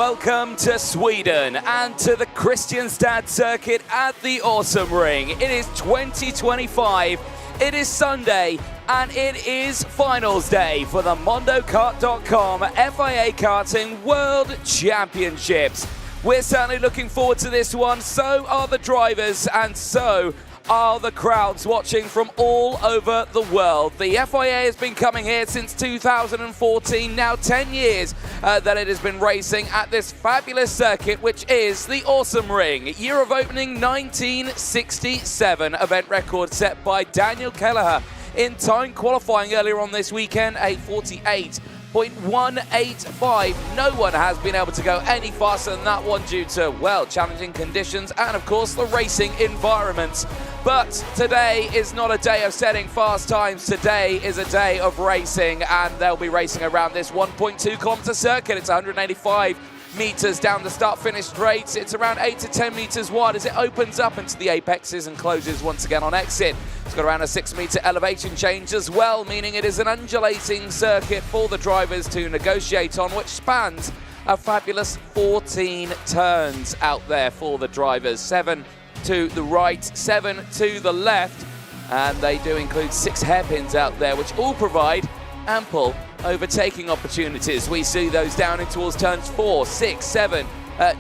Welcome to Sweden and to the Kristianstad circuit at the Åsum Ring. It is 2025, it is Sunday, and it is finals day for the MondoKart.com FIA Karting World Championships. We're certainly looking forward to this one, so are the drivers, and so are the crowds watching from all over the world. The FIA has been coming here since 2014, now 10 years that it has been racing at this fabulous circuit, which is the Åsum Ring. Year of opening 1967, event record set by Daniel Kelleher in time qualifying earlier on this weekend, a 48.185. No one has been able to go any faster than that one due to, well, challenging conditions and, of course, the racing environment. But today is not a day of setting fast times. Today is a day of racing, and they'll be racing around this 1.2 kilometer circuit. It's 185 meters down the start-finish straight. It's around 8 to 10 meters wide as it opens up into the apexes and closes once again on exit. It's got around a 6-meter elevation change as well, meaning it is an undulating circuit for the drivers to negotiate on, which spans a fabulous 14 turns out there for the drivers. 7 to the right, 7 to the left, and they do include 6 hairpins out there, which all provide ample overtaking opportunities. We see those down in towards turns 4, 6, 7,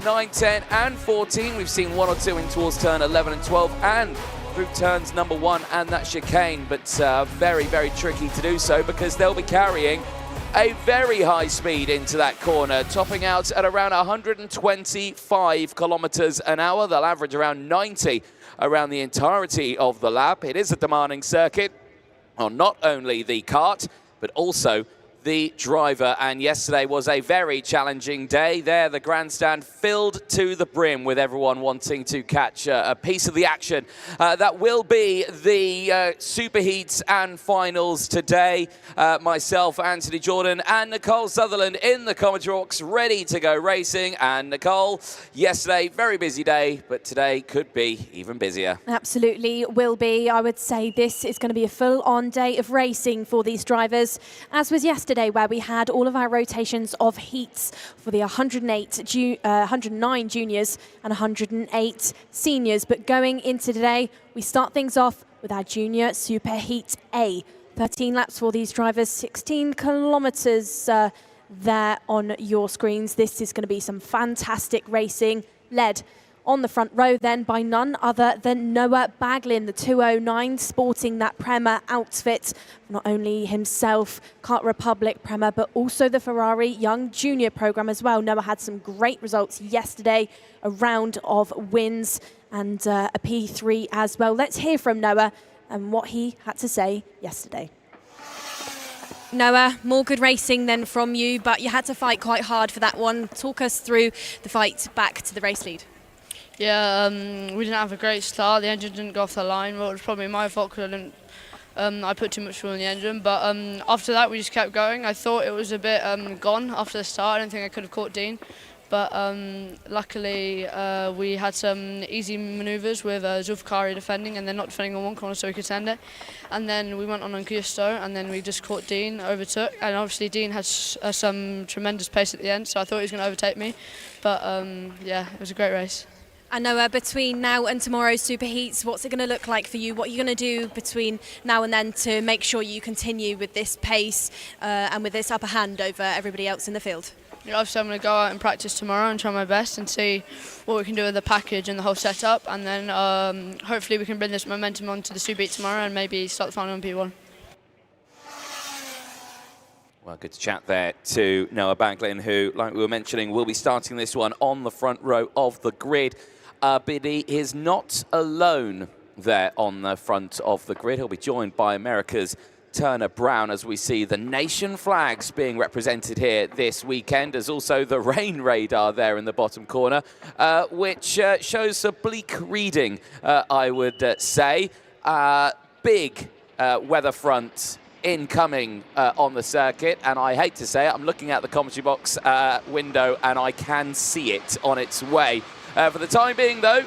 9, 10 and 14. We've seen 1 or 2 in towards turn 11 and 12 and through turns number 1 and that chicane, but very, very tricky to do so because they'll be carrying a very high speed into that corner, topping out at around 125 kilometers an hour. They'll average around 90 around the entirety of the lap. It is a demanding circuit on not only the kart, but also the driver, and yesterday was a very challenging day. There, the grandstand filled to the brim with everyone wanting to catch a piece of the action. That will be the superheats and finals today. Myself, Anthony Jordan, and Nicole Sutherland in the commentary box, ready to go racing. And Nicole, yesterday, very busy day, but today could be even busier. Absolutely will be. I would say this is going to be a full-on day of racing for these drivers, as was yesterday, where we had all of our rotations of heats for the 109 juniors and 108 seniors. But going into today, we start things off with our junior super heat A. 13 laps for these drivers, 16 kilometers there on your screens. This is going to be some fantastic racing, led on the front row then by none other than Noah Baglin, the 209, sporting that Prema outfit. Not only himself, Kart Republic Prema, but also the Ferrari Young Junior program as well. Noah had some great results yesterday, a round of wins and a P3 as well. Let's hear from Noah and what he had to say yesterday. Noah, more good racing than from you, but you had to fight quite hard for that one. Talk us through the fight back to the race lead. Yeah, we didn't have a great start. The engine didn't go off the line. Well, it was probably my fault because I put too much fuel in the engine. But after that, we just kept going. I thought it was a bit gone after the start. I don't think I could have caught Dean. But luckily, we had some easy manoeuvres with Zulfikari defending and then not defending on one corner so we could send it. And then we went on Gusto, and then we just caught Dean, overtook. And obviously, Dean has some tremendous pace at the end, so I thought he was going to overtake me. But yeah, it was a great race. I know between now and tomorrow's Super Heats, what's it going to look like for you? What are you going to do between now and then to make sure you continue with this pace and with this upper hand over everybody else in the field? Yeah, obviously I'm going to go out and practice tomorrow and try my best and see what we can do with the package and the whole setup, and then hopefully we can bring this momentum onto the Super Heat tomorrow and maybe start the final on P1. Well, good to chat there to Noah Baglin, who, like we were mentioning, will be starting this one on the front row of the grid. But he is not alone there on the front of the grid. He'll be joined by America's Turner Brown as we see the nation flags being represented here this weekend. There's also the rain radar there in the bottom corner, which shows a bleak reading, I would say. Big weather front incoming on the circuit, and I hate to say it, I'm looking at the commentary box window and I can see it on its way. For the time being, though,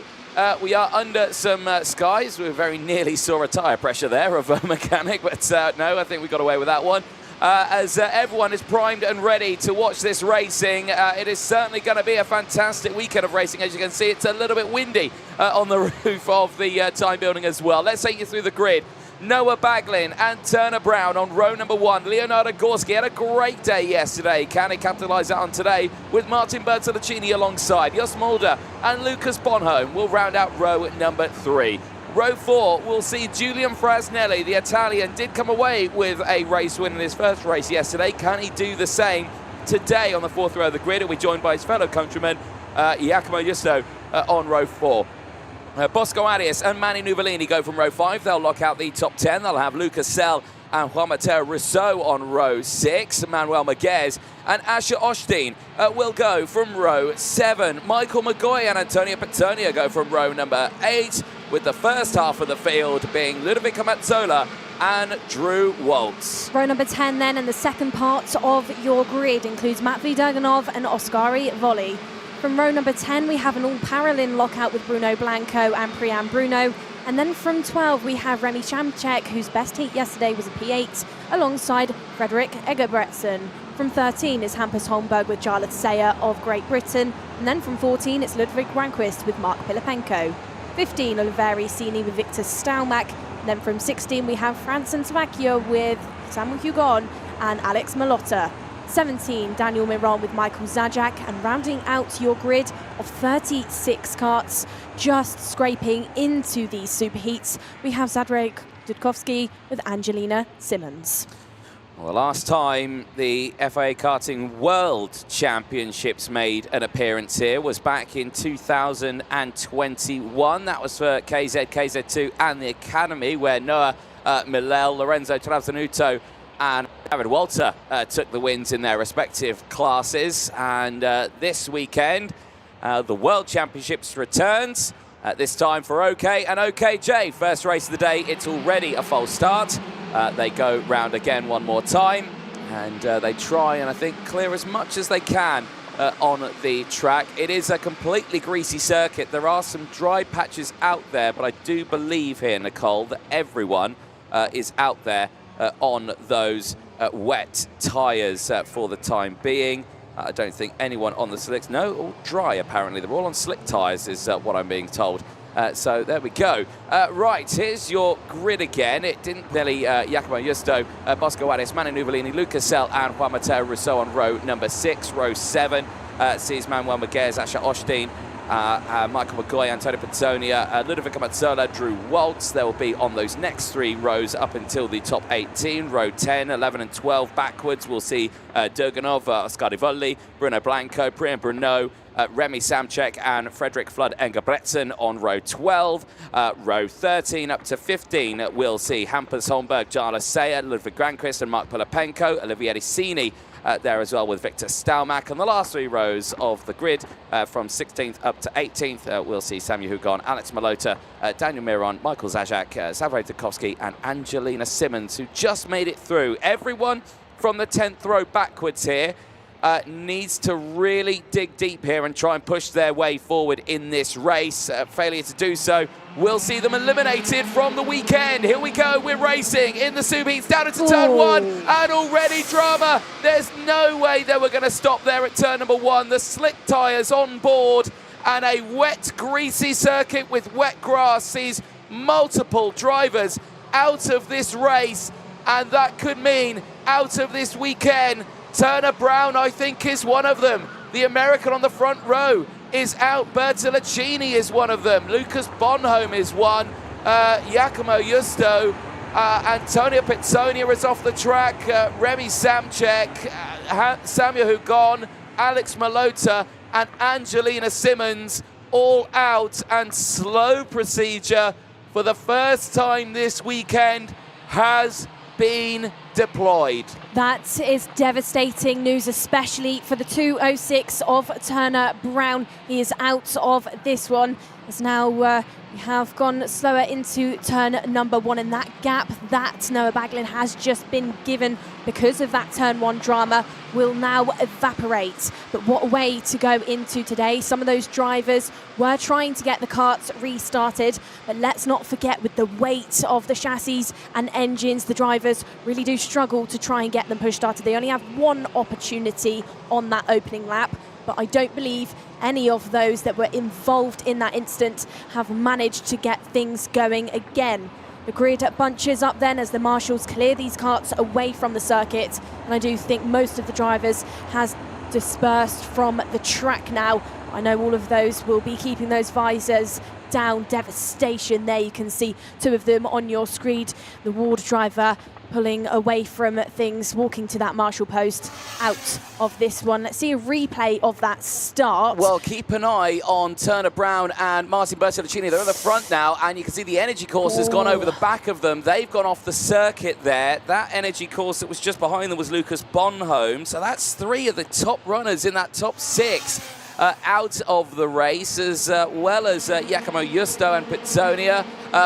we are under some skies. We very nearly saw a tyre pressure there of a mechanic, but no, I think we got away with that one. as everyone is primed and ready to watch this racing. It is certainly going to be a fantastic weekend of racing. As you can see, it's a little bit windy on the roof of the time building as well. Let's take you through the grid. Noah Baglin and Turner Brown on row number 1. Leonardo Gorski had a great day yesterday. Can he capitalise that on today with Martin Bertolacini alongside? Jos Mulder and Lucas Bonholm will round out row number 3. Row 4 will see Julian Frasnelli, the Italian, did come away with a race win in his first race yesterday. Can he do the same today on the 4th row of the grid? He'll be joined by his fellow countryman, Giacomo Justo, on row 4. Bosco Arias and Manny Nuvolini go from row 5. They'll lock out the top 10. They'll have Lucas Sell and Juan Mateo Rousseau on row 6. Manuel Maguez and Asher Osteen will go from row 7. Michael McGoy and Antonio Pettonia go from row number 8, with the first half of the field being Ludovico Mazzola and Drew Waltz. Row number 10 then, and the second part of your grid includes Matvey Durganov and Oskari Volley. From row number 10, we have an all-parallel lockout with Bruno Blanco and Priyan Bruno. And then from 12, we have Remy Samchek, whose best heat yesterday was a P8, alongside Frederick Egerbretson. From 13 is Hampus Holmberg with Jarlath Sayer of Great Britain. And then from 14, it's Ludwig Granqvist with Mark Pilipenko. 15, Oliveri Sini with Victor Stalmack. And then from 16, we have France and Slovakia with Samuel Hugon and Alex Malotta. 17, Daniel Miron with Michael Zajac, and rounding out your grid of 36 karts, just scraping into these superheats, we have Zadrek Dudkovsky with Angelina Simmons. Well, the last time the FIA Karting World Championships made an appearance here was back in 2021. That was for KZ, KZ2 and the Academy, where Noah Milel, Lorenzo Travasanuto and David Walter took the wins in their respective classes. And this weekend, the World Championships returns, this time for OK and OKJ. First race of the day, it's already a false start. They go round again one more time, and they try and I think clear as much as they can on the track. It is a completely greasy circuit. There are some dry patches out there, but I do believe here, Nicole, that everyone is out there on those wet tyres for the time being. I don't think anyone on the slicks. No, all dry apparently. They're all on slick tyres is what I'm being told. So there we go. Right, here's your grid again. It didn't really Giacomo Justo, Bosco Arias, Manu Nuvolini, Lucas Sell and Juan Mateo Rousseau on row number 6. Row 7 sees Manuel Maguez, Asher Osteen, Michael McGoy, Antonio Pettonia, Ludovico Mazzola, Drew Waltz. They will be on those next 3 rows up until the top 18. Row 10, 11 and 12 backwards. We'll see Durganov, Oskari Volley, Bruno Blanco, Priyan Bruno, Remy Samchek and Frederick Flood Engebretsen on row 12. Row 13 up to 15, we'll see Hampus Holmberg, Jarlath Sayer, Ludwig Granqvist and Mark Pilipenko, Olivier Sini there as well with Victor Stalmack. And the last 3 rows of the grid from 16th up to 18th, we'll see Samuel Hugon, Alex Malota, Daniel Miron, Michael Zajac, Zavray Dudkovsky and Angelina Simmons, who just made it through. Everyone from the 10th row backwards here needs to really dig deep here and try and push their way forward in this race. Failure to do so, we'll see them eliminated from the weekend. Here we go, we're racing in the superheats down into turn 1, and already drama. There's no way they were going to stop there at turn number 1. The slick tyres on board, and a wet, greasy circuit with wet grass sees multiple drivers out of this race, and that could mean out of this weekend. Turner Brown, I think, is one of them. The American on the front row is out. Bertolacini is one of them. Lucas Bonholm is one. Giacomo Justo. Antonio Pettonia is off the track. Remy Samchek, Samuel Hugon, Alex Malota and Angelina Simmons all out, and slow procedure for the first time this weekend has been deployed. That is devastating news, especially for the 206 of Turner Brown. He is out of this one. As now We have gone slower into turn number 1, and that gap that Noah Baglin has just been given because of that turn 1 drama will now evaporate. But what a way to go into today. Some of those drivers were trying to get the karts restarted, but let's not forget, with the weight of the chassis and engines, the drivers really do struggle to try and get them push started. They only have one opportunity on that opening lap, but I don't believe any of those that were involved in that incident have managed to get things going again. The grid bunches up then as the marshals clear these karts away from the circuit, and I do think most of the drivers has dispersed from the track now. I know all of those will be keeping those visors down. Devastation there, you can see 2 of them on your screen. The Ward driver pulling away from things, walking to that marshal post out of this one. Let's see a replay of that start. Well, keep an eye on Turner Brown and Martin Bertolacini. They're at the front now, and you can see the energy course has gone over the back of them. They've gone off the circuit there. That energy course that was just behind them was Lucas Bonholm. So that's 3 of the top runners in that top 6 out of the race, as well as Giacomo Justo and Pizzonia.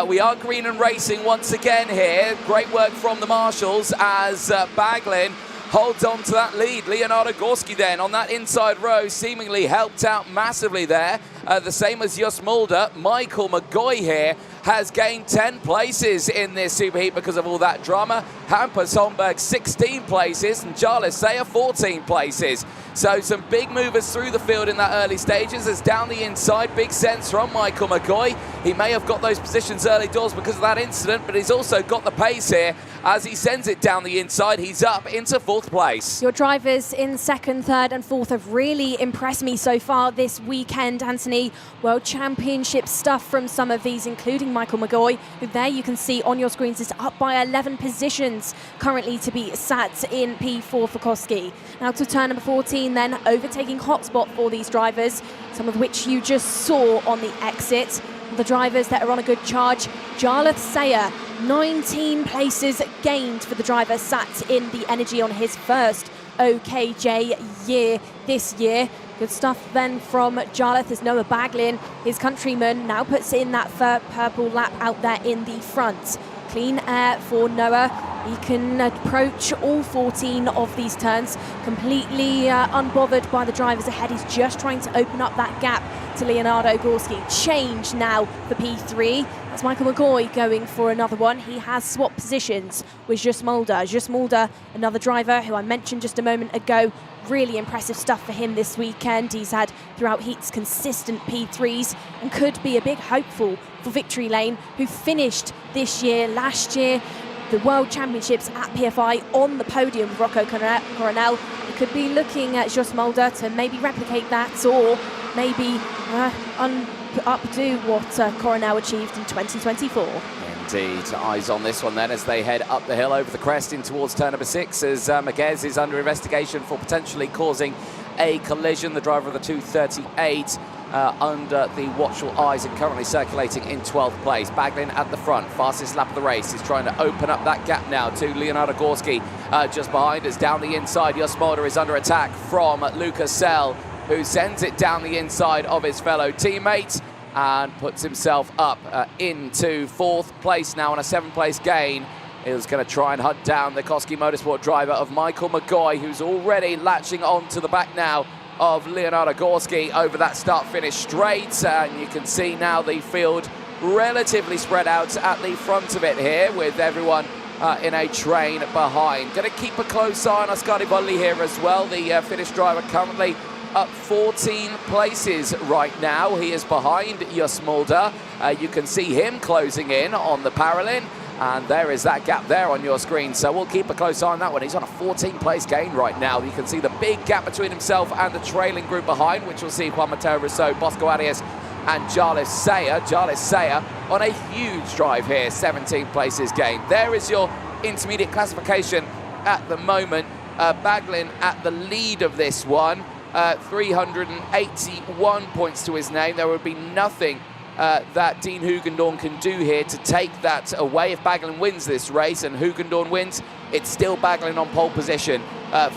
We are green and racing once again here. Great work from the marshals as Baglin holds on to that lead. Leonardo Gorski then on that inside row, seemingly helped out massively there. The same as Jos Mulder. Michael McGoy here has gained 10 places in this superheat because of all that drama. Hampus Holmberg 16 places and Jarlis Sayer 14 places. So some big movers through the field in that early stages. As down the inside, big sense from Michael McGoy. He may have got those positions early doors because of that incident, but he's also got the pace here as he sends it down the inside. He's up into 4th place. Your drivers in 2nd, 3rd and 4th have really impressed me so far this weekend, Anthony. World Championship stuff from some of these, including Michael McGoy, who there you can see on your screens is up by 11 positions, currently to be sat in P4 for Koski. Now to turn number 14 then, overtaking hotspot for these drivers, some of which you just saw on the exit. The drivers that are on a good charge, Jarlath Sayer, 19 places gained for the driver sat in the Energy on his first OKJ year this year. Good stuff then from Jarlath as Noah Baglin, his countryman, now puts in that purple lap out there in the front. Clean air for Noah. He can approach all 14 of these turns completely unbothered by the drivers ahead. He's just trying to open up that gap to Leonardo Gorski. Change now for P3. That's Michael McGoy going for another one. He has swapped positions with Jos Mulder. Jos Mulder, another driver who I mentioned just a moment ago. Really impressive stuff for him this weekend. He's had throughout heats consistent P3s and could be a big hopeful for Victory Lane, who finished this year, last year, the World Championships at PFI on the podium with Rocco Coronel. We could be looking at Jos Mulder to maybe replicate that, or maybe updo what Coronel achieved in 2024. Indeed, eyes on this one then as they head up the hill over the crest in towards turn number 6, as Maguez is under investigation for potentially causing a collision. The driver of the 238 under the watchful eyes and currently circulating in 12th place. Baglin at the front, fastest lap of the race. He's trying to open up that gap now to Leonardo Gorski just behind us. Down the inside, Jos Mulder is under attack from Lucas Sell, who sends it down the inside of his fellow teammate and puts himself up into 4th place now on a 7th-place gain. He's going to try and hunt down the Koski Motorsport driver of Michael McGoy, who's already latching on to the back now of Leonardo Gorski over that start-finish straight. And you can see now the field relatively spread out at the front of it here, with everyone in a train behind. Going to keep a close eye on Ascari Bolli here as well. The Finnish driver currently up 14 places right now. He is behind Jos Mulder. You can see him closing in on the Paralin, and there is that gap there on your screen. So we'll keep a close eye on that one. He's on a 14th-place gain right now. You can see the big gap between himself and the trailing group behind, which will see Juan Mateo Rousseau, Bosco Arias and Jarlis Sayer. Jarlis Sayer on a huge drive here, 17 places gained. There is your intermediate classification at the moment. Baglin at the lead of this one. 381 points to his name. There would be nothing that Dean Hugendorn can do here to take that away. If Baglin wins this race and Hugendorn wins, it's still Baglin on pole position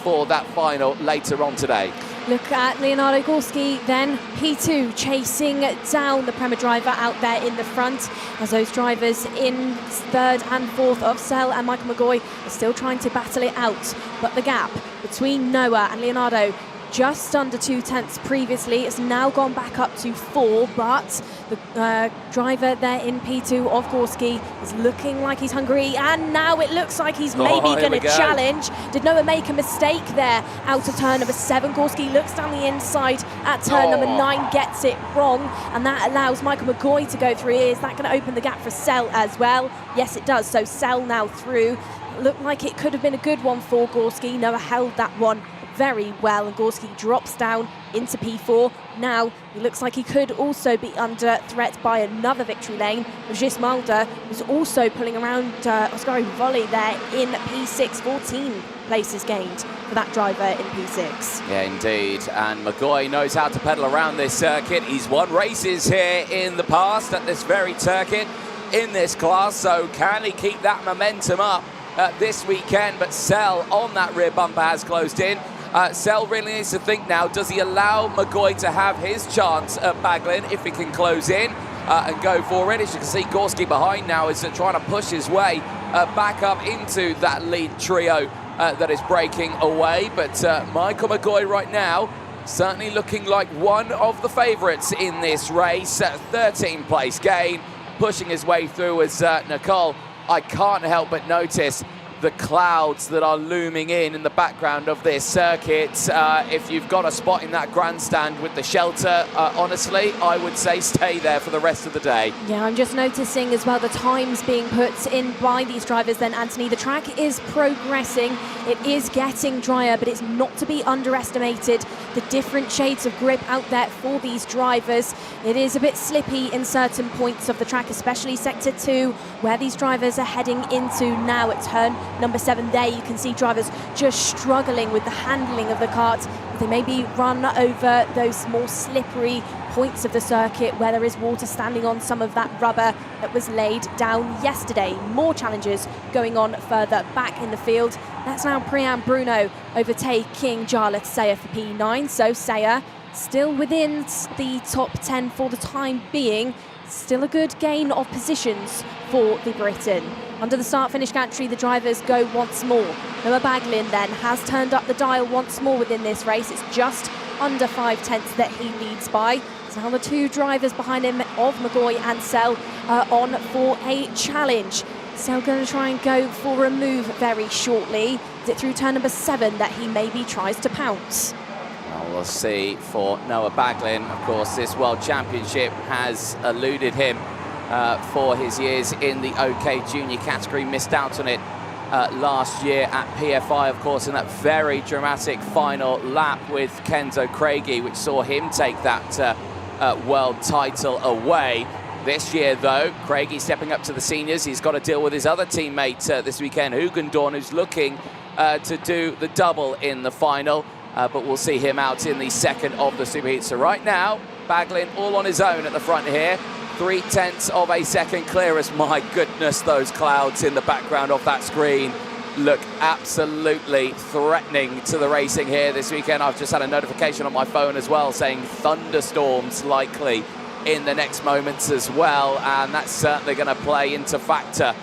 for that final later on today. Look at Leonardo Gorski, then P2 chasing down the Prema driver out there in the front, as those drivers in third and fourth of Sell and Michael McGoy are still trying to battle it out. But the gap between Noah and Leonardo, just under 2/10 previously, it's now gone back up to 4, but the driver there in P2 of Gorski is looking like he's hungry, and now it looks like he's maybe going to challenge. Did Noah make a mistake there out of turn number 7? Gorski looks down the inside at turn number 9, gets it wrong, and that allows Michael McGoy to go through. Is that going to open the gap for Sell as well? Yes, it does. So Sell now through. Looked like it could have been a good one for Gorski. Noah held that one very well, and Gorski drops down into P4. Now he looks like he could also be under threat by another victory lane. Gis Mulder was also pulling around Oscar Volley there in P6. 14 places gained for that driver in P6. Yeah, indeed. And McGoy knows how to pedal around this circuit. He's won races here in the past at this very circuit in this class, so can he keep that momentum up this weekend? But Sell on that rear bumper has closed in. Sell really needs to think now, does he allow McGoy to have his chance at Baglin if he can close in and go forward? As you can see, Gorski behind now is trying to push his way back up into that lead trio that is breaking away. But Michael McGoy right now certainly looking like one of the favourites in this race. 13th place gain, pushing his way through as Nicole. I can't help but notice the clouds that are looming in the background of this circuit. If you've got a spot in that grandstand with the shelter, honestly, I would say stay there for the rest of the day. Yeah, I'm just noticing as well the times being put in by these drivers then, Anthony. The track is progressing. It is getting drier, but it's not to be underestimated. The different shades of grip out there for these drivers. It is a bit slippy in certain points of the track, especially sector 2, where these drivers are heading into now at turn number 7 there. You can see drivers just struggling with the handling of the kart. They maybe run over those more slippery points of the circuit where there is water standing on some of that rubber that was laid down yesterday. More challenges going on further back in the field. That's now Priam Bruno overtaking Jarlath Sayer for P9. So Sayer still within the top 10 for the time being. Still a good gain of positions for the Briton. Under the start-finish gantry, the drivers go once more. Noah Baglin then has turned up the dial once more within this race. It's just under 5/10 that he leads by. So now the two drivers behind him of McGoy and Sell are on for a challenge. Sell going to try and go for a move very shortly. Is it through turn number 7 that he maybe tries to pounce? Well, we'll see for Noah Baglin. Of course, this World Championship has eluded him for his years in the OK Junior category. Missed out on it last year at PFI, of course, in that very dramatic final lap with Kenzo Craigie, which saw him take that world title away. This year, though, Craigie stepping up to the seniors. He's got to deal with his other teammate this weekend, Hugendorn, who's looking to do the double in the final. But we'll see him out in the second of the superheat. So right now, Baglin all on his own at the front here. 0.3 of a second clearest. My goodness, those clouds in the background of that screen look absolutely threatening to the racing here this weekend. I've just had a notification on my phone as well saying thunderstorms likely in the next moments as well, and that's certainly going to play into factor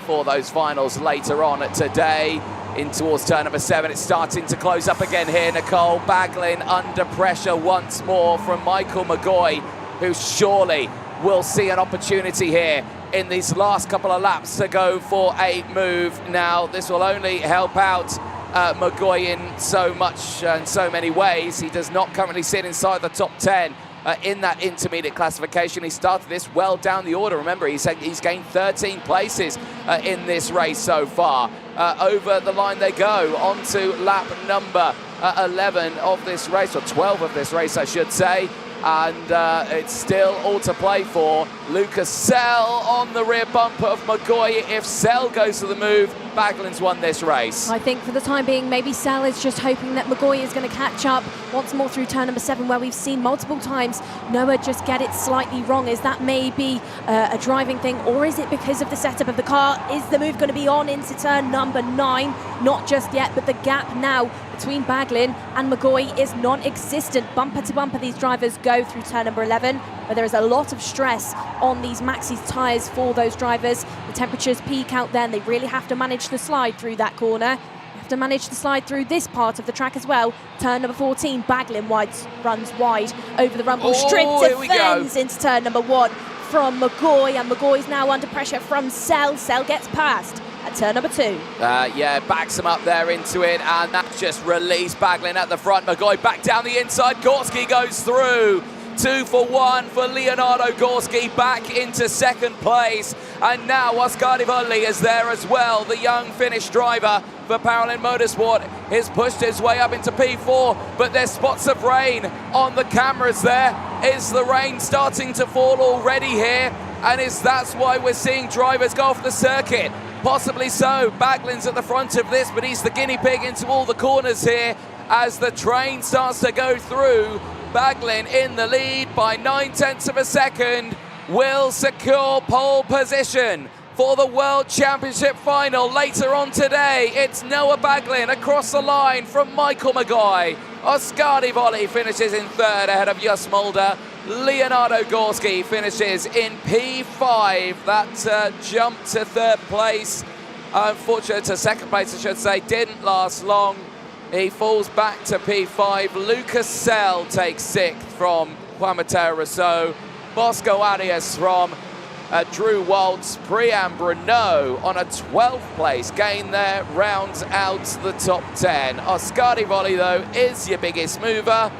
for those finals later on today. In towards turn number 7, it's starting to close up again here. Nicole Baglin under pressure once more from Michael McGoy, who surely will see an opportunity here in these last couple of laps to go for a move. Now, this will only help out McGoy in so much and so many ways. He does not currently sit inside the top 10 in that intermediate classification. He started this well down the order. Remember, he's gained 13 places in this race so far. Over the line they go, on to lap number 11 of this race, or 12 of this race, I should say. And it's still all to play for. Lucas Sell on the rear bumper of McGoy. If Sell goes to the move, Baglin's won this race. I think for the time being, maybe Sell is just hoping that McGoy is going to catch up once more through turn number 7, where we've seen multiple times Noah just get it slightly wrong. Is that maybe a driving thing, or is it because of the setup of the car? Is the move going to be on into turn number 9? Not just yet, but the gap now between Baglin and McGoy is non-existent. Bumper to bumper these drivers go through turn number 11, but there is a lot of stress on these Maxxis tyres for those drivers. The temperatures peak out then. They really have to manage to slide through that corner. Have to manage to slide through this part of the track as well. Turn number 14, Baglin runs wide over the rumble strip, defends into turn number 1 from McGoy, and McGoy's now under pressure from Sell. Sell gets past at turn number 2. Yeah, backs him up there into it, and that's just released Baglin at the front. McGoy back down the inside. Gorski goes through. 2 for 1 for Leonardo Gorski, back into second place. And now Oskari Volli is there as well. The young Finnish driver for Parallel Motorsport has pushed his way up into P4, but there's spots of rain on the cameras there. Is the rain starting to fall already here? And that's why we're seeing drivers go off the circuit? Possibly so. Baglin's at the front of this, but he's the guinea pig into all the corners here as the train starts to go through. Baglin in the lead by 9/10 of a second, will secure pole position for the World Championship final later on today. It's Noah Baglin across the line from Michael McGoy. Oskari Volli finishes in third ahead of Jos Mulder. Leonardo Gorski finishes in P5. That jump to third place, unfortunately to second place I should say, didn't last long. He falls back to P5. Lucas Sell takes 6th from Juan Mateo Rousseau. Bosco Arias from Drew Waltz. Priam Bruneau on a 12th place gain there, rounds out the top 10. Oskari Volli, though, is your biggest mover,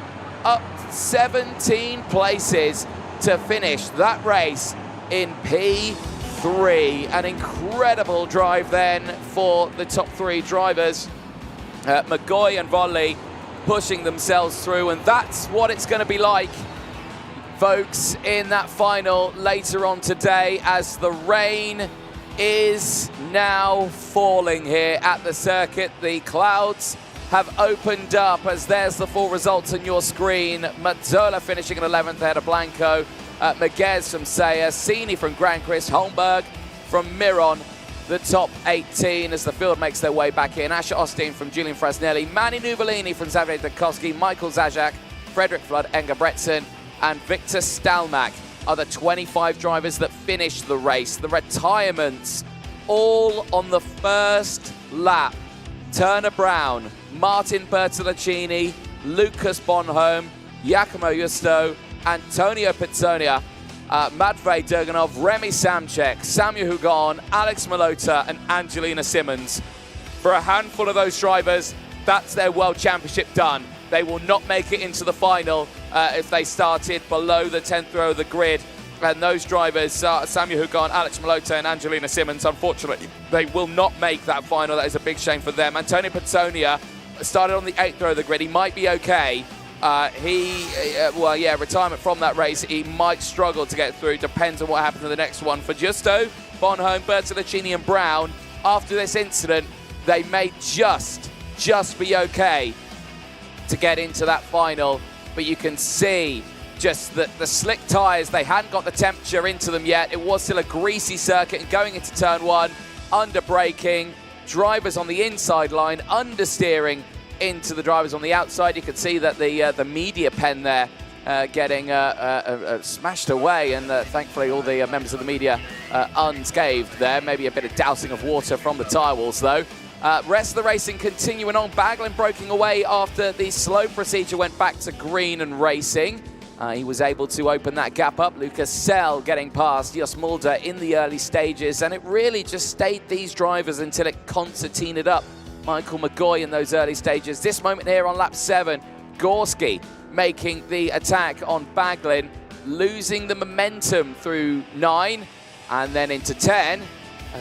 up 17 places to finish that race in P3. An incredible drive then for the top 3 drivers. McGoy and Volli pushing themselves through, and that's what it's going to be like, folks, in that final later on today, as the rain is now falling here at the circuit. The clouds have opened up as there's the full results on your screen. Mazzola finishing in 11th ahead of Blanco, Maguez from Saya, Sini from Granqvist, Holmberg from Miron, the top 18 as the field makes their way back in. Asher Osteen from Julian Frasnelli, Manny Nuvolini from Xavier Dukowski, Michael Zajac, Frederick Flood, Enga Bretson, and Victor Stalmack are the 25 drivers that finished the race. The retirements all on the first lap. Turner Brown, Martin Bertolacini, Lucas Bonhomme, Giacomo Justo, Antonio Pizzonia, Matvey Durganov, Remy Samchek, Samuel Hugon, Alex Malota, and Angelina Simmons. For a handful of those drivers, that's their World Championship done. They will not make it into the final if they started below the 10th row of the grid. And those drivers, Samuel Hugon, Alex Malota, and Angelina Simmons, unfortunately, they will not make that final. That is a big shame for them. Antonio Pizzonia started on the 8th row of the grid. He might be okay. Retirement from that race. He might struggle to get through. Depends on what happens in the next one. For Justo, Bonhomme, Bertolacini, and Brown, after this incident, they may just be okay to get into that final. But you can see just the slick tyres, they hadn't got the temperature into them yet. It was still a greasy circuit, and going into turn 1, under braking, drivers on the inside line, understeering into the drivers on the outside. You could see that the media pen there getting smashed away, and thankfully all the members of the media unscathed there. Maybe a bit of dousing of water from the tyre walls though. Rest of the racing continuing on. Baglin breaking away after the slow procedure went back to green and racing. He was able to open that gap up. Lucas Sell getting past Jos Mulder in the early stages, and it really just stayed these drivers until it concertinaed up. Michael McGoy in those early stages. This moment here on lap 7, Gorski making the attack on Baglin, losing the momentum through 9 and then into 10.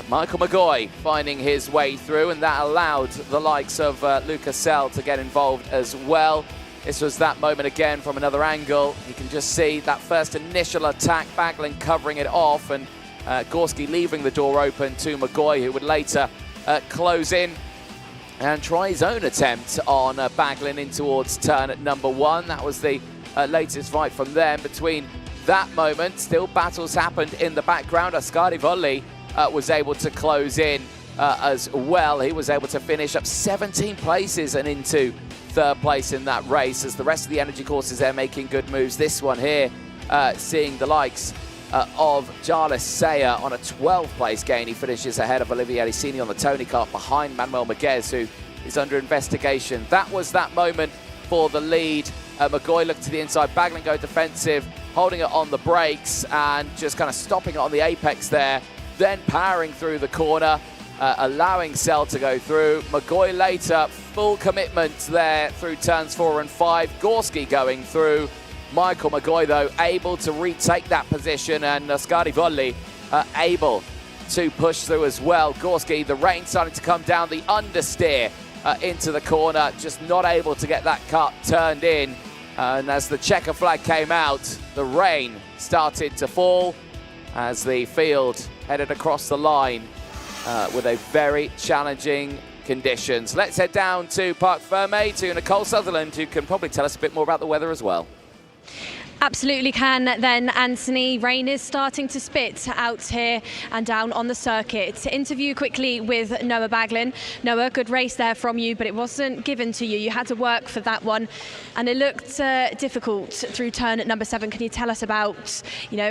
Michael McGoy finding his way through, and that allowed the likes of Lucas Sell to get involved as well. This was that moment again from another angle. You can just see that first initial attack, Baglin covering it off, and Gorski leaving the door open to McGoy, who would later close in and try his own attempt on Baglin in towards turn at number 1. That was the latest fight from them. Between that moment, still battles happened in the background. Oskari Volli was able to close in as well. He was able to finish up 17 places and into third place in that race, as the rest of the energy courses they're making good moves. This one here, seeing the likes of Jarlis Sayer on a 12th place gain. He finishes ahead of Olivier Licini on the Tony Kart, behind Manuel Maguez, who is under investigation. That was that moment for the lead. McGoy looked to the inside, Baglin go defensive, holding it on the brakes and just kind of stopping it on the apex there, then powering through the corner, allowing Sell to go through. McGoy later, full commitment there through turns 4 and 5. Gorski going through. Michael McGoy, though, able to retake that position, and Skadi Volli able to push through as well. Gorski, the rain starting to come down, the understeer into the corner, just not able to get that cut turned in. And as the checker flag came out, the rain started to fall as the field headed across the line with a very challenging conditions. Let's head down to Parc Ferme to Nicole Sutherland, who can probably tell us a bit more about the weather as well. Absolutely can then, Anthony. Rain is starting to spit out here and down on the circuit. Interview quickly with Noah Baglin. Noah, good race there from you, but it wasn't given to you. You had to work for that one, and it looked difficult through turn at number 7. Can you tell us about,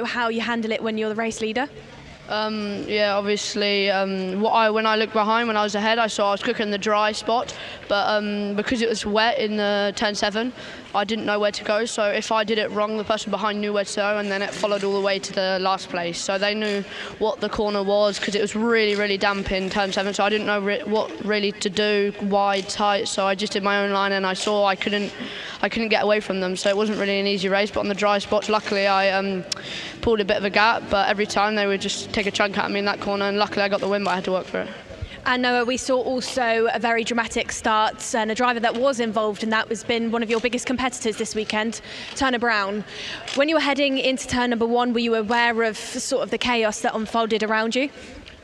how you handle it when you're the race leader? Yeah, obviously, when I looked behind, when I was ahead, I saw I was quicker in the dry spot, but because it was wet in the turn 7, I didn't know where to go. So if I did it wrong, the person behind knew where to go, and then it followed all the way to the last place. So they knew what the corner was, because it was really, really damp in turn 7. So I didn't know what really to do, wide, tight. So I just did my own line, and I saw I couldn't get away from them. So it wasn't really an easy race. But on the dry spots, luckily I pulled a bit of a gap. But every time they would just take a chunk out of me in that corner, and luckily I got the win, but I had to work for it. And Noah, we saw also a very dramatic start and a driver that was involved, and that has been one of your biggest competitors this weekend, Turner Brown. When you were heading into turn number 1, were you aware of sort of the chaos that unfolded around you?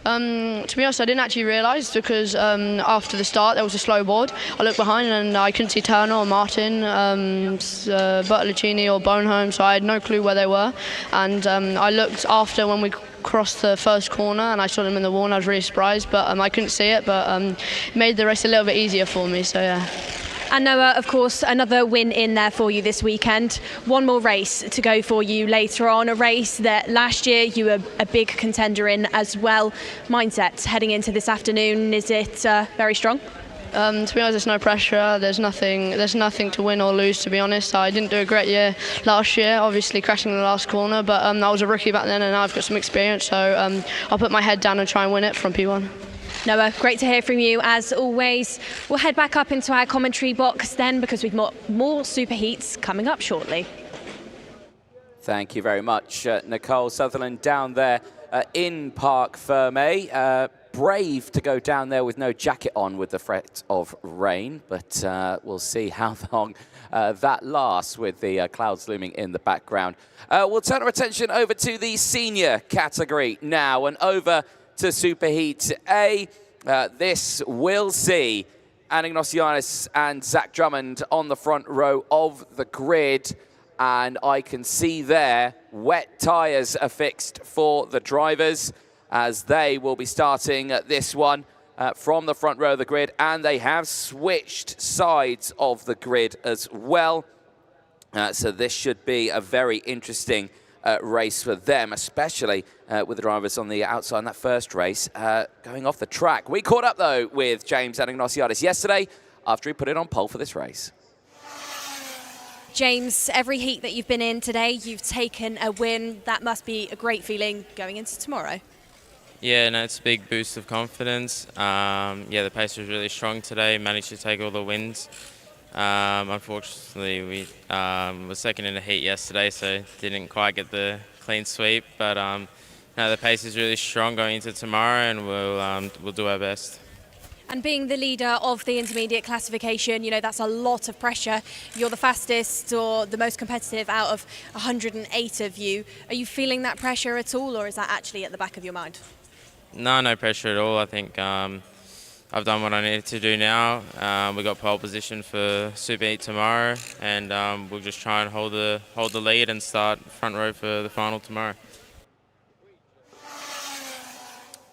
To be honest, I didn't actually realise, because after the start there was a slow board. I looked behind and I couldn't see Turner or Martin, Bertolucci or Bonholm, so I had no clue where they were. And I looked after when we crossed the first corner and I saw them in the wall, and I was really surprised, but I couldn't see it, but made the race a little bit easier for me, so yeah. And Noah, of course, another win in there for you this weekend. One more race to go for you later on, a race that last year you were a big contender in as well. Mindset heading into this afternoon, is it very strong? To be honest, there's no pressure. There's nothing to win or lose, to be honest. I didn't do a great year last year, obviously crashing in the last corner, but I was a rookie back then, and now I've got some experience, so I'll put my head down and try and win it from P1. Noah, great to hear from you as always. We'll head back up into our commentary box then, because we've got more super heats coming up shortly. Thank you very much, Nicole Sutherland down there in Parc Ferme. Brave to go down there with no jacket on with the threat of rain, but we'll see how long that lasts with the clouds looming in the background. We'll turn our attention over to the senior category now, and over to Superheat A. This will see Anna Ignatianis and Zach Drummond on the front row of the grid, and I can see there wet tyres are fixed for the drivers, as they will be starting this one from the front row of the grid, and they have switched sides of the grid as well. So this should be a very interesting race for them, especially with the drivers on the outside in that first race going off the track. We caught up, though, with James Anignosiadis yesterday after he put it on pole for this race. James, every heat that you've been in today, you've taken a win. That must be a great feeling going into tomorrow. Yeah, no, it's a big boost of confidence. Yeah, the pace was really strong today, managed to take all the wins. Unfortunately, we were second in the heat yesterday, so didn't quite get the clean sweep. But no, the pace is really strong going into tomorrow, and we'll do our best. And being the leader of the intermediate classification, that's a lot of pressure. You're the fastest or the most competitive out of 108 of you. Are you feeling that pressure at all, or is that actually at the back of your mind? No pressure at all. I think I've done what I needed to do now. We got pole position for Super Heat tomorrow, and we'll just try and hold the lead and start front row for the final tomorrow.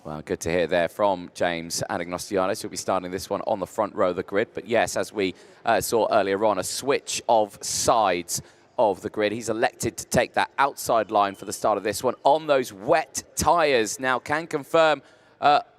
Well, good to hear there from James Anagnostiadis, who'll be starting this one on the front row of the grid. But yes, as we saw earlier on, a switch of sides of the grid. He's elected to take that outside line for the start of this one on those wet tyres. Now, can confirm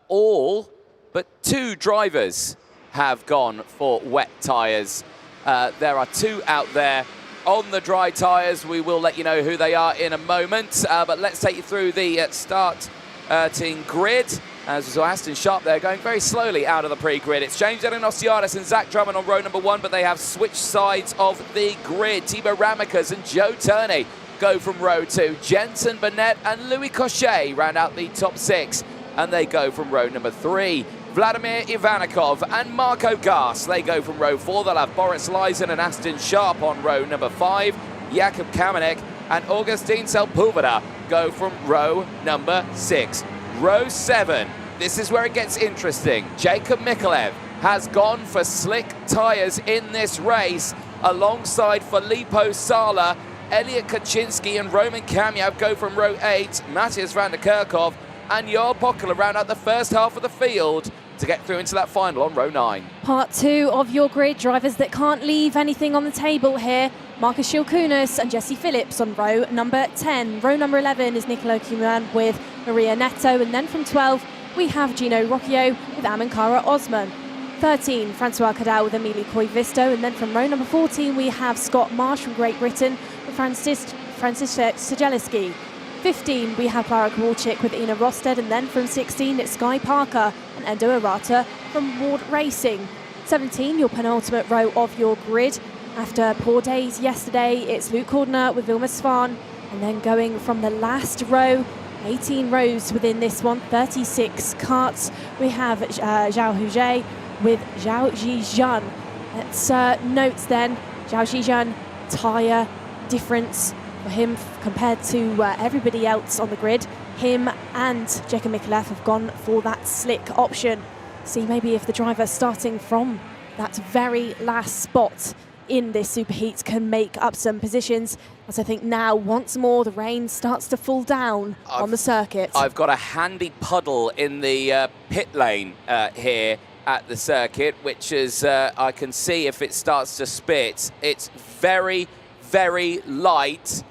all but 2 drivers have gone for wet tyres. There are 2 out there on the dry tyres. We will let you know who they are in a moment. But let's take you through the starting grid. As we saw Aston Sharp there going very slowly out of the pre-grid. It's James Anagnostiadis and Zach Drummond on row number 1, but they have switched sides of the grid. Thibaut Ramekers and Joe Turney go from row 2. Jensen Burnett and Louis Cochet round out the top 6, and they go from row number 3. Vladimir Ivanikov and Marco Gas, they go from row 4. They'll have Boris Lysen and Aston Sharp on row number 5. Jakub Kamenek and Augustin Sepulveda go from row number 6. Row 7, this is where it gets interesting. Jacob Mikolev has gone for slick tyres in this race alongside Filippo Sala. Elliot Kaczynski and Roman Kamyev go from row 8. Matthias van der Kerkhoff and Jarl Bokula round out the first half of the field to get through into that final on row 9. Part 2 of your grid, drivers that can't leave anything on the table here. Marcus Schilkunis and Jesse Phillips on row number 10. Row number 11 is Nicolo Kuman with Maria Neto, and then from 12 we have Gino Rocchio with Amankara Osman. 13, Francois Cadal with Emilio Koivisto, and then from row number 14 we have Scott Marsh from Great Britain with Francis Sajeliski. 15, we have Clara Kowalczyk with Ina Rosted, and then from 16 it's Sky Parker and Endo Arata from Ward Racing. 17, your penultimate row of your grid. After poor days yesterday, it's Luke Cordner with Vilma Svan, and then going from the last row, 18 rows within this one, 36 karts, we have Zhao Huzhe with Zhao Zhizhan. Let's note then, Zhao Zhizhan, tyre difference for him compared to everybody else on the grid. Him and Jacob Mikolev have gone for that slick option. See maybe if the driver starting from that very last spot in this superheat can make up some positions, as I think now once more the rain starts to fall down on the circuit. I've got a handy puddle in the pit lane here at the circuit, which is I can see if it starts to spit. It's very, very light.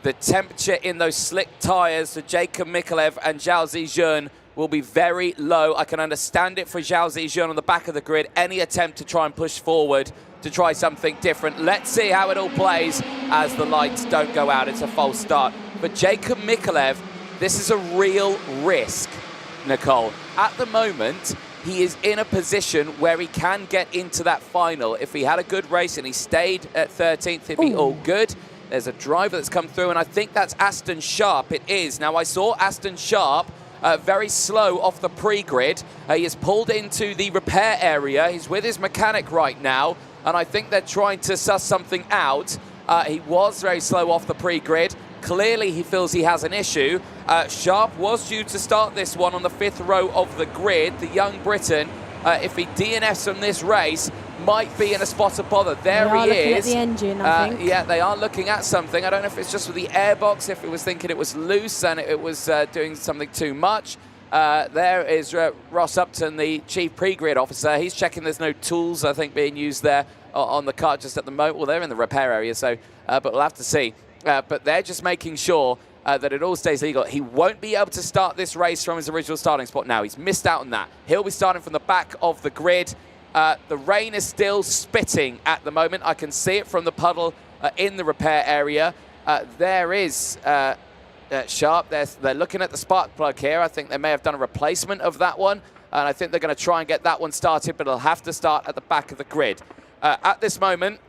The temperature in those slick tyres for Jacob Mikolev and Zhao Zhizhen will be very low. I can understand it for Zhao Zhizhen on the back of the grid. Any attempt to try and push forward to try something different. Let's see how it all plays as the lights don't go out. It's a false start. For Jacob Mikolev, this is a real risk, Nicole. At the moment, he is in a position where he can get into that final. If he had a good race and he stayed at 13th, it'd be all good. There's a driver that's come through, and I think that's Aston Sharp. It is. Now, I saw Aston Sharp very slow off the pre-grid. He has pulled into the repair area. He's with his mechanic right now, and I think they're trying to suss something out. He was very slow off the pre-grid. Clearly, he feels he has an issue. Sharp was due to start this one on the 5th row of the grid. The young Briton, if he DNFs from this race, might be in a spot of bother. There he is. Looking at the engine, I think. Yeah, they are looking at something. I don't know if it's just with the airbox, if it was thinking it was loose and it was doing something too much. There is Ross Upton, the chief pre-grid officer. He's checking there's no tools, I think, being used there on the car just at the moment. Well, they're in the repair area, so but we'll have to see. But they're just making sure that it all stays legal. He won't be able to start this race from his original starting spot now. He's missed out on that. He'll be starting from the back of the grid. The rain is still spitting at the moment. I can see it from the puddle in the repair area. There is Sharp. They're looking at the spark plug here. I think they may have done a replacement of that one, and I think they're going to try and get that one started, but it'll have to start at the back of the grid. At this moment,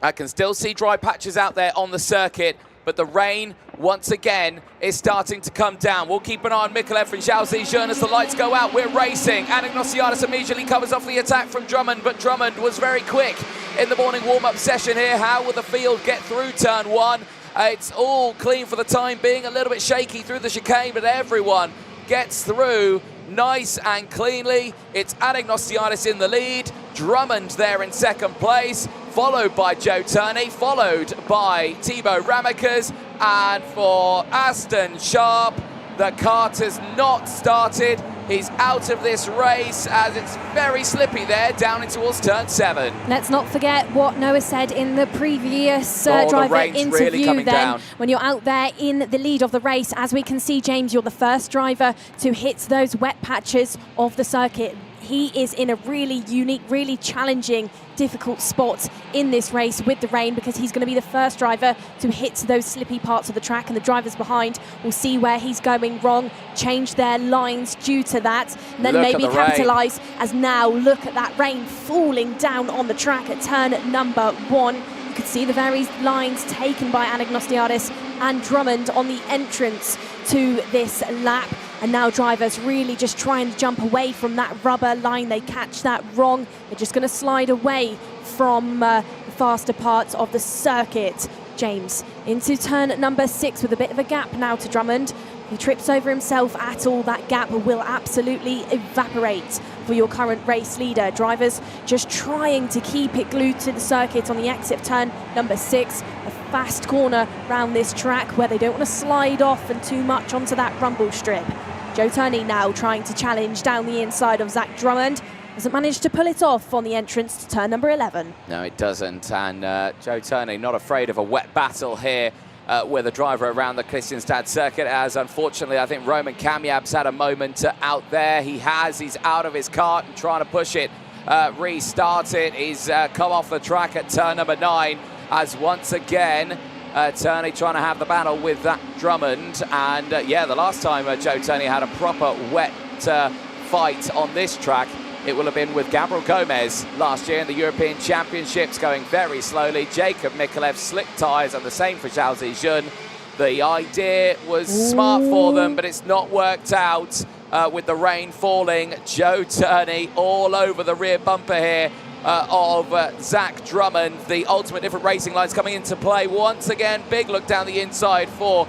I can still see dry patches out there on the circuit, but the rain, once again, is starting to come down. We'll keep an eye on Mikolev and Zhao Zhizhen as the lights go out. We're racing. Anagnostiadis immediately covers off the attack from Drummond, but Drummond was very quick in the morning warm-up session here. How will the field get through turn 1? It's all clean for the time being. A little bit shaky through the chicane, but everyone gets through nice and cleanly. It's Anagnostiadis in the lead. Drummond there in second place, followed by Joe Turney, followed by Thibaut Ramekers, and for Aston Sharp, the kart has not started. He's out of this race as it's very slippy there, down in towards turn 7. Let's not forget what Noah said in the previous the driver rain's interview really coming then. down. When you're out there in the lead of the race, as we can see, James, you're the first driver to hit those wet patches of the circuit. He is in a really unique, really challenging, difficult spot in this race with the rain, because he's going to be the first driver to hit those slippy parts of the track, and the drivers behind will see where he's going wrong, change their lines due to that, and then maybe capitalise. As now, look at that rain falling down on the track at turn number 1. You could see the various lines taken by Anagnostiadis and Drummond on the entrance to this lap. And now drivers really just trying to jump away from that rubber line. They catch that wrong. They're just going to slide away from the faster parts of the circuit. James into turn number 6 with a bit of a gap now to Drummond. He trips over himself at all. That gap will absolutely evaporate for your current race leader. Drivers just trying to keep it glued to the circuit on the exit of turn number 6. A fast corner round this track where they don't want to slide off and too much onto that rumble strip. Joe Turney now trying to challenge down the inside of Zach Drummond. Doesn't manage to pull it off on the entrance to turn number 11. No, it doesn't. And Joe Turney not afraid of a wet battle here with a driver around the Kristianstad circuit, as unfortunately I think Roman Kamyab's had a moment out there. He's out of his kart and trying to push it, restart it. He's come off the track at turn number 9, as once again Turney trying to have the battle with that Drummond. And yeah, the last time Joe Turney had a proper wet fight on this track, it will have been with Gabriel Gomez last year in the European Championships, going very slowly. Jacob Mikolev slick tyres, and the same for Zhao Zijun. The idea was smart for them, but it's not worked out with the rain falling. Joe Turney all over the rear bumper here of Zach Drummond. The ultimate different racing lines coming into play once again. Big look down the inside for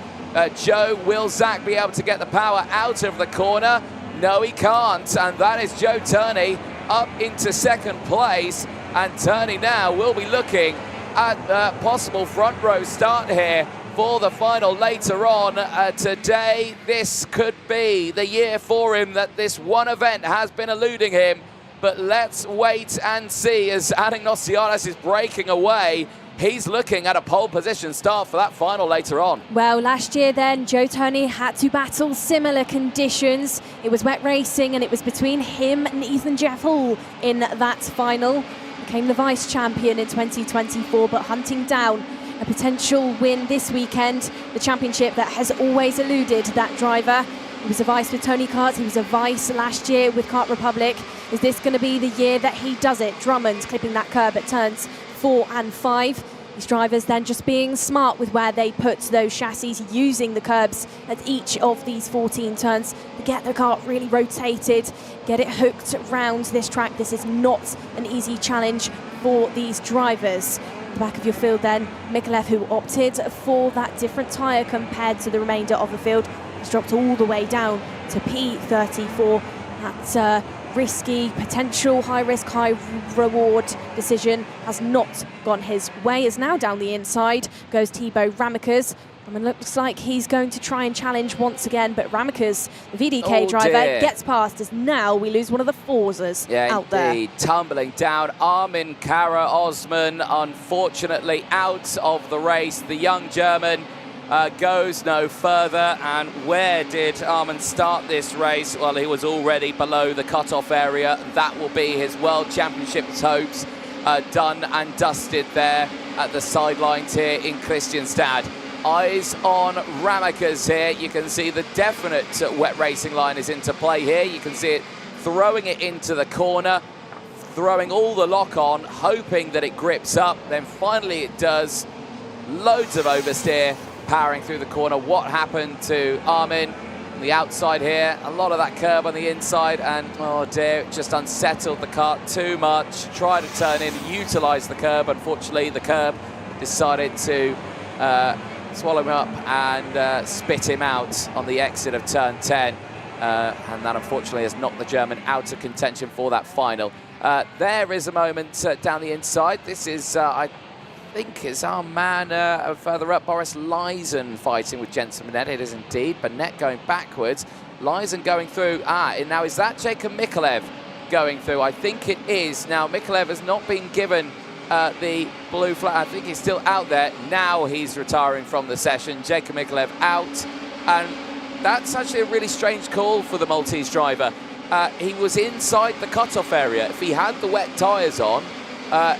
Joe. Will Zach be able to get the power out of the corner? No, he can't, and that is Joe Turney up into second place. And Turney now will be looking at a possible front row start here for the final later on today. This could be the year for him, that this one event has been eluding him. But let's wait and see, as Anagnostiadis is breaking away. He's looking at a pole position start for that final later on. Well, last year then, Joe Turney had to battle similar conditions. It was wet racing, and it was between him and Ethan Jeff Hall in that final. Became the vice champion in 2024, but hunting down a potential win this weekend. The championship that has always eluded that driver. He was a vice with Tony Kart. He was a vice last year with Kart Republic. Is this going to be the year that he does it? Drummond clipping that curb at turns 4 and 5. These drivers then just being smart with where they put those chassis, using the curbs at each of these 14 turns to get the kart really rotated, get it hooked around this track. This is not an easy challenge for these drivers. At the back of your field then, Mikolev, who opted for that different tyre compared to the remainder of the field, has dropped all the way down to P34. That's risky, potential high-risk, high-reward decision has not gone his way. As now down the inside goes Thibaut Ramekers. And it looks like he's going to try and challenge once again, but Ramekers, the VDK driver, gets past, as now we lose one of the Forzas out there. Tumbling down, Armin Kara Osman, unfortunately out of the race. The young German goes no further. And where did Armin start this race? Well, he was already below the cut-off area. That will be his World Championships hopes done and dusted there at the sidelines here in Kristianstad. Eyes on Ramekers here. You can see the definite wet racing line is into play here. You can see it throwing it into the corner, throwing all the lock on, hoping that it grips up. Then finally it does. Loads of oversteer, powering through the corner. What happened to Armin on the outside here? A lot of that curb on the inside, and oh dear, it just unsettled the kart too much. Tried to turn in, utilise the curb. Unfortunately, the curb decided to swallow him up and spit him out on the exit of turn 10. And that unfortunately has knocked the German out of contention for that final. There is a moment down the inside. This is, I think, is our man further up, Boris Leisen, fighting with Jensen Burnett. It is indeed. Burnett going backwards. Leisen going through. And now is that Jacob Mikulev going through? I think it is. Now, Mikulev has not been given the blue flag. I think he's still out there. Now he's retiring from the session. Jacob Mikulev out. And that's actually a really strange call for the Maltese driver. He was inside the cutoff area. If he had the wet tyres on,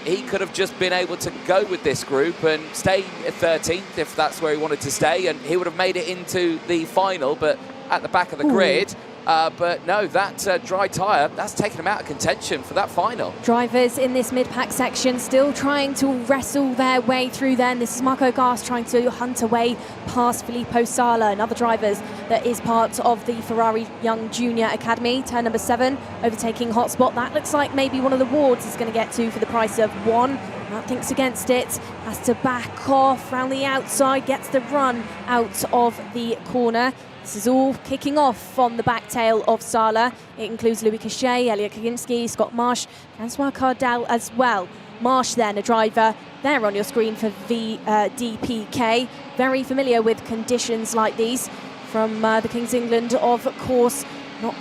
he could have just been able to go with this group and stay at 13th if that's where he wanted to stay, and he would have made it into the final, but at the back of the grid. But no, that dry tyre, that's taken him out of contention for that final. Drivers in this mid-pack section still trying to wrestle their way through then. This is Marco Gas trying to hunt away past Filippo Sala, another driver that is part of the Ferrari Young Junior Academy. Turn number 7, overtaking Hotspot. That looks like maybe one of the wards is going to get to for the price of 1. That thinks against it, has to back off round the outside, gets the run out of the corner. This is all kicking off on the back tail of Sala. It includes Louis Cachet, Elliot Kaginski, Scott Marsh, Francois Cardell as well. Marsh then, a driver there on your screen for VDPK. Very familiar with conditions like these from the King's England, of course. Not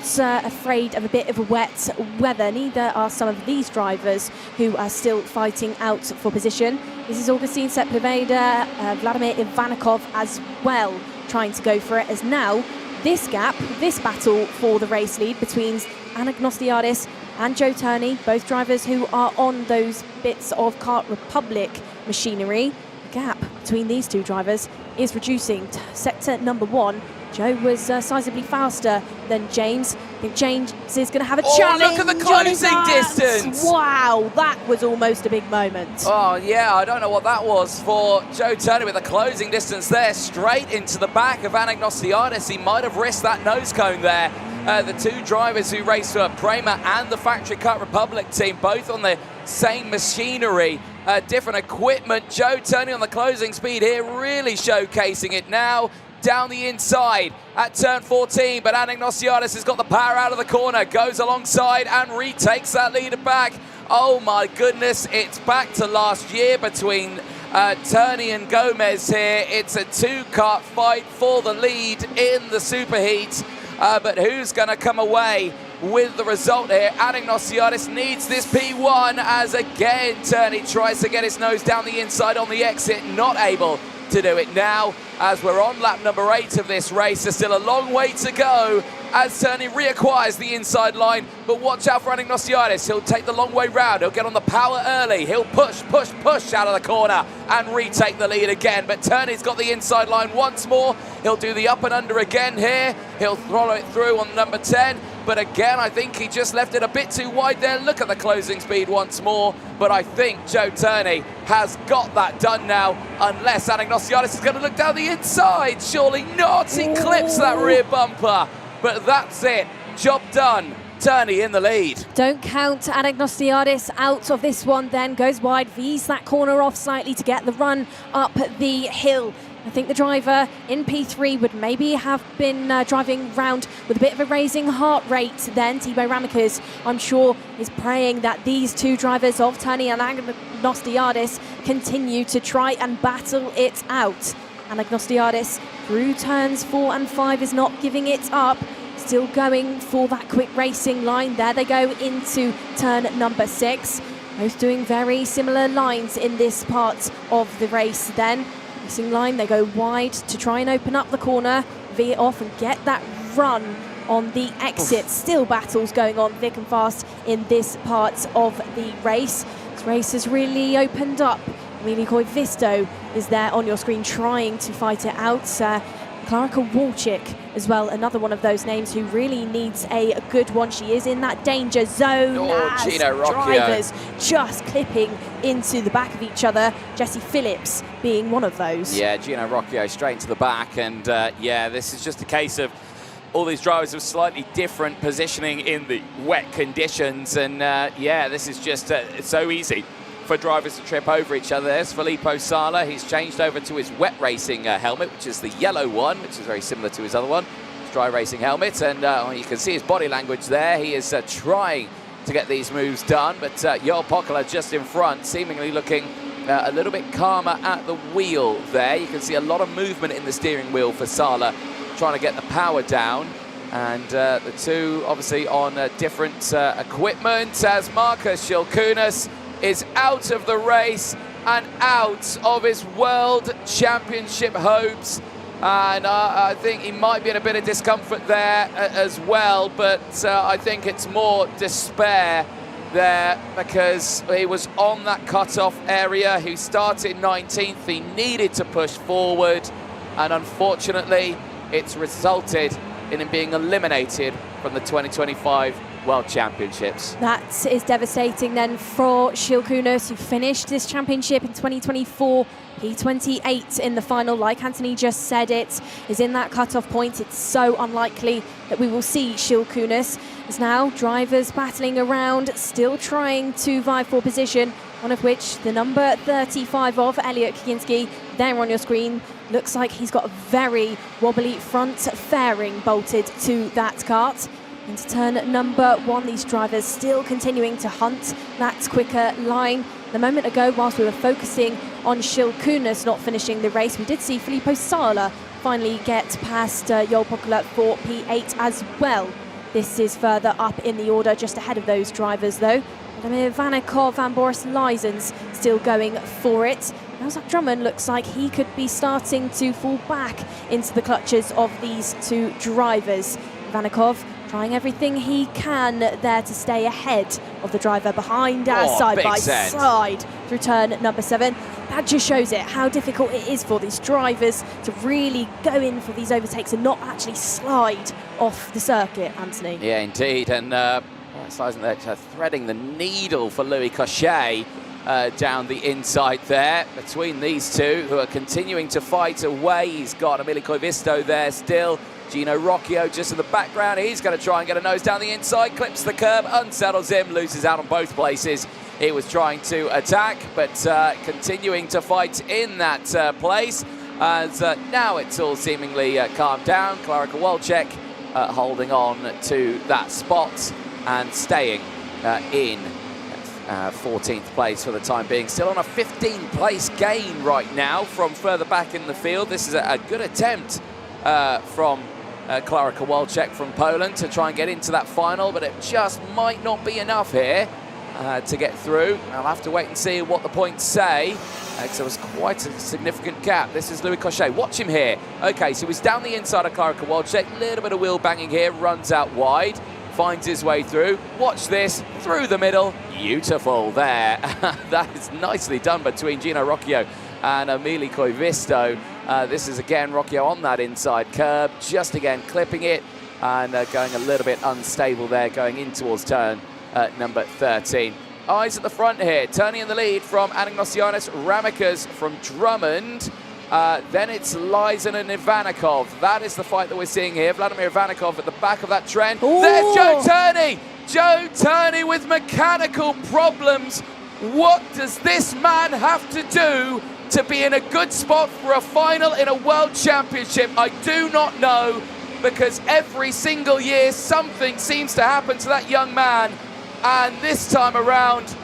afraid of a bit of wet weather. Neither are some of these drivers who are still fighting out for position. This is Augustin Sepulveda, Vladimir Ivanikov as well, trying to go for it, as now this gap, this battle for the race lead between Anagnostiadis and Joe Turney, both drivers who are on those bits of Kart Republic machinery. The gap between these two drivers is reducing. Sector number 1, Joe was sizably faster than James. I think James is going to have a challenge. Look at the closing distance. Wow, that was almost a big moment. Oh, yeah, I don't know what that was for Joe Turney with the closing distance there, straight into the back of Anagnostiadis. He might have risked that nose cone there. The two drivers who race for Prema and the Factory Kart Republic team, both on the same machinery, different equipment. Joe Turney on the closing speed here, really showcasing it now. Down the inside at turn 14, but Anagnostiadis has got the power out of the corner, goes alongside and retakes that leader back. Oh my goodness, it's back to last year between Turney and Gomez here. It's a 2-kart fight for the lead in the superheat, but who's going to come away with the result here? Anagnostiadis needs this P1 as again Turney tries to get his nose down the inside on the exit, not able to do it now as we're on lap number 8 of this race. There's still a long way to go as Turney reacquires the inside line, but watch out for Anagnostiadis. He'll take the long way round, he'll get on the power early, he'll push out of the corner and retake the lead again, but Turney's got the inside line once more. He'll do the up and under again here, he'll follow it through on number 10, but again I think he just left it a bit too wide there. Look at the closing speed once more, but I think Joe Turney has got that done now, unless Anagnostiadis is going to look down the inside. Surely not, he clips that rear bumper. But that's it, job done. Turney in the lead. Don't count Anagnostiadis out of this one then, goes wide, V's that corner off slightly to get the run up the hill. I think the driver in P3 would maybe have been driving round with a bit of a raising heart rate then. Thibaut Ramicus, I'm sure, is praying that these two drivers of Turney and Anagnostiadis continue to try and battle it out. Anagnostiadis through turns 4 and 5 is not giving it up. Still going for that quick racing line. There they go into turn number 6. Both doing very similar lines in this part of the race then. Racing line, they go wide to try and open up the corner, veer off and get that run on the exit. Still battles going on thick and fast in this part of the race. This race has really opened up. Emily Koivisto is there on your screen trying to fight it out. Klarika Walczyk as well, another one of those names who really needs a good one. She is in that danger zone as drivers just clipping into the back of each other. Jesse Phillips being one of those. Yeah, Gino Rocchio straight into the back, and yeah, this is just a case of all these drivers have slightly different positioning in the wet conditions, and yeah, this is just it's so easy for drivers to trip over each other. There's Filippo Sala. He's changed over to his wet racing helmet, which is the yellow one, which is very similar to his other one, his dry racing helmet. And you can see his body language there. He is trying to get these moves done, but Joel Pokala just in front, seemingly looking a little bit calmer at the wheel there. You can see a lot of movement in the steering wheel for Sala, trying to get the power down. And the two obviously on different equipment, as Markus Schilkunas is out of the race and out of his World Championship hopes. And I think he might be in a bit of discomfort there as well, but I think it's more despair there because he was on that cut-off area. He started 19th, he needed to push forward, and unfortunately it's resulted in him being eliminated from the 2025 World Championships. That is devastating then for Schilkunas, who finished this championship in 2024. P28 in the final, like Anthony just said, it is in that cut-off point. It's so unlikely that we will see Schilkunas. As now drivers battling around, still trying to vie for position, one of which the number 35 of Elliot Kaginski there on your screen. Looks like he's got a very wobbly front fairing bolted to that kart. Into turn number 1, these drivers still continuing to hunt that quicker line. A moment ago, whilst we were focusing on Schilkunas not finishing the race, we did see Filippo Sala finally get past Joel Pokala for P8 as well. This is further up in the order, just ahead of those drivers though. Vladimir Vanikov and Boris Lysens still going for it. Now Zach Drummond looks like he could be starting to fall back into the clutches of these two drivers. Vanikov trying everything he can there to stay ahead of the driver behind us, side by side through turn number 7. That just shows it, how difficult it is for these drivers to really go in for these overtakes and not actually slide off the circuit, Anthony. Yeah, indeed. And threading the needle for Louis Cochet down the inside there between these two, who are continuing to fight away. He's got Emilio Koivisto there still. Gino Rocchio just in the background. He's going to try and get a nose down the inside, clips the curb, unsettles him, loses out on both places. He was trying to attack, but continuing to fight in that place. As now it's all seemingly calmed down. Klara Kowalczyk holding on to that spot and staying in 14th place for the time being. Still on a 15th place gain right now from further back in the field. This is a good attempt from Klara Kowalczyk from Poland to try and get into that final, but it just might not be enough here to get through. I'll have to wait and see what the points say, because there was quite a significant gap. This is Louis Cochet. Watch him here. Okay, so he's down the inside of Klara Kowalczyk. A little bit of wheel banging here, runs out wide, finds his way through. Watch this, through the middle. Beautiful there. That is nicely done between Gino Rocchio and Emilio Koivisto. This is again Rocchio on that inside curb, just again clipping it and going a little bit unstable there, going in towards turn number 13. Eyes at the front here, turning in the lead from Anagnosianis Ramikas from Drummond. Then it's Lysen and Ivanikov. That is the fight that we're seeing here. Vladimir Ivanikov at the back of that trend. Ooh. There's Joe Turney! Joe Turney with mechanical problems. What does this man have to do to be in a good spot for a final in a World Championship? I do not know, because every single year something seems to happen to that young man, and this time around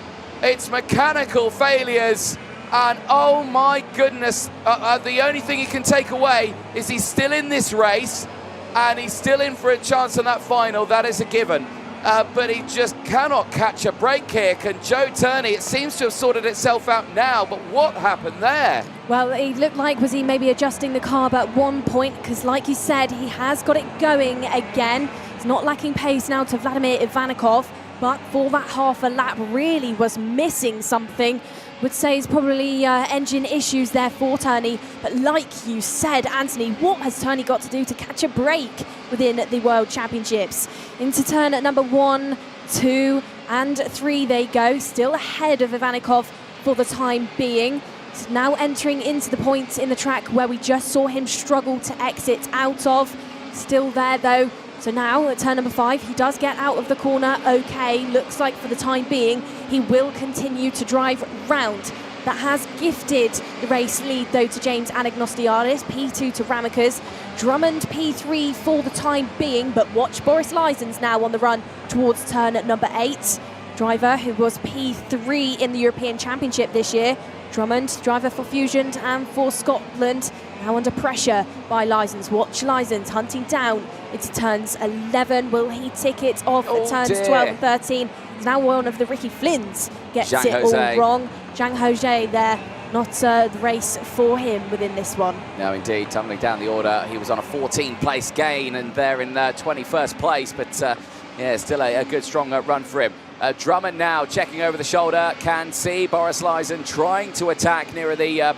it's mechanical failures. And oh my goodness, the only thing he can take away is he's still in this race and he's still in for a chance on that final. That is a given. But he just cannot catch a break here. Can Joe Turney? It seems to have sorted itself out now, but what happened there? Well, it looked like, was he maybe adjusting the carb at one point? Because like you said, he has got it going again. He's not lacking pace now to Vladimir Ivanikov, but for that half a lap really was missing something. Would say it's probably engine issues there for Turney. But like you said, Anthony, what has Turney got to do to catch a break within the World Championships? Into turn at number 1, 2 and 3 they go. Still ahead of Ivanikov for the time being. So now entering into the point in the track where we just saw him struggle to exit out of. Still there though. So now at turn number 5, he does get out of the corner. Okay, looks like for the time being, he will continue to drive round. That has gifted the race lead though to James Anagnostiadis, P2 to Ramikas. Drummond P3 for the time being, but watch Boris Lysens now on the run towards turn at number 8. Driver who was P3 in the European Championship this year. Drummond, driver for Fusion and for Scotland, now under pressure by Lysens. Watch Lysens hunting down into turns 11. Will he tick it off at turns dear. 12 and 13? It's now one of the Ricky Flynns gets Zhang it Jose. all wrong. Zhang Jose there, not the race for him within this one. No, indeed, tumbling down the order. He was on a 14-place gain and they're in 21st place, but yeah, still a good, strong run for him. Drummond now checking over the shoulder, can see Boris Lysen trying to attack nearer the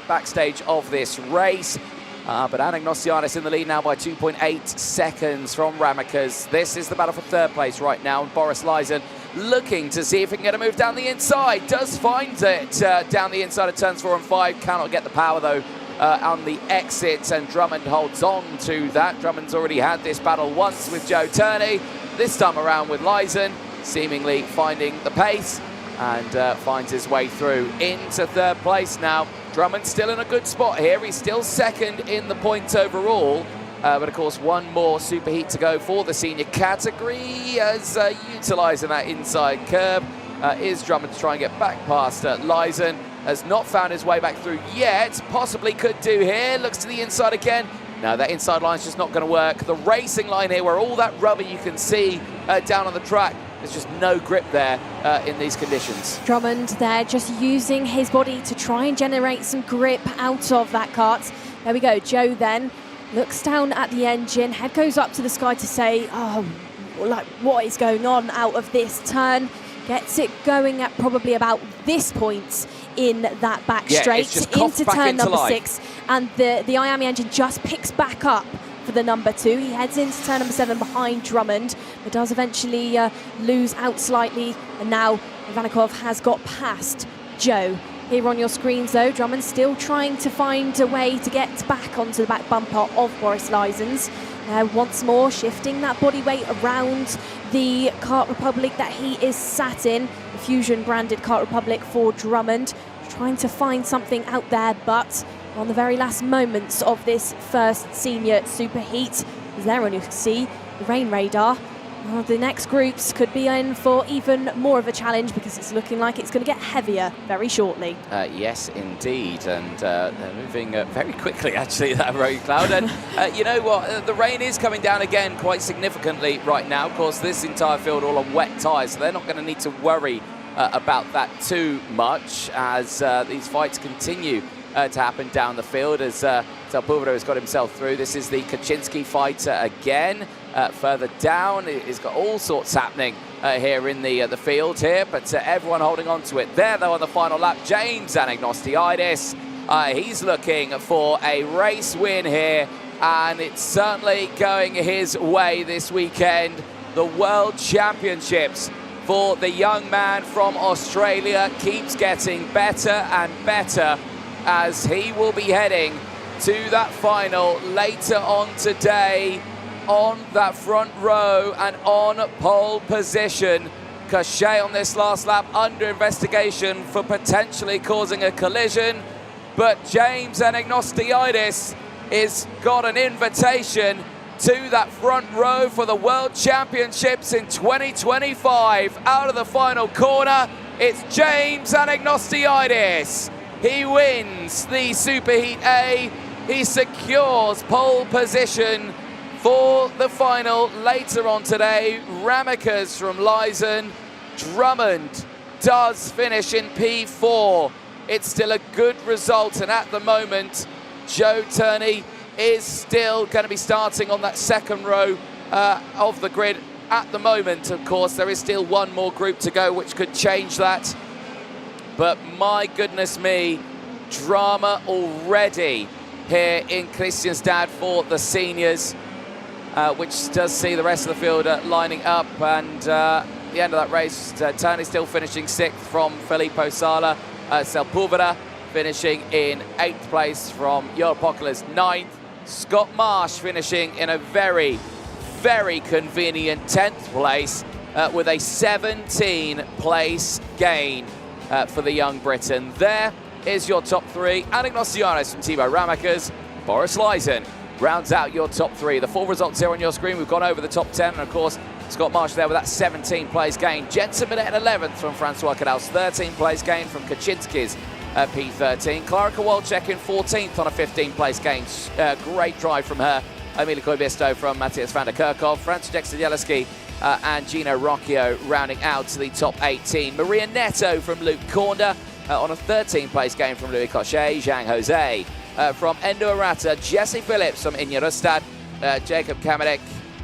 backstage of this race. But Anagnostiadis in the lead now by 2.8 seconds from Ramakas. This is the battle for third place right now. And Boris Lysen looking to see if he can get a move down the inside. Does find it down the inside of turns 4 and 5. Cannot get the power though on the exit. And Drummond holds on to that. Drummond's already had this battle once with Joe Turney. This time around with Lysen, seemingly finding the pace and finds his way through into third place now. Drummond's still in a good spot here. He's still second in the points overall. But of course, one more superheat to go for the senior category as utilising that inside curb. Is Drummond to try and get back past Lysen. Has not found his way back through yet. Possibly could do here. Looks to the inside again. No, that inside line's just not going to work. The racing line here, where all that rubber you can see down on the track, there's just no grip there in these conditions. Drummond there just using his body to try and generate some grip out of that kart. There we go. Joe then looks down at the engine, head goes up to the sky to say, oh, like what is going on out of this turn? Gets it going at probably about this point in that back straight into turn number 6, and the IAMI engine just picks back up for the number 2. He heads into turn number 7 behind Drummond, but does eventually lose out slightly, and now Ivanikov has got past Joe. Here on your screens though, Drummond still trying to find a way to get back onto the back bumper of Boris Lysen's. Once more shifting that body weight around the Kart Republic that he is sat in, the Fusion branded Kart Republic for Drummond, trying to find something out there, but on the very last moments of this first senior superheat, as there on you can see the rain radar. Well, the next groups could be in for even more of a challenge because it's looking like it's going to get heavier very shortly. Yes, indeed, and they're moving very quickly, actually, that rain cloud. And you know what? The rain is coming down again quite significantly right now. Of course, this entire field all on wet tyres, so they're not going to need to worry about that too much as these fights continue to happen down the field as Sepulveda has got himself through. This is the Kaczynski fight again. Further down, he's got all sorts happening here in the field here, but everyone holding on to it. There, though, on the final lap, James Anagnostiadis. He's looking for a race win here, and it's certainly going his way this weekend. The World Championships for the young man from Australia keeps getting better and better as he will be heading to that final later on today on that front row and on pole position. Cachet on this last lap under investigation for potentially causing a collision, but James Anagnostiadis is got an invitation to that front row for the World Championships in 2025. Out of the final corner, it's James Anagnostiadis. He wins the Superheat A. He secures pole position for the final later on today. Ramakas from Lysen. Drummond does finish in P4. It's still a good result, and at the moment, Joe Turney is still going to be starting on that second row of the grid. At the moment, of course, there is still one more group to go, which could change that. But my goodness me, drama already here in Kristianstad for the seniors, which does see the rest of the field lining up. And the end of that race, Turney still finishing 6th from Filippo Sala. Sepulveda finishing in 8th place from Europocula's 9th. Scott Marsh finishing in a very, very convenient 10th place with a 17-place gain for the young Briton. There is your top 3. Anagnostiadis from Timo Ramakas, Boris Lysen rounds out your top 3. The full results here on your screen. We've gone over the top 10, and of course, Scott Marsh there with that 17-place gain. Jensen Bennett in 11th from Francois Cadal's 13-place gain from Kaczynski's P13. Klara Kowalczyk in 14th on a 15-place gain. Great drive from her Emilio Koivisto from Matthias van der Kerkhoff, Francis Jackson-Jeleski and Gino Rocchio rounding out to the top 18. Maria Neto from Luke Corner on a 13th place gain from Louis Cochet, Zhang Jose from Endo Arata, Jesse Phillips from Injarostad, Jacob Kamenek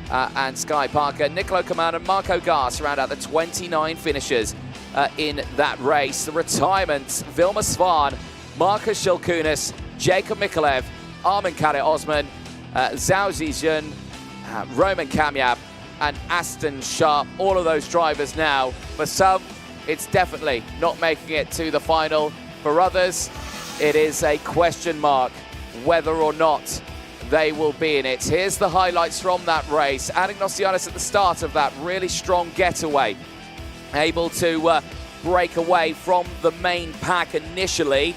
and Sky Parker, Nicolo Kaman and Marco Gas round out the 29 finishers in that race. The retirements, Vilma Svan, Marcus Shulkunis, Jacob Mikolev, Armin Kare Osman, Zhao Zijun, Roman Kamyab and Aston Sharp. All of those drivers now. For some, it's definitely not making it to the final. For others, it is a question mark whether or not they will be in it. Here's the highlights from that race. Anagnostianis at the start of that really strong getaway, able to break away from the main pack initially.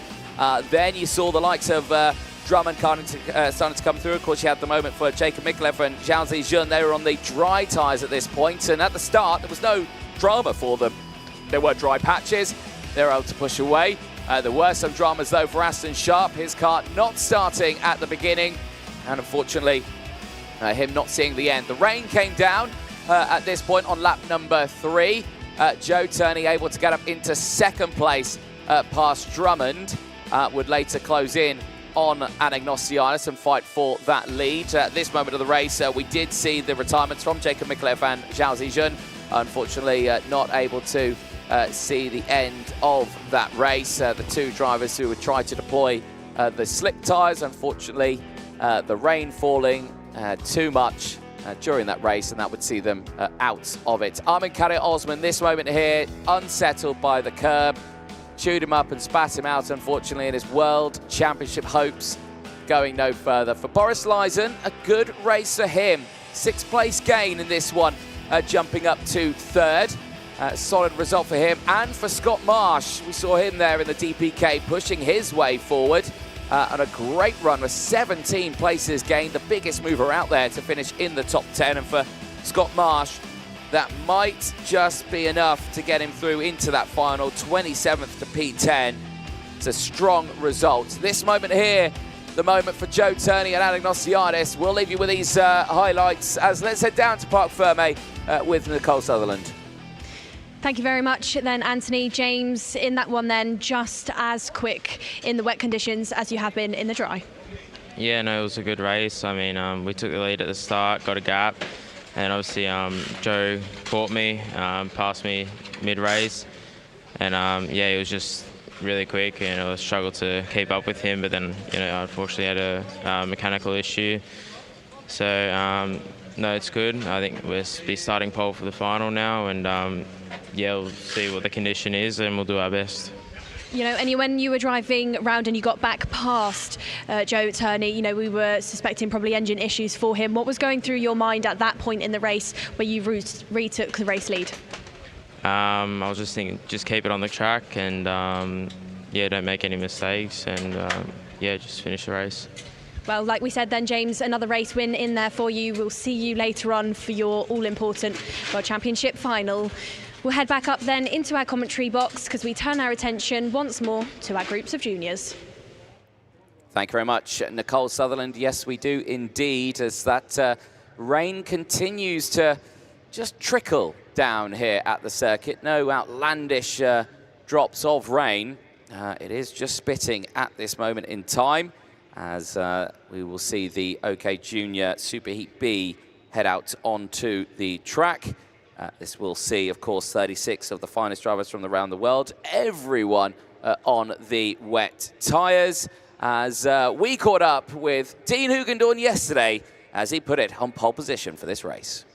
Then you saw the likes of Drummond starting to come through. Of course, you had the moment for Jacob Mikolev and Zhao Zijun. They were on the dry tyres at this point, and at the start, there was no drama for them. There were dry patches. They were able to push away. There were some dramas, though, for Aston Sharp. His car not starting at the beginning, and unfortunately, him not seeing the end. The rain came down at this point on lap number 3. Joe Turney able to get up into second place past Drummond. Would later close in on Anagnostianis and fight for that lead. At this moment of the race, we did see the retirements from Jacob Mikolev and Zhao Zijun. Unfortunately, not able to see the end of that race. The two drivers who would try to deploy the slip tyres, unfortunately, the rain falling too much during that race, and that would see them out of it. Armin Kare Osman, this moment here, unsettled by the curb, chewed him up and spat him out, unfortunately, in his World Championship hopes going no further. For Boris Leisen, a good race for him. 6th place gain in this one, jumping up to 3rd. Solid result for him. And for Scott Marsh, we saw him there in the DPK pushing his way forward. And a great run with 17 places gained, the biggest mover out there to finish in the top 10. And for Scott Marsh, that might just be enough to get him through into that final, 27th to P10. It's a strong result. This moment here, the moment for Joe Turney and Anagnostianis. We'll leave you with these highlights as let's head down to Parc Fermé with Nicole Sutherland. Thank you very much then, Anthony. James, in that one then, just as quick in the wet conditions as you have been in the dry. Yeah, no, it was a good race. I mean, we took the lead at the start, got a gap, and obviously Joe caught me, passed me mid-race, and yeah, it was just really quick, and I struggled to keep up with him, but then, you know, unfortunately had a mechanical issue. So, no, it's good. I think we'll be starting pole for the final now, and yeah, we'll see what the condition is, and we'll do our best. You know, and when you were driving around and you got back past Joe Turney, you know, we were suspecting probably engine issues for him. What was going through your mind at that point in the race where you retook the race lead? I was just thinking, just keep it on the track, and yeah, don't make any mistakes, and yeah, just finish the race. Well, like we said then, James, another race win in there for you. We'll see you later on for your all-important World Championship final. We'll head back up then into our commentary box because we turn our attention once more to our groups of juniors. Thank you very much, Nicole Sutherland. Yes, we do indeed, as that rain continues to just trickle down here at the circuit. No outlandish drops of rain. It is just spitting at this moment in time, as we will see the OK Junior Superheat B head out onto the track. This will see, of course, 36 of the finest drivers from around the world. Everyone on the wet tyres, as we caught up with Dean Hugendorn yesterday as he put it on pole position for this race.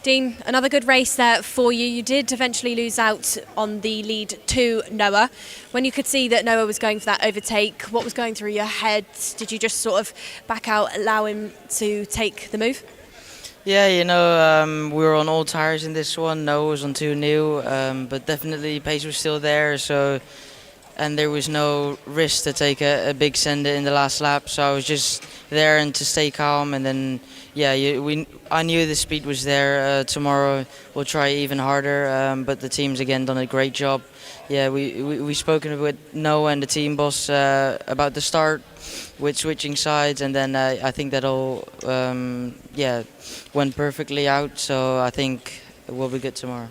Dean, another good race there for you. You did eventually lose out on the lead to Noah. When you could see that Noah was going for that overtake, what was going through your head? Did you just sort of back out, allow him to take the move? Yeah, you know, we were on old tyres in this one. Noah was on 2 new, but definitely pace was still there. So and there was no risk to take a big send in the last lap. So I was just there and to stay calm, and then I knew the speed was there. Tomorrow we'll try even harder, but the team's again done a great job. Yeah, we spoken with Noah and the team boss about the start with switching sides, and then I think that all went perfectly out. So I think we'll be good tomorrow.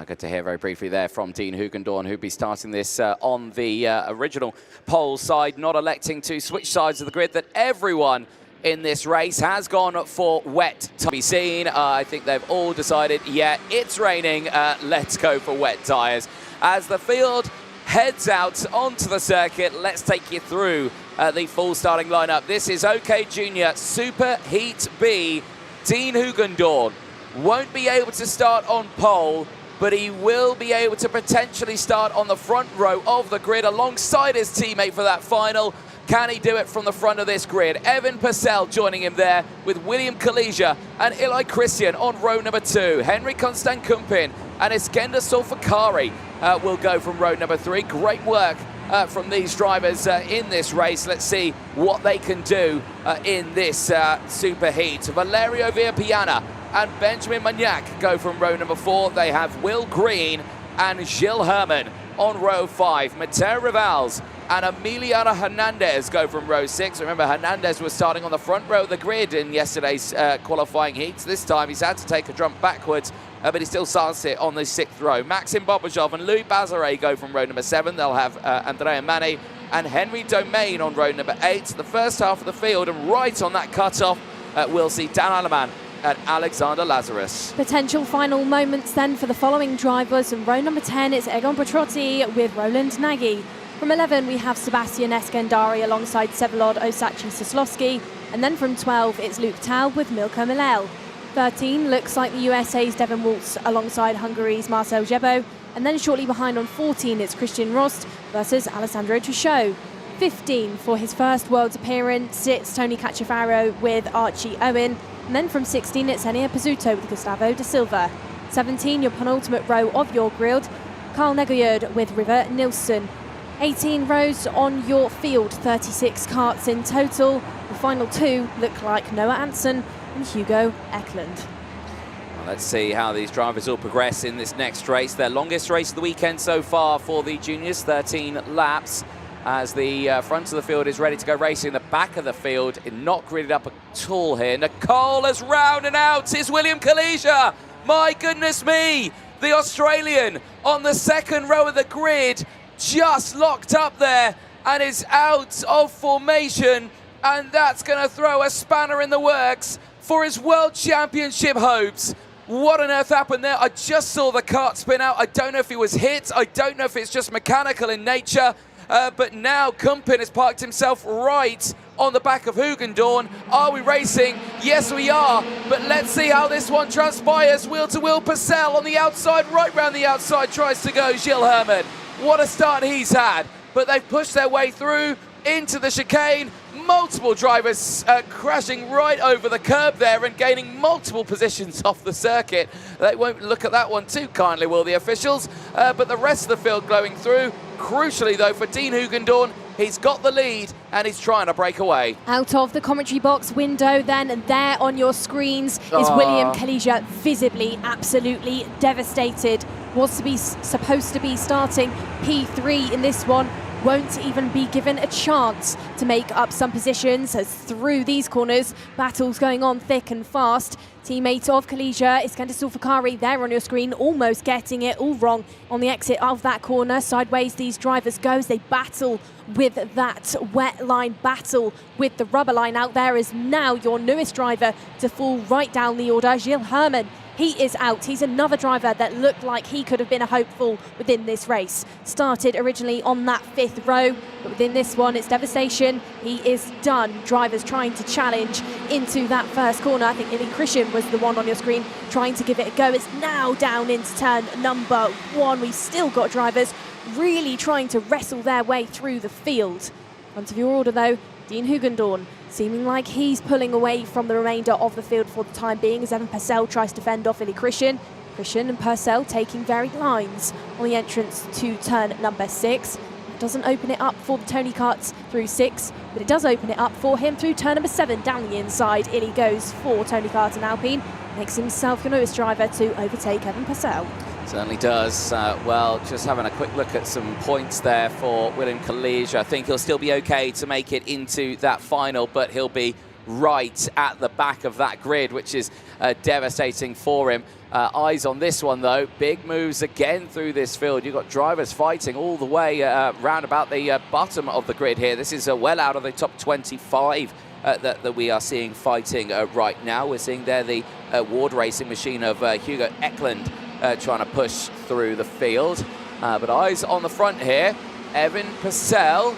Good to hear very briefly there from Dean Hugendorn, who'd be starting this on the original pole side, not electing to switch sides of the grid. That everyone in this race has gone for wet to be seen. I think they've all decided, yeah, it's raining, let's go for wet tyres. As the field heads out onto the circuit, let's take you through the full starting lineup. This is OK Junior Super Heat B. Dean Hugendorn won't be able to start on pole, but he will be able to potentially start on the front row of the grid alongside his teammate for that final. Can he do it from the front of this grid? Evan Purcell joining him there with William Kalija and Eli Christian on row number 2. Henry Konstankumpin and Iskender Solfakari will go from row number 3. Great work from these drivers in this race. Let's see what they can do in this super heat. Valerio Villapiana and Benjamin Magnac go from row number 4. They have Will Green and Gilles Herman on row 5. Mateo Rivals and Emiliano Hernandez go from row 6. Remember, Hernandez was starting on the front row of the grid in yesterday's qualifying heats. This time he's had to take a jump backwards, but he still starts it on the 6th row. Maxim Bobajov and Louis Bazare go from row number 7. They'll have Andrea Mane and Henry Domain on row number 8. The first half of the field, and right on that cutoff, we'll see Dan Aleman and Alexander Lazarus. Potential final moments then for the following drivers. In row number 10, it's Egon Petrotti with Roland Nagy. From 11, we have Sebastian Eskandari alongside Vsevolod Osachi-Soslowski. And then from 12, it's Luke Taub with Milko Milel. 13 looks like the USA's Devon Waltz alongside Hungary's Marcel Jebo. And then shortly behind on 14, it's Christian Rost versus Alessandro Truchot. 15 for his first Worlds appearance, it's Tony Cacciafaro with Archie Owen. And then from 16, it's Enea Pizzuto with Gustavo da Silva. 17, your penultimate row of your grid, Carl Negoyerd with River Nilsson. 18 rows on your field, 36 karts in total. The final 2 look like Noah Anson and Hugo Eklund. Well, let's see how these drivers will progress in this next race. Their longest race of the weekend so far for the juniors, 13 laps. As the front of the field is ready to go racing, the back of the field is not gridded up at all here. Nicole is round and out. It's William Kalija. My goodness me. The Australian on the second row of the grid, just locked up there and is out of formation. And that's going to throw a spanner in the works for his World Championship hopes. What on earth happened there? I just saw the kart spin out. I don't know if he was hit. I don't know if it's just mechanical in nature. But now Kumpin has parked himself right on the back of Hugendorn. Are we racing? Yes, we are. But let's see how this one transpires. Wheel-to-wheel Purcell on the outside, right round the outside, tries to go Gilles Herman. What a start he's had. But they've pushed their way through into the chicane. Multiple drivers crashing right over the curb there and gaining multiple positions off the circuit. They won't look at that one too kindly, will the officials? But the rest of the field glowing through. Crucially, though, for Dean Hugendorn, he's got the lead and he's trying to break away. Out of the commentary box window then, and there on your screens is William Kalija, visibly, absolutely devastated. Was supposed to be starting P3 in this one. Won't even be given a chance to make up some positions as through these corners, battles going on thick and fast. Teammate of Kalija, Iskender Solfakari, there on your screen, almost getting it all wrong on the exit of that corner. Sideways these drivers go as they battle with that wet line, battle with the rubber line. Out there is now your newest driver to fall right down the order, Gilles Herman. He is out. He's another driver that looked like he could have been a hopeful within this race. Started originally on that 5th row, but within this one, it's devastation. He is done. Drivers trying to challenge into that first corner. I think Ili Christian was the one on your screen trying to give it a go. It's now down into turn number 1. We've still got drivers really trying to wrestle their way through the field. Front of your order, though, Dean Hugendorn, seeming like he's pulling away from the remainder of the field for the time being as Evan Purcell tries to fend off Ili Christian. Christian and Purcell taking varied lines on the entrance to turn number 6. It doesn't open it up for the Tony Karts through 6, but it does open it up for him through turn number 7 down the inside. In he goes for Tony Kart and Alpine. Makes himself the newest driver to overtake Evan Purcell. Certainly does. Well, just having a quick look at some points there for William Kalija. I think he'll still be okay to make it into that final, but he'll be right at the back of that grid, which is devastating for him. Eyes on this one, though. Big moves again through this field. You've got drivers fighting all the way round about the bottom of the grid here. This is well out of the top 25 that we are seeing fighting right now. We're seeing there the Ward Racing machine of Hugo Eklund trying to push through the field. But eyes on the front here. Evan Purcell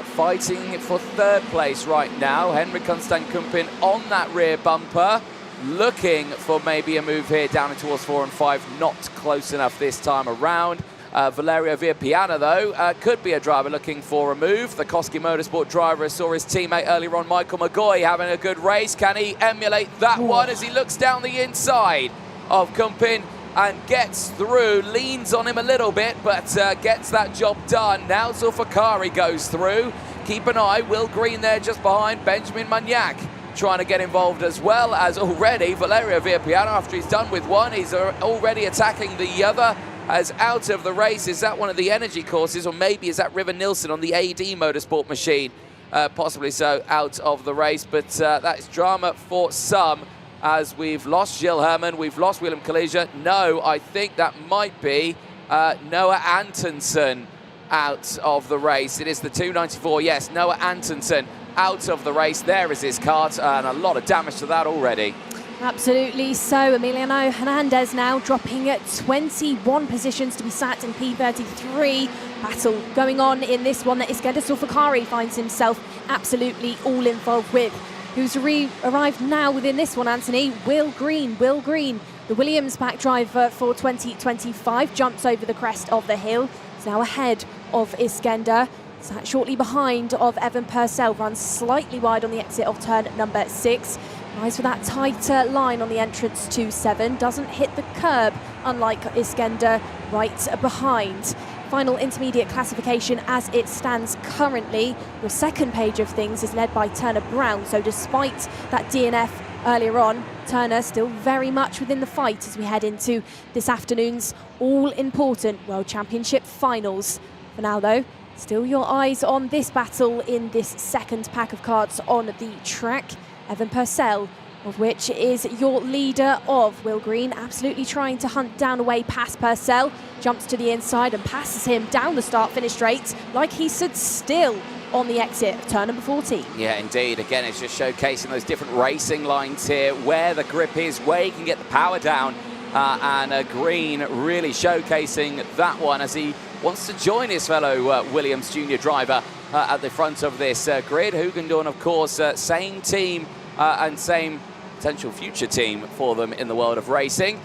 fighting for 3rd place right now. Henrik Konstankumpin on that rear bumper, looking for maybe a move here down towards 4 and 5. Not close enough this time around. Valerio Villapiana, though, could be a driver looking for a move. The Koski Motorsport driver saw his teammate earlier on, Michael McGoy, having a good race. Can he emulate that one as he looks down the inside of Kumpin and gets through, leans on him a little bit, but gets that job done. Now Zulfikari goes through. Keep an eye, Will Green there just behind Benjamin Magnac, trying to get involved as well as already Valerio Villapiana. After he's done with one, he's already attacking the other as out of the race. Is that one of the energy courses, or maybe is that River Nilsson on the AD Motorsport machine? Possibly so, out of the race, but that is drama for some, as we've lost Gilles Herman, we've lost William Kalija. No, I think that might be Noah Antonsen out of the race. It is the 294, yes, Noah Antonsen out of the race. There is his kart, and a lot of damage to that already. Absolutely so. Emiliano Hernandez now dropping at 21 positions to be sat in P33. Battle going on in this one that Iskender Zulfikari finds himself absolutely all involved with. Who's arrived now within this one, Anthony? Will Green, the Williams back driver for 2025, jumps over the crest of the hill. He's now ahead of Iskender. Sat shortly behind of Evan Purcell, runs slightly wide on the exit of turn number 6. Eyes for that tighter line on the entrance to 7. Doesn't hit the curb, unlike Iskender right behind. Final intermediate classification as it stands currently. Your second page of things is led by Turner Brown. So despite that DNF earlier on, Turner still very much within the fight as we head into this afternoon's all-important World Championship finals. For now, though, still your eyes on this battle in this second pack of cards on the track. Evan Purcell, of which is your leader of Will Green, absolutely trying to hunt down a way past Purcell. Jumps to the inside and passes him down the start-finish straight like he stood still on the exit of turn number 14. Yeah, indeed. Again, it's just showcasing those different racing lines here, where the grip is, where you can get the power down. And Green really showcasing that one as he wants to join his fellow Williams junior driver at the front of this grid. Hugendorn, of course, same team and same potential future team for them in the world of racing,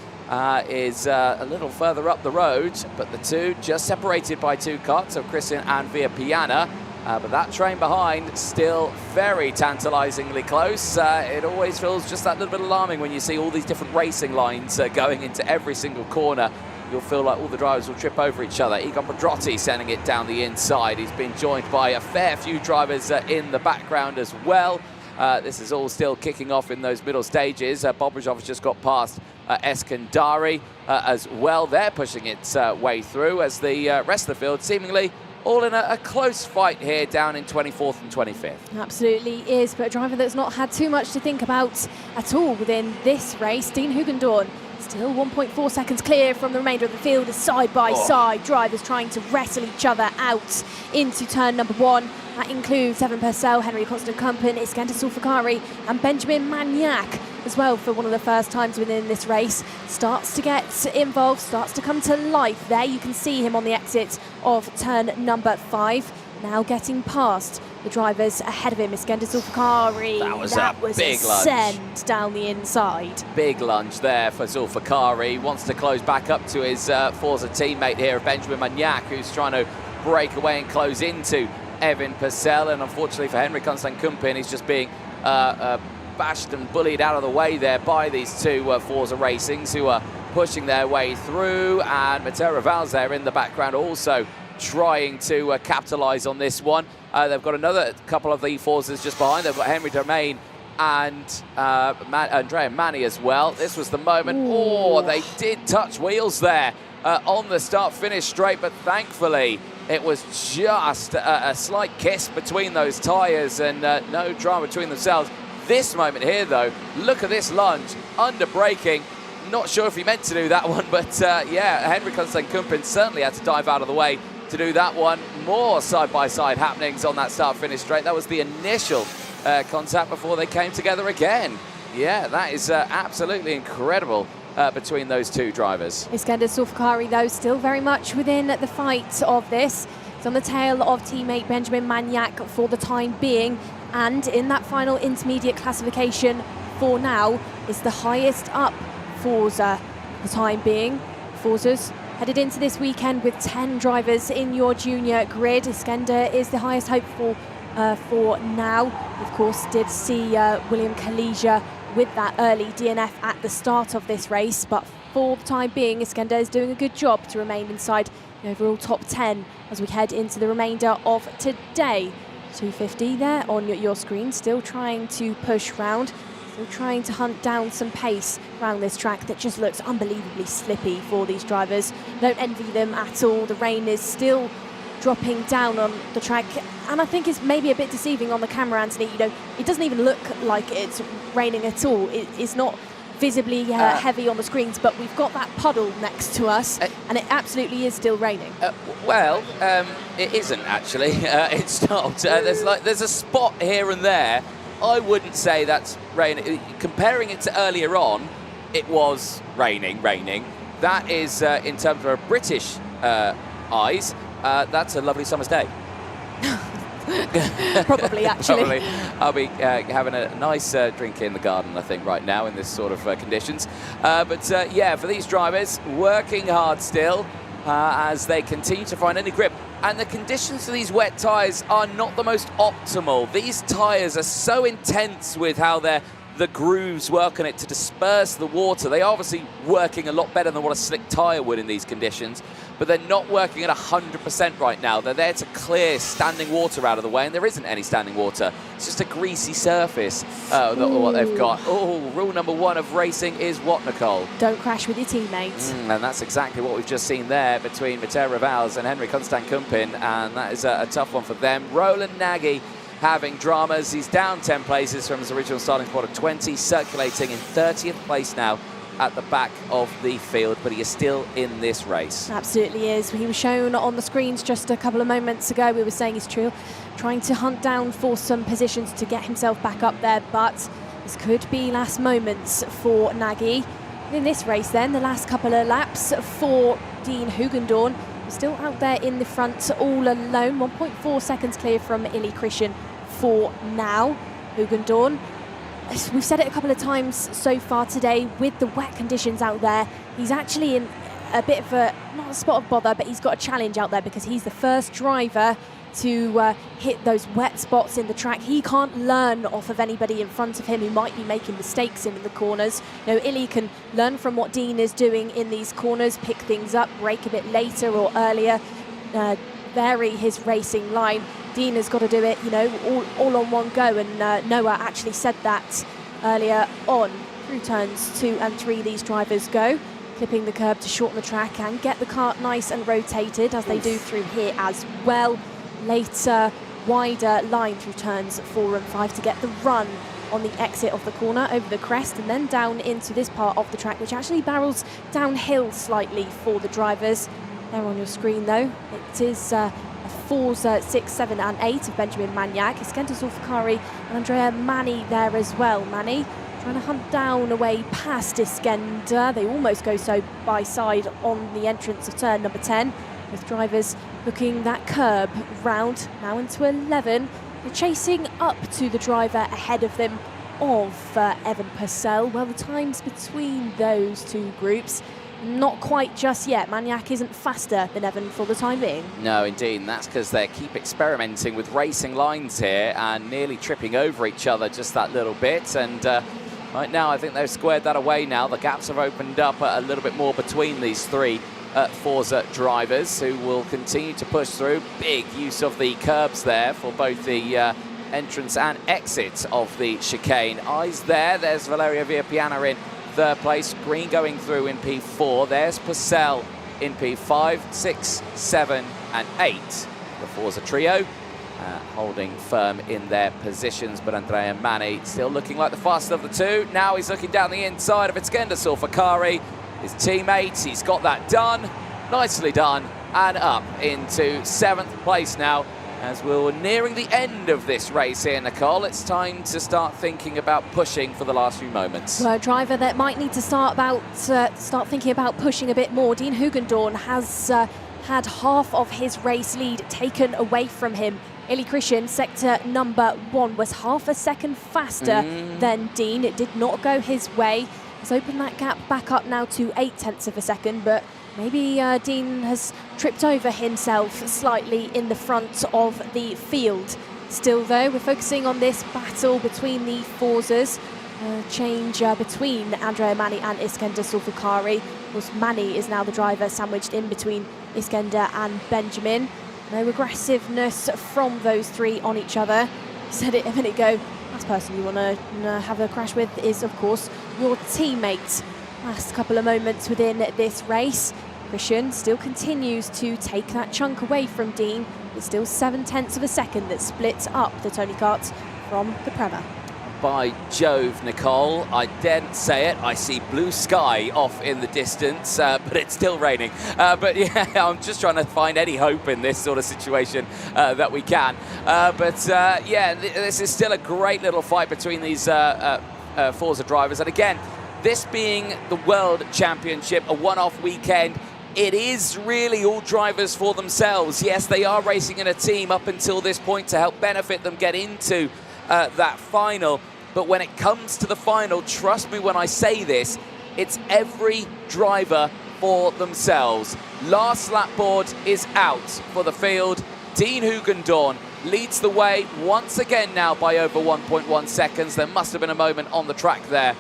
is a little further up the road, but the two just separated by 2 karts of Christian and Villapiana. But that train behind still very tantalizingly close. It always feels just that little bit alarming when you see all these different racing lines going into every single corner. You'll feel like all the drivers will trip over each other. Egon Pedrotti sending it down the inside. He's been joined by a fair few drivers in the background as well. This is all still kicking off in those middle stages. Bobrikov has just got past Eskandari as well. They're pushing its way through as the rest of the field seemingly all in a close fight here down in 24th and 25th. Absolutely is, but a driver that's not had too much to think about at all within this race, Dean Hugendorn, still 1.4 seconds clear from the remainder of the field as side-by-side drivers trying to wrestle each other out into turn number 1. That includes Evan Purcell, Henry Konstankumpin, Iskender Zulfikari and Benjamin Magnac as well for one of the first times within this race. Starts to get involved, starts to come to life. There you can see him on the exit of turn number 5. Now getting past the drivers ahead of him, Iskender Zulfikari. That was a big lunge down the inside. Big lunge there for Zulfikari. Wants to close back up to his Forza teammate here, Benjamin Magnac, who's trying to break away and close into Evan Purcell. And unfortunately for Henry Konstankumpin, he's just being bashed and bullied out of the way there by these two Forza Racings, who are pushing their way through, and Matera Valls there in the background also trying to capitalise on this one. They've got another couple of the Forzas just behind. They've got Henry Domain and Andrea Manni as well. This was the moment. Ooh. Oh, they did touch wheels there on the start-finish straight, but thankfully it was just a slight kiss between those tyres and no drama between themselves. This moment here, though, look at this lunge, under braking. Not sure if he meant to do that one, but yeah, Henrik Kunsten-Kumpin certainly had to dive out of the way to do that one. More side-by-side happenings on that start-finish straight. That was the initial contact before they came together again. Yeah, that is absolutely incredible between those two drivers. Iskender Zulfikari, though, still very much within the fight of this. He's on the tail of teammate Benjamin Magnac for the time being, and in that final intermediate classification for now is the highest up Forza for the time being. Forza's headed into this weekend with 10 drivers in your junior grid. Iskender is the highest hopeful for now. Of course, did see William Kalija with that early DNF at the start of this race, but for the time being, Iskender is doing a good job to remain inside the overall top 10 as we head into the remainder of today. 250 there on your screen, still trying to push round, still trying to hunt down some pace around this track that just looks unbelievably slippy for these drivers. Don't envy them at all. The rain is still dropping down on the track, and I think it's maybe a bit deceiving on the camera, Anthony. You know, it doesn't even look like it's raining at all. It's not visibly heavy on the screens, but we've got that puddle next to us, and it absolutely is still raining. Well, it isn't actually. It stopped. There's a spot here and there. I wouldn't say that's raining. Comparing it to earlier on, it was raining. That is, in terms of British eyes, that's a lovely summer's day. Probably, actually. Probably. I'll be having a nice drink in the garden, I think, right now in this sort of conditions. But yeah, for these drivers, working hard still as they continue to find any grip. And the conditions for these wet tyres are not the most optimal. These tyres are so intense with how the grooves work on it to disperse the water. They are obviously working a lot better than what a slick tyre would in these conditions, but they're not working at 100% right now. They're there to clear standing water out of the way, and there isn't any standing water. It's just a greasy surface, what they've got. Oh, rule number 1 of racing is what, Nicole? Don't crash with your teammates. And that's exactly what we've just seen there between Matera Valls and Henrik Kunsten-Kumpin, and that is a tough one for them. Roland Nagy having dramas. He's down 10 places from his original starting spot of 20, circulating in 30th place now at the back of the field, but he is still in this race. Absolutely is. He was shown on the screens just a couple of moments ago. We were saying he's trying to hunt down for some positions to get himself back up there, but this could be last moments for Nagy. In this race then, the last couple of laps for Dean Hugendorn, still out there in the front all alone, 1.4 seconds clear from Ili Christian for now. Hugendorn, we've said it a couple of times so far today, with the wet conditions out there, he's actually in a bit of a, not a spot of bother, but he's got a challenge out there because he's the first driver to hit those wet spots in the track. He can't learn off of anybody in front of him who might be making mistakes in the corners. You know, Ili can learn from what Dean is doing in these corners, pick things up, brake a bit later or earlier, vary his racing line. Dean has got to do it, you know, all on one go, and Noah actually said that earlier on. Through turns 2 and 3, these drivers go, clipping the curb to shorten the track and get the kart nice and rotated, as they do through here as well. Later, wider line through turns 4 and 5 to get the run on the exit of the corner over the crest, and then down into this part of the track, which actually barrels downhill slightly for the drivers. There on your screen, though, it is Forza 6, 7 and 8 of Benjamin Magnac. Iskender Zulfikari and Andrea Manni there as well. Manni trying to hunt down a way past Iskender. They almost go so by side on the entrance of turn number 10. With drivers looking that curb round, now into 11. They're chasing up to the driver ahead of them of Evan Purcell. Well, the times between those two groups, not quite just yet. Magnac isn't faster than Evan for the time being. No, indeed, and that's because they keep experimenting with racing lines here and nearly tripping over each other just that little bit. And Right now, I think they've squared that away now. The gaps have opened up a little bit more between these three Forza drivers, who will continue to push through. Big use of the curbs there for both the entrance and exit of the chicane. Eyes there. There's Valerio Villapiana in third place. Green going through in P4. There's Purcell in P5, 6, 7 and 8. The Forza trio holding firm in their positions, but Andrea Mani still looking like the fastest of the two. Now he's looking down the inside of Iskender Sulfakari. His teammates, he's got that done. Nicely done. And up into 7th place now. As we're nearing the end of this race here, Nicole, it's time to start thinking about pushing for the last few moments. Well, a driver that might need to start thinking about pushing a bit more. Dean Hugendorn has had half of his race lead taken away from him. Eli Christian, sector number 1, was half a second faster than Dean. It did not go his way. He's opened that gap back up now to 0.8 of a second, but maybe Dean has tripped over himself slightly in the front of the field. Still though, we're focusing on this battle between the Forzas. Change between Andrea Mani and Iskender Sulfakari. Of course, Mani is now the driver sandwiched in between Iskender and Benjamin. No aggressiveness from those three on each other. Said it a minute ago, last person you want to have a crash with is, of course, your teammate. Last couple of moments within this race. Christian still continues to take that chunk away from Dean. It's still 0.7 of a second that splits up the Tony Kart from the Prema. By Jove, Nicole, I daren't say it. I see blue sky off in the distance, but it's still raining. But yeah, I'm just trying to find any hope in this sort of situation that we can. Yeah, this is still a great little fight between these Forza drivers. And again, this being the World Championship, a one-off weekend, it is really all drivers for themselves. Yes, they are racing in a team up until this point to help benefit them get into that final. But when it comes to the final, trust me when I say this, it's every driver for themselves. Last lap board is out for the field. Dean Hugendorn leads the way once again now by over 1.1 seconds. There must have been a moment on the track there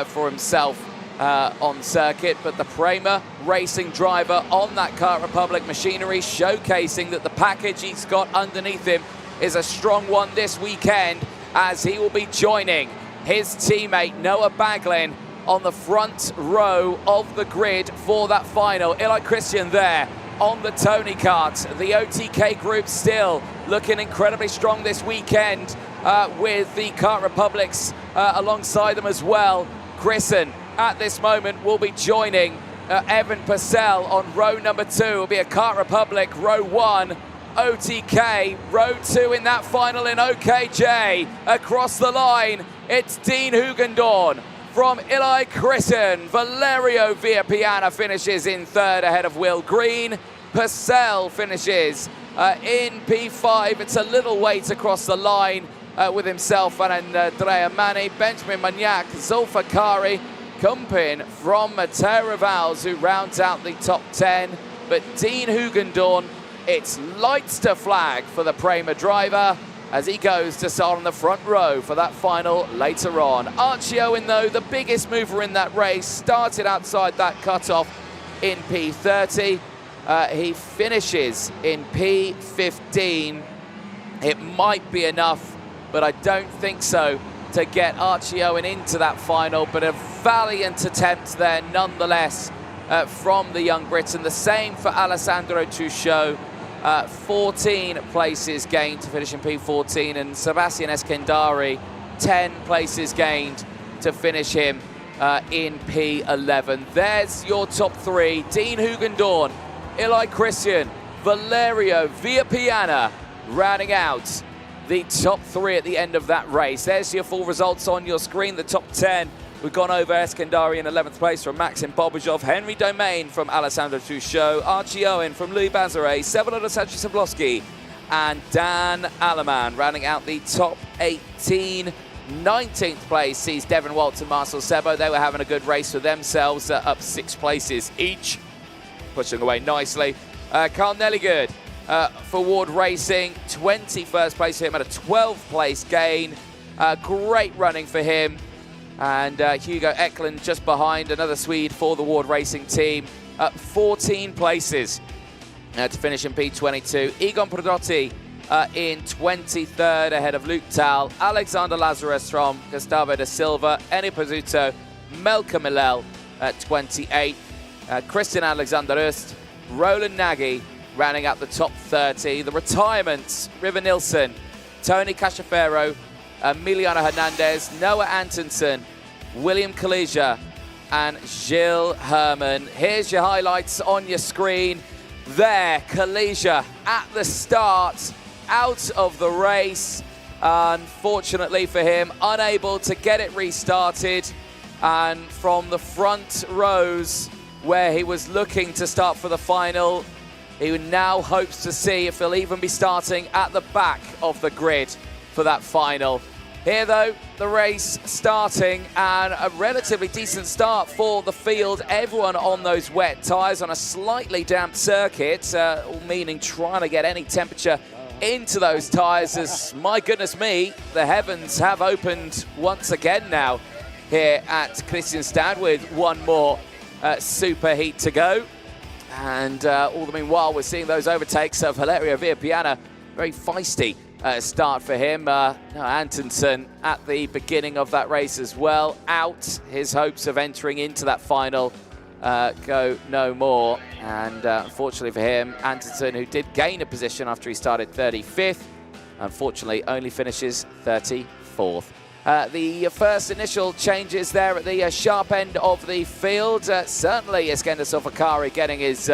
for himself on circuit, but the Prema racing driver on that Kart Republic machinery, showcasing that the package he's got underneath him is a strong one this weekend, as he will be joining his teammate Noah Baglin on the front row of the grid for that final. Eli Christian there on the Tony Kart. The OTK group still looking incredibly strong this weekend with the Kart Republics alongside them as well. Grissom at this moment will be joining Evan Purcell on row number 2. It will be a Kart Republic row 1. OTK, row 2 in that final in OKJ. Across the line, it's Dean Hugendorn from Eli Christian. Valerio Villapiana finishes in 3rd ahead of Will Green. Purcell finishes in P5. It's a little wait across the line with himself and Andrea Mani. Benjamin Magnac, Zulfakari, Kumpin from Matteo Rivals, who rounds out the top 10. But Dean Hugendorn, it's lights to flag for the Prema driver as he goes to start on the front row for that final later on. Archie Owen, though, the biggest mover in that race, started outside that cutoff in P30. He finishes in P15. It might be enough, but I don't think so, to get Archie Owen into that final. But a valiant attempt there nonetheless from the young Briton. The same for Alessandro Truchot. 14 places gained to finish in P14, and Sebastian Eskandari 10 places gained to finish him in P11. There's your top 3. Dean Hugendorn, Eli Christian, Valerio Villapiana rounding out the top 3 at the end of that race. There's your full results on your screen. The top 10, we've gone over Eskandari in 11th place from Maxim Bobajov, Henry Domain from Alessandro Truchot, Archie Owen from Louis Bazare, Severo Sachi and Dan Alleman rounding out the top 18. 19th place sees Devon Waltz and Marcel Sebo. They were having a good race for themselves, up 6 places each, pushing away nicely. Carl Nellygood for Ward Racing, 21st place for him at a 12th place gain. Great running for him. And Hugo Eklund just behind, another Swede for the Ward Racing team. 14 places to finish in P22. Egon Prodotti in 23rd ahead of Luke Tal, Alexander Lazarus from Gustavo da Silva, Eni Pizzuto, Melker Millel at 28th, Christian Alexander Öst, Roland Nagy rounding out the top 30. The retirements, River Nilsson, Tony Cachefero, Emiliano Hernandez, Noah Antonsen, William Kalija and Gilles Herman. Here's your highlights on your screen. There, Kalija at the start, out of the race. Unfortunately for him, unable to get it restarted. And from the front rows where he was looking to start for the final, he now hopes to see if he'll even be starting at the back of the grid for that final. Here though, the race starting, and a relatively decent start for the field. Everyone on those wet tyres on a slightly damp circuit, meaning trying to get any temperature into those tyres, as, my goodness me, the heavens have opened once again now here at Kristianstad with one more superheat to go. And all the meanwhile, we're seeing those overtakes of Hilario Villapiana. Very feisty start for him. Antonsen at the beginning of that race as well. Out. His hopes of entering into that final go no more. And unfortunately for him, Antonsen, who did gain a position after he started 35th, unfortunately only finishes 34th. The first initial changes there at the sharp end of the field. Certainly Iskender Sofakari getting his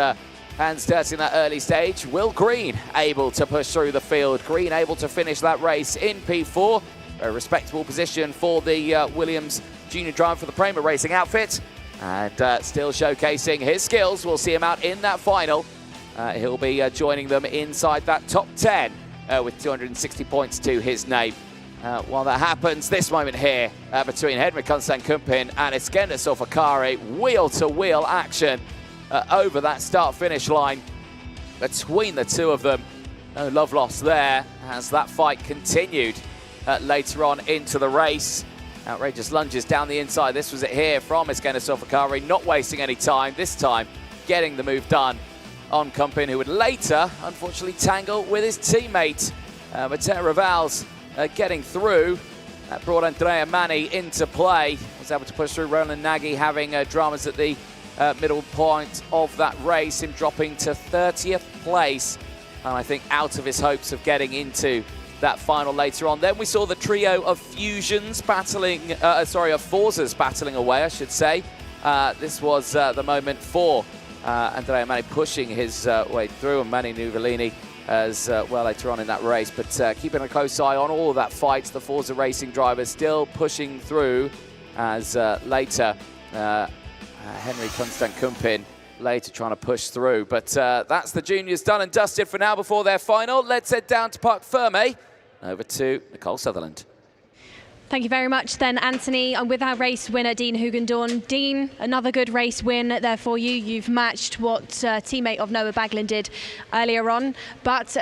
hands dirty in that early stage. Will Green able to push through the field. Green able to finish that race in P4. A respectable position for the Williams junior driver for the Prema Racing outfit. And still showcasing his skills. We'll see him out in that final. He'll be joining them inside that top 10 with 260 points to his name. While that happens, this moment here between Henrik Konstantin and Iskender Sofakari, wheel-to-wheel action over that start-finish line between the two of them. No love lost there as that fight continued later on into the race. Outrageous lunges down the inside. This was it here from Iskender Sofakari, not wasting any time, this time getting the move done on Kumpin, who would later, unfortunately, tangle with his teammate, Matteo Rivals. Getting through. That brought Andrea Mani into play. Was able to push through. Roland Nagy having dramas at the middle point of that race. Him dropping to 30th place. And I think out of his hopes of getting into that final later on. Then we saw the trio of Fusions battling, of Forzas battling away, I should say. This was the moment for Andrea Mani pushing his way through, and Mani Nuvolini as well later on in that race, but keeping a close eye on all of that fight. The Forza Racing drivers still pushing through as later Henry Konstantin later trying to push through, but that's the juniors done and dusted for now before their final. Let's head down to Parc Fermé, over to Nicole Sutherland. Thank you very much then, Anthony. I'm with our race winner, Dean Hugendorn. Dean, another good race win there for you. You've matched what teammate of Noah Baglan did earlier on. But,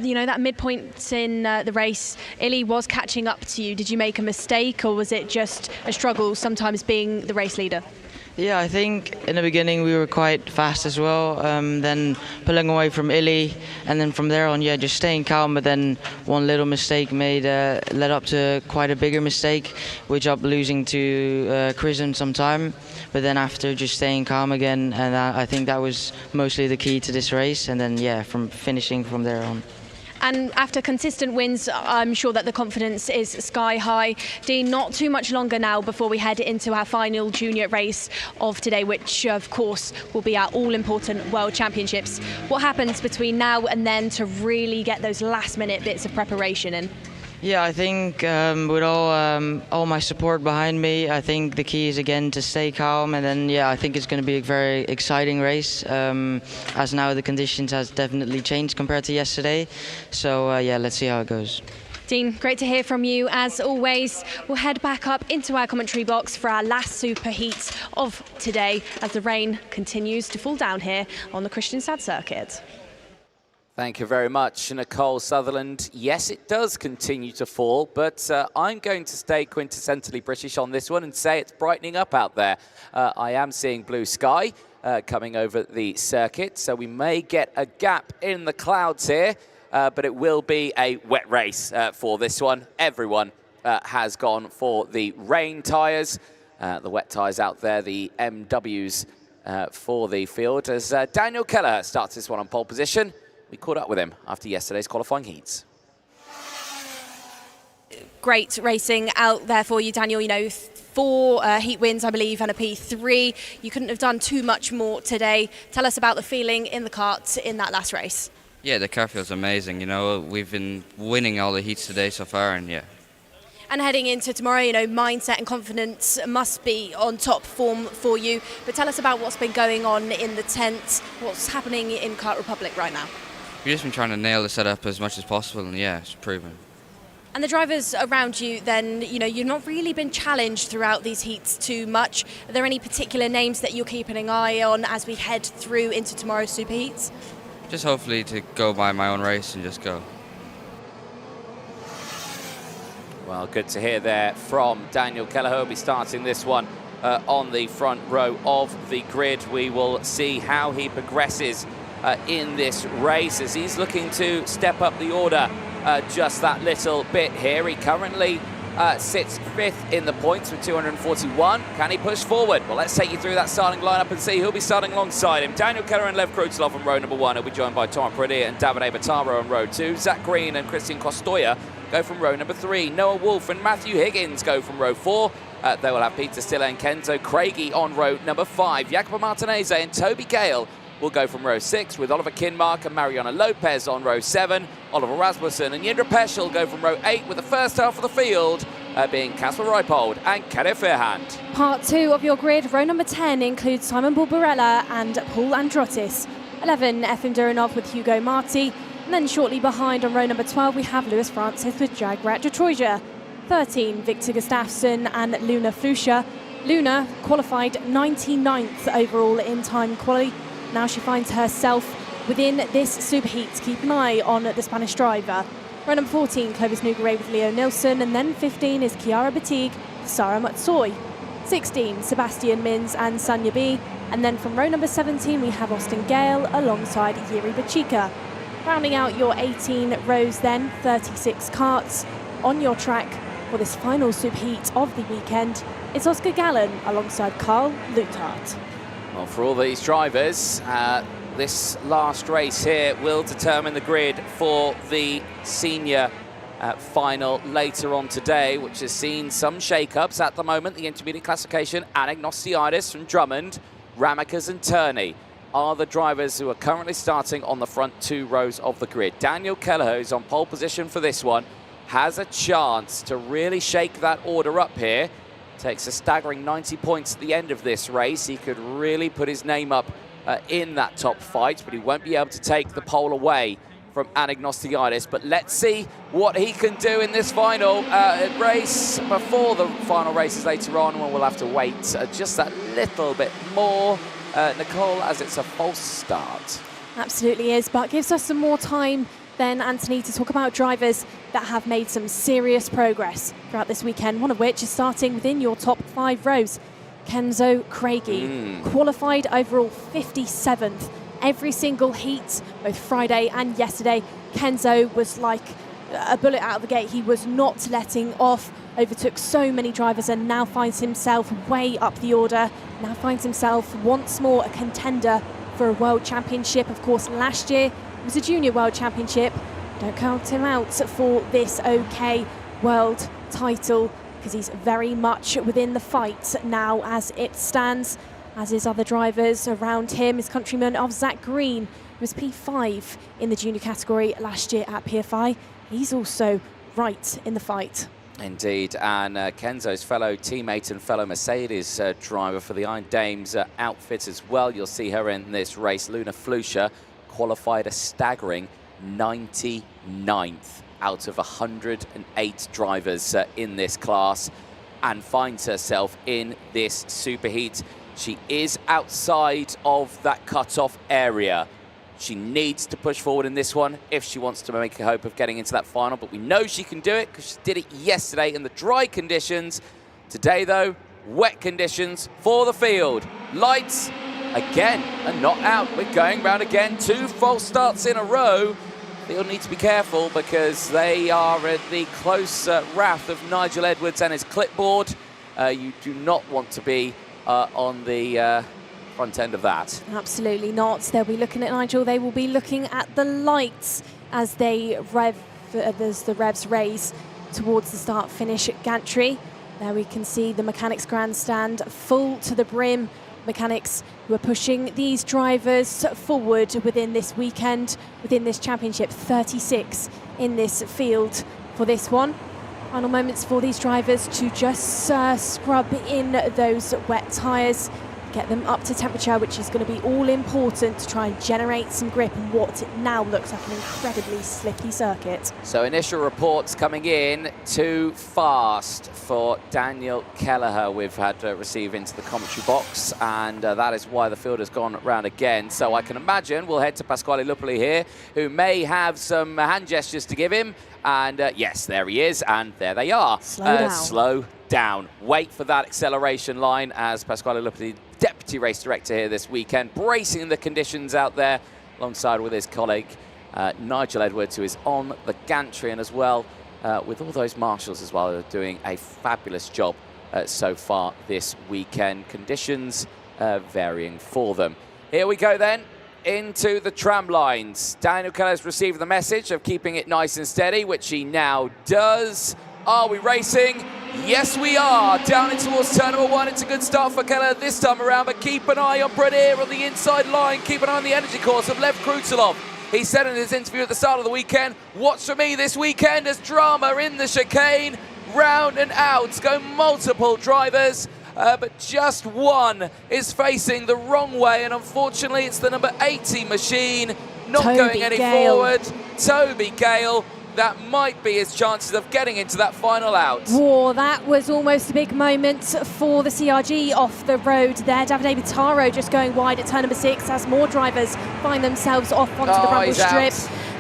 you know, that midpoint in the race, Illy was catching up to you. Did you make a mistake, or was it just a struggle sometimes being the race leader? Yeah, I think in the beginning we were quite fast as well, then pulling away from Illy, and then from there on, yeah, just staying calm, but then one little mistake led up to quite a bigger mistake, which up losing to Kristen some time, but then after just staying calm again, and I think that was mostly the key to this race, and then, yeah, from finishing from there on. And after consistent wins, I'm sure that the confidence is sky high. Dean, not too much longer now before we head into our final junior race of today, which of course will be our all-important World Championships. What happens between now and then to really get those last-minute bits of preparation in? Yeah, I think with all my support behind me, I think the key is again to stay calm, and then yeah, I think it's going to be a very exciting race. As now the conditions has definitely changed compared to yesterday, so yeah, let's see how it goes. Dean, great to hear from you as always. We'll head back up into our commentary box for our last super heat of today as the rain continues to fall down here on the Kristianstad circuit. Thank you very much, Nicole Sutherland. Yes, it does continue to fall, but I'm going to stay quintessentially British on this one and say it's brightening up out there. I am seeing blue sky coming over the circuit, so we may get a gap in the clouds here, but it will be a wet race for this one. Everyone has gone for the rain tyres, the wet tyres out there, the MWs for the field, as Daniel Kelleher starts this one on pole position. We caught up with him after yesterday's qualifying heats. Great racing out there for you, Daniel. You know, 4 heat wins, I believe, and a P3. You couldn't have done too much more today. Tell us about the feeling in the kart in that last race. Yeah, the car feels amazing. You know, we've been winning all the heats today so far, and yeah. And heading into tomorrow, you know, mindset and confidence must be on top form for you. But tell us about what's been going on in the tent, what's happening in Kart Republic right now. We've just been trying to nail the setup as much as possible, and yeah, it's proven. And the drivers around you then, you know, you've not really been challenged throughout these heats too much. Are there any particular names that you're keeping an eye on as we head through into tomorrow's super heats? Just hopefully to go by my own race and just go. Well, good to hear there from Daniel Kelleher. He'll be starting this one on the front row of the grid. We will see how he progresses in this race as he's looking to step up the order just that little bit here. He currently sits 5th in the points with 241. Can he push forward? Well, let's take you through that starting lineup and see who'll be starting alongside him. Daniel Kelleher and Lev Krutulov on row number 1. He'll be joined by Tom Pradier and Davide Bataro on row 2. Zach Green and Christian Kostoya go from row number 3. Noah Wolf and Matthew Higgins go from row 4. They will have Peter Stiller and Kenzo Craigie on row number 5. Jacopo Martinez and Toby Gale will go from row 6, with Oliver Kinmark and Mariana Lopez on row 7. Oliver Rasmussen and Jindra Peschel go from row 8, with the first half of the field being Casper Reipold and Kadir Fairhand. Part 2 of your grid, row number 10 includes Simon Barbarella and Paul Androtis. 11, Efim Durinov with Hugo Marti. And then shortly behind on row number 12, we have Lewis Francis with Jagrat Detroija. 13, Victor Gustafsson and Luna Flusha. Luna qualified 99th overall in time quali. Now she finds herself within this super heat. Keep an eye on the Spanish driver. Row number 14, Clovis Nougare with Leo Nilsson, and then 15 is Chiara Batig, Sarah Matsoy. 16, Sebastian Mins and Sanya B. And then from row number 17, we have Austin Gale alongside Yuri Bachika. Rounding out your 18 rows then, 36 karts on your track for this final super heat of the weekend. It's Oscar Gallen alongside Carl Luthart. Well, for all these drivers, this last race here will determine the grid for the senior final later on today, which has seen some shake-ups at the moment. The intermediate classification, Anagnostiidis from Drummond, Ramakas and Turney are the drivers who are currently starting on the front 2 rows of the grid. Daniel Kelleher, who's on pole position for this one, has a chance to really shake that order up here. Takes a staggering 90 points at the end of this race. He could really put his name up in that top fight, but he won't be able to take the pole away from Anagnostiidis. But let's see what he can do in this final race before the final races later on, when we'll have to wait just that little bit more, Nicole, as it's a false start. Absolutely is, but gives us some more time then, Anthony, to talk about drivers that have made some serious progress throughout this weekend, one of which is starting within your top 5 rows. Kenzo Craigie, qualified overall 57th. Every single heat, both Friday and yesterday, Kenzo was like a bullet out of the gate. He was not letting off, overtook so many drivers, and now finds himself way up the order. Now finds himself once more a contender for a World Championship. Of course, last year it was a Junior World Championship. Don't count him out for this OK World title, because he's very much within the fight now as it stands, as his other drivers around him. His countryman of Zach Green, who was P5 in the junior category last year at PFI. He's also right in the fight. Indeed, and Kenzo's fellow teammate and fellow Mercedes driver for the Iron Dames outfit as well. You'll see her in this race. Luna Flusha qualified a staggering 99th out of 108 drivers in this class, and finds herself in this superheat. She is outside of that cut-off area, She needs to push forward in this one if she wants to make a hope of getting into that final, but we know she can do it because she did it yesterday in the dry conditions. Today, though, wet conditions for the field. Lights, again, are not out. We're going round again. 2 false starts in a row. They'll need to be careful because they are at the close wrath of Nigel Edwards and his clipboard. You do not want to be on the front end of that. Absolutely not. They'll be looking at Nigel. They will be looking at the lights as they as the revs raise towards the start-finish gantry. There we can see the mechanics grandstand full to the brim. Mechanics who are pushing these drivers forward within this weekend, within this championship. 36 in this field for this one. Final moments for these drivers to just scrub in those wet tyres, get them up to temperature, which is going to be all important to try and generate some grip in what now looks like an incredibly slicky circuit. So initial reports coming in, too fast for Daniel Kelleher. We've had receive into the commentary box, and that is why the field has gone round again. So I can imagine we'll head to Pasquale Lupoli here, who may have some hand gestures to give him. And yes, there he is, and there they are. Slow down. Wait for that acceleration line as Pasquale Lupoli, Deputy Race Director here this weekend, bracing the conditions out there alongside with his colleague Nigel Edwards, who is on the gantry, and as well with all those marshals as well. They're doing a fabulous job so far this weekend. Conditions varying for them. Here we go then into the tram lines. Daniel Kelleher's received the message of keeping it nice and steady, which he now does. Are we racing? Yes, we are. Down in towards turn number 1. It's a good start for Kelleher this time around, but keep an eye on Pradier on the inside line. Keep an eye on the energy course of Lev Krutulov. He said in his interview at the start of the weekend, watch for me this weekend as drama in the chicane. Round and out go multiple drivers, but just one is facing the wrong way, and unfortunately it's the number 80 machine not going any forward. Toby Gale. That might be his chances of getting into that final out. Whoa, that was almost a big moment for the CRG off the road there. Davide Bitaro just going wide at turn number 6 as more drivers find themselves off onto the rumble strip.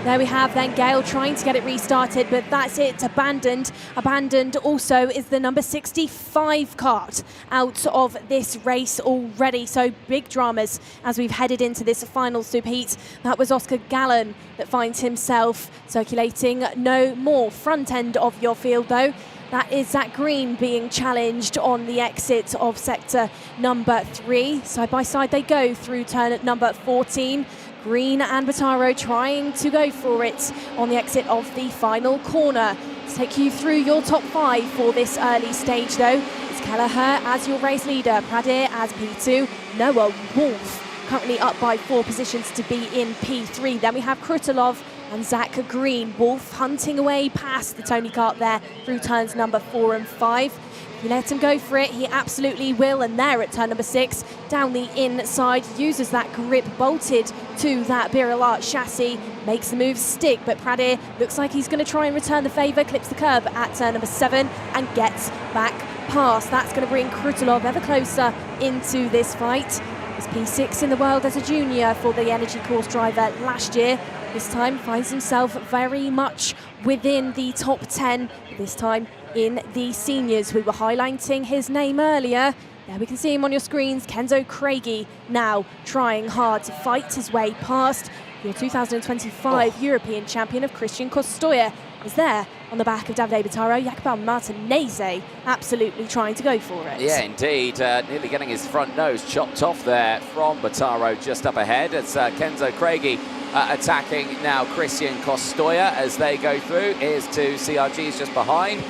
There we have then Gale trying to get it restarted, but that's it, abandoned. Abandoned also is the number 65 kart out of this race already. So big dramas as we've headed into this final superheat. That was Oscar Gallen that finds himself circulating no more. Front end of your field though. That is Zach Green being challenged on the exit of sector number 3. Side by side they go through turn at number 14. Green and Bitaro trying to go for it on the exit of the final corner. Let's take you through your top 5 for this early stage though. It's Kelleher as your race leader, Pradier as P2, Noah Wolf currently up by 4 positions to be in P3. Then we have Krutulov and Zach Green. Wolf hunting away past the Tony kart there through turns number 4 and 5. If you let him go for it, he absolutely will. And there at turn number 6, down the inside, uses that grip bolted to that Birilat chassis, makes the move stick, but Pradier looks like he's going to try and return the favour, clips the curb at turn number 7 and gets back past. That's going to bring Krutulov ever closer into this fight. He's P6 in the world as a junior for the Energy Course driver last year. This time finds himself very much within the top 10, this time in the seniors. We were highlighting his name earlier. There we can see him on your screens. Kenzo Craigie now trying hard to fight his way past. Your 2025 European champion of Christian Kostoya is there on the back of Davide Bitaro. Jacopo Martinese absolutely trying to go for it. Yeah, indeed. Nearly getting his front nose chopped off there from Bitaro just up ahead. It's Kenzo Craigie attacking now Christian Kostoya as they go through. Here's 2 CRGs just behind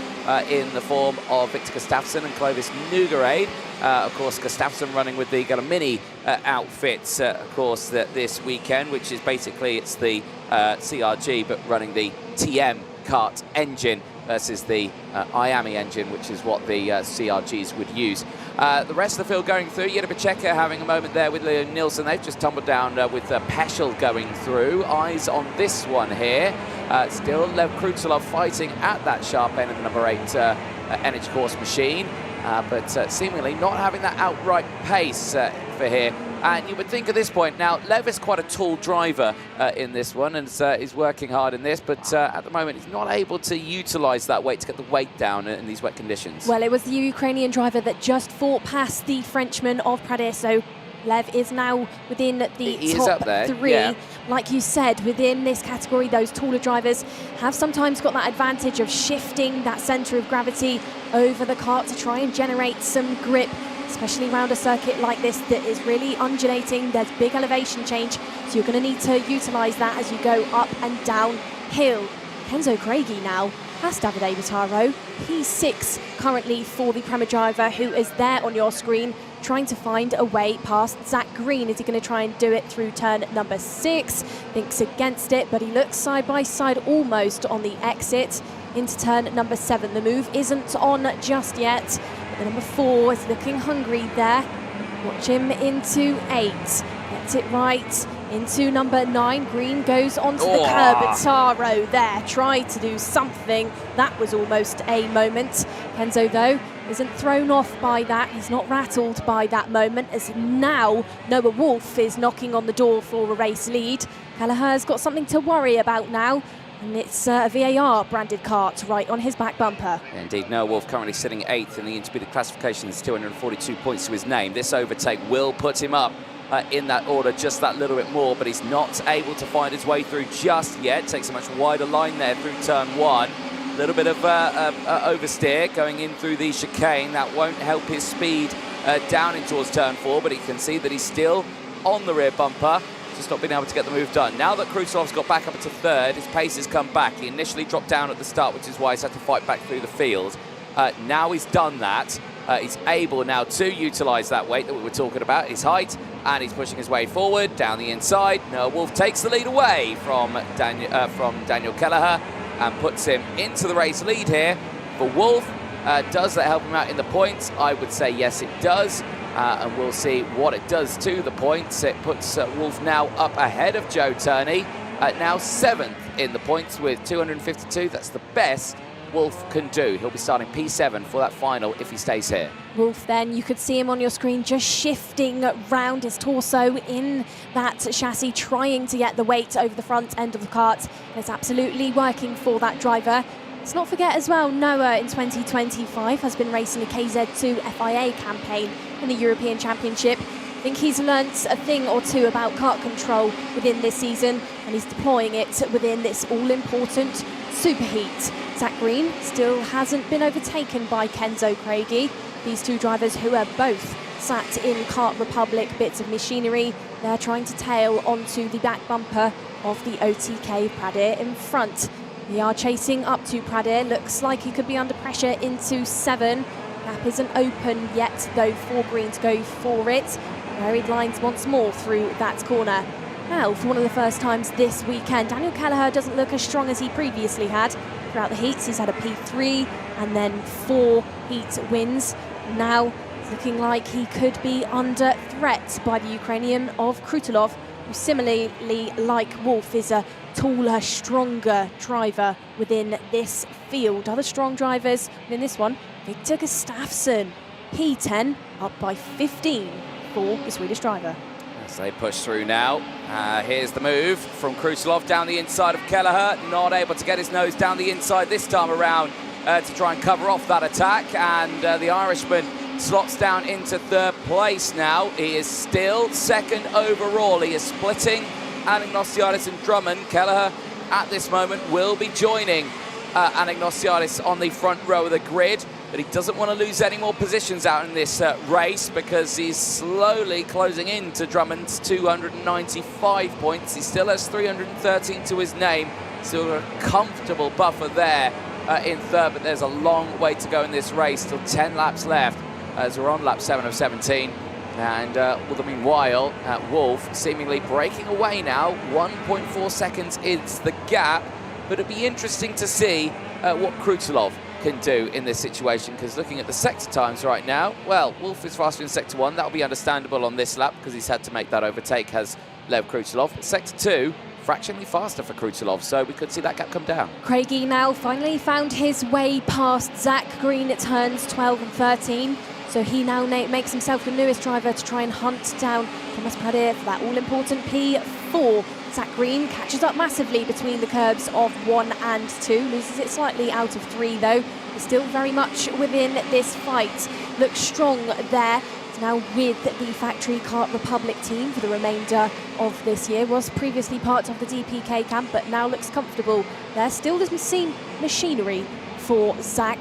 in the form of Victor Gustafsson and Clovis Nugarade. Of course, Gustafsson running with the Galamini outfits, of course, this weekend, which is basically, it's the CRG, but running the TM kart engine versus the IAMI engine, which is what the CRGs would use. The rest of the field going through, Jiri Pacheco having a moment there with Leo Nielsen. They've just tumbled down with Peschel going through. Eyes on this one here. Still Lev Krutulov fighting at that sharp end of the number 8 Energy Course machine, but seemingly not having that outright pace for here And you would think at this point, now Lev is quite a tall driver in this one, and is working hard in this, but at the moment he's not able to utilise that weight to get the weight down in these wet conditions. Well, it was the Ukrainian driver that just fought past the Frenchman of Pradé, so Lev is now within the top three. Yeah. Like you said, within this category, those taller drivers have sometimes got that advantage of shifting that centre of gravity over the kart to try and generate some grip, especially around a circuit like this that is really undulating. There's big elevation change, so you're going to need to utilise that as you go up and down hill. Kenzo Craigie now has Davide Bottaro. He's 6 currently for the Prema driver, who is there on your screen, trying to find a way past Zach Green. Is he going to try and do it through turn number 6? Thinks against it, but he looks side by side almost on the exit into turn number 7. The move isn't on just yet. The number 4 is looking hungry there. Watch him into 8. Gets it right into number 9. Green goes onto the curb. Bottaro there tried to do something. That was almost a moment. Kenzo, though, isn't thrown off by that. He's not rattled by that moment, as now Noah Wolf is knocking on the door for a race lead. Kelleher's got something to worry about now, and it's a VAR branded kart right on his back bumper. Indeed, Noah Wolf currently sitting 8th in the intermediate classification. There's 242 points to his name. This overtake will put him up in that order just that little bit more, but he's not able to find his way through just yet. Takes a much wider line there through turn 1. A little bit of oversteer going in through the chicane. That won't help his speed down in towards turn 4, but he can see that he's still on the rear bumper, just not being able to get the move done. Now that Kruselov's got back up into 3rd, his pace has come back. He initially dropped down at the start, which is why he's had to fight back through the field. Now he's done that. He's able now to utilise that weight that we were talking about, his height, and he's pushing his way forward down the inside. Noah Wolf takes the lead away from Daniel Kelleher and puts him into the race lead here. For Wolf, does that help him out in the points? I would say yes, it does. And we'll see what it does to the points. It puts Wolf now up ahead of Joe Turney, now 7th in the points with 252. That's the best Wolf can do. He'll be starting P7 for that final if he stays here. Wolf, then, you could see him on your screen just shifting round his torso in that chassis, trying to get the weight over the front end of the kart. And it's absolutely working for that driver. Let's not forget as well, Noah in 2025 has been racing the KZ2 FIA campaign in the European Championship. I think he's learnt a thing or two about kart control within this season, and he's deploying it within this all-important superheat. Zach Green still hasn't been overtaken by Kenzo Craigie. These two drivers, who are both sat in Kart Republic bits of machinery, they're trying to tail onto the back bumper of the OTK Pradé in front. They are chasing up to Pradé. Looks like he could be under pressure into 7. Gap isn't open yet, though, for Green to go for it. Varied lines once more through that corner. Now, for one of the first times this weekend, Daniel Kelleher doesn't look as strong as he previously had. Throughout the heats, he's had a P3 and then 4 heat wins. Now, it's looking like he could be under threat by the Ukrainian of Krutulov, who similarly, like Wolf, is a taller, stronger driver within this field. Other strong drivers within this one, Victor Gustafsson, P10, up by 15 for the Swedish driver. As they push through now, here's the move from Kruselov down the inside of Kelleher, not able to get his nose down the inside this time around to try and cover off that attack, and the Irishman slots down into 3rd place now. He is still 2nd overall. He is splitting Anagnosiadis and Drummond. Kelleher at this moment will be joining Anagnosiadis on the front row of the grid, but he doesn't want to lose any more positions out in this race, because he's slowly closing in to Drummond's 295 points. He still has 313 to his name, still a comfortable buffer there in 3rd, but there's a long way to go in this race, still 10 laps left as we're on lap 7 of 17. And meanwhile, Wolf seemingly breaking away now. 1.4 seconds is the gap, but it'd be interesting to see what Krutulov can do in this situation, because looking at the sector times right now, well, Wolf is faster in sector 1. That'll be understandable on this lap because he's had to make that overtake, has Lev Krutulov. Sector 2, fractionally faster for Krutulov, so we could see that gap come down. Craigie now finally found his way past Zach Green at turns 12 and 13. So he now makes himself the newest driver to try and hunt down Thomas Pradir for that all-important P4. Zach Green catches up massively between the curbs of 1 and 2, loses it slightly out of 3 though. He's still very much within this fight. Looks strong there. He's now with the Factory Kart Republic team for the remainder of this year. Was previously part of the DPK camp, but now looks comfortable. There still doesn't seem machinery for Zach,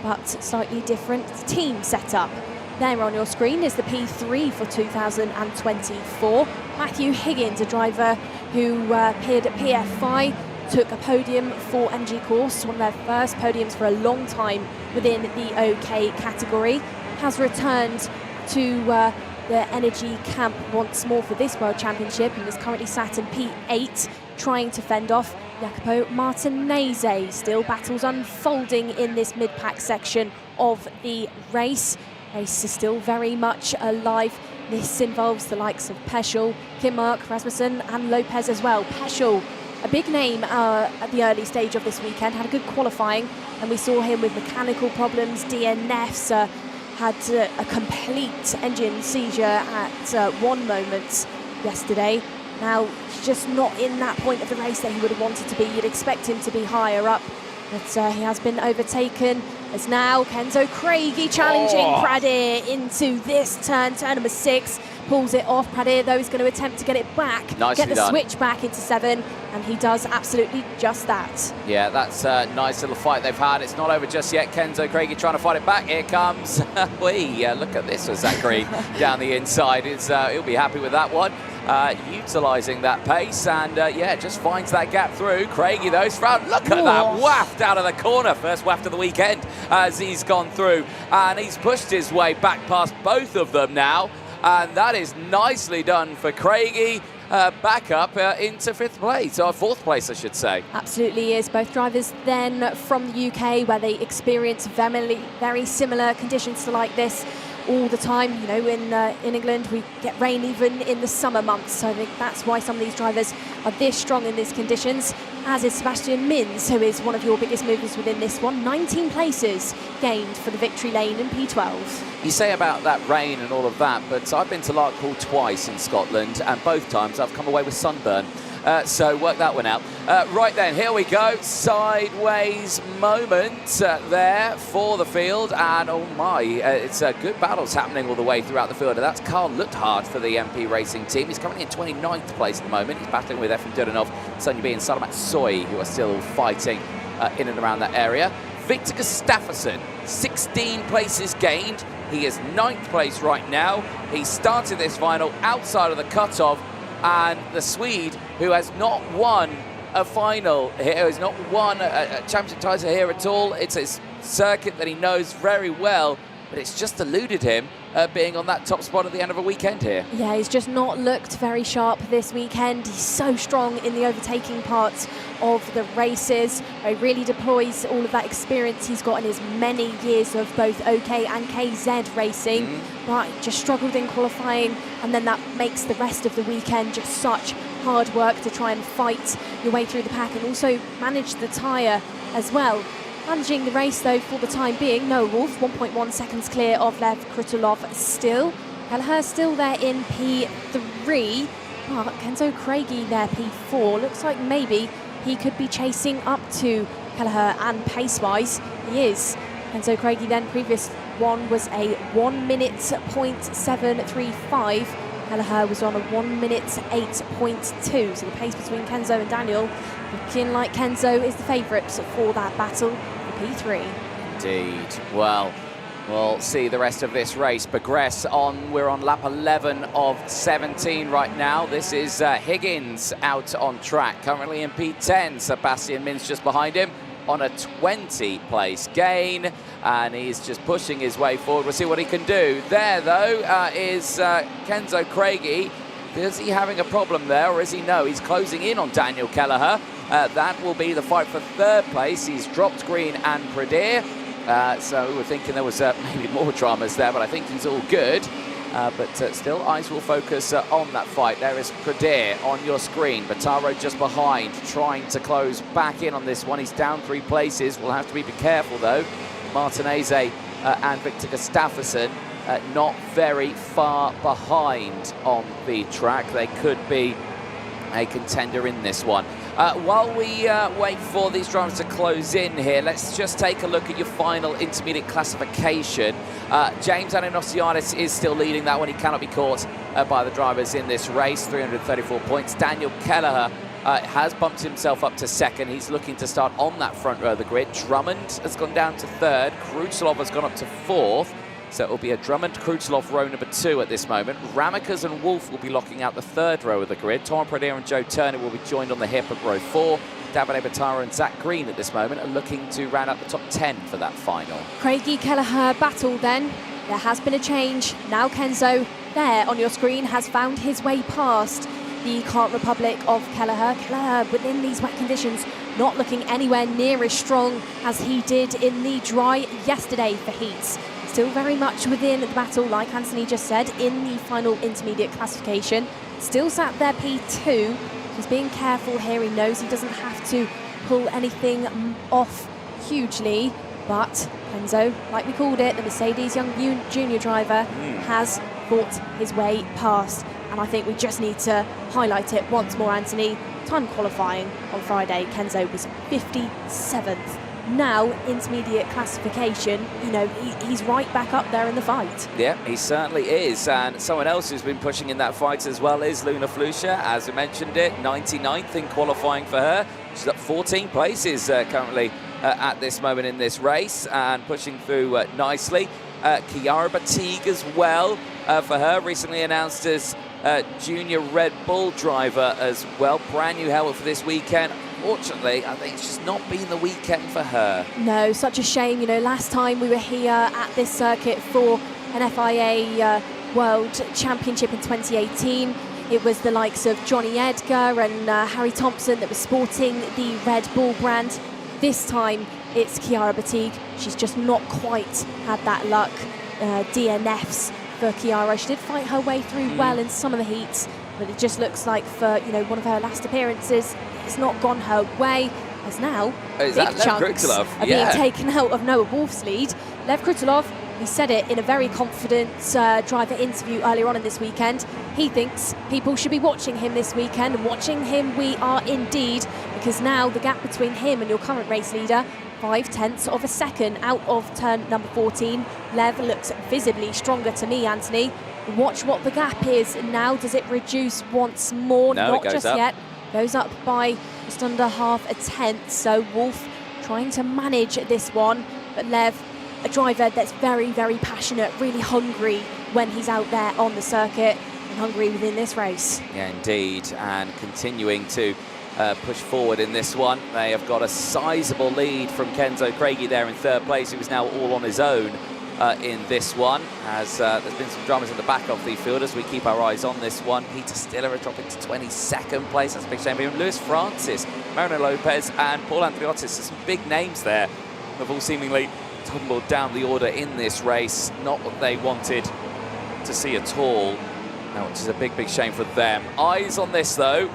but slightly different team setup. There on your screen is the P3 for 2024. Matthew Higgins, a driver who appeared at PFI, took a podium for MG Course, one of their first podiums for a long time within the OK category. Has returned to the Energy camp once more for this World Championship and is currently sat in P8, trying to fend off Jacopo Martinez. Still battles unfolding in this mid-pack section of the race. Race is still very much alive. This involves the likes of Peschel, Kimmark, Rasmussen and Lopez as well. Peschel, a big name at the early stage of this weekend, had a good qualifying, and we saw him with mechanical problems, DNFs, had a complete engine seizure at one moment yesterday. Now, he's just not in that point of the race that he would have wanted to be. You'd expect him to be higher up, but he has been overtaken. As now Kenzo Craigie challenging Pradir into this turn number 6. Pulls it off. Pradir, though, is going to attempt to get it back, get the switch back into 7, and he does absolutely just that. Yeah, that's a nice little fight they've had. It's not over just yet. Kenzo Craigie trying to fight it back. Here comes look at this with Zach Green down the inside. He'll be happy with that one. Utilising that pace and just finds that gap through. Craigie though is front. Look at that waft out of the corner. First waft of the weekend as he's gone through, and he's pushed his way back past both of them now, and that is nicely done for Craigie. Back up into 5th place, or 4th place I should say. Absolutely is. Both drivers then from the UK, where they experience very similar conditions to like this all the time. You know, in England we get rain even in the summer months, so I think that's why some of these drivers are this strong in these conditions, as is Sebastian Mins, who is one of your biggest movers within this one. 19 places gained for the victory lane in P12. You say about that rain and all of that, but I've been to Larkhall twice in Scotland, and both times I've come away with sunburn. So work that one out. Right then, here we go. Sideways moment there for the field. And oh my, it's a good battles happening all the way throughout the field. And that's Carl Lutthard for the MP Racing team. He's currently in 29th place at the moment. He's battling with Efrem Dudanov, Sonja B and Salamat Soy, who are still fighting in and around that area. Victor Gustafsson, 16 places gained. He is 9th place right now. He started this final outside of the cutoff. And the Swede, who has not won a final here, has not won a championship title here at all. It's a circuit that he knows very well, but it's just eluded him being on that top spot at the end of a weekend here. Yeah, he's just not looked very sharp this weekend. He's so strong in the overtaking parts of the races. He really deploys all of that experience he's got in his many years of both OK and KZ racing, but just struggled in qualifying, and then that makes the rest of the weekend just such hard work to try and fight your way through the pack and also manage the tyre as well. Managing the race, though, for the time being, Noah Wolf, 1.1 seconds clear of Lev Krutulov still. Kelleher still there in P3. Oh, Kenzo Craigie there, P4. Looks like maybe he could be chasing up to Kelleher, and pace-wise, he is. Kenzo Craigie then, previous one was a 1 minute .735. Kelleher was on a 1 minute 8.2. So the pace between Kenzo and Daniel looking like Kenzo is the favourite for that battle for P3. Indeed. Well, we'll see the rest of this race progress on. We're on lap 11 of 17 right now. This is Higgins out on track, currently in P10. Sebastian Mins just behind him on a 20 place gain, and he's just pushing his way forward. We'll see what he can do. There, though, is Kenzo Craigie. Is he having a problem there, or is he? No, he's closing in on Daniel Kelleher. That will be the fight for 3rd place. He's dropped Green and Pradir. So we were thinking there was maybe more dramas there, but I think he's all good. But still, eyes will focus on that fight. There is Pradir on your screen. Bataro just behind, trying to close back in on this one. He's down 3 places. We'll have to be careful, though. Martinez and Victor Gustafsson not very far behind on the track. They could be a contender in this one. While we wait for these drivers to close in here, let's just take a look at your final intermediate classification. James Ananosiadis is still leading that one. He cannot be caught by the drivers in this race, 334 points. Daniel Kelleher has bumped himself up to second. He's looking to start on that front row of the grid. Drummond has gone down to third. Krutzelov has gone up to fourth. So it will be a Drummond-Krutzelov row number 2 at this moment. Ramekers and Wolf will be locking out the third row of the grid. Tom Pradere and Joe Turner will be joined on the hip at row 4. Davide Batara and Zach Green at this moment are looking to round up the top 10 for that final. Craigie Kelleher battle then. There has been a change. Now Kenzo, there on your screen, has found his way past the Kart Republic of Kelleher. Kelleher, within these wet conditions, not looking anywhere near as strong as he did in the dry yesterday for heats. Still very much within the battle, like Anthony just said, in the final intermediate classification. Still sat there P2. He's being careful here. He knows he doesn't have to pull anything off hugely. But Kenzo, like we called it, the Mercedes Young Junior driver, has fought his way past. And I think we just need to highlight it once more, Anthony. Time qualifying on Friday, Kenzo was 57th. Now, intermediate classification, you know, he's right back up there in the fight. Yeah, he certainly is. And someone else who's been pushing in that fight as well is Luna Flusha, as we mentioned it, 99th in qualifying for her. She's up 14 places currently at this moment in this race and pushing through nicely. Chiara Batigue as well for her, recently announced as junior Red Bull driver as well. Brand new helmet for this weekend. Unfortunately, I think it's just not been the weekend for her. No, such a shame. You know, last time we were here at this circuit for an FIA World Championship in 2018, it was the likes of Johnny Edgar and Harry Thompson that was sporting the Red Bull brand. This time, it's Chiara Batigue. She's just not quite had that luck. DNFs for Chiara. She did fight her way through well in some of the heats, but it just looks like for, you know, one of her last appearances, it's not gone her way, as now big chunks are being taken out of Noah Wolf's lead. Lev Krutzelov, he said it in a very confident driver interview earlier on in this weekend. He thinks people should be watching him this weekend, and watching him we are indeed, because now the gap between him and your current race leader, 0.5 of a second out of turn number 14. Lev looks visibly stronger to me, Anthony. Watch what the gap is now. Does it reduce once more? No, not just yet. Goes up by just under 0.5 tenth. So Wolf trying to manage this one, but Lev, a driver that's very, very passionate, really hungry when he's out there on the circuit, and hungry within this race. Yeah, indeed, and continuing to push forward in this one. They have got a sizable lead from Kenzo Craigie there in third place, who is now all on his own in this one, as there's been some dramas in the back of the field as we keep our eyes on this one. Peter Stiller dropping to 22nd place. That's a big shame for him. Lewis Francis, Marino Lopez and Paul Andriotis, some big names there, have all seemingly tumbled down the order in this race. Not what they wanted to see at all, which is a big, big shame for them. Eyes on this though.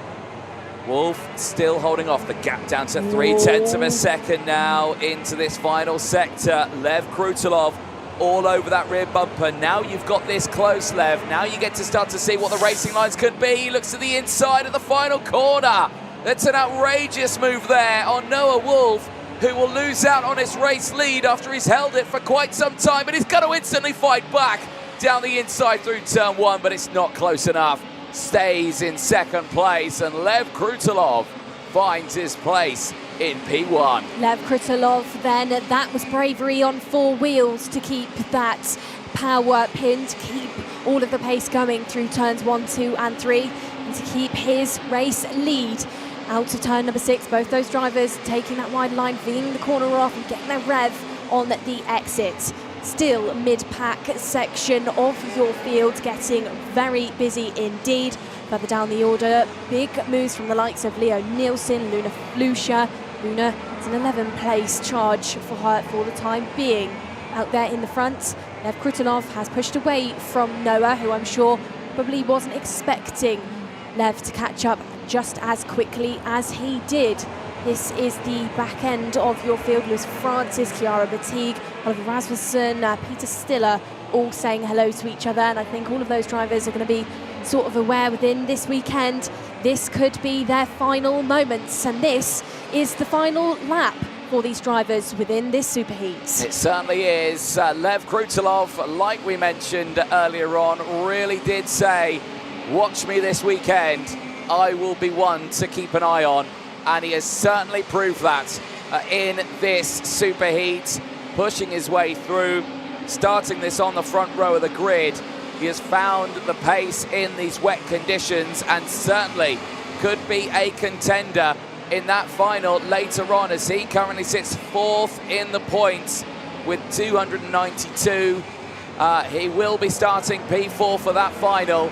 Wolf still holding off, the gap down to 0.3 of a second now into this final sector. Lev Krutzelov all over that rear bumper. Now you've got this close, Lev. Now you get to start to see what the racing lines could be. He looks to the inside of the final corner. That's an outrageous move there on Noah Wolf, who will lose out on his race lead after he's held it for quite some time, but he's going to instantly fight back down the inside through turn 1, but it's not close enough. Stays in second place, and Lev Krutzelov finds his place in P1. Lev Krutzelov then, that was bravery on 4 wheels to keep that power pinned, to keep all of the pace going through turns 1, 2 and 3, and to keep his race lead out to turn number 6. Both those drivers taking that wide line, Ving the corner off and getting their rev on the exit. Still mid-pack section of your field getting very busy indeed. Further down the order, big moves from the likes of Leo Nielsen, Luna Flusha. Luna is an 11th place charge for her for the time being. Out there in the front, Lev Krutzelov has pushed away from Noah, who I'm sure probably wasn't expecting Lev to catch up just as quickly as he did. This is the back end of your field. Lewis Francis, Chiara Batigue, Oliver Rasmussen, Peter Stiller, all saying hello to each other, and I think all of those drivers are going to be sort of aware within this weekend this could be their final moments, and this is the final lap for these drivers within this superheat. It certainly is. Lev Krutilov, like we mentioned earlier on, really did say, watch me this weekend, I will be one to keep an eye on, and he has certainly proved that in this superheat, pushing his way through, starting this on the front row of the grid. He has found the pace in these wet conditions and certainly could be a contender in that final later on, as he currently sits 4th in the points with 292. He will be starting P4 for that final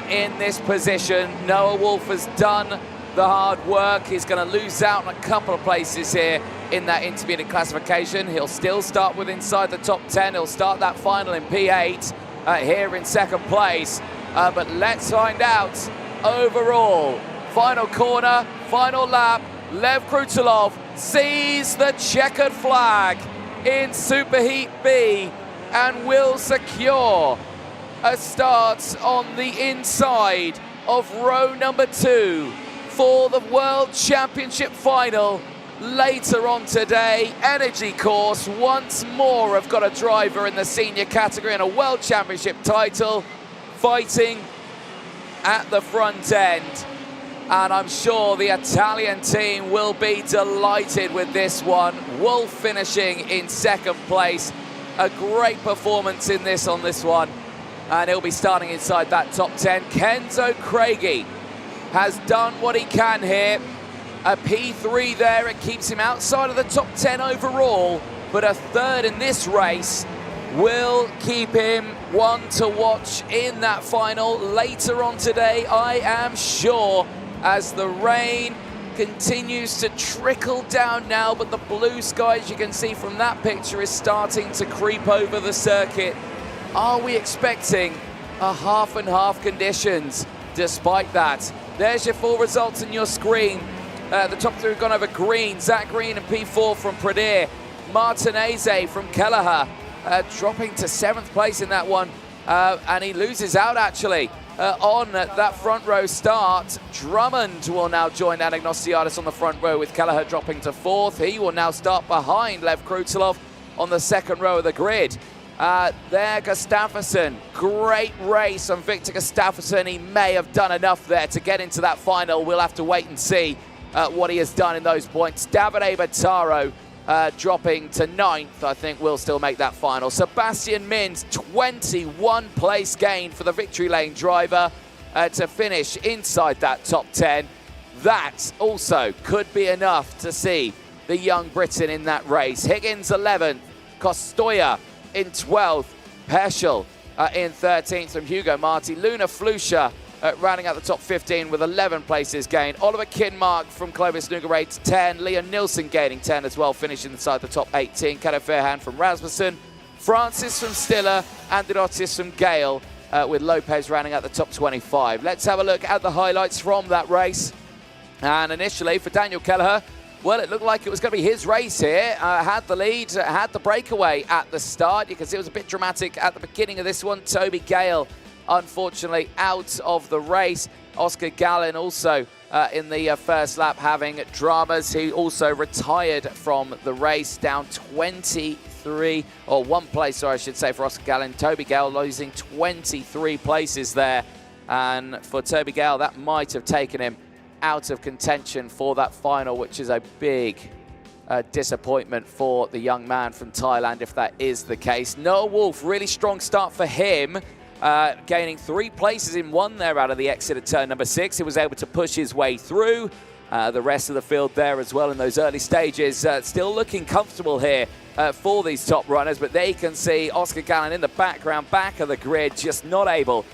in this position. Noah Wolf has done the hard work. He's going to lose out on a couple of places here in that intermediate classification. He'll still start with inside the top 10. He'll start that final in P8 here in 2nd place. But let's find out overall. Final corner, final lap. Lev Krutilov sees the checkered flag in Superheat B and will secure a start on the inside of row number 2 for the World Championship final later on today. Energy Course once more have got a driver in the senior category and a World Championship title fighting at the front end. And I'm sure the Italian team will be delighted with this one. Wolf finishing in 2nd place. A great performance in this on this one. And he'll be starting inside that top 10. Kenzo Craigie has done what he can here. A P3 there, it keeps him outside of the top 10 overall, but a 3rd in this race will keep him one to watch in that final later on today, I am sure, as the rain continues to trickle down now, but the blue sky, as you can see from that picture, is starting to creep over the circuit. Are we expecting a half and half conditions? Despite that, there's your full results on your screen. The top 3 have gone over green. Zach Green and P4 from Pradir. Martinez from Kelleher dropping to 7th place in that one. And he loses out actually on that front row start. Drummond will now join Anagnostiadis on the front row with Kelleher dropping to 4th. He will now start behind Lev Krutilov on the 2nd row of the grid. There, Gustafsson, great race on Victor Gustafsson. He may have done enough there to get into that final. We'll have to wait and see what he has done in those points. Davide Battaro dropping to 9th, I think will still make that final. Sebastian Mins, 21 place gain for the victory lane driver to finish inside that top 10. That also could be enough to see the young Briton in that race. Higgins 11th, Kostoya in 12th, Peschel in 13th from Hugo Marti, Luna Flusha rounding out the top 15 with 11 places gained. Oliver Kinmark from Clovis Nougaret 10, Leon Nilsson gaining 10 as well, finishing inside the top 18. Kato Fairhand from Rasmussen, Francis from Stiller, Andirotis from Gale, with Lopez rounding out the top 25. Let's have a look at the highlights from that race. And initially for Daniel Kelleher, well, it looked like it was going to be his race here. Had the lead, had the breakaway at the start. You can see it was a bit dramatic at the beginning of this one. Toby Gale, unfortunately, out of the race. Oscar Gallin also in the first lap having dramas. He also retired from the race, down 23, or 1 place, sorry, I should say, for Oscar Gallin. Toby Gale losing 23 places there. And for Toby Gale, that might have taken him out of contention for that final, which is a big disappointment for the young man from Thailand, if that is the case. Noah Wolf, really strong start for him, gaining 3 places in 1 there out of the exit at turn number 6. He was able to push his way through. The rest of the field there as well in those early stages, still looking comfortable here for these top runners, but they can see Oscar Gallin in the background, back of the grid, just not able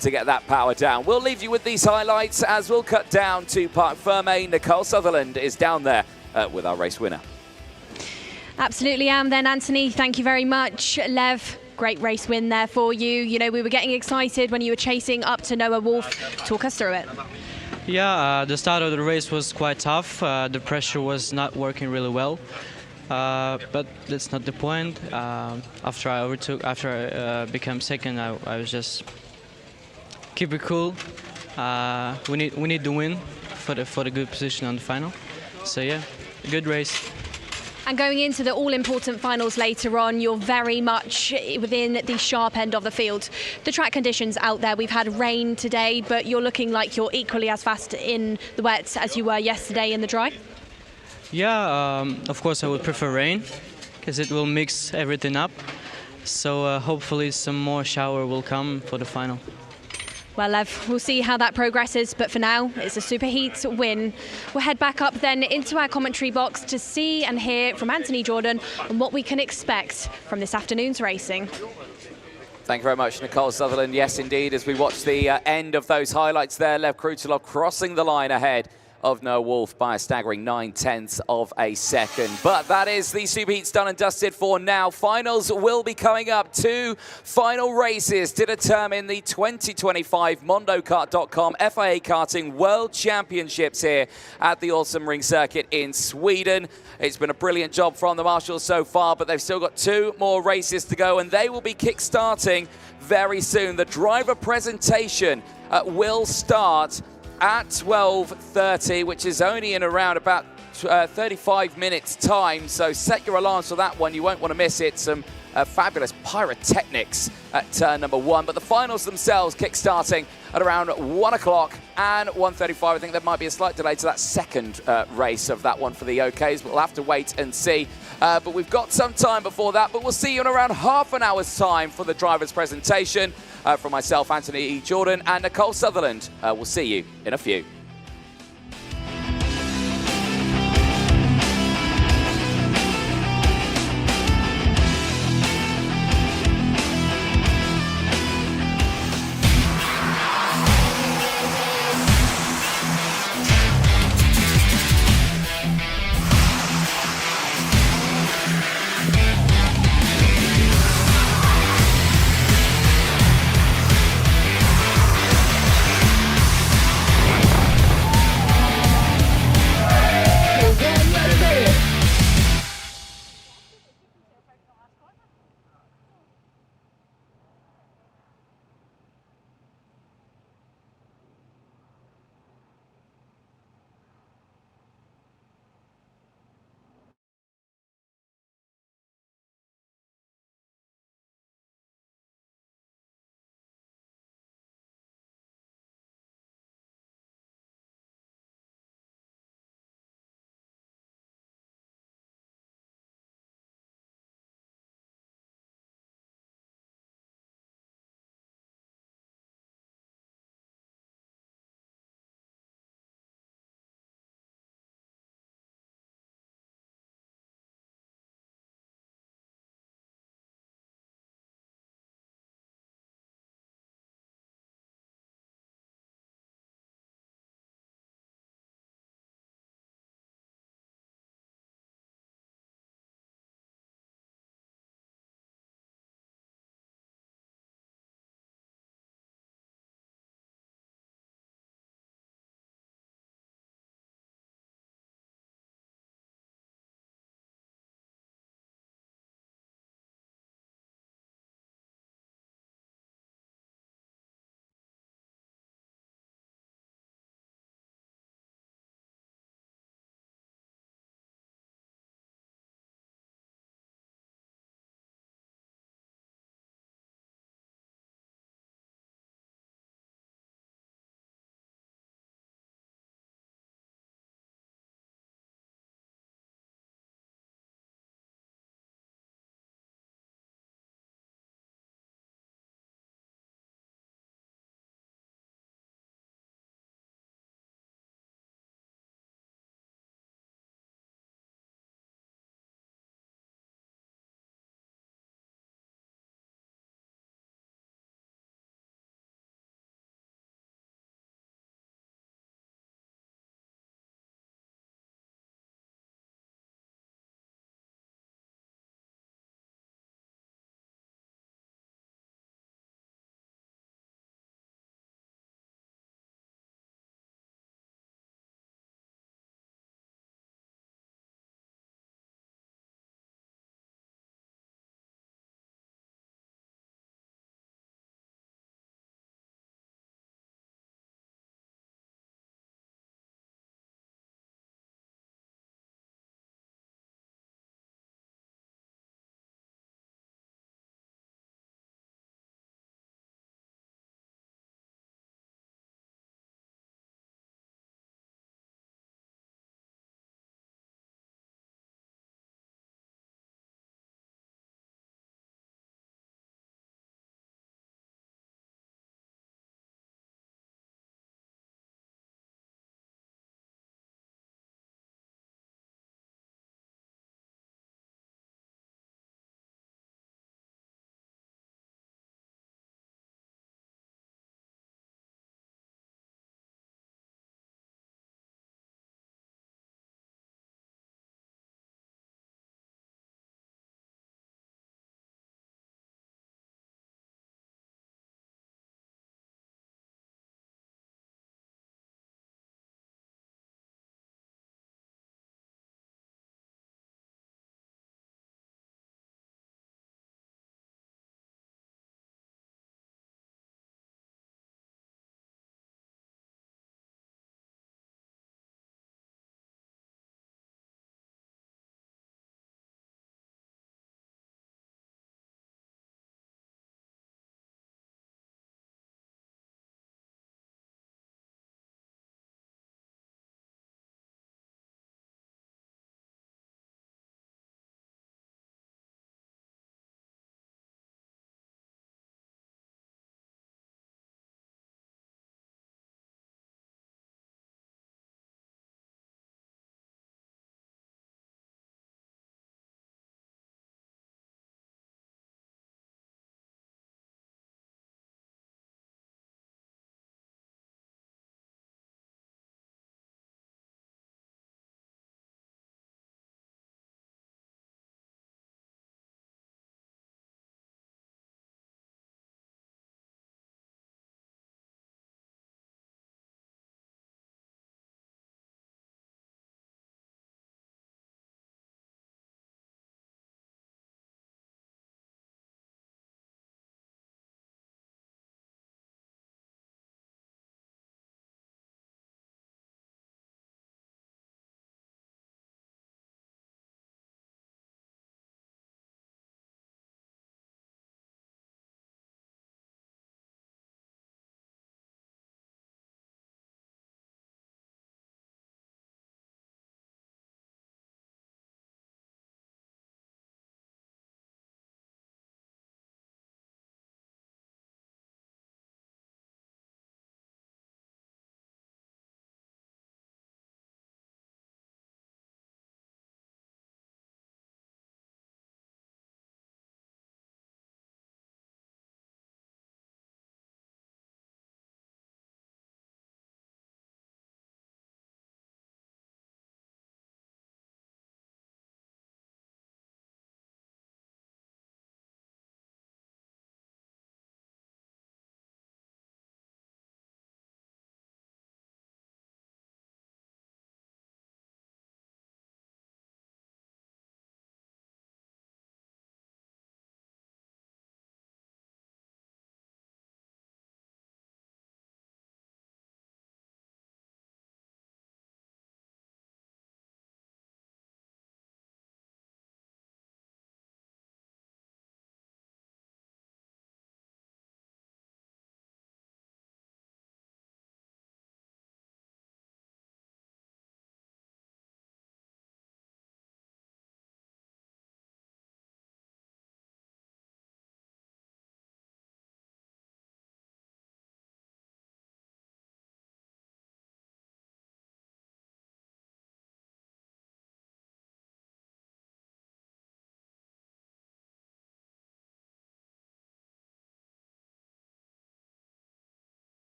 to get that power down. We'll leave you with these highlights as we'll cut down to Parc Ferme. Nicole Sutherland is down there with our race winner. Absolutely am then, Anthony. Thank you very much. Lev, great race win there for you. You know, we were getting excited when you were chasing up to Noah Wolf. Talk us through it. Yeah, the start of the race was quite tough. The pressure was not working really well. but that's not the point. After I became second, I was just keep it cool. We need to win for the good position on the final. So yeah, a good race. And going into the all-important finals later on, you're very much within the sharp end of the field. The track conditions out there, we've had rain today, but you're looking like you're equally as fast in the wet as you were yesterday in the dry? Yeah, of course I would prefer rain, because it will mix everything up. So hopefully some more shower will come for the final. Well, Lev, we'll see how that progresses, but for now, it's a superheat win. We'll head back up then into our commentary box to see and hear from Anthony Jordan on what we can expect from this afternoon's racing. Thank you very much, Nicole Sutherland. Yes, indeed, as we watch the end of those highlights there, Lev Krutulov crossing the line ahead of Noah Wolf by a staggering 9/10 of a second. But that is the Superheats done and dusted for now. Finals will be coming up. 2 final races to determine the 2025 MondoKart.com FIA Karting World Championships here at the Åsum Ring circuit in Sweden. It's been a brilliant job from the marshals so far, but they've still got 2 more races to go, and they will be kick-starting very soon. The driver presentation will start at 12:30, which is only in around about 35 minutes time, so set your alarms for that one. You won't want to miss it. Some fabulous pyrotechnics at turn number 1, but the finals themselves kick-starting at around 1 o'clock and 1:35. I think there might be a slight delay to that second race of that one for the OKs, but we'll have to wait and see. But we've got some time before that, but we'll see you in around half an hour's time for the driver's presentation. From myself, Anthony E. Jordan, and Nicole Sutherland. We'll see you in a few.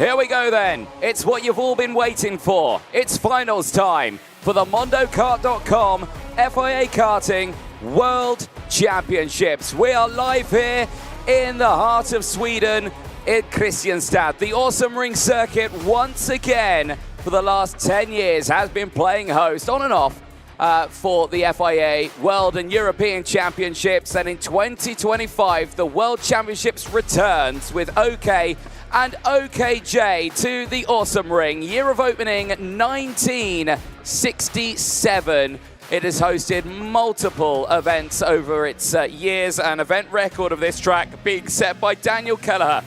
Here we go then. It's what you've all been waiting for. It's finals time for the mondokart.com FIA Karting World Championships. We are live here in the heart of Sweden in Kristianstad. The Åsum Ring circuit once again for the last 10 years has been playing host on and off for the FIA World and European Championships, and in 2025 the World Championships returns with OK and OKJ to the Åsum Ring. Year of opening 1967. It has hosted multiple events over its years. An event record of this track being set by Daniel Kelleher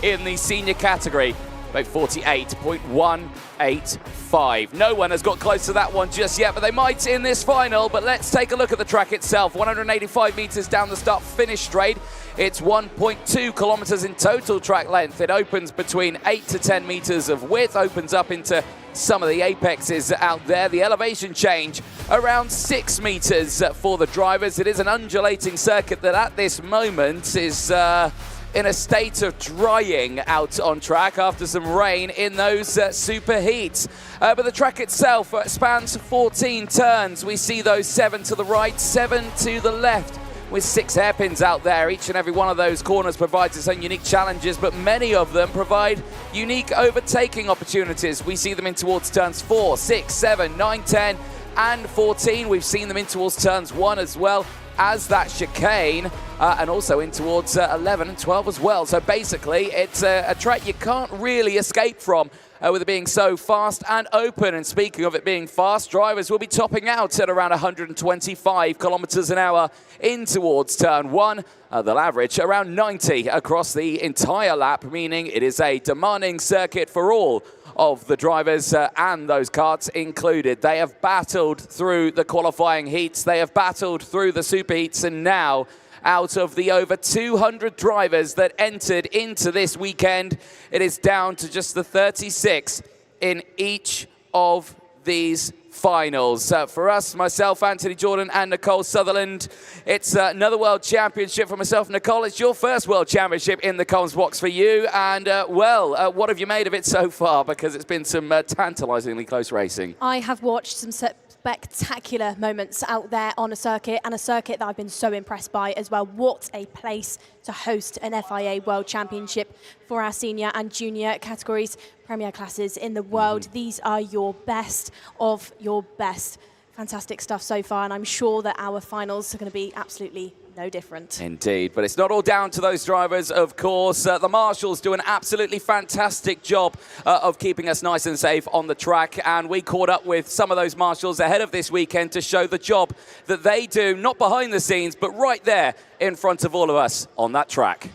in the senior category, about 48.185. No one has got close to that one just yet, but they might in this final. But let's take a look at the track itself. 185 meters down the start-finish straight. It's 1.2 kilometers in total track length. It opens between 8 to 10 meters of width, opens up into some of the apexes out there. The elevation change around 6 meters for the drivers. It is an undulating circuit that at this moment is in a state of drying out on track after some rain in those superheats. But the track itself spans 14 turns. We see those 7 to the right, 7 to the left, with 6 hairpins out there. Each and every one of those corners provides its own unique challenges, but many of them provide unique overtaking opportunities. We see them in towards turns 4, 6, 7, 9, 10, and 14. We've seen them in towards turns 1 as well as that chicane, and also in towards 11 and 12 as well. So basically, it's a track you can't really escape from with it being so fast and open. And speaking of it being fast, drivers will be topping out at around 125 kilometers an hour in towards turn 1. They'll average around 90 across the entire lap, meaning it is a demanding circuit for all of the drivers and those karts included. They have battled through the qualifying heats, they have battled through the superheats, and now out of the over 200 drivers that entered into this weekend, it is down to just the 36 in each of these finals. For us, myself, Anthony Jordan, and Nicole Sutherland, it's another World Championship for myself. Nicole, it's your first World Championship in the comms box for you, and what have you made of it so far? Because it's been some tantalisingly close racing. I have watched some spectacular moments out there on a circuit, and a circuit that I've been so impressed by as well. What a place to host an FIA World Championship for our senior and junior categories, premier classes in the world. These are your best of your best. Fantastic stuff so far, and I'm sure that our finals are going to be absolutely no different. Indeed, but it's not all down to those drivers, of course. The marshals do an absolutely fantastic job of keeping us nice and safe on the track, and we caught up with some of those marshals ahead of this weekend to show the job that they do, not behind the scenes, but right there in front of all of us on that track.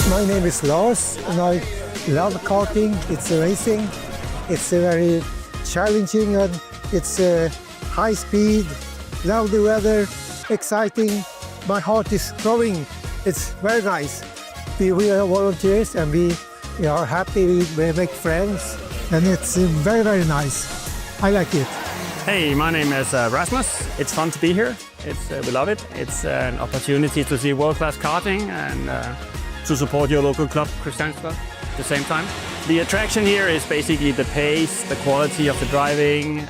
My name is Lars, and I love karting. It's racing. It's very challenging, and it's high speed, lovely weather, exciting. My heart is growing. It's very nice. We are volunteers, and we are happy. We make friends, and it's very, very nice. I like it. Hey, my name is Rasmus. It's fun to be here. We love it. It's an opportunity to see world-class karting and to support your local club, Kristianstad, at the same time. The attraction here is basically the pace, the quality of the driving,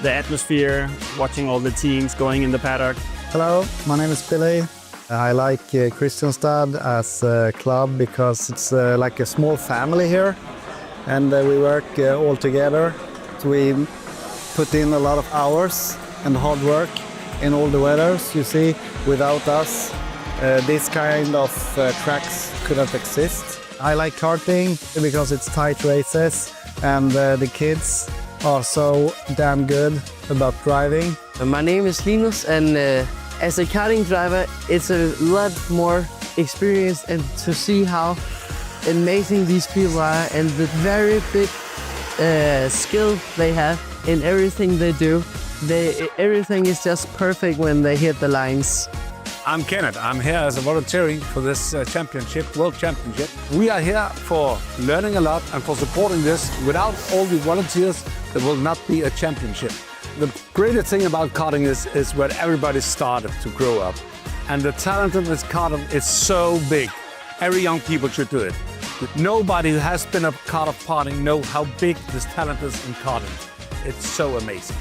the atmosphere, watching all the teams going in the paddock. Hello, my name is Billy. I like Kristianstad as a club because it's like a small family here, and we work all together. We put in a lot of hours and hard work in all the weathers. You see, without us, this kind of tracks couldn't exist. I like karting because it's tight races, and the kids are so damn good about driving. My name is Linus, and as a karting driver, it's a lot more experience, and to see how amazing these people are and the very big skill they have in everything they do. Everything is just perfect when they hit the lines. I'm Kenneth. I'm here as a volunteering for this championship, World Championship. We are here for learning a lot and for supporting this. Without all the volunteers, there will not be a championship. The greatest thing about karting is where everybody started to grow up. And the talent in this karting is so big. Every young people should do it. Nobody who has been a part of karting know how big this talent is in karting. It's so amazing.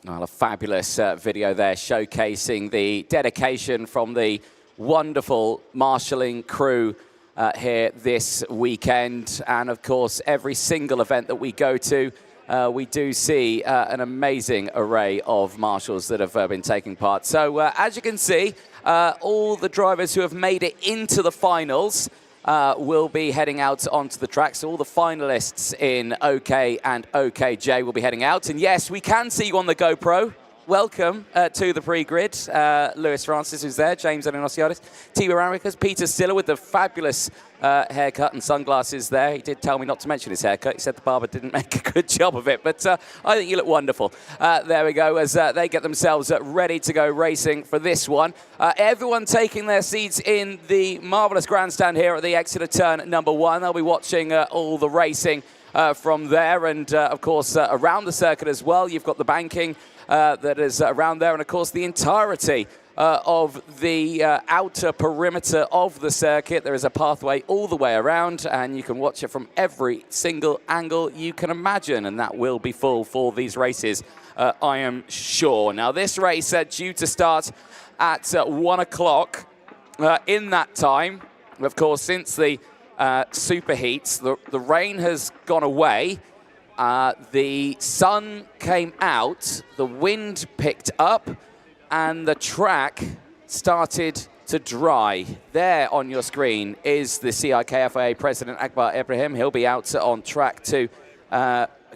Well, a fabulous video there showcasing the dedication from the wonderful marshalling crew here this weekend. And of course, every single event that we go to, we do see an amazing array of marshals that have been taking part. So as you can see, all the drivers who have made it into the finals will be heading out onto the track. So all the finalists in OK and OKJ will be heading out. And yes, we can see you on the GoPro. Welcome to the pre-grid. Lewis Francis, who's there, James Anonosiadis, Timo Ramikas, Peter Stiller with the fabulous haircut and sunglasses there. He did tell me not to mention his haircut. He said the barber didn't make a good job of it, but I think you look wonderful. There we go, as they get themselves ready to go racing for this one. Everyone taking their seats in the marvellous grandstand here at the Exeter turn number 1. They'll be watching all the racing from there, and of course around the circuit as well. You've got the banking that is around there, and of course the entirety of the outer perimeter of the circuit. There is a pathway all the way around, and you can watch it from every single angle you can imagine, and that will be full for these races, I am sure. Now this race due to start at 1 o'clock. In that time, of course, since the superheats, the rain has gone away. The sun came out, the wind picked up, and the track started to dry. There on your screen is the CIK FIA President Akbar Ibrahim. He'll be out on track to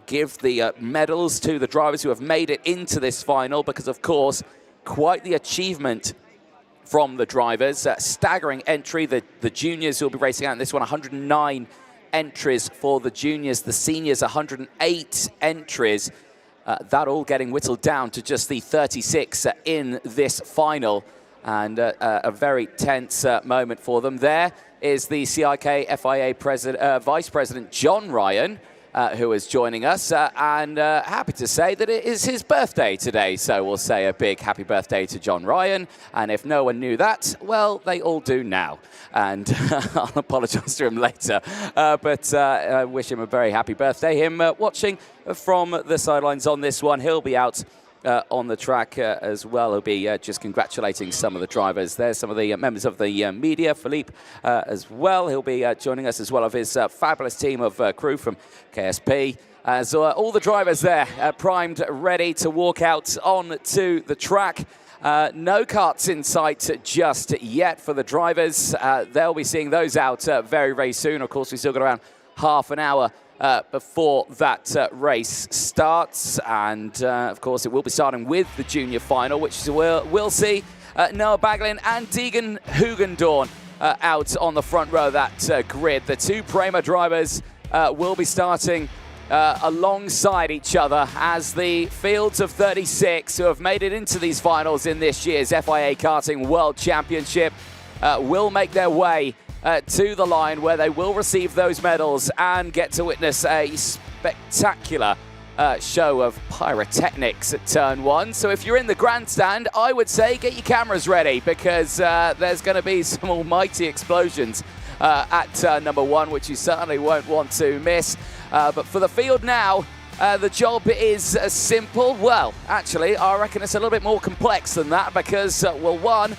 give the medals to the drivers who have made it into this final, because of course, quite the achievement from the drivers. Staggering entry, the juniors who will be racing out in this one, 109 entries for the juniors, the seniors 108 entries. That all getting whittled down to just the 36 in this final, and a very tense moment for them. There is the CIK FIA Vice President John Ryan, who is joining us, and happy to say that it is his birthday today. So we'll say a big happy birthday to John Ryan, and if no one knew that, well, they all do now. And I'll apologise to him later, but I wish him a very happy birthday. Him watching from the sidelines on this one. He'll be out on the track as well. He'll be just congratulating some of the drivers. There's some of the members of the media, Philippe as well. He'll be joining us as well of his fabulous team of crew from KSP. So all the drivers there primed, ready to walk out onto the track. No karts in sight just yet for the drivers. They'll be seeing those out very, very soon. Of course, we've still got around half an hour before that race starts. And, of course, it will be starting with the junior final, which we'll see Noah Baglin and Deegan Hugendorn out on the front row of that grid. The two Prema drivers will be starting alongside each other as the fields of 36 who have made it into these finals in this year's FIA Karting World Championship will make their way to the line, where they will receive those medals and get to witness a spectacular show of pyrotechnics at turn 1. So if you're in the grandstand, I would say get your cameras ready, because there's going to be some almighty explosions at turn number 1, which you certainly won't want to miss. But for the field now, the job is simple. Well, actually, I reckon it's a little bit more complex than that, because, well, one,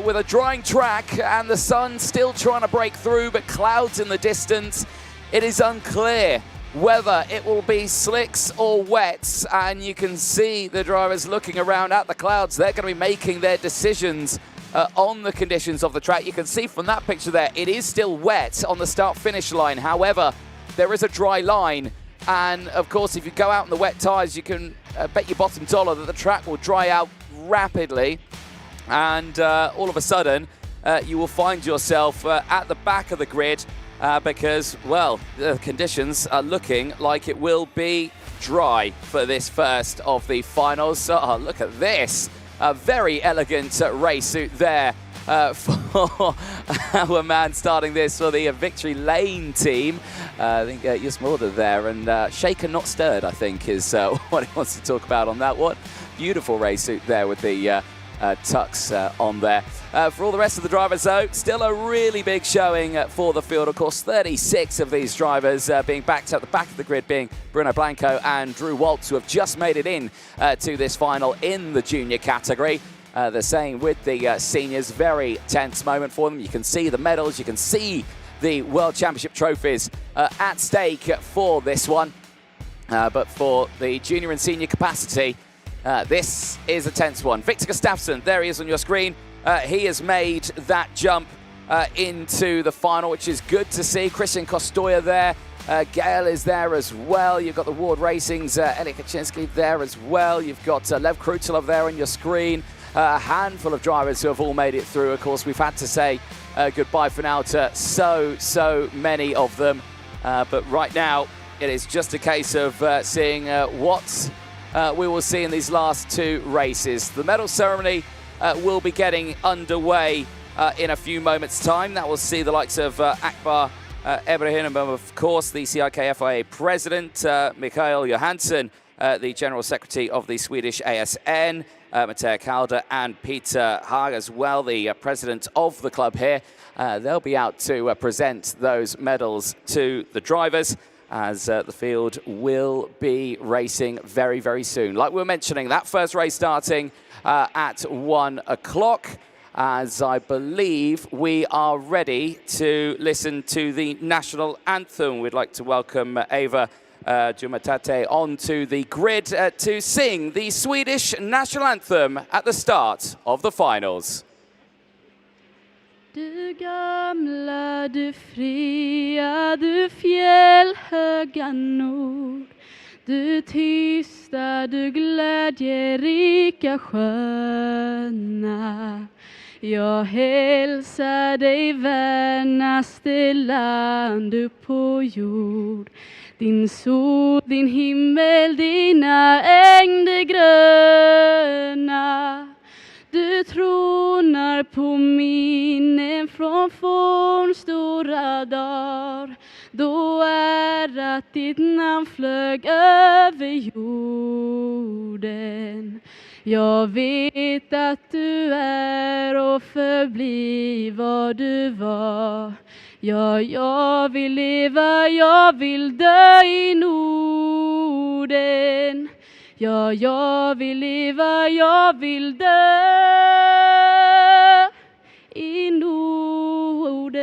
with a drying track and the sun still trying to break through, but clouds in the distance, it is unclear whether it will be slicks or wets. And you can see the drivers looking around at the clouds. They're going to be making their decisions on the conditions of the track. You can see from that picture there, it is still wet on the start-finish line. However, there is a dry line, and of course if you go out in the wet tyres, you can bet your bottom dollar that the track will dry out rapidly, and all of a sudden you will find yourself at the back of the grid, because, well, the conditions are looking like it will be dry for this first of the finals. So, look at this, a very elegant race suit there for our man starting this for the Victory Lane team. I think Yusmorda there, and shaken not stirred, I think, is what he wants to talk about on that one. Beautiful race suit there with the tux on there. For all the rest of the drivers, though, still a really big showing for the field. Of course, 36 of these drivers being backed at the back of the grid, being Bruno Blanco and Drew Waltz, who have just made it in to this final in the junior category. The same with the seniors. Very tense moment for them. You can see the medals. You can see the World Championship trophies at stake for this one. But for the junior and senior capacity, this is a tense one. Victor Gustafsson, there he is on your screen. He has made that jump into the final, which is good to see. Christian Kostoya there. Gail is there as well. You've got the Ward Racing's Elliot Kaczynski there as well. You've got Lev Krutulov there on your screen. A handful of drivers who have all made it through. Of course, we've had to say goodbye for now to so many of them. But right now, it is just a case of seeing what we will see in these last two races. The medal ceremony will be getting underway in a few moments' time. That will see the likes of Akbar Ibrahim, and of course, the CIK FIA president, Mikael Johansson, the General Secretary of the Swedish ASN, Matteo Calder, and Peter Haag as well, the president of the club here. They'll be out to present those medals to the drivers, as the field will be racing very soon. Like we were mentioning, that first race starting at 1 o'clock, as I believe we are ready to listen to the national anthem. We'd like to welcome Eva Jumatate onto the grid to sing the Swedish national anthem at the start of the finals. Du gamla, du fria, du fjällhöga nord. Du tysta, du glädjerika sköna. Jag hälsar dig, värnaste land upp på jord. Din sol, din himmel, dina ängder gröna. Du tronar på minnen från fornstora dagar, då att ditt namn flög över jorden. Jag vet att du är och förblir vad du var. Ja, jag vill leva, jag vill dö i Norden. Ja, jag vill leva, jag vill dö i Norden.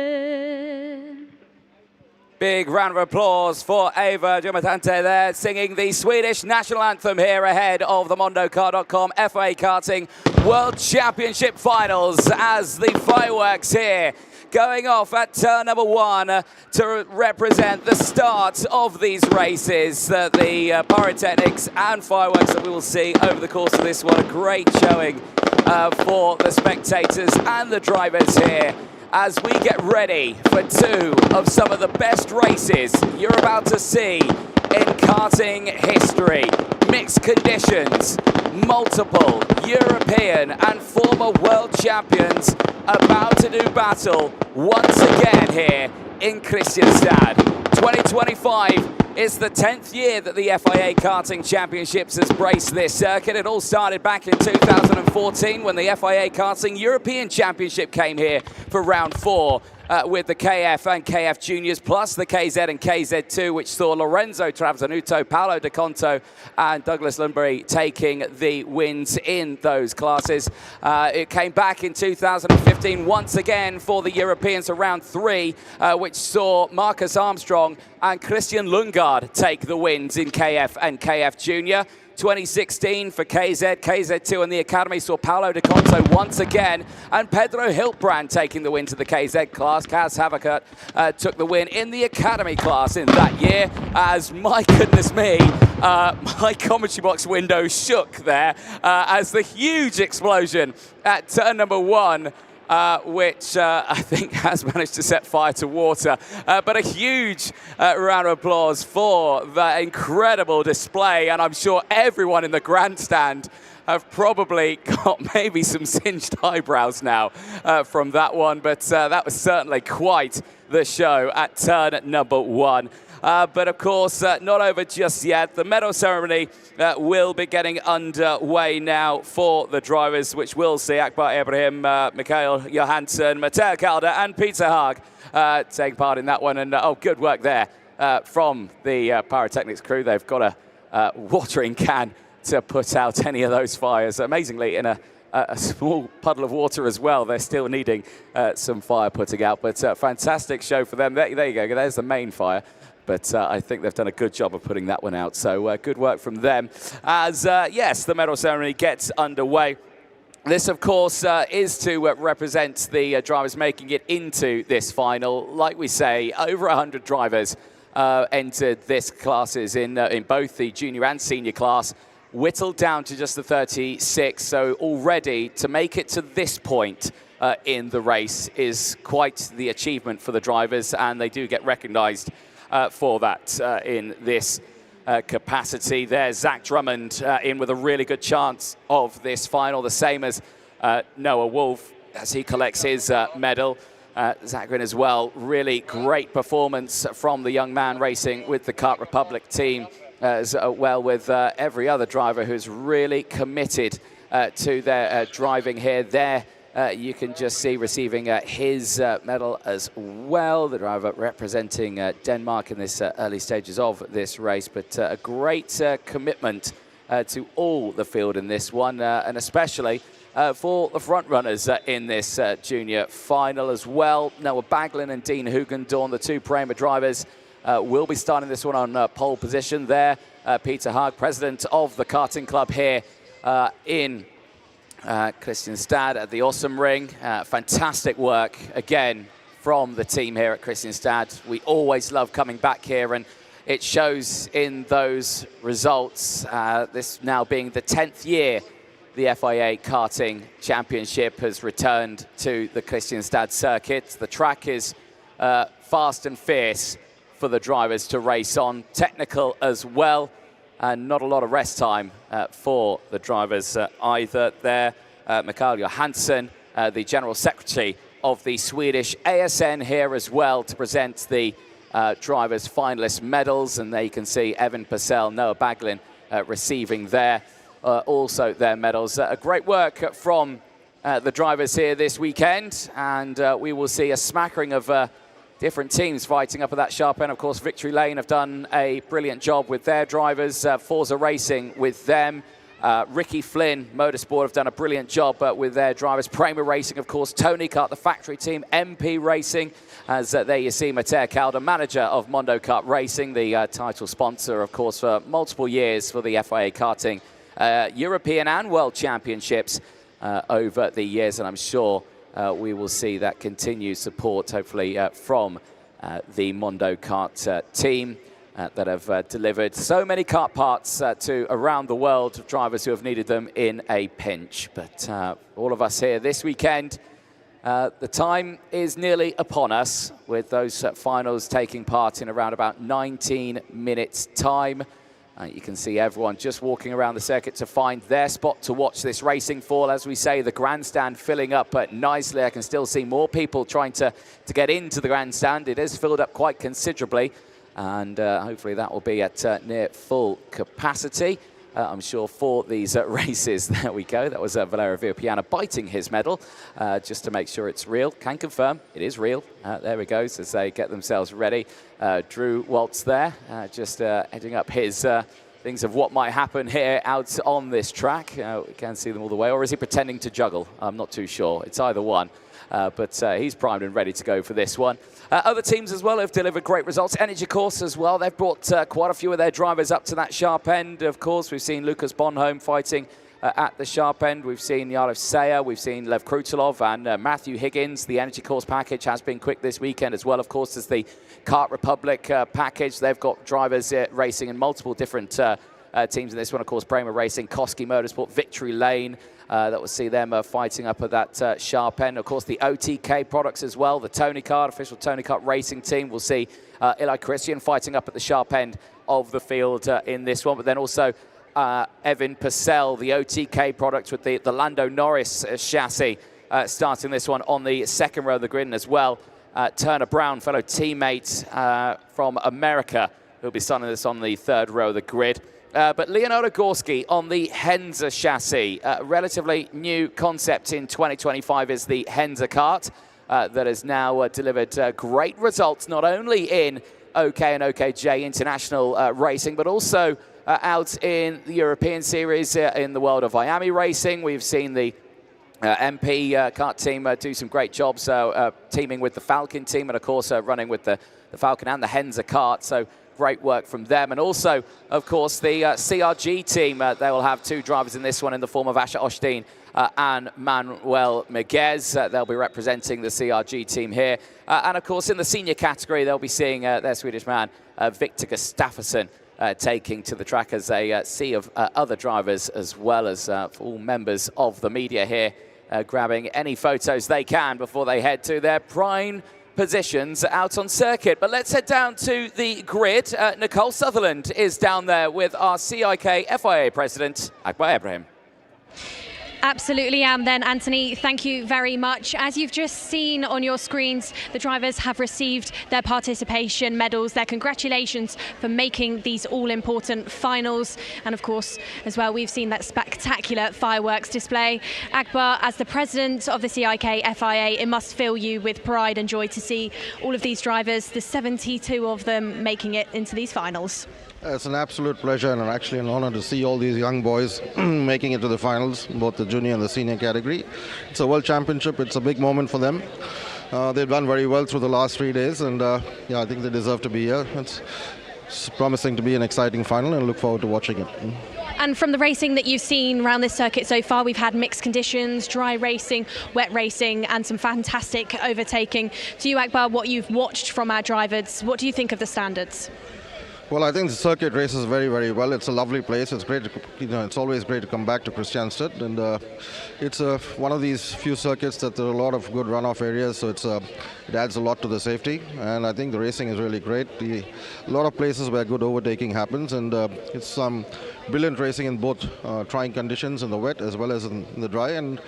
Big round of applause for Eva Jumatante there, singing the Swedish national anthem here ahead of the MondoCar.com FIA Karting World Championship Finals, as the fireworks here going off at turn number 1 to represent the start of these races. The pyrotechnics and fireworks that we will see over the course of this one. A great showing for the spectators and the drivers here, as we get ready for 2 of some of the best races you're about to see in karting history. Mixed conditions, multiple European and former world champions about to do battle once again here in Kristianstad. 2025 is the 10th year that the FIA Karting Championships has braced this circuit. It all started back in 2014 when the FIA Karting European Championship came here for round 4. With the KF and KF Juniors, plus the KZ and KZ2, which saw Lorenzo Travasanuto, Paolo De Conto, and Douglas Lundberg taking the wins in those classes. It came back in 2015 once again for the Europeans for round 3, which saw Marcus Armstrong and Christian Lundgaard take the wins in KF and KF Junior. 2016 for KZ, KZ2 and the Academy saw Paolo De Conto once again, and Pedro Hiltbrand taking the win to the KZ class. Kaz Havakert took the win in the Academy class in that year, as, my goodness me, my commentary box window shook there as the huge explosion at turn number 1 which I think has managed to set fire to water. But a huge round of applause for the incredible display, and I'm sure everyone in the grandstand have probably got maybe some singed eyebrows now from that one, but that was certainly quite the show at turn number 1. But of course, not over just yet. The medal ceremony will be getting underway now for the drivers, which will see Akbar Ibrahim, Mikael Johansson, Matteo Calder and Peter Haag take part in that one. And good work there from the pyrotechnics crew. They've got a watering can to put out any of those fires. Amazingly, in a small puddle of water as well. They're still needing some fire putting out, but fantastic show for them. There you go. There's the main fire. But I think they've done a good job of putting that one out. So good work from them. As, yes, the medal ceremony gets underway. This, of course, is to represent the drivers making it into this final. Like we say, over 100 drivers entered this classes in both the junior and senior class, whittled down to just the 36. So already to make it to this point in the race is quite the achievement for the drivers, and they do get recognized for that in this capacity. There's Zach Drummond in with a really good chance of this final, the same as Noah Wolf as he collects his medal. Zachrin as well, really great performance from the young man racing with the Kart Republic team, as well with every other driver who's really committed to their driving here. There you can just see receiving his medal as well, the driver representing Denmark in this early stages of this race. But a great commitment to all the field in this one, and especially for the front runners in this junior final as well. Noah Baglin and Dean Hugendorn, the two Prema drivers, will be starting this one on pole position there. Peter Haag, president of the karting club here in Kristianstad at the Åsum Ring. Fantastic work again from the team here at Kristianstad. We always love coming back here, and it shows in those results. This now being the 10th year the FIA Karting Championship has returned to the Kristianstad circuit. The track is fast and fierce for the drivers to race on, technical as well, and not a lot of rest time for the drivers either there. Mikael Johansson, the General Secretary of the Swedish ASN here as well to present the drivers' finalist medals, and there you can see Evan Purcell, Noah Baglin receiving also their medals. Great work from the drivers here this weekend, and we will see a smattering of different teams fighting up at that sharp end. Of course, Victory Lane have done a brilliant job with their drivers. Forza Racing with them. Ricky Flynn Motorsport have done a brilliant job with their drivers. Prema Racing, of course, Tony Kart, the factory team, MP Racing, as there you see Matteo Calder, manager of Mondo Kart Racing, the title sponsor, of course, for multiple years for the FIA Karting European and World Championships over the years, and I'm sure we will see that continued support, hopefully, from the Mondo Kart team that have delivered so many kart parts to around the world of drivers who have needed them in a pinch. But all of us here this weekend, the time is nearly upon us, with those finals taking part in around about 19 minutes' time. You can see everyone just walking around the circuit to find their spot to watch this racing for. As we say, the grandstand filling up nicely. I can still see more people trying to get into the grandstand. It is filled up quite considerably, and hopefully that will be at near full capacity, I'm sure, for these races. There we go. That was Valerio Villapiana biting his medal just to make sure it's real. Can confirm it is real. There we go, as they get themselves ready. Drew Waltz there, just heading up his things of what might happen here out on this track. We can't see them all the way. Or is he pretending to juggle? I'm not too sure. It's either one. But he's primed and ready to go for this one. Other teams as well have delivered great results. Energy Course as well. They've brought quite a few of their drivers up to that sharp end. Of course, we've seen Lucas Bonholm fighting at the sharp end. We've seen Yaroslav Seyer. We've seen Lev Krutilov and Matthew Higgins. The Energy Course package has been quick this weekend as well, of course, as the Kart Republic package. They've got drivers racing in multiple different teams in this one. Of course, Prema Racing, Koski Motorsport, Victory Lane. That will see them fighting up at that sharp end. Of course, the OTK products as well. The Tony Kart, official Tony Kart racing team. We'll see Eli Christian fighting up at the sharp end of the field in this one. But then also Evan Purcell, the OTK product with the Lando Norris chassis, starting this one on the second row of the grid, and as well, Turner Brown, fellow teammate from America, who'll be starting this on the third row of the grid. But Leonardo Gorski on the Henza chassis, relatively new concept in 2025 is the Henza kart that has now delivered great results, not only in OK and OKJ international racing, but also out in the European series in the world of Miami racing. We've seen the MP kart team do some great jobs teaming with the Falcon team, and of course running with the Falcon and the Henza kart. So great work from them. And also, of course, the CRG team, they will have two drivers in this one in the form of Asher Osteen and Manuel Miguez. They'll be representing the CRG team here. And of course, in the senior category, they'll be seeing their Swedish man, Victor Gustafsson, taking to the track as a sea of other drivers, as well as all members of the media here, grabbing any photos they can before they head to their prime positions out on circuit. But let's head down to the grid. Nicole Sutherland is down there with our CIK FIA president, Akbar Ibrahim. Absolutely, and then Anthony, thank you very much. As you've just seen on your screens, the drivers have received their participation medals, their congratulations for making these all-important finals. And of course, as well, we've seen that spectacular fireworks display. Akbar, as the president of the CIK FIA, it must fill you with pride and joy to see all of these drivers, the 72 of them, making it into these finals. It's an absolute pleasure and actually an honor to see all these young boys making it to the finals, both the junior and the senior category. It's a world championship. It's a big moment for them. They've done very well through the last 3 days, and yeah, I think they deserve to be here. It's promising to be an exciting final, and I look forward to watching it. And from the racing that you've seen around this circuit so far, we've had mixed conditions, dry racing, wet racing, and some fantastic overtaking. To you, Akbar, what you've watched from our drivers, what do you think of the standards? Well, I think the circuit races very, very well. It's a lovely place. It's great. It's always great to come back to Kristianstad, and it's one of these few circuits that there are a lot of good runoff areas. So it adds a lot to the safety, and I think the racing is really great. A lot of places where good overtaking happens, and it's some brilliant racing in both trying conditions in the wet as well as in the dry, and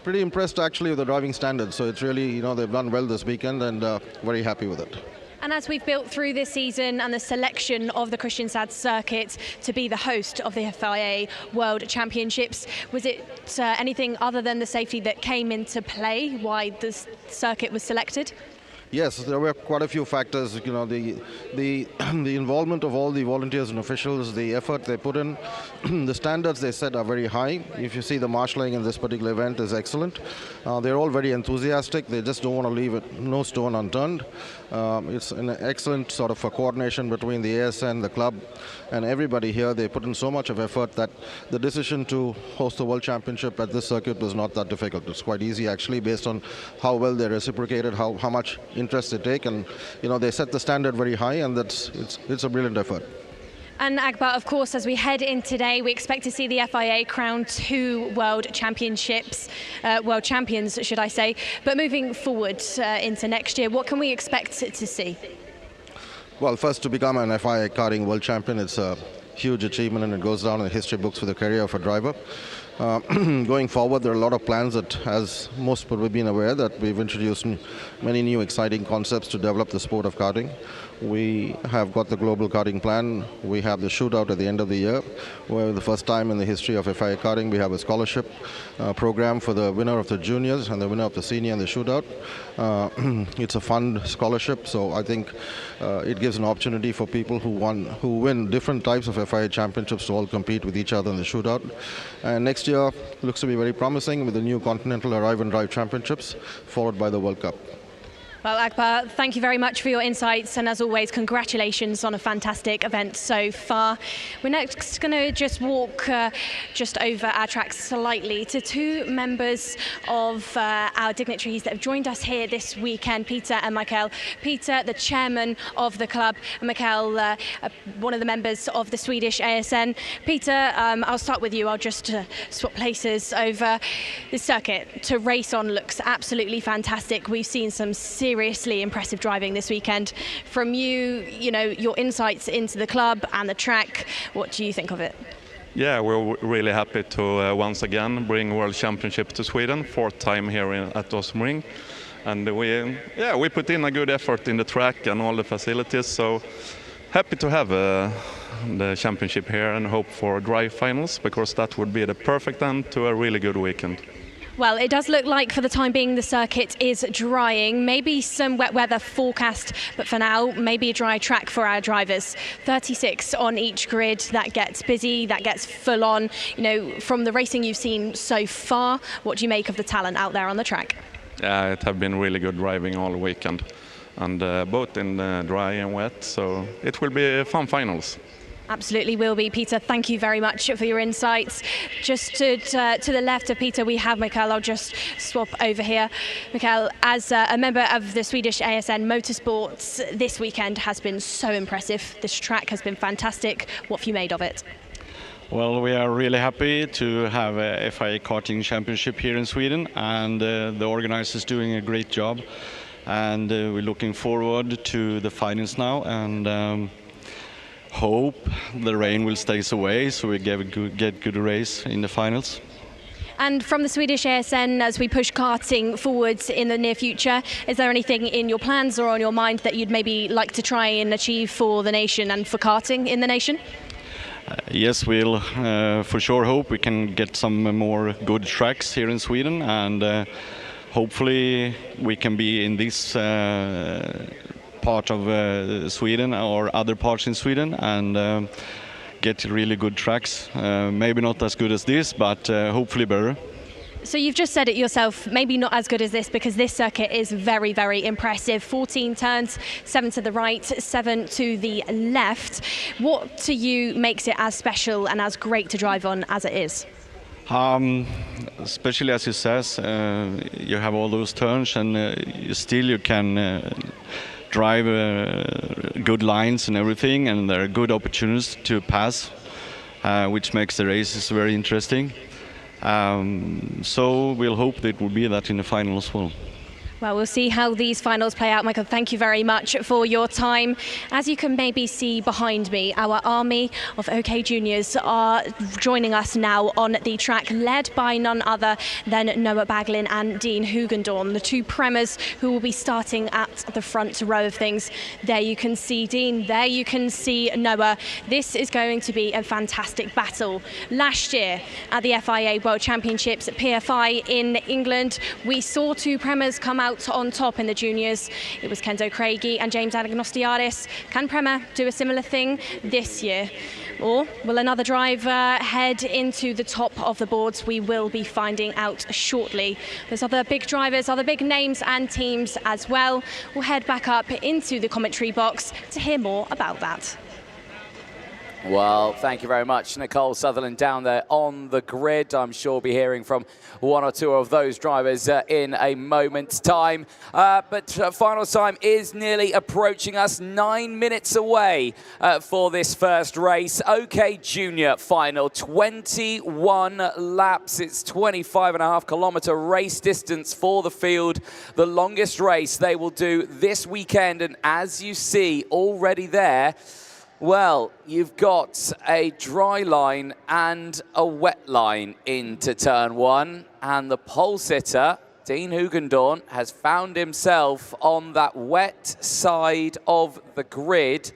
pretty impressed actually with the driving standards. So it's really, they've done well this weekend, and very happy with it. And as we've built through this season and the selection of the Kristianstad circuit to be the host of the FIA World Championships, was it anything other than the safety that came into play why the circuit was selected? Yes, there were quite a few factors. The involvement of all the volunteers and officials, the effort they put in, the standards they set are very high. If you see the marshalling in this particular event is excellent. They're all very enthusiastic. They just don't want to leave it no stone unturned. It's an excellent sort of a coordination between the ASN, the club, and everybody here. They put in so much of effort that the decision to host the World Championship at this circuit was not that difficult. It's quite easy actually, based on how well they reciprocated, how much interest they take, and they set the standard very high, and it's a brilliant effort. And Akbar, of course, as we head in today, we expect to see the FIA crown 2 World Championships, World Champions, should I say. But moving forward into next year, what can we expect to see? Well, first, to become an FIA Karting World Champion, it's a huge achievement, and it goes down in the history books for the career of a driver. Going forward, there are a lot of plans that, as most people have been aware, that we've introduced many new exciting concepts to develop the sport of karting. We have got the global karting plan. We have the shootout at the end of the year, where the first time in the history of FIA Karting, we have a scholarship program for the winner of the juniors and the winner of the senior and the shootout. It's a fund scholarship, so I think it gives an opportunity for people who win different types of FIA championships to all compete with each other in the shootout. And next year looks to be very promising with the new Continental Arrive and Drive Championships, followed by the World Cup. Well, Akbar, thank you very much for your insights, and as always, congratulations on a fantastic event so far. We're next going to just walk just over our track slightly to 2 members of our dignitaries that have joined us here this weekend, Peter and Mikael. Peter, the chairman of the club, and Mikael, one of the members of the Swedish ASN. Peter, I'll start with you. I'll just swap places over. The circuit to race on looks absolutely fantastic. We've seen some seriously impressive driving this weekend. From you, your insights into the club and the track, what do you think of it? Yeah, we're really happy to once again bring World Championship to Sweden, 4th time here at Åsum Ring. And we put in a good effort in the track and all the facilities, so happy to have the championship here and hope for dry finals, because that would be the perfect end to a really good weekend. Well, it does look like for the time being the circuit is drying. Maybe some wet weather forecast, but for now, maybe a dry track for our drivers. 36 on each grid. That gets busy, that gets full on. You know, from the racing you've seen so far, what do you make of the talent out there on the track? Yeah, it have been really good driving all weekend, and both in dry and wet, so it will be fun finals. Absolutely will be. Peter, thank you very much for your insights. Just to the left of Peter, we have Mikael. I'll just swap over here. Mikael, as a member of the Swedish ASN Motorsports, this weekend has been so impressive. This track has been fantastic. What have you made of it? Well, we are really happy to have a FIA Karting Championship here in Sweden, and the organizers doing a great job. And we're looking forward to the finals now, and hope the rain will stay away so we get good race in the finals. And from the Swedish ASN, as we push karting forwards in the near future, is there anything in your plans or on your mind that you'd maybe like to try and achieve for the nation and for karting in the nation? Yes, we'll for sure hope we can get some more good tracks here in Sweden, and hopefully we can be in this part of Sweden or other parts in Sweden and get really good tracks. Maybe not as good as this, but hopefully better. So you've just said it yourself, maybe not as good as this, because this circuit is very, very impressive. 14 turns, 7 to the right, 7 to the left. What to you makes it as special and as great to drive on as it is? Especially as it says, you have all those turns, and still you can drive good lines and everything, and there are good opportunities to pass, which makes the races very interesting. So we'll hope that it will be that in the final as well. Well, we'll see how these finals play out. Michael, thank you very much for your time. As you can maybe see behind me, our army of OK Juniors are joining us now on the track, led by none other than Noah Baglin and Dean Hugendorn, the two premiers who will be starting at the front row of things. There you can see Dean, there you can see Noah. This is going to be a fantastic battle. Last year at the FIA World Championships at PFI in England, we saw two premiers come out on top in the juniors. It was Kendo Craigie and James Agnostiaris. Can Prema do a similar thing this year? Or will another driver head into the top of the boards? We will be finding out shortly. There's other big drivers, other big names and teams as well. We'll head back up into the commentary box to hear more about that. Well, thank you very much, Nicole Sutherland down there on the grid. I'm sure we'll be hearing from one or two of those drivers in a moment's time. But final time is nearly approaching us, 9 minutes away for this first race. OK Junior final, 21 laps. It's 25.5-kilometer race distance for the field. The longest race they will do this weekend. And as you see already there, well, you've got a dry line and a wet line into turn one, and the pole sitter, Dean Hugendorn, has found himself on that wet side of the grid,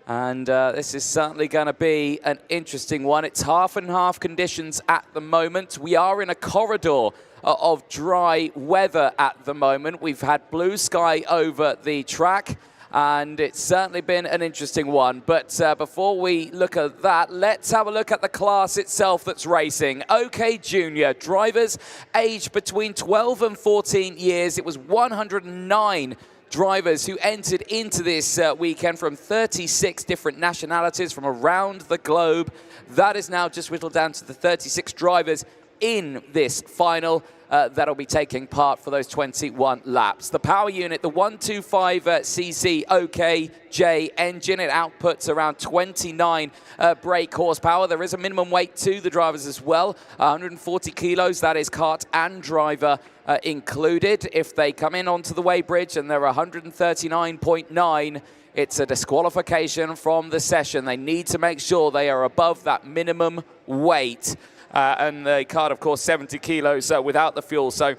and this is certainly going to be an interesting one. It's half and half conditions at the moment. We are in a corridor of dry weather at the moment. We've had blue sky over the track, and it's certainly been an interesting one. But before we look at that, let's have a look at the class itself that's racing. OK Junior, drivers aged between 12 and 14 years. It was 109 drivers who entered into this weekend from 36 different nationalities from around the globe. That is now just whittled down to the 36 drivers in this final that'll be taking part for those 21 laps. The power unit, the 125cc OKJ engine, it outputs around 29 brake horsepower. There is a minimum weight to the drivers as well, 140 kilos, that is kart and driver included if they come in onto the weighbridge, and they're 139.9 it's a disqualification from the session. They need to make sure they are above that minimum weight. And the cart, of course, 70 kilos without the fuel. So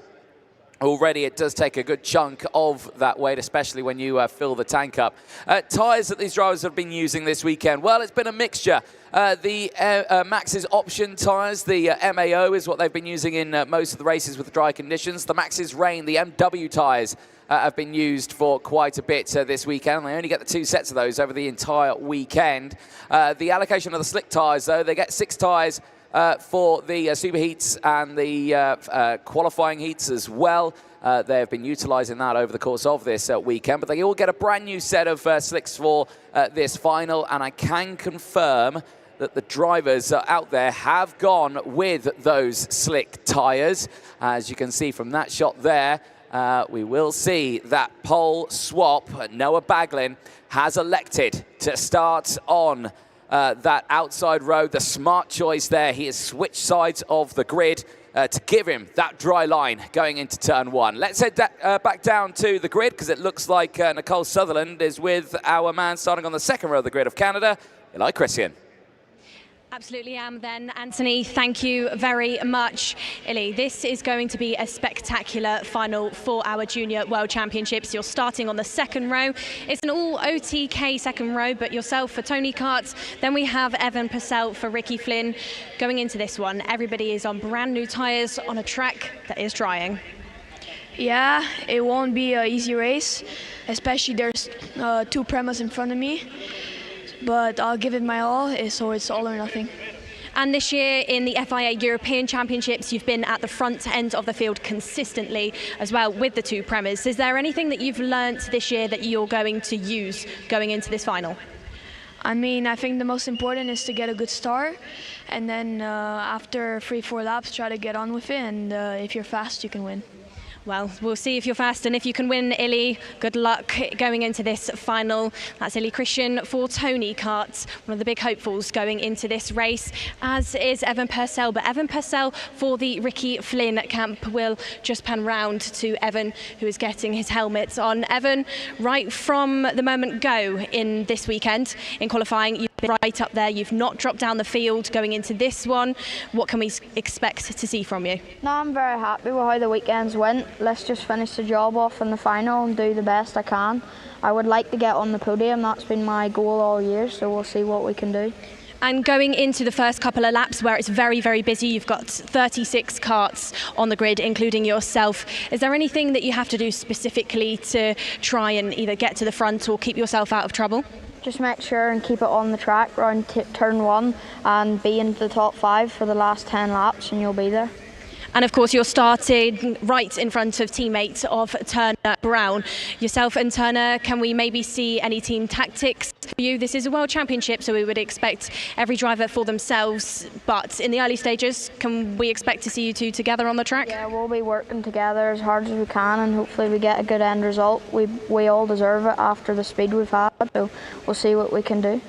already it does take a good chunk of that weight, especially when you fill the tank up. Tyres that these drivers have been using this weekend, well, it's been a mixture. The Maxxis option tyres, the MAO is what they've been using in most of the races with the dry conditions. The Maxxis Rain, the MW tyres, have been used for quite a bit this weekend. They only get the 2 sets of those over the entire weekend. The allocation of the slick tyres, though, they get 6 tyres for the super heats and the qualifying heats as well. They have been utilising that over the course of this weekend, but they all get a brand new set of slicks for this final, and I can confirm that the drivers out there have gone with those slick tyres. As you can see from that shot there, we will see that pole swap. Noah Baglin has elected to start on that outside road. The smart choice there. He has switched sides of the grid to give him that dry line going into turn 1. Let's head back down to the grid, because it looks like Nicole Sutherland is with our man starting on the second row of the grid of Canada, Eli Christian. Absolutely am then, Anthony. Thank you very much. Ili, this is going to be a spectacular final for our Junior World Championships. You're starting on the second row. It's an all OTK second row, but yourself for Tony Kart. Then we have Evan Purcell for Ricky Flynn. Going into this one, everybody is on brand new tyres on a track that is drying. Yeah, it won't be an easy race, especially there's 2 premas in front of me. But I'll give it my all, so it's all or nothing. And this year in the FIA European Championships, you've been at the front end of the field consistently as well with the 2 premas. Is there anything that you've learnt this year that you're going to use going into this final? I mean, I think the most important is to get a good start, and then after 3-4 laps, try to get on with it, and if you're fast, you can win. Well, we'll see if you're fast and if you can win, Ili. Good luck going into this final. That's Ili Christian for Tony Kart, one of the big hopefuls going into this race, as is Evan Purcell. But Evan Purcell for the Ricky Flynn camp will just pan round to Evan, who is getting his helmet on. Evan, right from the moment go in this weekend in qualifying, you've been right up there. You've not dropped down the field going into this one. What can we expect to see from you? No, I'm very happy with how the weekends went. Let's just finish the job off in the final and do the best I can. I would like to get on the podium. That's been my goal all year, so we'll see what we can do. And going into the first couple of laps where it's very, very busy, you've got 36 karts on the grid, including yourself. Is there anything that you have to do specifically to try and either get to the front or keep yourself out of trouble? Just make sure and keep it on the track around turn 1 and be into the top 5 for the last 10 laps, and you'll be there. And of course, you're starting right in front of teammates of Turner Brown. Yourself and Turner, can we maybe see any team tactics for you? This is a World Championship, so we would expect every driver for themselves. But in the early stages, can we expect to see you two together on the track? Yeah, we'll be working together as hard as we can, and hopefully we get a good end result. We all deserve it after the speed we've had, so we'll see what we can do.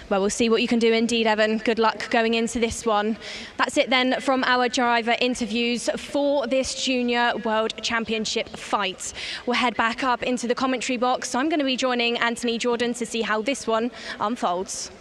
Well, we'll see what you can do indeed, Evan. Good luck going into this one. That's it then from our driver interviews for this Junior World Championship fight. We'll head back up into the commentary box. I'm going to be joining Anthony Jordan to see how this one unfolds.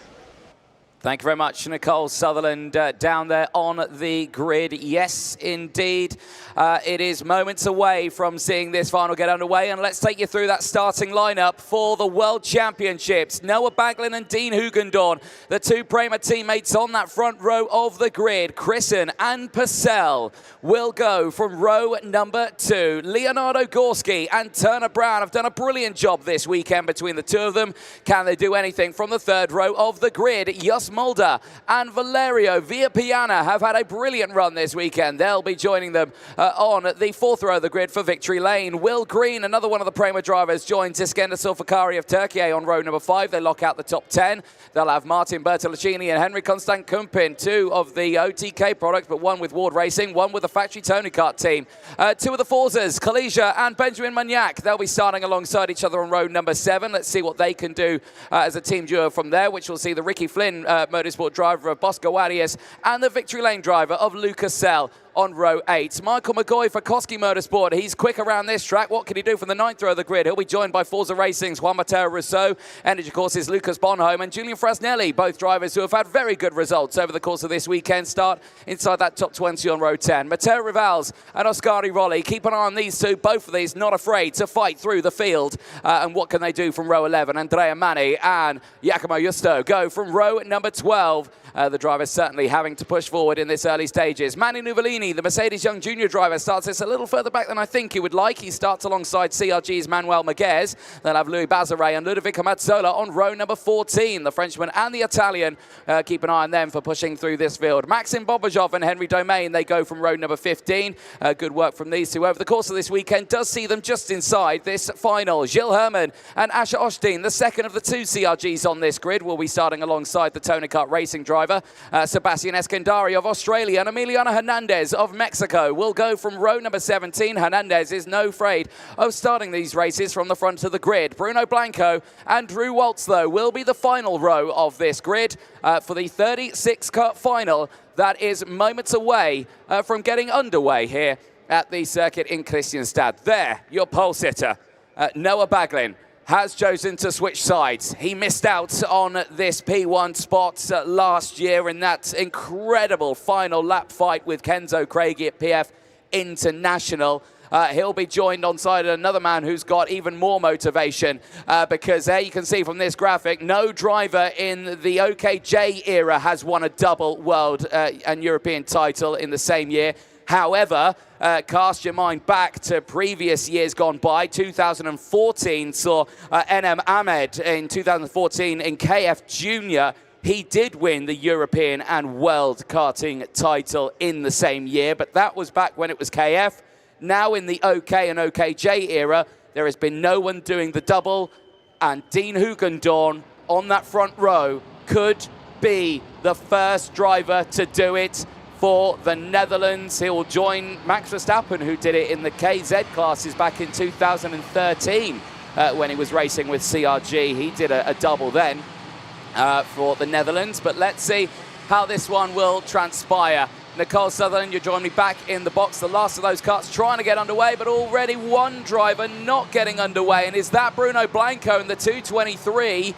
Thank you very much, Nicole Sutherland, down there on the grid. Yes, indeed. It is moments away from seeing this final get underway, and let's take you through that starting lineup for the World Championships. Noah Baglin and Dean Hugendorn, the 2 Prema teammates on that front row of the grid. Christian and Purcell will go from row number 2. Leonardo Gorski and Turner Brown have done a brilliant job this weekend between the 2 of them. Can they do anything from the 3rd row of the grid? Jos Mulder and Valerio Villapiana have had a brilliant run this weekend. They'll be joining them on the 4th row of the grid for Victory Lane. Will Green, another one of the Prema drivers, joins Iskender Sulfakari of Turkey on row number 5. They lock out the top 10. They'll have Martin Bertolacini and Henry Constant Kumpin, 2 of the OTK products, but 1 with Ward Racing, 1 with the factory Tony Kart team. 2 of the Forzas, Kalisha and Benjamin Magnac. They'll be starting alongside each other on row number 7. Let's see what they can do as a team duo from there, which will see the Ricky Flynn motorsport driver of Bosco Arias and the Victory Lane driver of Lucas Sell on row 8. Michael McGoy for Koski Motorsport. He's quick around this track. What can he do from the 9th row of the grid? He'll be joined by Forza Racing's Juan Mateo Rousseau, Energy Courses' Lucas Bonholm, and Julian Frasnelli, both drivers who have had very good results over the course of this weekend. Start inside that top 20 on row 10. Matteo Rivals and Oskari Rolli. Keep an eye on these two. Both of these not afraid to fight through the field. And what can they do from row 11? Andrea Mani and Giacomo Justo go from row number 12. The drivers certainly having to push forward in this early stages. Manny Nuvolini, the Mercedes Young Junior driver, starts this a little further back than I think he would like. He starts alongside CRG's Manuel Maguez. They'll have Louis Bazaret and Ludovico Mazzola on row number 14. The Frenchman and the Italian, keep an eye on them for pushing through this field. Maxim Bobajov and Henry Domain, they go from row number 15. Good work from these two over the course of this weekend does see them just inside this final. Gilles Herman and Asher Osteen, the second of the two CRGs on this grid, will be starting alongside the Tony Kart Racing driver. Sebastian Eskandari of Australia and Emiliano Hernandez of Mexico will go from row number 17. Hernandez is no afraid of starting these races from the front of the grid. Bruno Blanco and Drew Waltz, though, will be the final row of this grid for the 36 Kart final that is moments away from getting underway here at the circuit in Kristianstad. There, your pole sitter, Noah Baglin, has chosen to switch sides. He missed out on this P1 spot last year in that incredible final lap fight with Kenzo Craigie at PF International. He'll be joined on side of another man who's got even more motivation because there you can see from this graphic, no driver in the OKJ era has won a double world and European title in the same year. However, cast your mind back to previous years gone by. 2014 saw NM Ahmed in 2014 in KF Junior. He did win the European and World Karting title in the same year, but that was back when it was KF. Now in the OK and OKJ era, there has been no one doing the double, and Dean Hugendorn on that front row could be the first driver to do it for the Netherlands. He will join Max Verstappen, who did it in the KZ classes back in 2013 when he was racing with CRG. He did a double then for the Netherlands, but let's see how this one will transpire. Nicole Sutherland, you join me back in the box. The last of those karts trying to get underway, but already one driver not getting underway, and is that Bruno Blanco in the 223.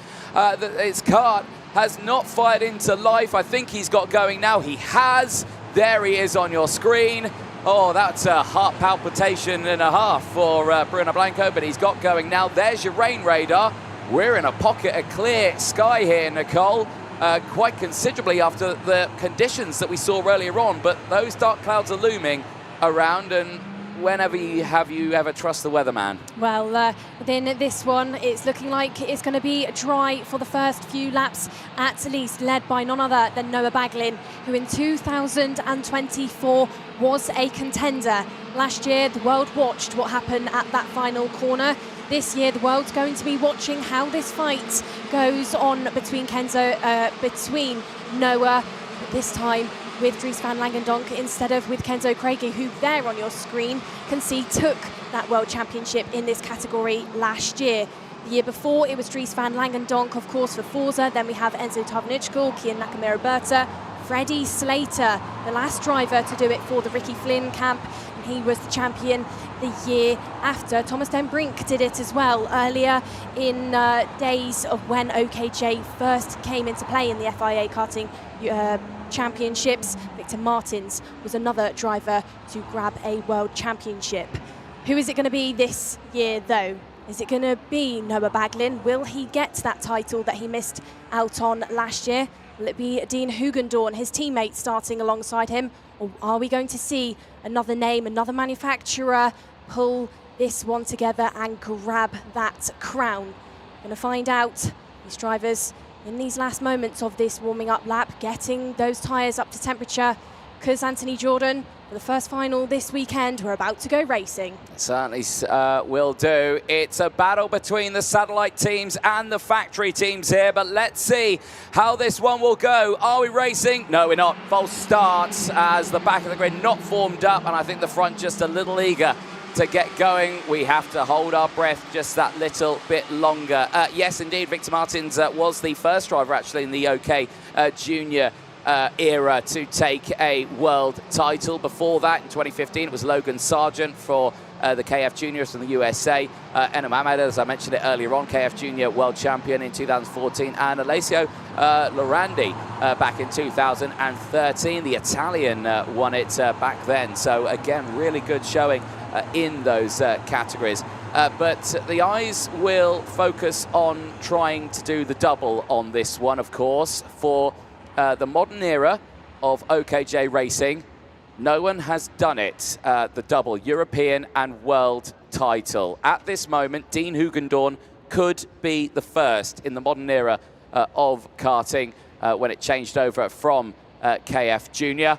His kart has not fired into life. I think he's got going now. He has. There he is on your screen. Oh, that's a heart palpitation and a half for Bruno Blanco, but he's got going now. There's your rain radar. We're in a pocket of clear sky here, Nicole, quite considerably after the conditions that we saw earlier on, but those dark clouds are looming around, and whenever have you ever trust the weatherman? Well, within this one, it's looking like it's going to be dry for the first few laps at least, led by none other than Noah Baglin, who in 2024 was a contender. Last year, the world watched what happened at that final corner. This year, the world's going to be watching how this fight goes on between between Noah, this time with Dries van Langendonk instead of with Kenzo Craigie, who there on your screen can see took that World Championship in this category last year. The year before, it was Dries van Langendonk, of course, for Forza. Then we have Enzo Tarvanichkul, Kian Nakamura-Berta, Freddie Slater, the last driver to do it for the Ricky Flynn camp. And he was the champion the year after. Thomas Den Brink did it as well earlier in days of when OKJ first came into play in the FIA Karting Championships. Victor Martins was another driver to grab a World Championship. Who is it going to be this year, though? Is it going to be Noah Baglin? Will he get that title that he missed out on last year? Will it be Dean Hugendorn, his teammate, starting alongside him? Or are we going to see another name, another manufacturer pull this one together and grab that crown? Going to find out. These drivers in these last moments of this warming up lap, getting those tyres up to temperature, because Anthony Jordan, for the first final this weekend, we're about to go racing. Certainly will do. It's a battle between the satellite teams and the factory teams here, but let's see how this one will go. Are we racing? No, we're not. False starts as the back of the grid not formed up, and I think the front just a little eager to get going. We have to hold our breath just that little bit longer. Yes, indeed, Victor Martins was the first driver actually in the OK Junior era to take a world title. Before that, in 2015, it was Logan Sargent for the KF Juniors from the USA. Enam Ahmed, as I mentioned it earlier on, KF Junior World Champion in 2014, and Alessio Lorandi back in 2013. The Italian won it back then. So again, really good showing in those categories. But the eyes will focus on trying to do the double on this one, of course. For the modern era of OKJ racing, no one has done it, the double European and world title. At this moment, Dean Hugendorn could be the first in the modern era of karting when it changed over from KF Junior.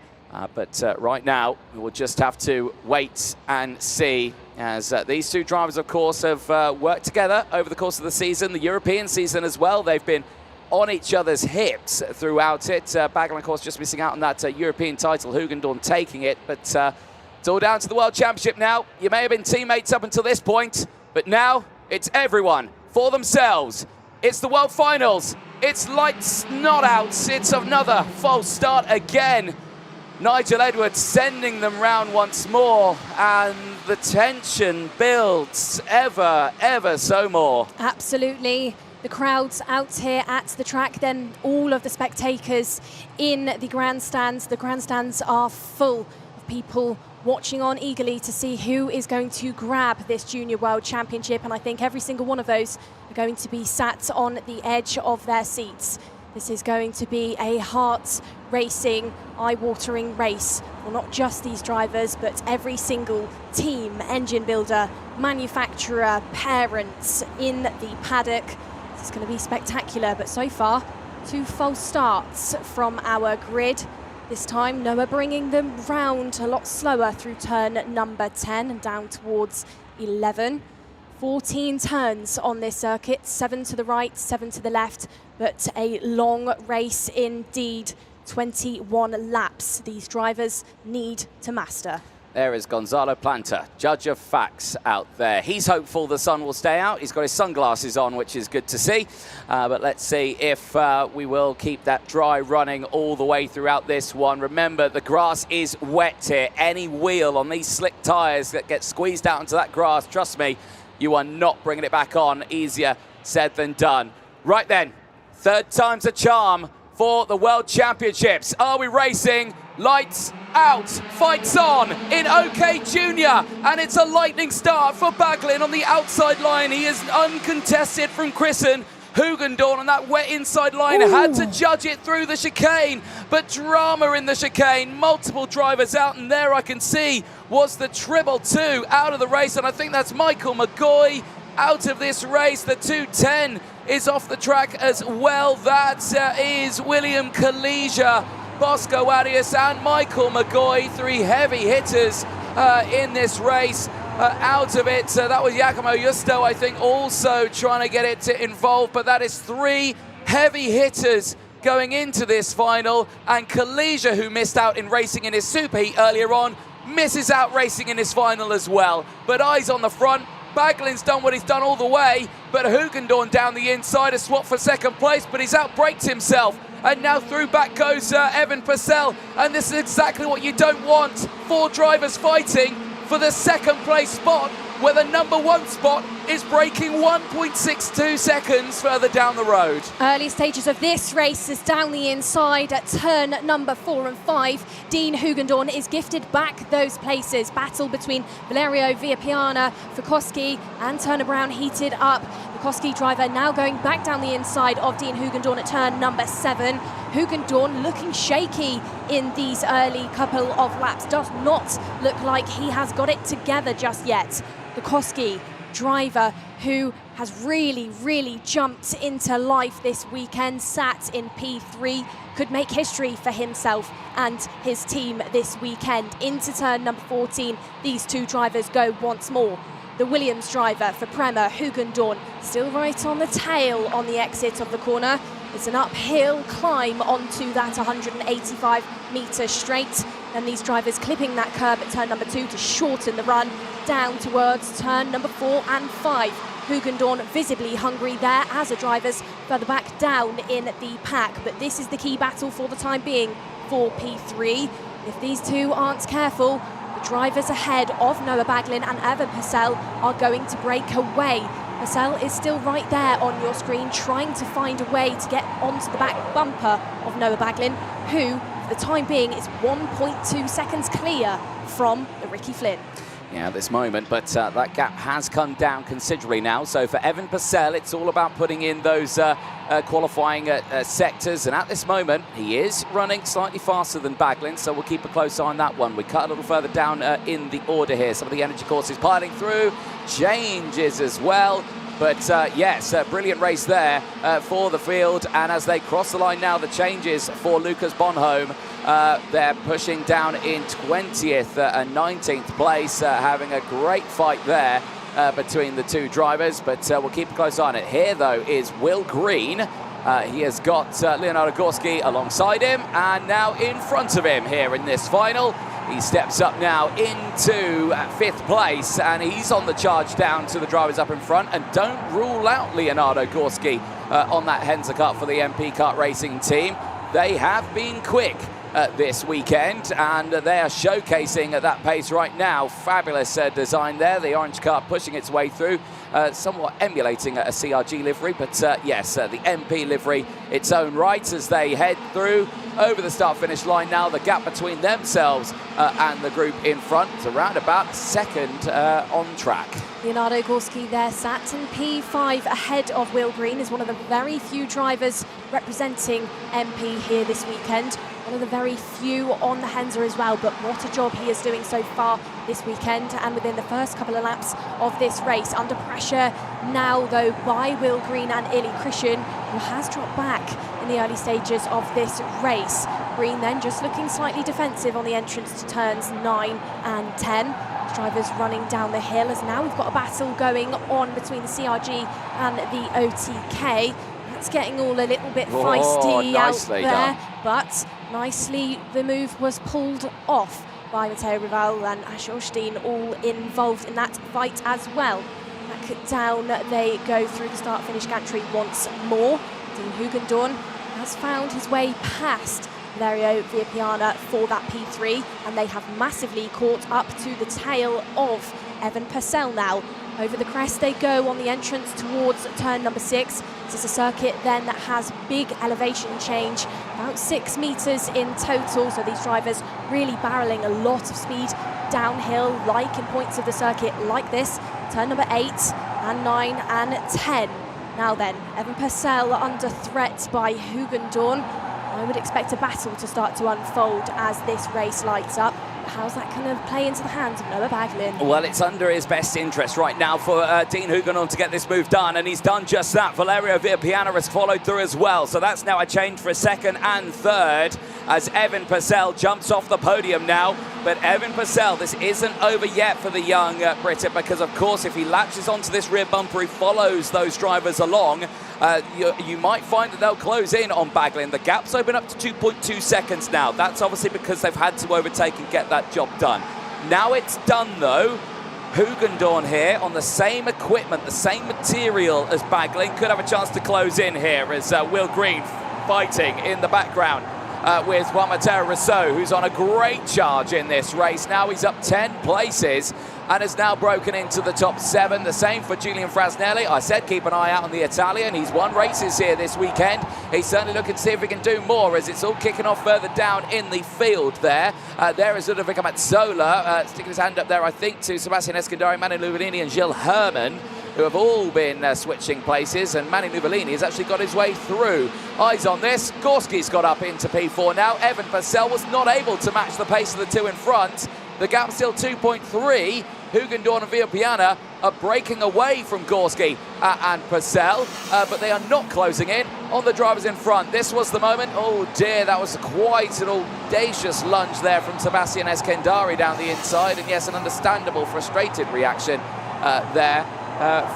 But right now, we'll just have to wait and see, as these two drivers, of course, have worked together over the course of the season, the European season as well. They've been on each other's hips throughout it. Bagel, of course, just missing out on that European title, Hugendorn taking it. But it's all down to the World Championship now. You may have been teammates up until this point, but now it's everyone for themselves. It's the World Finals. It's lights, not outs. It's another false start again. Nigel Edwards sending them round once more, and the tension builds ever so more. Absolutely. The crowds out here at the track, then all of the spectators in the grandstands. The grandstands are full of people watching on eagerly to see who is going to grab this Junior World Championship, and I think every single one of those are going to be sat on the edge of their seats. This is going to be a heart-racing, eye-watering race for not just these drivers, but every single team, engine builder, manufacturer, parents in the paddock. It's going to be spectacular, but so far, 2 false starts from our grid. This time, Noah bringing them round a lot slower through turn number 10 and down towards 11. 14 turns on this circuit, 7 to the right, 7 to the left, but a long race indeed. 21 laps these drivers need to master. There is Gonzalo Planta, judge of facts out there. He's hopeful the sun will stay out. He's got his sunglasses on, which is good to see. But let's see if we will keep that dry running all the way throughout this one. Remember, the grass is wet here. Any wheel on these slick tyres that get squeezed out into that grass, trust me, you are not bringing it back on. Easier said than done. Right then, third time's a charm for the World Championships. Are we racing? Lights out, fights on in OK Junior, and it's a lightning start for Baglin on the outside line. He is uncontested from Chrisen. Hugendorn on that wet inside line had to judge it through the chicane, but drama in the chicane, multiple drivers out, and there I can see was the Triple 2 out of the race, and I think that's Michael McGoy out of this race. The 210 is off the track as well. That is William Kalija, Bosco Arias and Michael McGoy, 3 heavy hitters in this race. Out of it, that was Giacomo Justo, I think, also trying to get it involved, but that is 3 heavy hitters going into this final, and Kalija, who missed out in racing in his superheat earlier on, misses out racing in his final as well. But eyes on the front, Baglin's done what he's done all the way, but Hugendorn down the inside, a swap for second place, but he's outbraked himself. And now through back goes Evan Purcell, and this is exactly what you don't want. 4 drivers fighting for the second place spot, where the number 1 spot is breaking 1.62 seconds further down the road. Early stages of this race is down the inside at turn number 4 and 5. Dean Hugendorn is gifted back those places. Battle between Valerio Villapiana, Fukoski and Turner Brown heated up. Fukoski driver now going back down the inside of Dean Hugendorn at turn number 7. Hugendorn looking shaky in these early couple of laps. Does not look like he has got it together just yet. Fukoski, driver who has really jumped into life this weekend, sat in P3, could make history for himself and his team this weekend. Into turn number 14, these 2 drivers go once more. The Williams driver for Prema, Hugendorn, still right on the tail on the exit of the corner. It's an uphill climb onto that 185-metre straight. And these drivers clipping that curb at turn number 2 to shorten the run down towards turn number 4 and 5. Hugendorn visibly hungry there, as are drivers further back down in the pack. But this is the key battle for the time being for P3. If these two aren't careful, the drivers ahead of Noah Baglin and Evan Purcell are going to break away. Purcell is still right there on your screen, trying to find a way to get onto the back bumper of Noah Baglin, who, for the time being, is 1.2 seconds clear from the Ricky Flynn. Yeah, at this moment, but that gap has come down considerably now. So for Evan Purcell, it's all about putting in those qualifying sectors. And at this moment, he is running slightly faster than Baglin, so we'll keep a close eye on that one. We cut a little further down in the order here. Some of the energy courses piling through, changes as well. But yes, a brilliant race there for the field. And as they cross the line now, the changes for Lucas Bonhomme. They're pushing down in 20th and 19th place, having a great fight there between the two drivers. But we'll keep a close eye on it. Here, though, is Will Green. He has got Leonardo Gorski alongside him and now in front of him here in this final. He steps up now into 5th place, and he's on the charge down to the drivers up in front. And don't rule out Leonardo Gorski on that Henzer Cup for the MP Kart Racing team. They have been quick this weekend, and they are showcasing at that pace right now. Fabulous design there, the orange car pushing its way through, somewhat emulating a CRG livery, but yes, the MP livery its own right as they head through over the start-finish line now. The gap between themselves and the group in front is around about second on track. Leonardo Gorski there sat in P5 ahead of Will Green, is one of the very few drivers representing MP here this weekend. One of the very few on the Henzer as well, but what a job he is doing so far this weekend and within the first couple of laps of this race. Under pressure now, though, by Will Green and Ili Christian, who has dropped back in the early stages of this race. Green then just looking slightly defensive on the entrance to turns 9 and 10. Drivers running down the hill, as now we've got a battle going on between the CRG and the OTK. That's getting all a little bit feisty out there, done. but nicely the move was pulled off by Matteo Rival and Ash Osteen, all involved in that fight as well. Back down they go through the start-finish gantry once more. Dean Hugendorn has found his way past Valerio Villapiana for that P3, and they have massively caught up to the tail of Evan Purcell now. Over the crest they go on the entrance towards turn number 6. This is a circuit then that has big elevation change, about 6 meters in total, so these drivers really barreling a lot of speed downhill, like in points of the circuit like this. Turn number 8 and 9 and 10. Now then, Evan Purcell under threat by Hugendorn. I would expect a battle to start to unfold as this race lights up. How's that going to play into the hands of Noah Baglin? Well, it's under his best interest right now for Dean Hugendorn to get this move done, and he's done just that. Valerio Villapiana has followed through as well, so that's now a change for 2nd and 3rd as Evan Purcell jumps off the podium now. But Evan Purcell, this isn't over yet for the young Briton, because of course if he latches onto this rear bumper, he follows those drivers along, you might find that they'll close in on Baglin. The gap's open up to 2.2 seconds now. That's obviously because they've had to overtake and get that job done. Now it's done though. Hugendorn here on the same equipment, the same material as Baglin, could have a chance to close in here as Will Green fighting in the background with Juan Mateo Rousseau, who's on a great charge in this race. Now he's up 10 places and has now broken into the top 7. The same for Julian Frasnelli. I said keep an eye out on the Italian. He's won races here this weekend. He's certainly looking to see if he can do more, as it's all kicking off further down in the field there. There is Ludovico Mazzola sticking his hand up there, I think, to Sebastian Escandari, Manu Nuvolini and Gilles Herman, who have all been switching places, and Manu Nuvolini has actually got his way through. Eyes on this. Gorski's got up into P4 now. Evan Purcell was not able to match the pace of the two in front. The gap's still 2.3. Hugendorn and Villapiana are breaking away from Gorski and Purcell, but they are not closing in on the drivers in front. This was the moment. Oh dear, that was quite an audacious lunge there from Sebastian Escandari down the inside, and yes, an understandable frustrated reaction there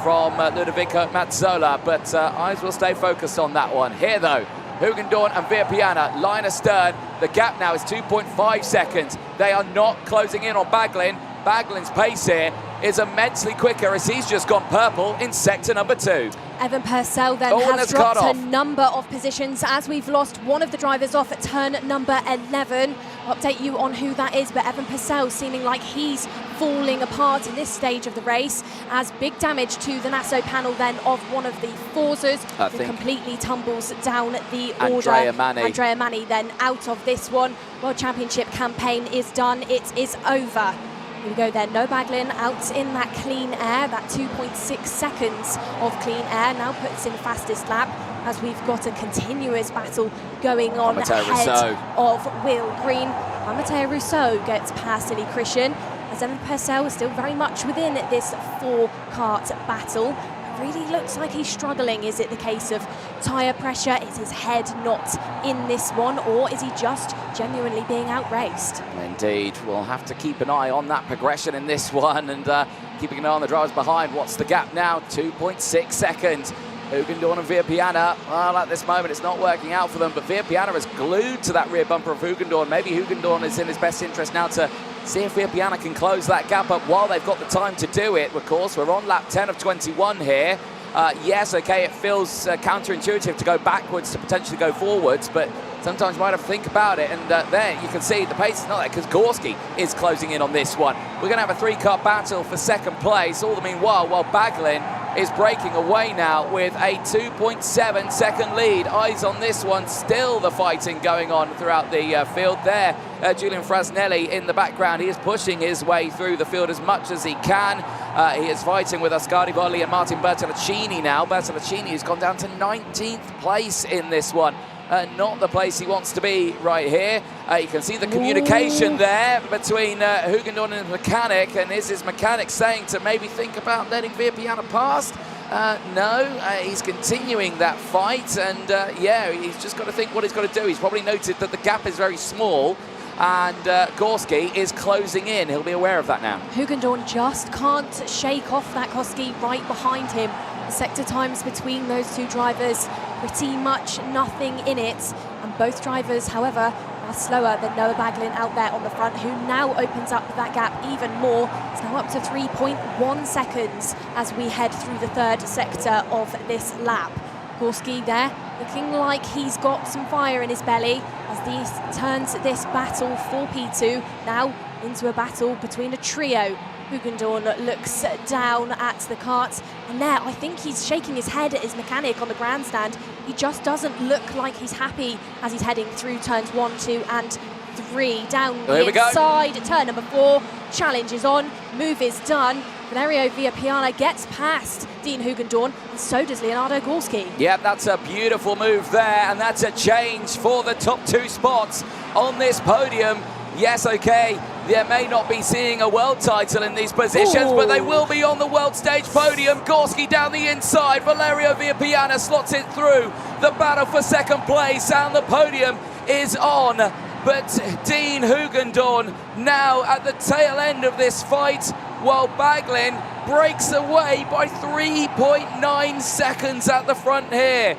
from Ludovico Mazzola, but eyes will stay focused on that one. Here though, Hugendorn and Villapiana line astern. The gap now is 2.5 seconds. They are not closing in on Baglin. Baglin's pace here is immensely quicker as he's just gone purple in sector number 2. Evan Purcell then has dropped a number of positions as we've lost one of the drivers off at turn number 11. I'll update you on who that is, but Evan Purcell seeming like he's falling apart in this stage of the race as big damage to the Nasso panel then of one of the Forzas who completely tumbles down the order. Andrea Manni then out of this one. World Championship campaign is done. It is over. Here we go then, Noah Baglin out in that clean air, that 2.6 seconds of clean air now puts in fastest lap as we've got a continuous battle going on ahead of Will Green. Matteo Rousseau gets past Lily Christian as Evan Purcell is still very much within this 4-kart battle. Really looks like he's struggling. Is it the case of tyre pressure? Is his head not in this one, or is he just genuinely being outraced? Indeed, we'll have to keep an eye on that progression in this one and keeping an eye on the drivers behind. What's the gap now? 2.6 seconds. Hugendorn and Viapiana, well, at this moment it's not working out for them, but Viapiana is glued to that rear bumper of Hugendorn. Maybe Hugendorn is in his best interest now to see if Viapiana can close that gap up while they've got the time to do it. Of course, we're on lap 10 of 21 here. Yes, okay, it feels counterintuitive to go backwards to potentially go forwards, but sometimes you might have to think about it. And there you can see the pace is not there because Gorski is closing in on this one. We're going to have a 3-car battle for second place. All the meanwhile, while Baglin is breaking away now with a 2.7 second lead. Eyes on this one, still the fighting going on throughout the field there. Julian Frasnelli in the background, he is pushing his way through the field as much as he can. He is fighting with Ascari Bolli and Martin Bertolacini now. Bertolacini has gone down to 19th place in this one. Not the place he wants to be right here. You can see the communication there between Hugendorn and his mechanic, and is his mechanic saying to maybe think about letting Viapiana past? No, he's continuing that fight, and yeah, he's just got to think what he's got to do. He's probably noted that the gap is very small, and Gorski is closing in. He'll be aware of that now. Hugendorn just can't shake off that Gorski right behind him. The sector times between those two drivers, pretty much nothing in it. And both drivers, however, are slower than Noah Baglin out there on the front, who now opens up that gap even more. It's now up to 3.1 seconds as we head through the 3rd sector of this lap. Gorski there, looking like he's got some fire in his belly as he turns this battle for P2 now into a battle between a trio. Hugendorn looks down at the kart, and there I think he's shaking his head at his mechanic on the grandstand. He just doesn't look like he's happy as he's heading through turns 1, 2 and 3. Down the inside at turn number 4, challenge is on, move is done. Valerio Viapiana gets past Dean Hugendorn, and so does Leonardo Gorski. Yep, that's a beautiful move there, and that's a change for the top 2 spots on this podium. Yes, okay, they may not be seeing a world title in these positions, but they will be on the world stage podium. Gorski down the inside, Valerio Viapiana slots it through. The battle for second place and the podium is on. But Dean Hugendorn now at the tail end of this fight, while Baglin breaks away by 3.9 seconds at the front here.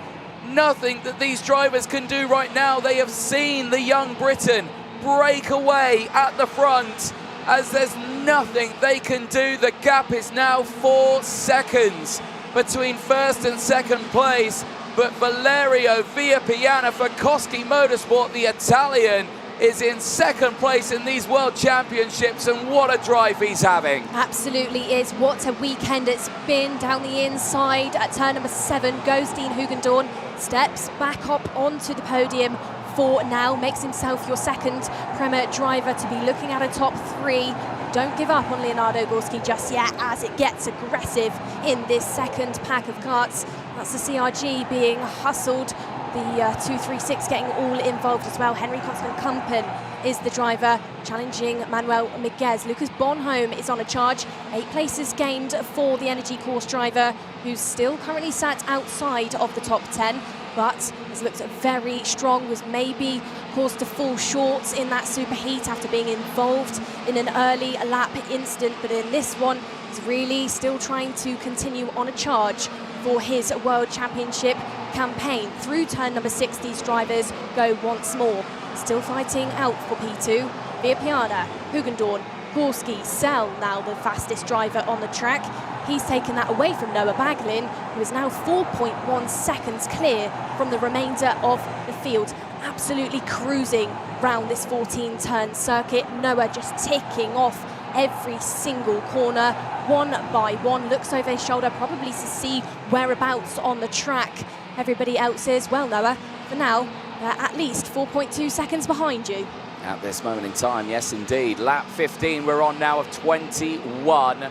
Nothing that these drivers can do right now. They have seen the young Briton break away at the front as there's nothing they can do. The gap is now 4 seconds between first and second place, but Valerio Viapiana for Koski Motorsport, the Italian, is in second place in these World Championships, and what a drive he's having. Absolutely is. What a weekend it's been. Down the inside at turn number 7 goes Dean Hugendorn, steps back up onto the podium for now, makes himself your second Premier driver to be looking at a top 3. Don't give up on Leonardo Gorski just yet as it gets aggressive in this second pack of karts. That's the CRG being hustled. The 236 getting all involved as well. Henry Constant-Kumpen is the driver challenging Manuel Miguez. Lucas Bonhomme is on a charge. 8 places gained for the Energy Course driver, who's still currently sat outside of the top 10, but has looked very strong, was maybe caused to fall short in that superheat after being involved in an early lap incident, but in this one, he's really still trying to continue on a charge for his World Championship campaign. Through turn number 6, these drivers go once more. Still fighting out for P2. Viapiana, Hugendorn, Gorski Sell, now the fastest driver on the track. He's taken that away from Noah Baglin, who is now 4.1 seconds clear from the remainder of the field. Absolutely cruising round this 14-turn circuit. Noah just ticking off every single corner, one by one. Looks over his shoulder, probably to see whereabouts on the track everybody else is. Well, Noah, for now, they're at least 4.2 seconds behind you. At this moment in time, yes, indeed. Lap 15 we're on now of 21.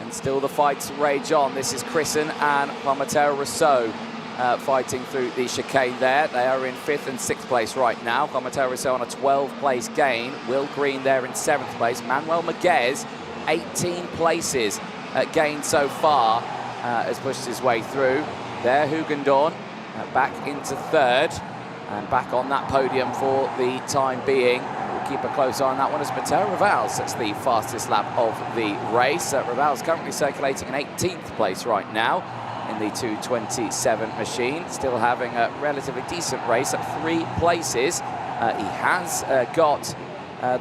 And still the fights rage on. This is Chrisen and Palmatero Rousseau fighting through the chicane there. They are in 5th and 6th place right now. Palmatero Rousseau on a 12th-place gain. Will Green there in 7th place. Manuel Maguez, 18 places gained so far, has pushed his way through. There, Hugendorn back into 3rd and back on that podium for the time being. Keep a close eye on that one as Mateo Rivals sets the fastest lap of the race. Rivals currently circulating in 18th place right now in the 2:27 machine, still having a relatively decent race at 3 places. He has got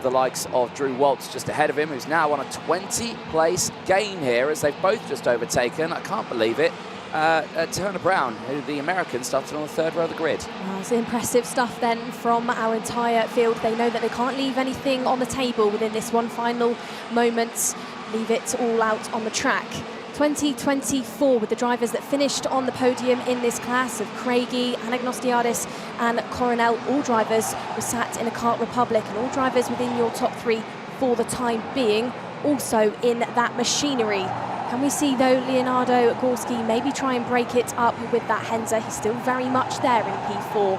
the likes of Drew Waltz just ahead of him, who's now on a 20-place gain here as they've both just overtaken, I can't believe it, Turner Brown, who the American started on the 3rd row of the grid. Well, it's impressive stuff then from our entire field. They know that they can't leave anything on the table within this one final moment. Leave it all out on the track. 2024 with the drivers that finished on the podium in this class of Craigie, Anagnostiadis and Coronel. All drivers were sat in a Kart Republic, and all drivers within your top 3 for the time being also in that machinery. Can we see, though, Leonardo Gorski maybe try and break it up with that Henza? He's still very much there in P4.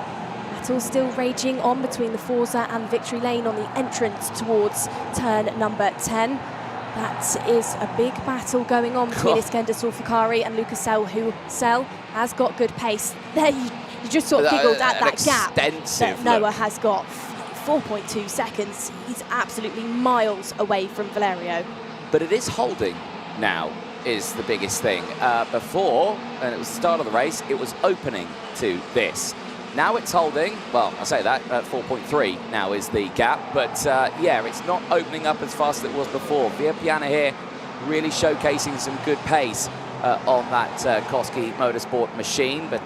Battle still raging on between the Forza and Victory Lane on the entrance towards turn number 10. That is a big battle going on between Iskender Sulfikari and Lucas Sell, who Sell has got good pace. There you just sort of giggled at that gap that Noah has got. 4.2 seconds. He's absolutely miles away from Valerio. But it is holding now is the biggest thing. Before, and it was the start of the race, it was opening to this. Now it's holding, well, I say that, 4.3 now is the gap, but yeah, it's not opening up as fast as it was before. Via Piana here really showcasing some good pace on that Koski Motorsport machine, but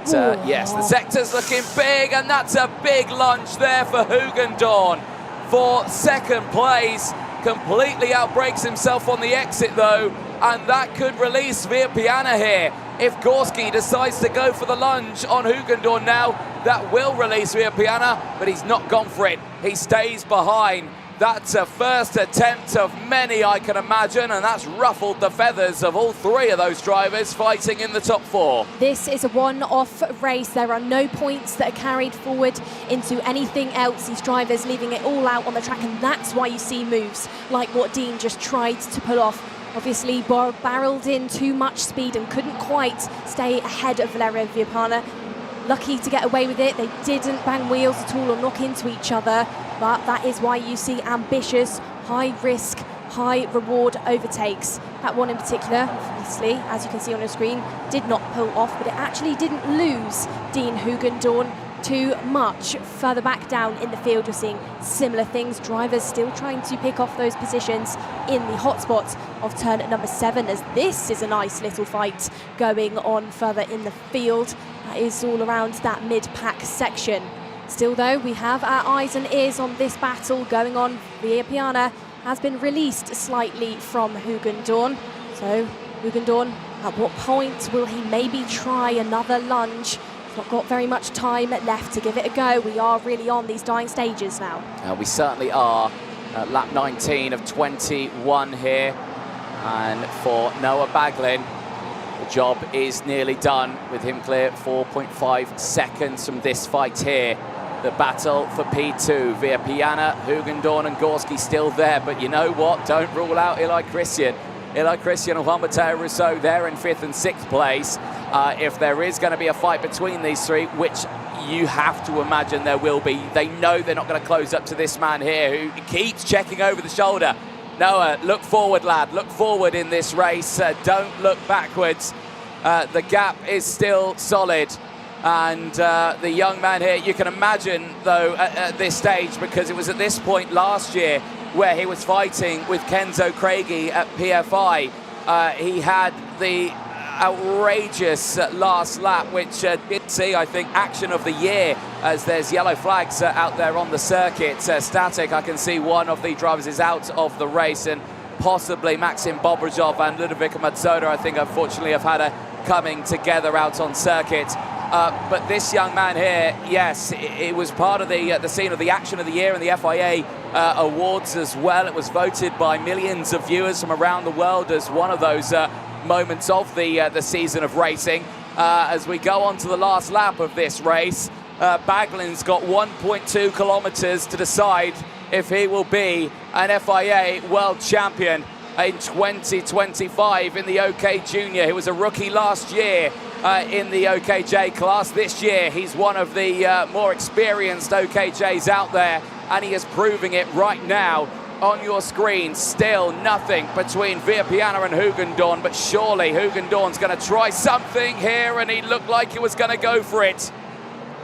yes, the sector's looking big, and that's a big lunge there for Hugendorn for 2nd place. Completely outbrakes himself on the exit though, and that could release Via Piana here. If Gorski decides to go for the lunge on Hugendorn now, that will release Via Piana, but he's not gone for it. He stays behind. That's a first attempt of many, I can imagine, and that's ruffled the feathers of all 3 of those drivers fighting in the top 4. This is a one-off race. There are no points that are carried forward into anything else. These drivers leaving it all out on the track, and that's why you see moves like what Dean just tried to pull off. Obviously, barreled in too much speed and couldn't quite stay ahead of Valerio Viapana. Lucky to get away with it. They didn't bang wheels at all or knock into each other, but that is why you see ambitious, high-risk, high-reward overtakes. That one in particular, obviously, as you can see on your screen, did not pull off, but it actually didn't lose Dean Hugendorn too much. Further back down in the field, you're seeing similar things. Drivers still trying to pick off those positions in the hotspots of turn number 7, as this is a nice little fight going on further in the field. That is all around that mid-pack section. Still though, we have our eyes and ears on this battle going on. Via Piana has been released slightly from Hugendorn. So Hugendorn, at what point will he maybe try another lunge? Not got very much time left to give it a go. We are really on these dying stages now. We certainly are. Lap 19 of 21 here. And for Noah Baglin, the job is nearly done with him clear 4.5 seconds from this fight here. The battle for P2. Via Piana, Hugendorn and Gorski still there. But you know what? Don't rule out Eli Christian. Eli Christian and Juan Mateo Rousseau there in 5th and 6th place. If there is going to be a fight between these 3, which you have to imagine there will be, they know they're not going to close up to this man here who keeps checking over the shoulder. Noah, look forward, lad. Look forward in this race. Don't look backwards. The gap is still solid. And the young man here, you can imagine, though, at this stage, because it was at this point last year where he was fighting with Kenzo Craigie at PFI. He had the outrageous last lap, which did see, I think, action of the year, as there's yellow flags out there on the circuit. Static, I can see one of the drivers is out of the race, and possibly Maxim Bobrajov and Ludovic Mazzola, I think, unfortunately, have had a coming together out on circuit. But this young man here, yes, it was part of the scene of the action of the year and the FIA awards as well. It was voted by millions of viewers from around the world as one of those moments of the season of racing. As we go on to the last lap of this race, Baglin's got 1.2 kilometers to decide if he will be an FIA World Champion in 2025 in the OK Junior. He was a rookie last year in the OKJ class. This year, he's one of the more experienced OKJs out there, and he is proving it right now on your screen. Still nothing between Virpiana and Hugendorn, but surely Hugendorn's going to try something here, and he looked like he was going to go for it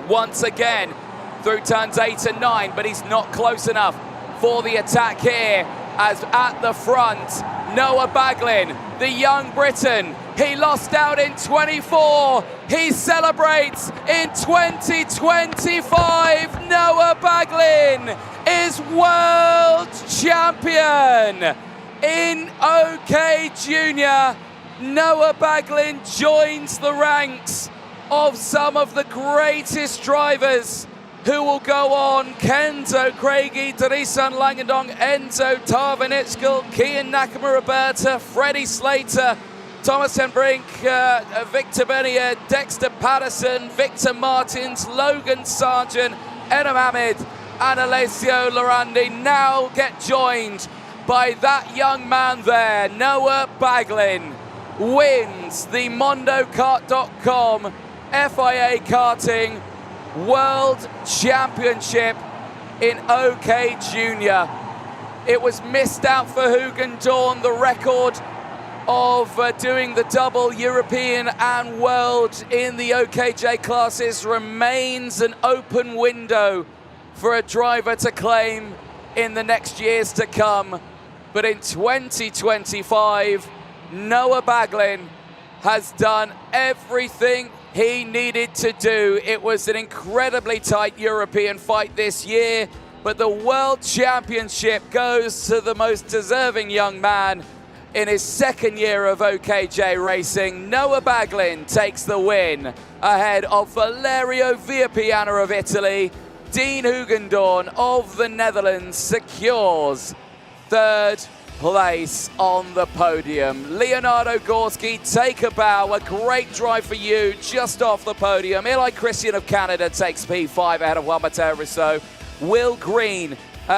once again through turns 8 and 9, but he's not close enough for the attack here, as at the front, Noah Baglin, the young Briton. He lost out in 24. He celebrates in 2025. Noah Baglin is world champion in OK Junior. Noah Baglin joins the ranks of some of the greatest drivers who will go on: Kenzo Craigie, Drisan Langendong, Enzo Tarvanitschkel, Kian Nakamura-Berta, Freddie Slater, Thomas Henbrink, Victor Bernier, Dexter Patterson, Victor Martins, Logan Sargent, Enam Ahmed and Alessio Lorandi now get joined by that young man there. Noah Baglin wins the MondoKart.com FIA Karting World Championship in OK Junior. It was missed out for Hugendorn. The record of doing the double European and World in the OKJ classes remains an open window for a driver to claim in the next years to come. But in 2025, Noah Baglin has done everything he needed to do. It was an incredibly tight European fight this year, but the World Championship goes to the most deserving young man in his second year of OKJ racing. Noah Baglin takes the win ahead of Valerio Virpiana of Italy. Dean Hugendorn of the Netherlands secures third place on the podium. Leonardo Gorski, take a bow. A great drive for you just off the podium. Eli Christian of Canada takes P5 ahead of Juan Mateo Rousseau. Will Green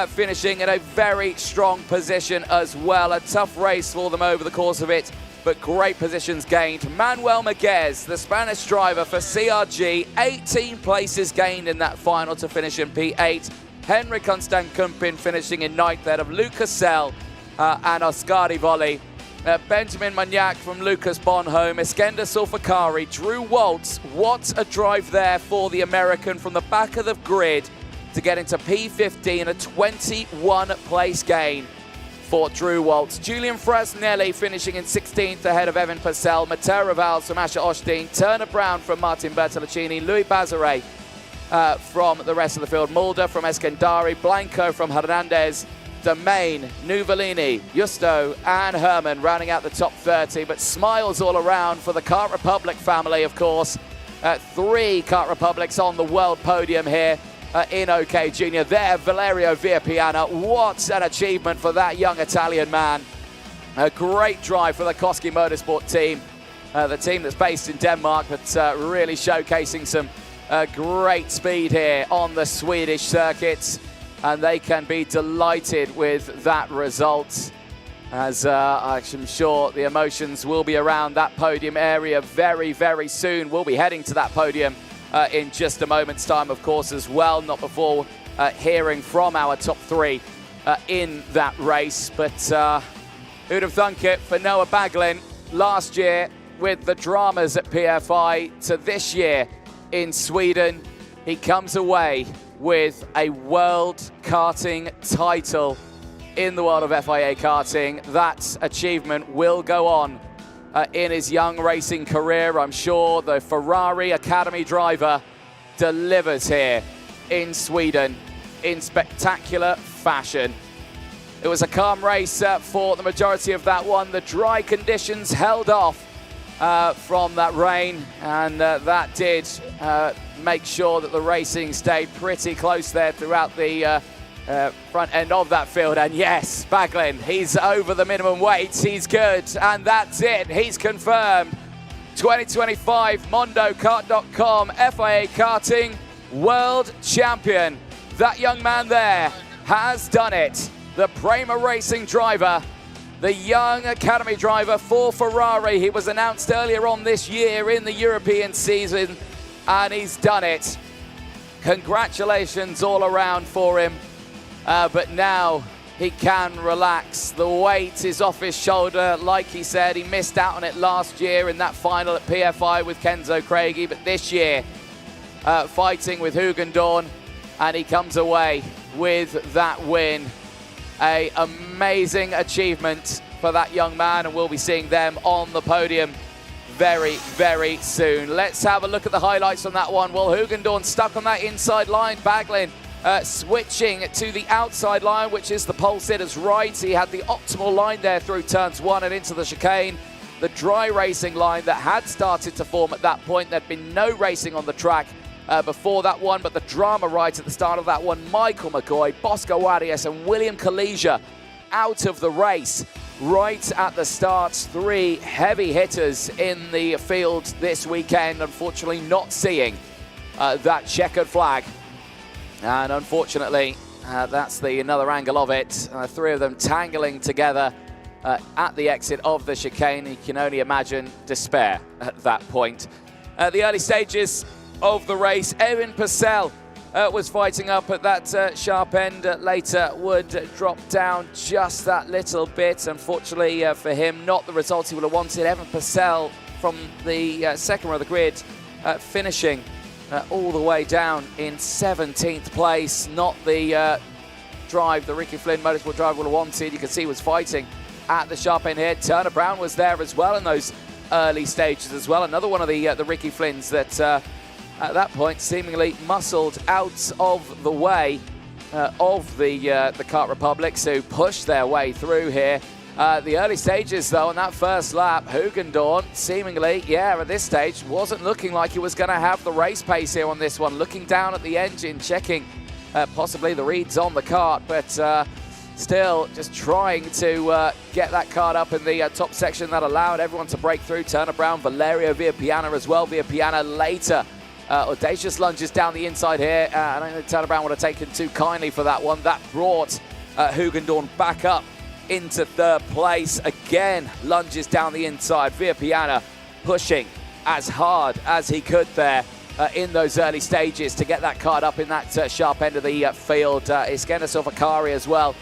finishing in a very strong position as well. A tough race for them over the course of it, but great positions gained. Manuel Maguez, the Spanish driver for CRG, 18 places gained in that final to finish in P8. Henry Constant Kumpin finishing in ninth ahead of Lucas Sell and Oscari Volley. Benjamin Magnac from Lucas Bonhomme, Iskender Sulfakari, Drew Waltz. What a drive there for the American from the back of the grid to get into P15, a 21 place gain for Drew Waltz. Julian Frasnelli finishing in 16th ahead of Evan Purcell, Matteo Rivals from Asher Osteen, Turner Brown from Martin Bertolacini, Louis Bazare from the rest of the field, Mulder from Eskandari, Blanco from Hernandez, Domain, Nuvolini, Justo and Herman rounding out the top 30, but smiles all around for the Kart Republic family, of course. 3 Kart Republics on the world podium here in OK Junior. There, Valerio Virpiana. What an achievement for that young Italian man. A great drive for the Koski Motorsport team, the team that's based in Denmark, but really showcasing some great speed here on the Swedish circuits. And they can be delighted with that result, as I'm sure the emotions will be around that podium area very, very soon. We'll be heading to that podium in just a moment's time, of course, as well, not before hearing from our top 3 in that race. But who'd have thunk it for Noah Baglin last year with the dramas at PFI to this year in Sweden. He comes away with a world karting title in the world of FIA karting. That achievement will go on in his young racing career. I'm sure the Ferrari Academy driver delivers here in Sweden in spectacular fashion. It was a calm race for the majority of that one. The dry conditions held off from that rain, and that did make sure that the racing stayed pretty close there throughout the front end of that field. And yes, Baglin, he's over the minimum weight, he's good, and that's it, he's confirmed 2025 MondoKart.com FIA Karting World Champion. That young man there has done it. The Prema Racing driver, the young academy driver for Ferrari. He was announced earlier on this year in the European season, and he's done it. Congratulations all around for him. But now he can relax. The weight is off his shoulder. Like he said, he missed out on it last year in that final at PFI with Kenzo Craigie. But this year, fighting with Hugendorn, and he comes away with that win. An amazing achievement for that young man, and we'll be seeing them on the podium very, very soon. Let's have a look at the highlights on that one. Well, Hugendorn stuck on that inside line. Baglin switching to the outside line, which is the pole sitter's right. He had the optimal line there through turns 1 and into the chicane. The dry racing line that had started to form at that point. There'd been no racing on the track before that one, but the drama right at the start of that one, Michael McCoy, Bosco Arias and William Kalija out of the race right at the start. 3 heavy hitters in the field this weekend, unfortunately not seeing that checkered flag. And unfortunately, that's another angle of it. 3 of them tangling together at the exit of the chicane. You can only imagine despair at that point. The early stages of the race, Erin Purcell was fighting up at that sharp end. Later would drop down just that little bit. Unfortunately for him, not the result he would have wanted. Erin Purcell from the second row of the grid, finishing all the way down in 17th place. Not the drive the Ricky Flynn Motorsport driver would have wanted. You can see he was fighting at the sharp end here. Turner Brown was there as well in those early stages as well. Another one of the Ricky Flynns that at that point seemingly muscled out of the way of the Kart Republics, who pushed their way through here. The early stages though, on that first lap, Hugendorn seemingly, at this stage, wasn't looking like he was going to have the race pace here on this one. Looking down at the engine, checking possibly the reads on the kart, but still just trying to get that kart up in the top section that allowed everyone to break through. Turner Brown, Valerio Villapiana as well. Villapiana later audacious lunges down the inside here. I don't think Turner Brown would have taken too kindly for that one. That brought Hugendorn back up into 3rd place. Again, lunges down the inside. Villapiana pushing as hard as he could there in those early stages to get that kart up in that sharp end of the field. Iskender Silvakari as well,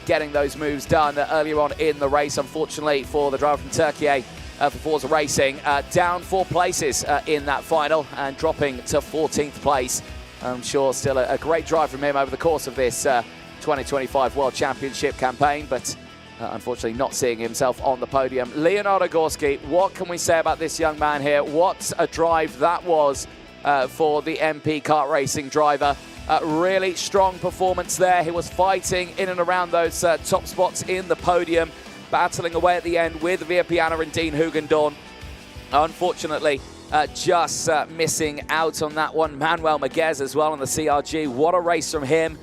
getting those moves done earlier on in the race. Unfortunately for the driver from Turkey, for Forza Racing, down 4 places in that final and dropping to 14th place. I'm sure still a great drive from him over the course of this 2025 World Championship campaign, but unfortunately not seeing himself on the podium. Leonardo Gorski, what can we say about this young man here? What a drive that was for the MP Kart Racing driver. Really strong performance there. He was fighting in and around those top spots in the podium, battling away at the end with Villapiana and Dean Hugendorn. Unfortunately, just missing out on that one. Manuel Maguez as well on the CRG. What a race from him.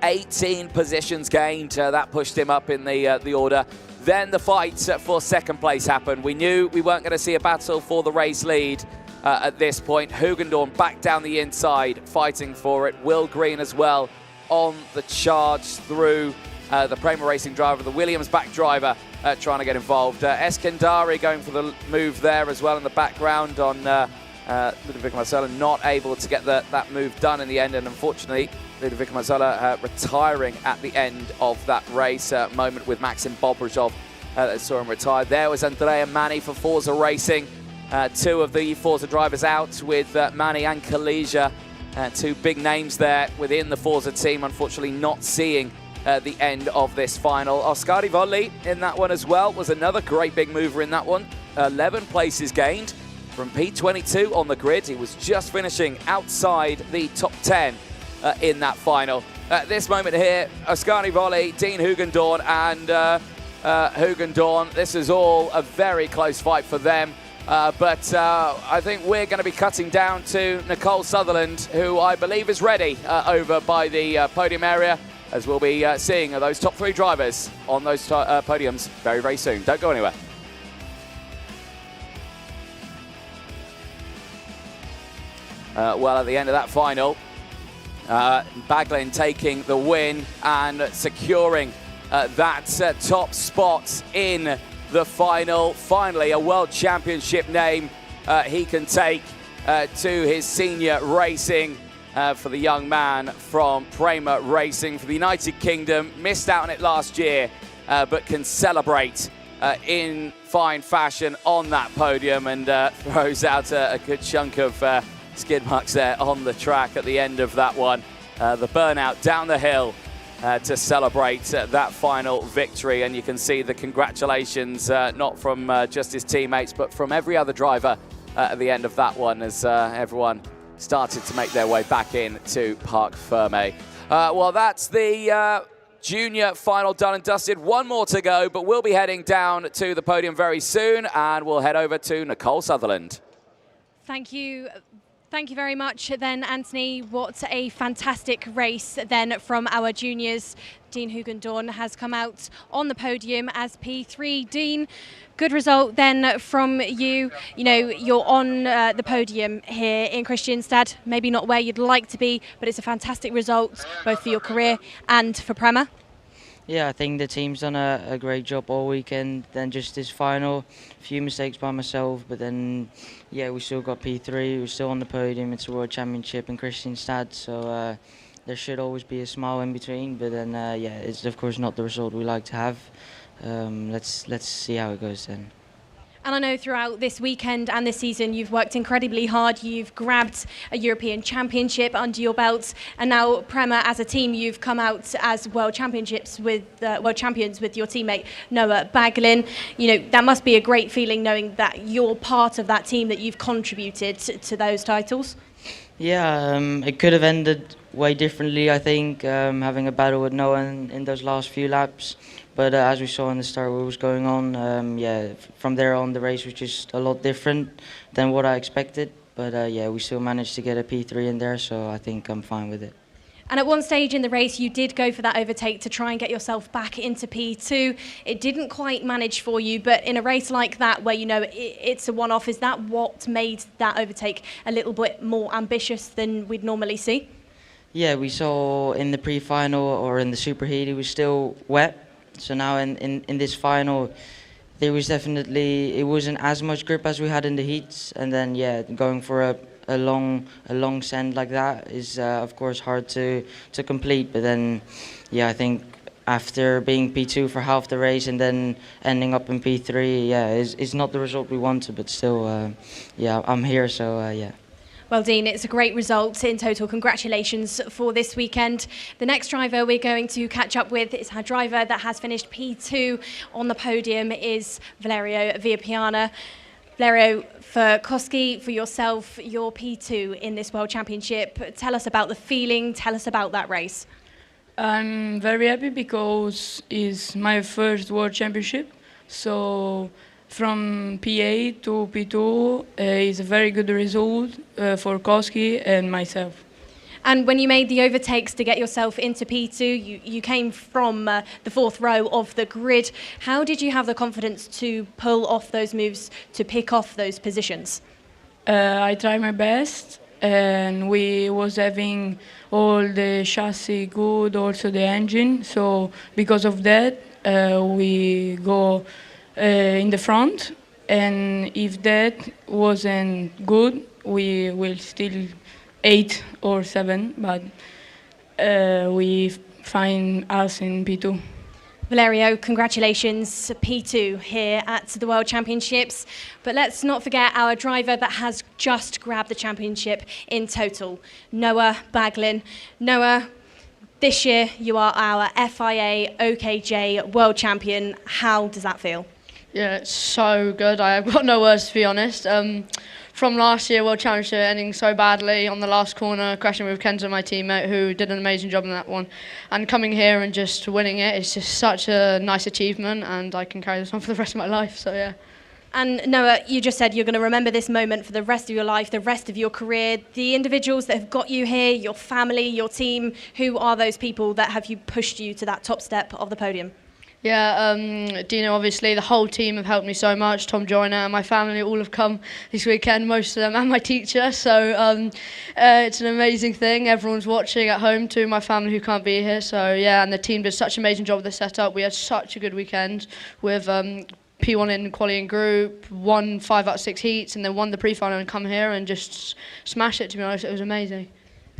18 positions gained. That pushed him up in the order. Then the fight for 2nd place happened. We knew we weren't going to see a battle for the race lead at this point. Hugendorn back down the inside, fighting for it. Will Green as well on the charge through the Prema Racing driver, the Williams back driver, trying to get involved. Eskandari going for the move there as well in the background on Ludovic Marcella, not able to get that move done in the end, and unfortunately Ludovic Marcella retiring at the end of that race. Moment with Maxim Bobrozov that saw him retire. There was Andrea Mani for Forza Racing. 2 of the Forza drivers out with Mani and Kalija. 2 big names there within the Forza team, unfortunately not seeing at the end of this final. Oskari Volli in that one as well was another great big mover in that one. 11 places gained from P22 on the grid. He was just finishing outside the top 10 in that final. At this moment here, Oskari Volli, Dean Hugendorn and Hugendorn, this is all a very close fight for them. But I think we're going to be cutting down to Nicole Sutherland, who I believe is ready over by the podium area, as we'll be seeing those top 3 drivers on those podiums very, very soon. Don't go anywhere. Well, at the end of that final, Baglin taking the win and securing that top spot in the final. Finally, a World Championship name he can take to his senior racing for the young man from Prema Racing for the United Kingdom. Missed out on it last year, but can celebrate in fine fashion on that podium and throws out a good chunk of skid marks there on the track at the end of that one. The burnout down the hill to celebrate that final victory, and you can see the congratulations not from just his teammates but from every other driver at the end of that one as everyone started to make their way back in to Parc Fermé. Well, that's the junior final done and dusted. One more to go, but we'll be heading down to the podium very soon, and we'll head over to Nicole Sutherland. Thank you. Thank you very much then, Anthony. What a fantastic race then from our juniors. Dean Hugendorn has come out on the podium as P3. Dean, good result then from you. You know, you're on the podium here in Kristianstad, maybe not where you'd like to be, but it's a fantastic result both for your career and for Prema. Yeah, I think the team's done a great job all weekend. Then just this final, a few mistakes by myself, but then, yeah, we still got P3. We're still on the podium. It's a World Championship in Kristianstad, so there should always be a smile in between. But then, yeah, it's of course not the result we like to have. Let's see how it goes then. And I know throughout this weekend and this season you've worked incredibly hard. You've grabbed a European Championship under your belt, and now Prema as a team, you've come out as World Champions with your teammate Noah Baglin. You know, that must be a great feeling knowing that you're part of that team, that you've contributed to those titles. Yeah, it could have ended way differently, I think, having a battle with Noah in those last few laps. But as we saw in the start what was going on, yeah, from there on the race was just a lot different than what I expected. But yeah, we still managed to get a P3 in there, so I think I'm fine with it. And at one stage in the race, you did go for that overtake to try and get yourself back into P2. It didn't quite manage for you, but in a race like that, where you know it's a one-off, is that what made that overtake a little bit more ambitious than we'd normally see? Yeah, we saw in the pre-final or in the superheat, it was still wet. So now in this final, there was definitely, it wasn't as much grip as we had in the heats. And then, yeah, going for a long send like that is, of course, hard to complete. But then, yeah, I think after being P2 for half the race and then ending up in P3, yeah, it's not the result we wanted. But still, yeah, I'm here, so yeah. Well, Dean, it's a great result in total. Congratulations for this weekend. The next driver we're going to catch up with is our driver that has finished P2 on the podium is Valerio Viapiana. Valerio, for Koski, for yourself, you're P2 in this World Championship. Tell us about the feeling, tell us about that race. I'm very happy because it's my first World Championship. So from PA to P2 is a very good result for Koski and myself. And when you made the overtakes to get yourself into P2, you came from the fourth row of the grid. How did you have the confidence to pull off those moves, to pick off those positions? I tried my best, and we was having all the chassis good, also the engine. So because of that, we go in the front, and if that wasn't good, we will still 8 or 7, but we find us in P2. Valerio, congratulations, P2 here at the World Championships. But let's not forget our driver that has just grabbed the championship in total, Noah Baglin. Noah, This year, you are our FIA OKJ World Champion. How does that feel? Yeah, it's so good. I've got no words, to be honest. From last year, World Championship ending so badly on the last corner, crashing with Kenzo, my teammate, who did an amazing job in that one. And coming here and just winning it, it's just such a nice achievement, and I can carry this on for the rest of my life, so yeah. And Noah, you just said you're going to remember this moment for the rest of your life, the rest of your career. The individuals that have got you here, your family, your team, who are those people that have you pushed you to that top step of the podium? Yeah, Dino, obviously, the whole team have helped me so much. Tom Joyner and my family all have come this weekend, most of them, and my teacher. So it's an amazing thing. Everyone's watching at home too, my family who can't be here. So yeah, and the team did such an amazing job with the setup. We had such a good weekend with P1 in qualifying group, won 5 out of 6 heats, and then won the pre-final and come here and just smash it, to be honest. It was amazing.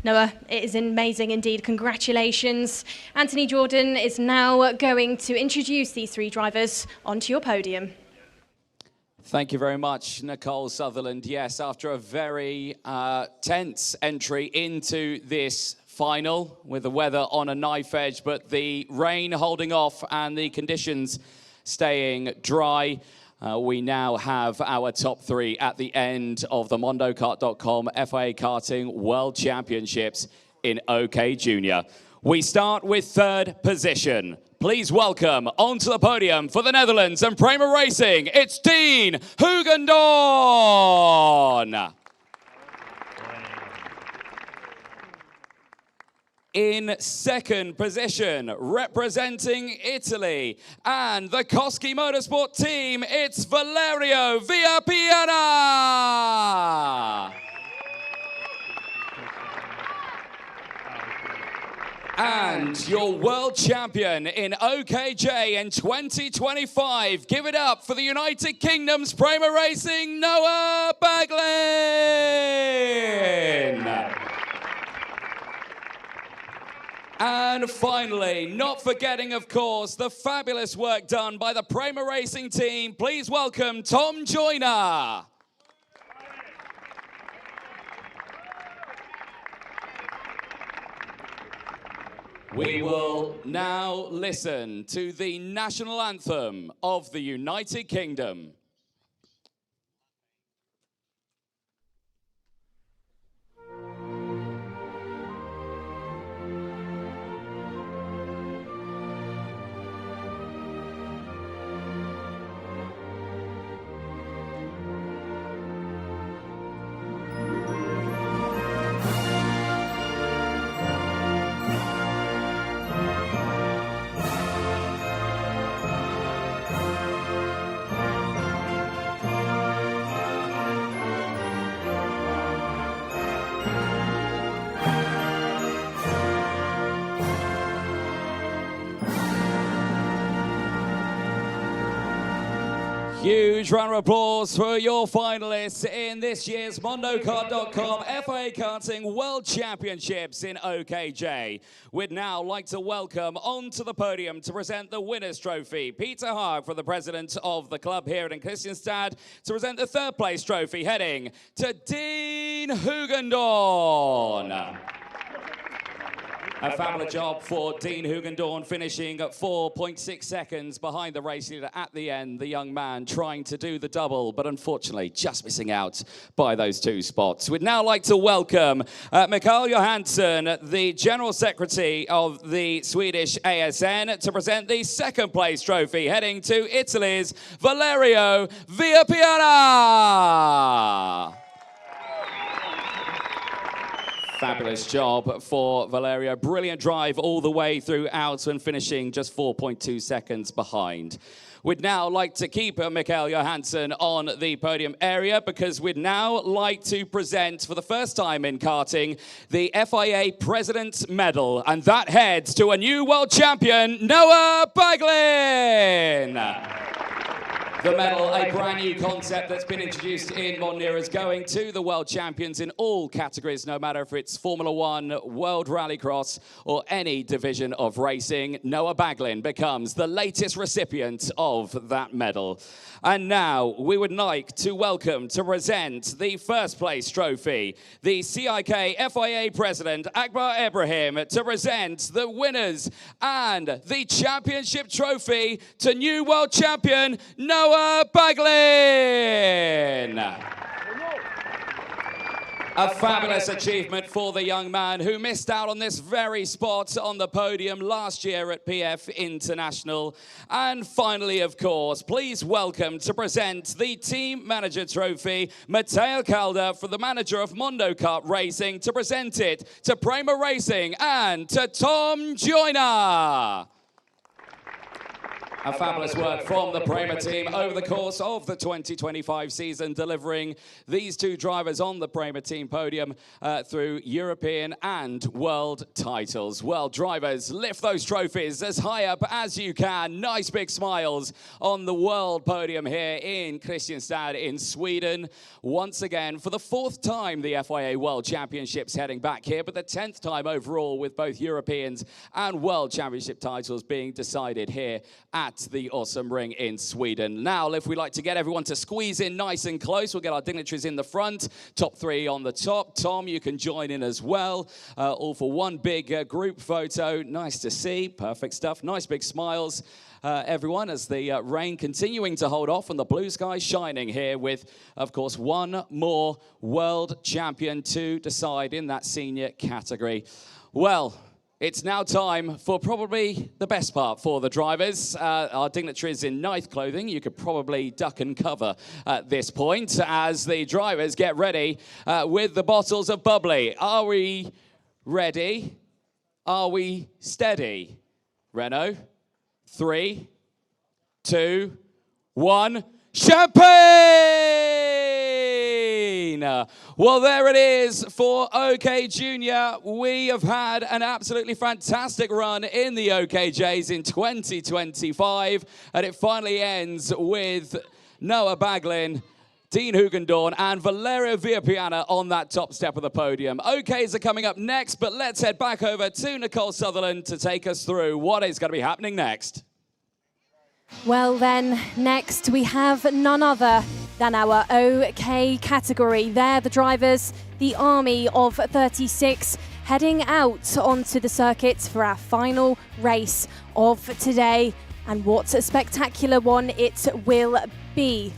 Noah, it is amazing indeed. Congratulations. Anthony Jordan is now going to introduce these 3 drivers onto your podium. Thank you very much, Nicole Sutherland. Yes, after a very tense entry into this final with the weather on a knife edge, but the rain holding off and the conditions staying dry. We now have our top 3 at the end of the mondokart.com FIA Karting World Championships in OK Junior. We start with 3rd position. Please welcome onto the podium for the Netherlands and Prema Racing, it's Dean Hugendorn. In 2nd position, representing Italy and the Koski Motorsport team, it's Valerio Villapiana. And your world champion in OKJ in 2025. Give it up for the United Kingdom's Prema Racing, Noah Baglin. And finally, not forgetting, of course, the fabulous work done by the Prema Racing team. Please welcome Tom Joyner. We will now listen to the national anthem of the United Kingdom. Huge round of applause for your finalists in this year's mondokart.com FIA Karting World Championships in OKJ. We'd now like to welcome onto the podium to present the winner's trophy, Peter Haag, for the president of the club here in Kristianstad, to present the 3rd place trophy, heading to Dean Hugendorn. A fabulous job for Dean Hugendorn, finishing at 4.6 seconds behind the race leader at the end. The young man trying to do the double, but unfortunately just missing out by those 2 spots. We'd now like to welcome Mikael Johansson, the General Secretary of the Swedish ASN, to present the 2nd place trophy, heading to Italy's Valerio Villapiana. Fabulous job for Valerio. Brilliant drive all the way throughout and finishing just 4.2 seconds behind. We'd now like to keep Mikael Johansson on the podium area because we'd now like to present for the first time in karting the FIA President's Medal, and that heads to a new world champion, Noah Baglin. The medal, a brand new concept that's been introduced in Monir, is going to the world champions in all categories, no matter if it's Formula One, World Rallycross, or any division of racing. Noah Baglin becomes the latest recipient of that medal. And now we would like to welcome to present the first place trophy, the CIK FIA President Akbar Ibrahim, to present the winners and the championship trophy to new world champion Noah Baglin. A fabulous achievement for the young man who missed out on this very spot on the podium last year at PF International. And finally, of course, please welcome to present the Team Manager Trophy, Matteo Calder, for the manager of Mondo Kart Racing, to present it to Prema Racing and to Tom Joyner. A fabulous work from the Prema team over the course of the 2025 season, delivering these two drivers on the Prema team podium through European and world titles. Well, drivers, lift those trophies as high up as you can. Nice big smiles on the world podium here in Kristianstad in Sweden. Once again, for the 4th time, the FIA World Championships heading back here, but the 10th time overall, with both Europeans and World Championship titles being decided here at the Åsum Ring in Sweden. Now, if we'd like to get everyone to squeeze in nice and close, we'll get our dignitaries in the front, top 3 on the top. Tom, you can join in as well, all for one big group photo. Nice to see, perfect stuff, nice big smiles. Everyone, as the rain continuing to hold off and the blue sky shining here with, of course, one more world champion to decide in that senior category. Well, it's now time for probably the best part for the drivers. Our dignitaries in nice clothing. You could probably duck and cover at this point as the drivers get ready with the bottles of bubbly. Are we ready? Are we steady? Renault, 3, 2, 1, champagne! Well, there it is for OK Junior. We have had an absolutely fantastic run in the OKJs in 2025, and it finally ends with Noah Baglin, Dean Hugendorn, and Valerio Villapiana on that top step of the podium. OKs are coming up next, but let's head back over to Nicole Sutherland to take us through what is going to be happening next. Well then, next we have none other than our OK category. They're the drivers, the army of 36, heading out onto the circuit for our final race of today. And what a spectacular one it will be.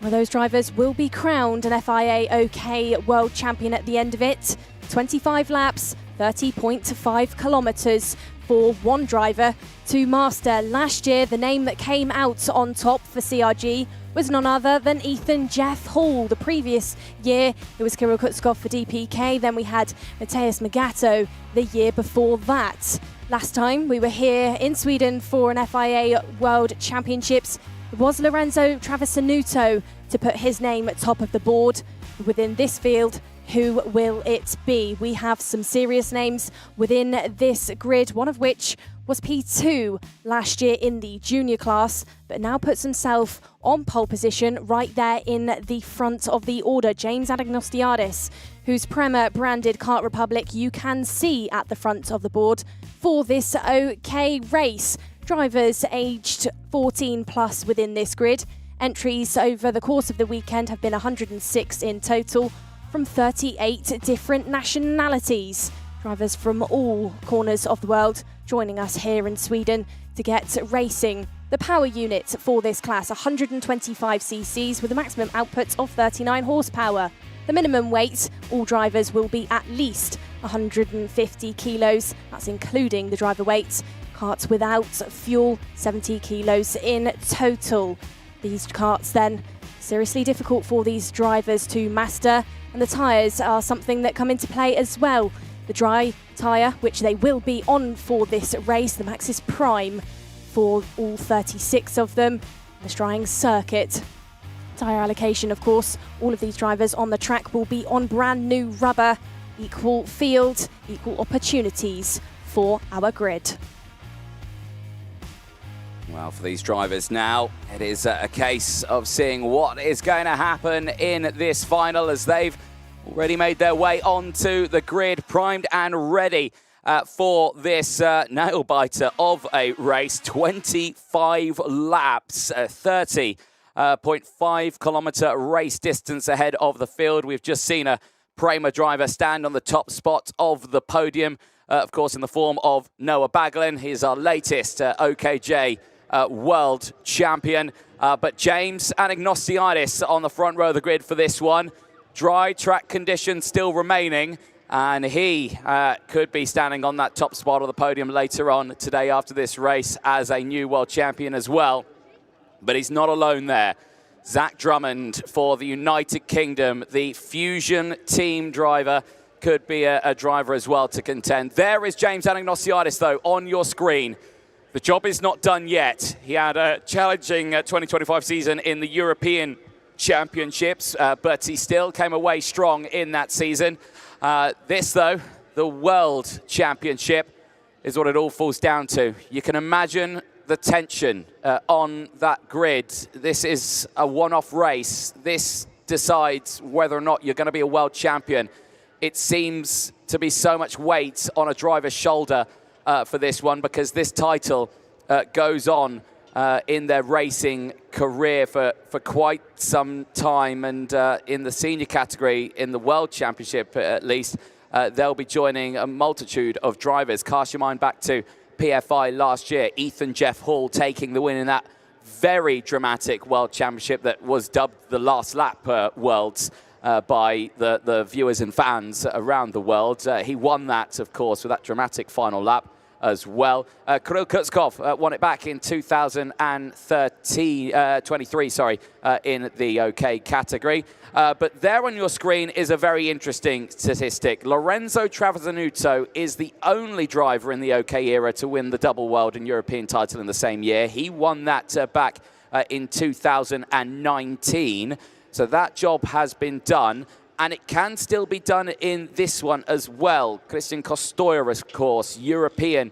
Well, those drivers will be crowned an FIA OK World Champion at the end of it. 25 laps, 30.5 kilometres for one driver to master. Last year, the name that came out on top for CRG was none other than Ethan Jeff Hall. The previous year, it was Kirill Kutskov for DPK. Then we had Mateus Magato the year before that. Last time we were here in Sweden for an FIA World Championships, it was Lorenzo Travisanuto to put his name at top of the board. Within this field, who will it be? We have some serious names within this grid, one of which was P2 last year in the junior class, but now puts himself on pole position right there in the front of the order. James Adagnostiadis, whose Prema branded Kart Republic you can see at the front of the board for this OK race. Drivers aged 14 plus within this grid. Entries over the course of the weekend have been 106 in total from 38 different nationalities. Drivers from all corners of the world joining us here in Sweden to get racing. The power unit for this class, 125 cc's with a maximum output of 39 horsepower. The minimum weight, all drivers will be at least 150 kilos. That's including the driver weight. Karts without fuel, 70 kilos in total. These karts then, seriously difficult for these drivers to master, and the tyres are something that come into play as well. The dry tyre, which they will be on for this race, the Maxxis Prime for all 36 of them, the drying circuit. Tyre allocation, of course, all of these drivers on the track will be on brand new rubber. Equal field, equal opportunities for our grid. Well, for these drivers now, it is a case of seeing what is going to happen in this final as they've already made their way onto the grid, primed and ready for this nail-biter of a race. 25 laps, 30.5 kilometre race distance ahead of the field. We've just seen a Prema driver stand on the top spot of the podium, of course, in the form of Noah Baglin. He's our latest OKJ world champion. But James Anagnostiadis on the front row of the grid for this one. Dry track conditions still remaining, and he could be standing on that top spot of the podium later on today after this race as a new world champion as well. But he's not alone there. Zach Drummond for the United Kingdom, the Fusion team driver, could be a driver as well to contend. There is James Anagnostiadis, though, on your screen. The job is not done yet. He had a challenging 2025 season in the European Championships, but he still came away strong in that season. This, though, the World Championship, is what it all falls down to. You can imagine the tension on that grid. This is a one-off race. This decides whether or not you're going to be a world champion. It seems to be so much weight on a driver's shoulder for this one, because this title goes on in their racing career for quite some time. And in the senior category, in the World Championship at least, they'll be joining a multitude of drivers. Cast your mind back to PFI last year. Ethan Jeff Hall taking the win in that very dramatic World Championship that was dubbed the last lap Worlds by the viewers and fans around the world. He won that, of course, with that dramatic final lap as well. Kirill Kutskov won it back in 2023, in the OK category. But there on your screen is a very interesting statistic. Lorenzo Travasanuto is the only driver in the OK era to win the double world and European title in the same year. He won that back in 2019. So that job has been done, and it can still be done in this one as well. Christian Kostoyer, of course, European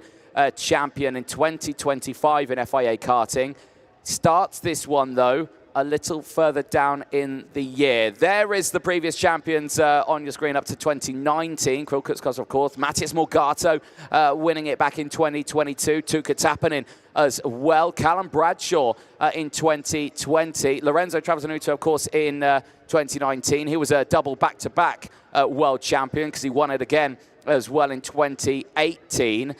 champion in 2025 in FIA Karting. Starts this one, though, a little further down in the year. There is the previous champions on your screen up to 2019. Kirill Kutskov, of course. Matthias Morgato winning it back in 2022. Tuukka Tappinen as well. Callum Bradshaw in 2020. Lorenzo Travasanuto, of course, in 2019. He was a double back-to-back world champion because he won it again as well in 2018.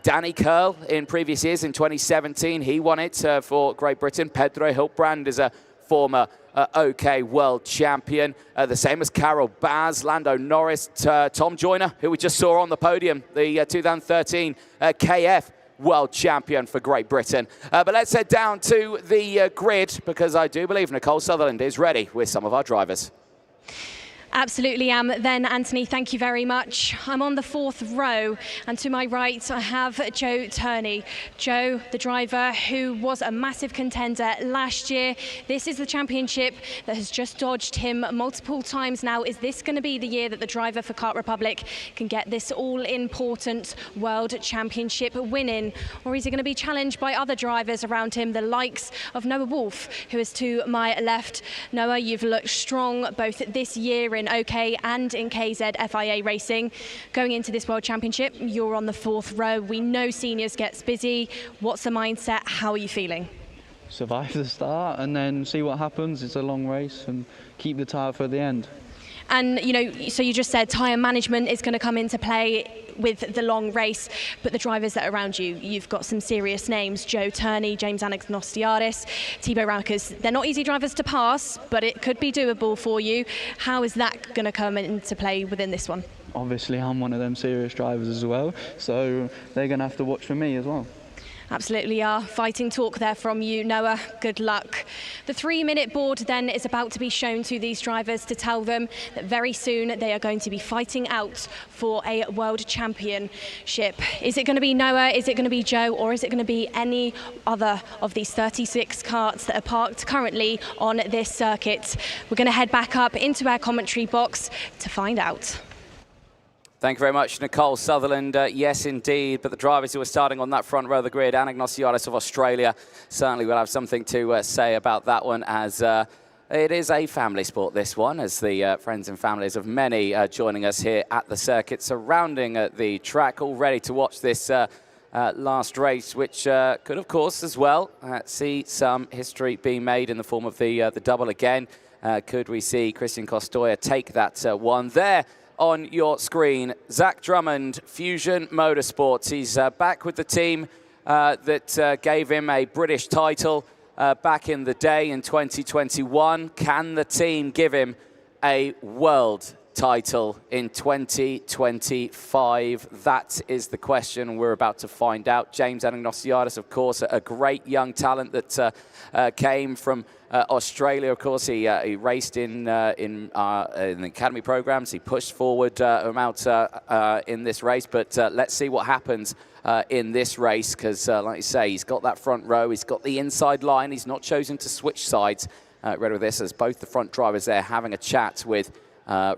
Danny Curl in previous years, in 2017, he won it for Great Britain. Pedro Hiltbrand is a former OK world champion. The same as Carol Baz, Lando Norris, Tom Joyner, who we just saw on the podium, the 2013 KF world champion for Great Britain. But let's head down to the grid, because I do believe Nicole Sutherland is ready with some of our drivers. Absolutely am. Then, Anthony, thank you very much. I'm on the fourth row, and to my right, I have Joe Turney. Joe, the driver who was a massive contender last year. This is the championship that has just dodged him multiple times now. Is this going to be the year that the driver for Kart Republic can get this all-important World Championship winning? Or is he going to be challenged by other drivers around him, the likes of Noah Wolf, who is to my left? Noah, you've looked strong both this year in OK and in KZ FIA Racing. Going into this World Championship, you're on the fourth row. We know seniors gets busy. What's the mindset? How are you feeling? Survive the start and then see what happens. It's a long race, and keep the tyre for the end. And, you know, so you just said tyre management is going to come into play with the long race, but the drivers that are around you, you've got some serious names: Joe Turney, James Anagnostiadis, Thibaut Raukers. They're not easy drivers to pass, but it could be doable for you. How is that going to come into play within this one? Obviously, I'm one of them serious drivers as well, so they're going to have to watch for me as well. Absolutely are. Fighting talk there from you, Noah. Good luck. The 3-minute board then is about to be shown to these drivers to tell them that very soon they are going to be fighting out for a world championship. Is it going to be Noah? Is it going to be Joe? Or is it going to be any other of these 36 karts that are parked currently on this circuit? We're going to head back up into our commentary box to find out. Thank you very much, Nicole Sutherland. Yes, indeed. But the drivers who are starting on that front row of the grid, Anagnosiadis of Australia, certainly will have something to say about that one, as it is a family sport, this one, as the friends and families of many joining us here at the circuit, surrounding the track, all ready to watch this last race, which could, of course, as well, see some history being made in the form of the double again. Could we see Christian Costoya take that one there? On your screen, Zach Drummond, Fusion Motorsports. He's back with the team that gave him a British title back in the day in 2021. Can the team give him a world title in 2025? That is the question we're about to find out. James Anagnosiadis, of course, a great young talent that came from Australia. Of course, he raced in the academy programs. He pushed forward out in this race, but let's see what happens in this race, because like you say, he's got that front row, he's got the inside line, he's not chosen to switch sides. Ready with this, as both the front drivers there having a chat with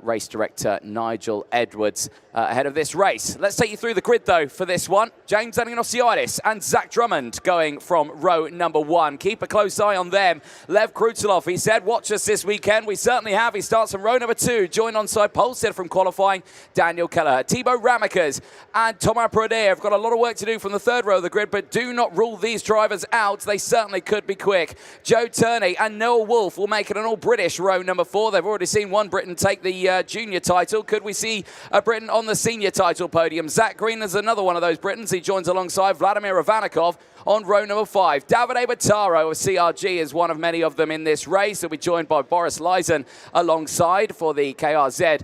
race director Nigel Edwards ahead of this race. Let's take you through the grid, though, for this one. James Anagnosiadis and Zach Drummond going from row number 1. Keep a close eye on them. Lev Krutulov, he said, watch us this weekend. We certainly have. He starts from row number 2, joined onside Polstead from qualifying, Daniel Kelleher. Thibaut Ramekers and Thomas Prodé have got a lot of work to do from the 3rd row of the grid, but do not rule these drivers out. They certainly could be quick. Joe Turney and Noel Wolfe will make it an all-British row number 4. They've already seen one Briton take the junior title. Could we see a Briton on the senior title podium? Zach Green is another one of those Britons. He joins alongside Vladimir Ivanikov on row number 5. Davide Bataro of CRG is one of many of them in this race. He'll be joined by Boris Lysen alongside for the KRZ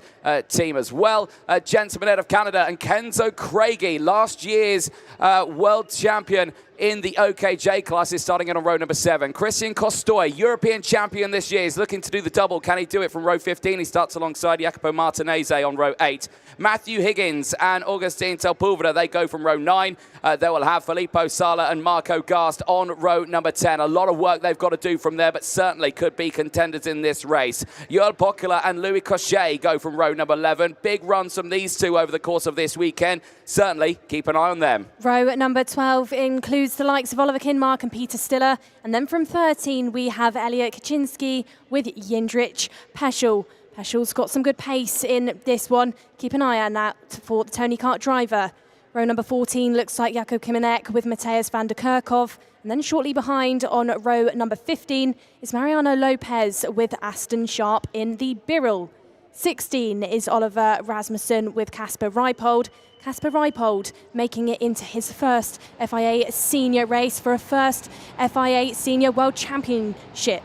team as well. Jens Minette of Canada and Kenzo Craigie, last year's world champion in the OKJ class, is starting in on row number 7. Christian Costoy, European champion this year, is looking to do the double. Can he do it from row 15? He starts alongside Jacopo Martinez on row 8. Matthew Higgins and Augustin Sepulveda, they go from row 9. They will have Filippo Sala and Marco Gast on row number 10. A lot of work they've got to do from there, but certainly could be contenders in this race. Joel Pokula and Louis Cochet go from row number 11. Big runs from these two over the course of this weekend. Certainly keep an eye on them. Row number 12 includes the likes of Oliver Kinmark and Peter Stiller. And then from 13, we have Elliot Kaczynski with Jindrich Peschel. Peschel's got some good pace in this one. Keep an eye on that for the Tony Kart driver. Row number 14 looks like Jakob Kimenek with Matthias van der Kerkhoff. And then shortly behind on row number 15 is Mariano Lopez with Aston Sharp in the Birrell. 16 is Oliver Rasmussen with Kasper Reipold. Kasper Reipold making it into his first FIA senior race for a first FIA Senior World Championship.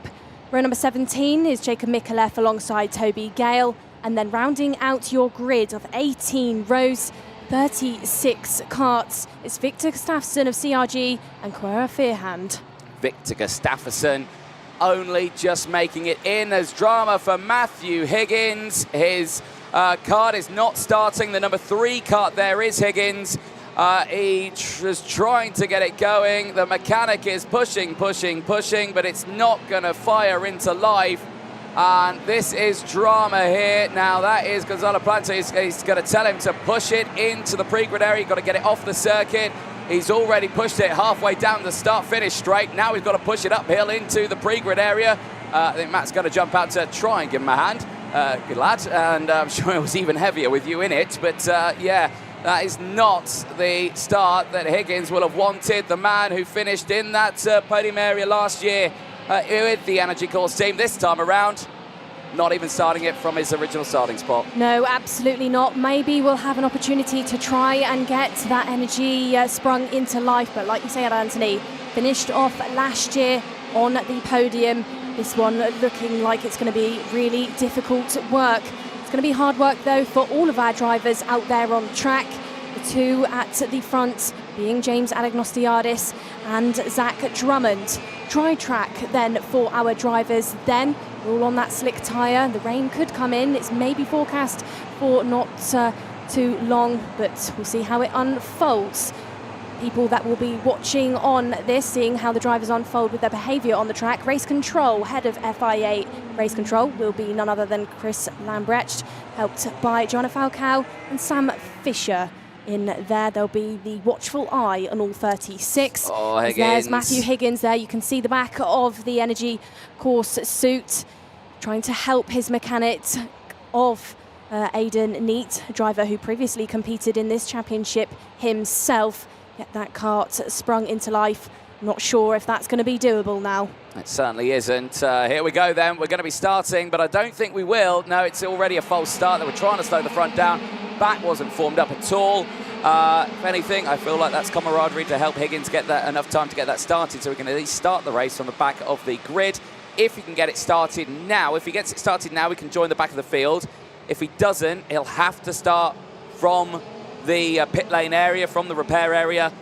Row number 17 is Jacob Mikulev alongside Toby Gale. And then rounding out your grid of 18 rows, 36 karts, is Victor Gustafsson of CRG and Quora Fearhand. Victor Gustafsson only just making it in. There's drama for Matthew Higgins. His kart is not starting. The number 3 kart there is Higgins. He was trying to get it going. The mechanic is pushing, but it's not going to fire into life. And this is drama here. Now that is Gonzalo Planta. He's going to tell him to push it into the pre-grid area. You've got to get it off the circuit. He's already pushed it halfway down the start-finish straight. Now he's got to push it uphill into the pre-grid area. I think Matt's going to jump out to try and give him a hand. Good lad. And I'm sure it was even heavier with you in it. But yeah, that is not the start that Higgins will have wanted. The man who finished in that podium area last year with the Energy Course team, this time around, not even starting it from his original starting spot. No, absolutely not. Maybe we'll have an opportunity to try and get that energy sprung into life. But like you said, Anthony, finished off last year on the podium. This one looking like it's going to be really difficult work. It's going to be hard work, though, for all of our drivers out there on track. The two at the front being James Anagnosiadis and Zach Drummond. Dry track then for our drivers then. We're all on that slick tyre. The rain could come in. It's maybe forecast for not too long, but we'll see how it unfolds. people that will be watching on this, seeing how the drivers unfold with their behaviour on the track. Race control, head of FIA Race Control, will be none other than Chris Lambrecht, helped by Joanna Falcao and Sam Fisher. In there, there'll be the watchful eye on all 36. Oh, Higgins. There's Matthew Higgins there. You can see the back of the Energy Course suit, trying to help his mechanic of Aidan Neat, a driver who previously competed in this championship himself, get that kart sprung into life. Not sure if that's going to be doable now. It certainly isn't. Here we go then. We're going to be starting, but I don't think we will. No, it's already a false start. They were trying to slow the front down. Back wasn't formed up at all. If anything, I feel like that's camaraderie to help Higgins get that enough time to get that started, so we can at least start the race on the back of the grid. If he can get it started now, if he gets it started now, we can join the back of the field. If he doesn't, he'll have to start from the pit lane area, from the repair area.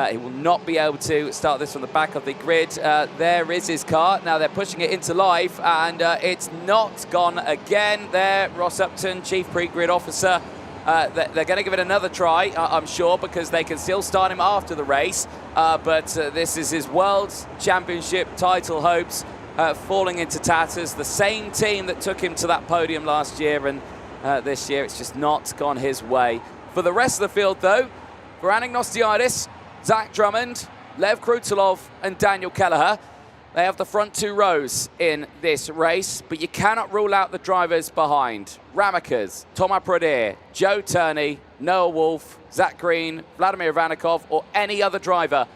He will not be able to start this from the back of the grid. There is his kart. Now they're pushing it into life, and it's not gone again. There, Ross Upton, Chief Pre-Grid Officer. They're going to give it another try, I'm sure, because they can still start him after the race. But this is his World Championship title hopes falling into tatters. The same team that took him to that podium last year, and this year it's just not gone his way. For the rest of the field, though, for Anagnostiadis, Zach Drummond, Lev Krutelov and Daniel Kelleher, they have the front two rows in this race, but you cannot rule out the drivers behind. Ramekers, Thomas Pradir, Joe Turney, Noah Wolf, Zach Green, Vladimir Ivanikov, or any other driver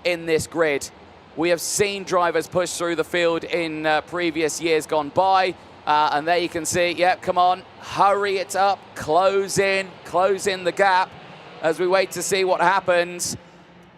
in this grid. We have seen drivers push through the field in previous years gone by, and there you can see, yep, come on, hurry it up, close in the gap as we wait to see what happens.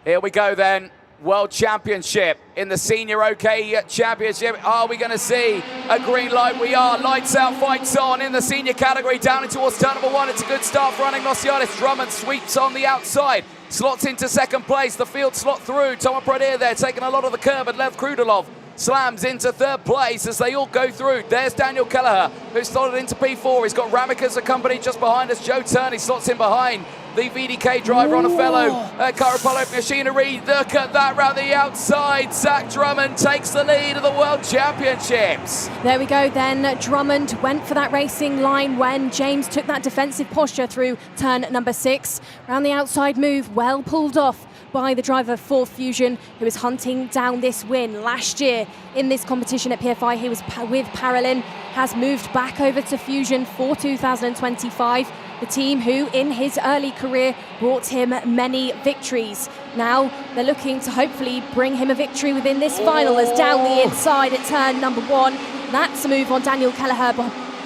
Here we go then. World Championship in the Senior OK Championship. Are we going to see a green light? We are. Lights out, fights on in the senior category. Down in towards turn number one. It's a good start for Anagnostiadis. Drummond sweeps on the outside. Slots into second place. The field slot through. Thomas Pradir there taking a lot of the curb, and Lev Krutelov slams into third place as they all go through. There's Daniel Kelleher, who's slotted into P4. He's got Ramekers accompanied just behind us. Joe Turney slots in behind the VDK driver on a fellow Kart Republic machinery. Look at that round the outside. Zach Drummond takes the lead of the World Championships. There we go then. Drummond went for that racing line when James took that defensive posture through turn number 6. Round the outside move, well pulled off by the driver for Fusion, who is hunting down this win. Last year in this competition at PFI, he was with Paralin, has moved back over to Fusion for 2025. The team who, in his early career, brought him many victories. Now they're looking to hopefully bring him a victory within this final, as down the inside at turn number 1. That's a move on Daniel Kelleher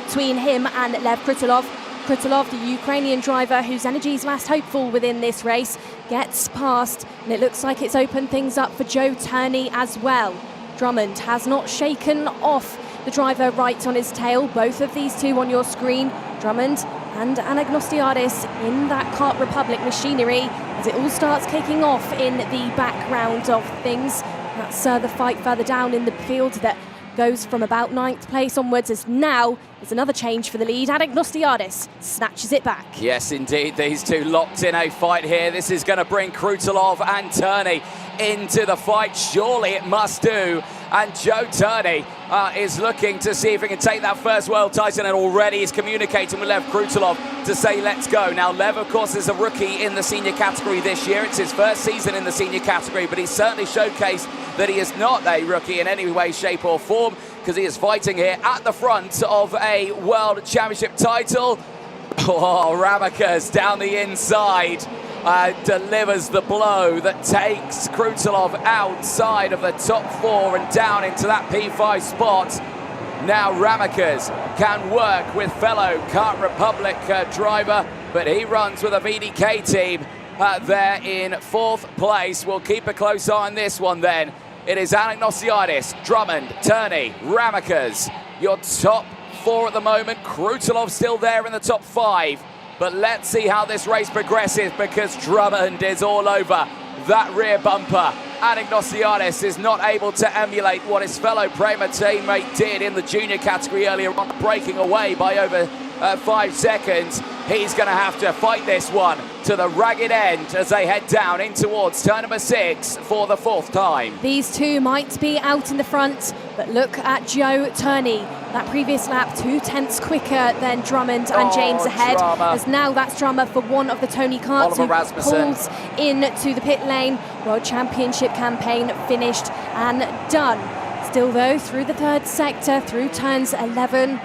between him and Lev Krutelov. Krutelov, the Ukrainian driver whose energy is last hopeful within this race, gets past, and it looks like it's opened things up for Joe Turney as well. Drummond has not shaken off the driver right on his tail. Both of these two on your screen, Drummond and Anagnostiadis in that Kart Republic machinery, as it all starts kicking off in the background of things. That's the fight further down in the field that goes from about 9th place onwards, as now there's another change for the lead. Anagnostiadis snatches it back. Yes, indeed, these two locked in a fight here. This is going to bring Krutelov and Turney into the fight. Surely it must do. And Joe Turney is looking to see if he can take that first world title, and already is communicating with Lev Krutelov to say let's go. Now Lev, of course, is a rookie in the senior category this year. It's his first season in the senior category, but he's certainly showcased that he is not a rookie in any way, shape or form, because he is fighting here at the front of a World Championship title. Oh, Ramekers down the inside. Delivers the blow that takes Krutelov outside of the top 4 and down into that P5 spot. Now Ramekers can work with fellow Kart Republic driver, but he runs with a VDK team there in 4th place. We'll keep a close eye on this one then. It is Anagnostiadis, Drummond, Turney, Ramekers, your top 4 at the moment. Krutelov still there in the top 5. But let's see how this race progresses, because Drummond is all over that rear bumper. Anagnostiadis is not able to emulate what his fellow Prema teammate did in the junior category earlier on, breaking away by over at 5 seconds. He's going to have to fight this one to the ragged end as they head down in towards turn number 6 for the 4th time. These two might be out in the front, but look at Joe Turney. That previous lap, 2/10 quicker than Drummond and James ahead. Drama. As now that's drama for one of the Tony karts who pulls into the pit lane. World Championship campaign finished and done. Still though, through the 3rd sector, through turns 11,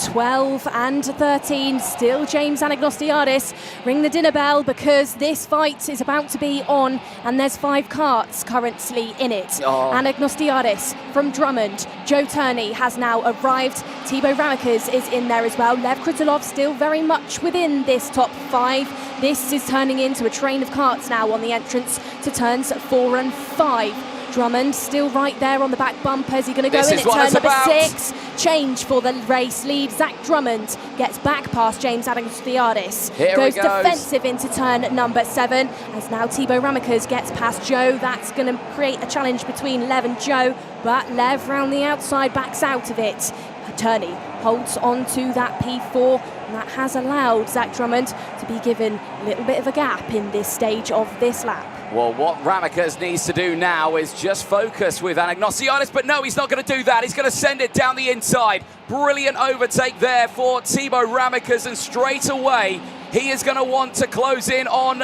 12 and 13, still James Anagnostiadis. Ring the dinner bell because this fight is about to be on, and there's 5 karts currently in it. Anagnostiadis from Drummond. Joe Turney has now arrived. Thibaut Ramekers is in there as well. Lev Krutulov still very much within this top 5. This is turning into a train of karts now on the entrance to turns 4 and 5. Drummond still right there on the back bumper. Is he going to go in at turn number 6? Change for the race lead. Zach Drummond gets back past James Anagnostiadis. Goes defensive into turn number 7. As now Thibaut Ramekers gets past Joe. That's going to create a challenge between Lev and Joe. But Lev round the outside backs out of it. Turney holds on to that P4. And that has allowed Zach Drummond to be given a little bit of a gap in this stage of this lap. Well, what Ramekers needs to do now is just focus with Anagnostiadis, but no, he's not going to do that. He's going to send it down the inside. Brilliant overtake there for Thibaut Ramekers, and straight away he is going to want to close in on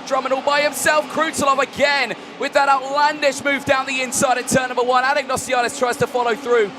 Drummond all by himself. Krutulov again with that outlandish move down the inside at turn number 1. Anagnostiadis tries to follow through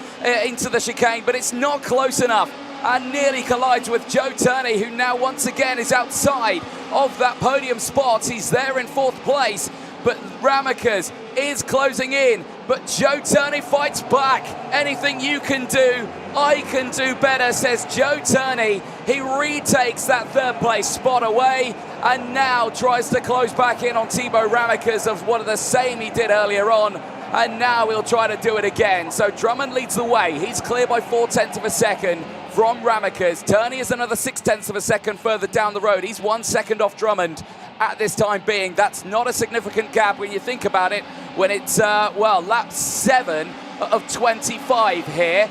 into the chicane, but it's not close enough, and nearly collides with Joe Turney, who now once again is outside of that podium spot. He's there in 4th place, but Ramekers is closing in, but Joe Turney fights back. Anything you can do, I can do better, says Joe Turney. He retakes that 3rd place spot away and now tries to close back in on Thibaut Ramekers of one of the same he did earlier on. And now he'll try to do it again. So Drummond leads the way. He's clear by 0.4 of a second from Ramekers. Turney is another 0.6 of a second further down the road. He's 1 second off Drummond at this time being. That's not a significant gap when you think about it, when it's, well, lap 7 of 25 here.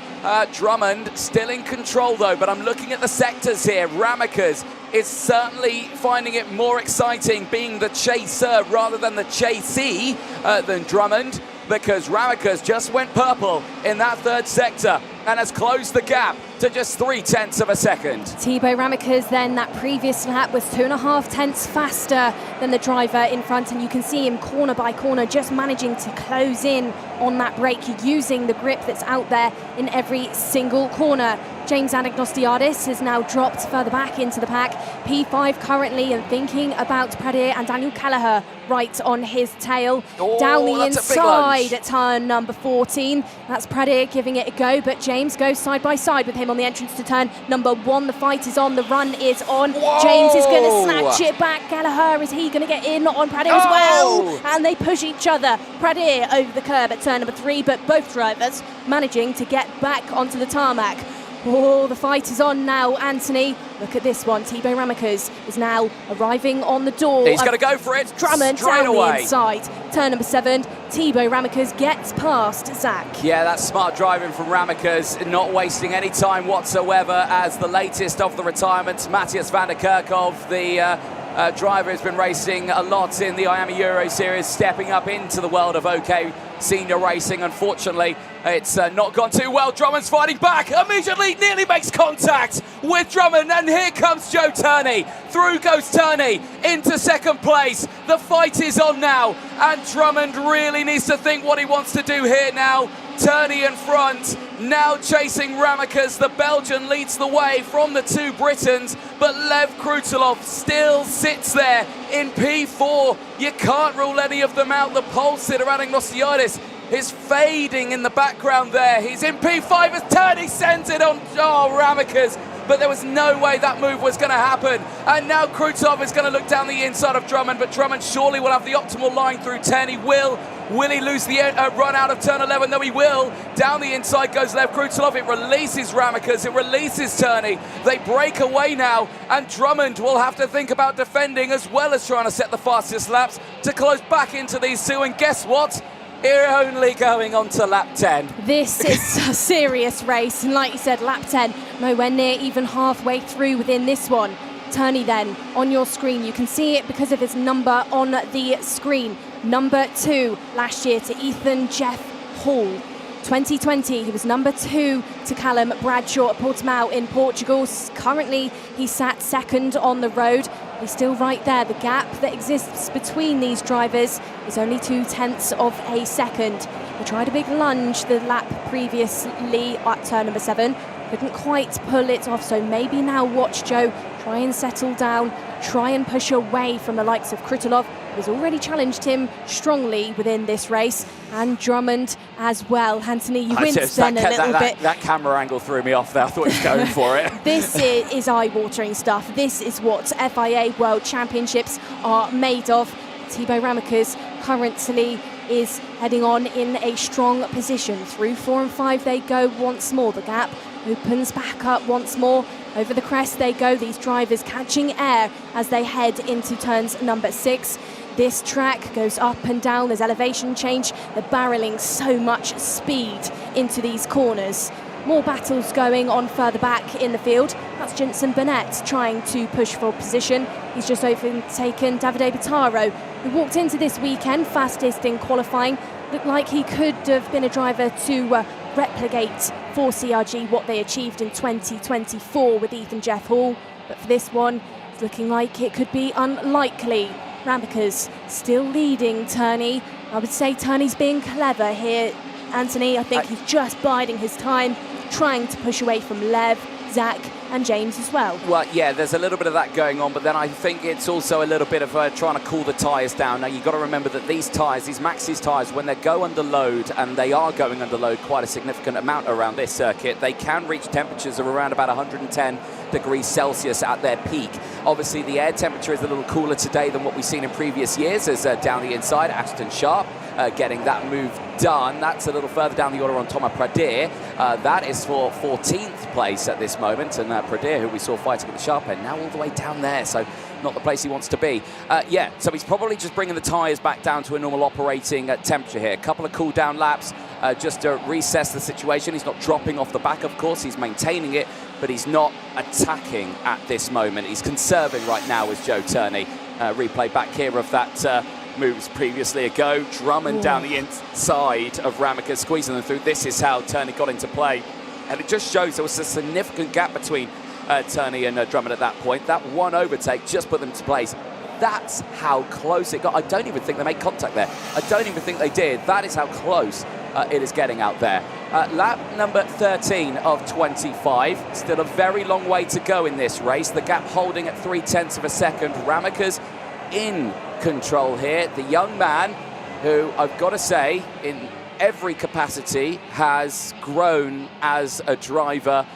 Drummond still in control though, but I'm looking at the sectors here. Ramekers is certainly finding it more exciting being the chaser rather than the chasee than Drummond, because Ramekers just went purple in that 3rd sector and has closed the gap to just 0.3 of a second. Thibaut Ramekers then, that previous lap was 2.5 tenths faster than the driver in front, and you can see him corner by corner just managing to close in on that brake, using the grip that's out there in every single corner. James Anagnostiadis has now dropped further back into the pack. P5 currently, and thinking about Pradir and Daniel Kelleher right on his tail. Down the inside at turn number 14. That's Pradir giving it a go, but James goes side by side with him on the entrance to turn number 1. The fight is on, the run is on. Whoa. James is going to snatch it back. Kelleher, is he going to get in on Pradir as well? And they push each other. Pradir over the curb at turn number 3, but both drivers managing to get back onto the tarmac. Oh, the fight is on now, Anthony. Look at this one. Thibaut Ramekers is now arriving on the door. He's going to go for it. Drummond straight down away. The inside. Turn number 7. Thibaut Ramekers gets past Zach. Yeah, that's smart driving from Ramekers, not wasting any time whatsoever, as the latest of the retirements, Matthias van der Kerkhoff, the driver who's been racing a lot in the Miami Euro Series, stepping up into the world of OK senior racing. Unfortunately, it's not gone too well. Drummond's fighting back, immediately nearly makes contact with Drummond, and here comes Joe Turney. Through goes Turney into 2nd place. The fight is on now, and Drummond really needs to think what he wants to do here now. Turney in front, now chasing Ramekers. The Belgian leads the way from the 2 Britons, but Lev Krutulov still sits there in P4. You can't rule any of them out. The pole sitter Anagnostiadis is fading in the background there. He's in P5 as Turney sends it on Ramekers, but there was no way that move was going to happen. And now Krutulov is going to look down the inside of Drummond, but Drummond surely will have the optimal line through 10. He will. Will he lose the run out of turn 11? No, he will. Down the inside goes Lev Krutulov. It releases Ramekers. It releases Turney. They break away now, and Drummond will have to think about defending as well as trying to set the fastest laps to close back into these 2. And guess what? We're only going on to lap 10. This is a serious race, and like you said, lap 10, nowhere near even halfway through within this one. Turney then, on your screen, you can see it because of his number on the screen. Number 2 last year to Ethan Jeff Hall. 2020, he was number 2 to Callum Bradshaw at Portimao in Portugal. Currently, he sat second on the road. He's still right there. The gap that exists between these drivers is only 0.2 of a second. He tried a big lunge the lap previously at turn number 7. Couldn't quite pull it off, so maybe now watch Joe try and settle down, try and push away from the likes of Krutulov, who's already challenged him strongly within this race, and Drummond as well. Anthony, you winced then a little bit. That camera angle threw me off there. I thought he was going for it. This is eye-watering stuff. This is what FIA World Championships are made of. Thibaut Ramekers currently is heading on in a strong position. Through 4 and 5 they go once more. The gap opens back up once more. Over the crest they go, these drivers catching air as they head into turns number 6. This track goes up and down, there's elevation change, they're barreling so much speed into these corners. More battles going on further back in the field. That's Jenson Burnett trying to push for position. He's just overtaken Davide Bitaro, who walked into this weekend fastest in qualifying. Looked like he could have been a driver to replicate for CRG what they achieved in 2024 with Ethan Jeff Hall. But for this one, it's looking like it could be unlikely. Ramekers still leading Turney. I would say Turney's being clever here, Anthony. I think he's just biding his time, trying to push away from Lev, Zach and James as well. Well, yeah, there's a little bit of that going on, but then I think it's also a little bit of trying to cool the tyres down. Now, you've got to remember that these tyres, these Maxxis tyres, when they go under load, and they are going under load quite a significant amount around this circuit, they can reach temperatures of around about 110 degrees Celsius at their peak. Obviously, the air temperature is a little cooler today than what we've seen in previous years, as down the inside, Ashton Sharp getting that move done. That's a little further down the order on Thomas Pradir. That is for 14th place at this moment, and Pradir, who we saw fighting at the sharp end, now all the way down there, so not the place he wants to be. Yeah, so he's probably just bringing the tyres back down to a normal operating temperature here. A couple of cool down laps just to reassess the situation. He's not dropping off the back, of course, he's maintaining it, but he's not attacking at this moment. He's conserving right now as Joe Turney. Replay back here of that moves previously ago. Drummond down the inside of Ramekers, squeezing them through. This is how Turney got into play. And it just shows there was a significant gap between Turney and Drummond at that point. That one overtake just put them to place. That's how close it got. I don't even think they made contact there. I don't even think they did. That is how close it is getting out there. Lap number 13 of 25. Still a very long way to go in this race. The gap holding at 0.3 of a second. Ramekers in control here. The young man who, I've got to say, in every capacity has grown as a driver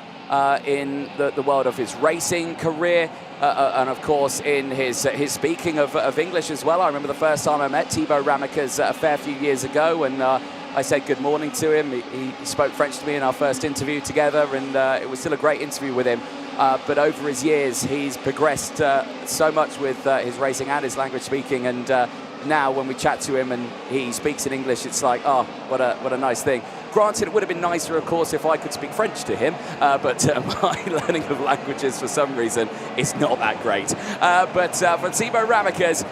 in the world of his racing career, and of course in his speaking of English as well. I remember the first time I met Thibaut Ramekers a fair few years ago, and I said good morning to him. He spoke French to me in our first interview together, and it was still a great interview with him. But over his years, he's progressed so much with his racing and his language speaking, and now when we chat to him and he speaks in English, it's like, oh, what a nice thing. Granted, it would have been nicer, of course, if I could speak French to him, but my learning of languages, for some reason, is not that great. But for Thibaut Ramekers,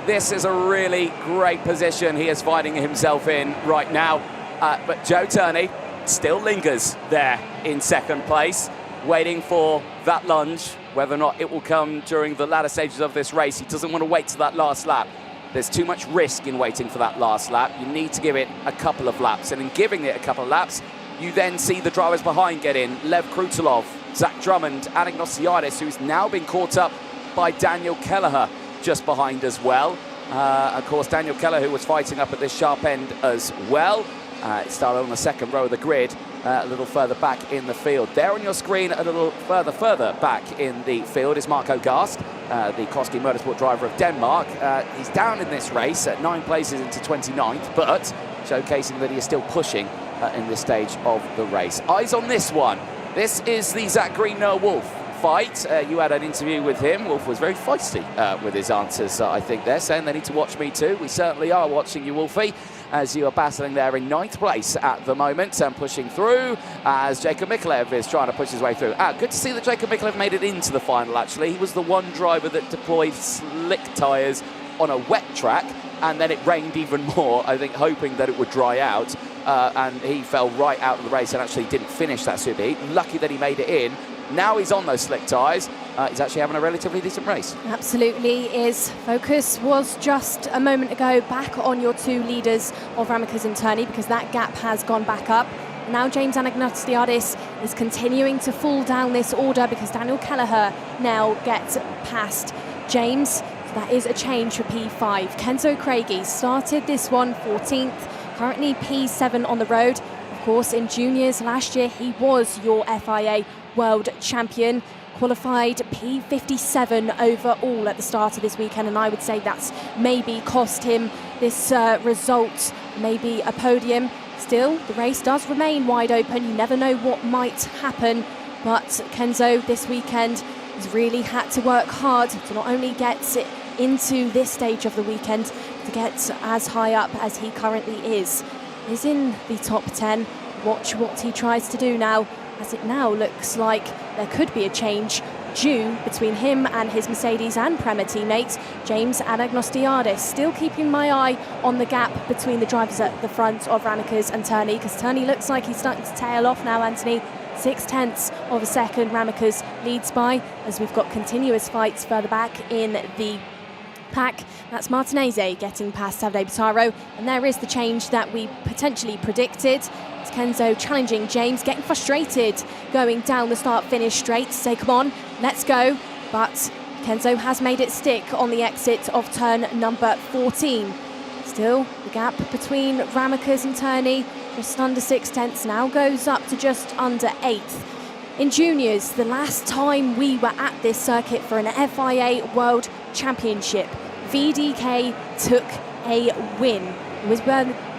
this is a really great position he is finding himself in right now. But Joe Turney still lingers there in second place, waiting for that lunge. Whether or not it will come during the latter stages of this race, he doesn't want to wait to that last lap. There's too much risk in waiting for that last lap. You need to give it a couple of laps, and in giving it a couple of laps, you then see the drivers behind get in. Lev Krutulov, Zach Drummond, Anagnosiadis, who's now been caught up by Daniel Kelleher just behind as well. Of course, Daniel Kelleher, who was fighting up at this sharp end as well. It started on the second row of the grid, a little further back in the field. There on your screen, a little further back in the field is Marco Gast, the Koski Motorsport driver of Denmark. He's down in this race at 9 places into 29th, but showcasing that he is still pushing in this stage of the race. Eyes on this one. This is the Zach Green-Noah Wolf fight. You had an interview with him. Wolf was very feisty with his answers, I think they're saying they need to watch me too. We certainly are watching you, Wolfie. as you are battling there in 9th place at the moment and pushing through as Jacob Mikolev is trying to push his way through. Good to see that Jacob Mikolev made it into the final, actually. He was the one driver that deployed slick tyres on a wet track, and then it rained even more, I think, hoping that it would dry out. And he fell right out of the race and actually didn't finish that superheat. Lucky that he made it in. Now he's on those slick tyres. He's actually having a relatively decent race. Absolutely is. Focus was just a moment ago back on your two leaders of Ramicus and Turney, because that gap has gone back up. Now James Anagnostiadis is continuing to fall down this order because Daniel Kelleher now gets past James. That is a change for P5. Kenzo Craigie started this one 14th, currently P7 on the road. Of course, in juniors last year, he was your FIA World Champion, qualified P57 overall at the start of this weekend, and I would say that's maybe cost him this result, maybe a podium. Still, the race does remain wide open. You never know what might happen, but Kenzo this weekend has really had to work hard to not only get it into this stage of the weekend, to get as high up as he currently is. He's in the top 10. Watch what he tries to do now, as it now looks like there could be a change due between him and his Mercedes and Prema teammate, James Anagnostiadis. Still keeping my eye on the gap between the drivers at the front of Ramicus and Turney, because Turney looks like he's starting to tail off now, Anthony. 0.6 of a second Ramicus leads by, as we've got continuous fights further back in the pack. That's Martinez getting past Davide Butaro, and there is the change that we potentially predicted. It's Kenzo challenging James, getting frustrated, going down the start-finish straight to say, come on, let's go. But Kenzo has made it stick on the exit of turn number 14. Still, the gap between Ramicus and Turney, just under 0.6, now goes up to just under 8th. In juniors, the last time we were at this circuit for an FIA World Championship, VDK took a win. It was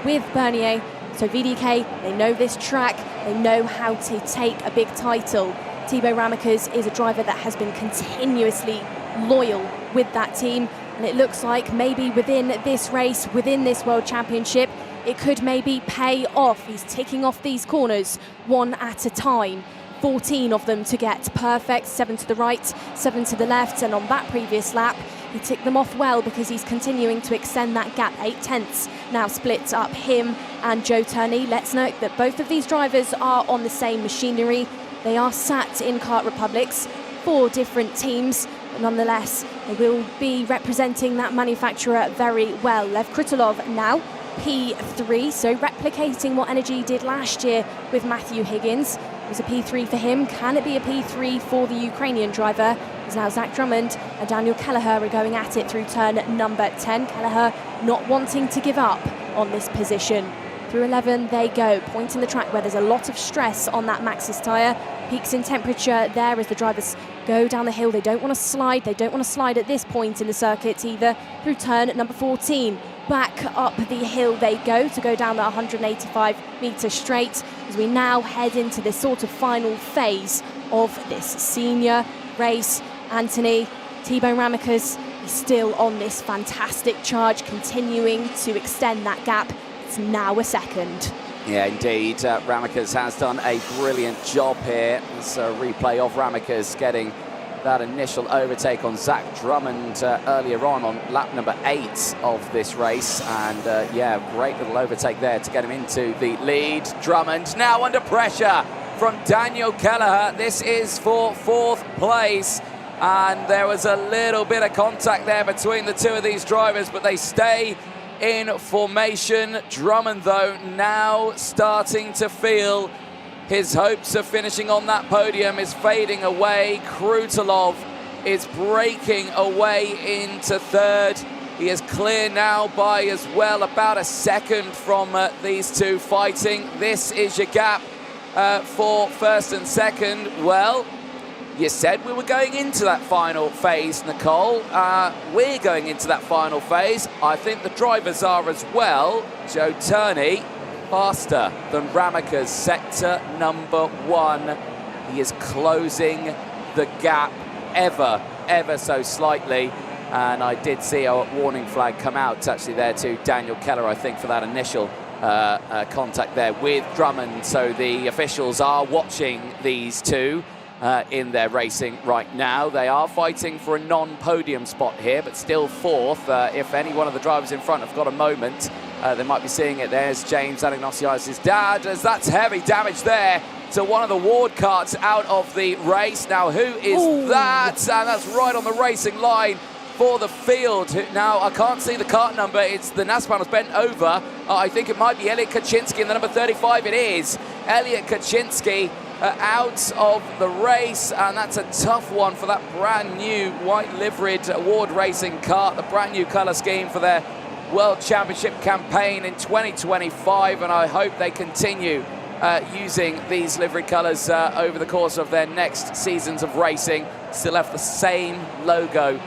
with Bernier, so VDK, they know this track, they know how to take a big title. Thibaut Ramicus is a driver that has been continuously loyal with that team, and it looks like maybe within this race, within this World Championship, it could maybe pay off. He's ticking off these corners one at a time. 14 of them to get perfect, 7 to the right, 7 to the left, and on that previous lap, he ticked them off well because he's continuing to extend that gap. 0.8 now splits up him and Joe Turney. Let's note that both of these drivers are on the same machinery. They are sat in Kart Republics, 4 different teams, but nonetheless, they will be representing that manufacturer very well. Lev Krutulov now P3, so replicating what Energy did last year with Matthew Higgins. It was a P3 for him. Can it be a P3 for the Ukrainian driver? As now Zach Drummond and Daniel Kelleher are going at it through turn number 10. Kelleher not wanting to give up on this position. Through 11 they go, pointing the track where there's a lot of stress on that Maxxis tyre. Peaks in temperature there as the drivers go down the hill. They don't want to slide. They don't want to slide at this point in the circuit either. Through turn number 14. Back up the hill they go to go down that 185-metre straight as we now head into this sort of final phase of this senior race. Anthony, Thibaut Ramicus is still on this fantastic charge, continuing to extend that gap. It's now a second. Yeah, indeed. Ramicus has done a brilliant job here. It's a replay of Ramicus getting that initial overtake on Zach Drummond earlier on lap number 8 of this race. And yeah, great little overtake there to get him into the lead. Drummond now under pressure from Daniel Kelleher. This is for 4th place. And there was a little bit of contact there between the two of these drivers, but they stay in formation. Drummond, though, now starting to feel his hopes of finishing on that podium is fading away. Krutulov is breaking away into 3rd. He is clear now by as well about a second from these two fighting. This is your gap for 1st and 2nd. Well, you said we were going into that final phase, Nicole. We're going into that final phase. I think the drivers are as well. Joe Turney, faster than Ramicus, sector number 1. He is closing the gap ever so slightly. And I did see a warning flag come out actually there to Daniel Keller, I think, for that initial contact there with Drummond. So the officials are watching these two in their racing right now. They are fighting for a non-podium spot here, but still fourth. If any one of the drivers in front have got a moment, they might be seeing it. There's James Anagnosiadis' dad, as that's heavy damage there to one of the Ward carts out of the race. Now, who is that? And that's right on the racing line for the field. Now, I can't see the cart number. It's the NAS panel's bent over. I think it might be Elliot Kaczynski in the number 35. It is Elliot Kaczynski out of the race, and that's a tough one for that brand new white liveried Ward Racing kart, the brand new colour scheme for their World Championship campaign in 2025, and I hope they continue using these livery colours over the course of their next seasons of racing. Still have the same logo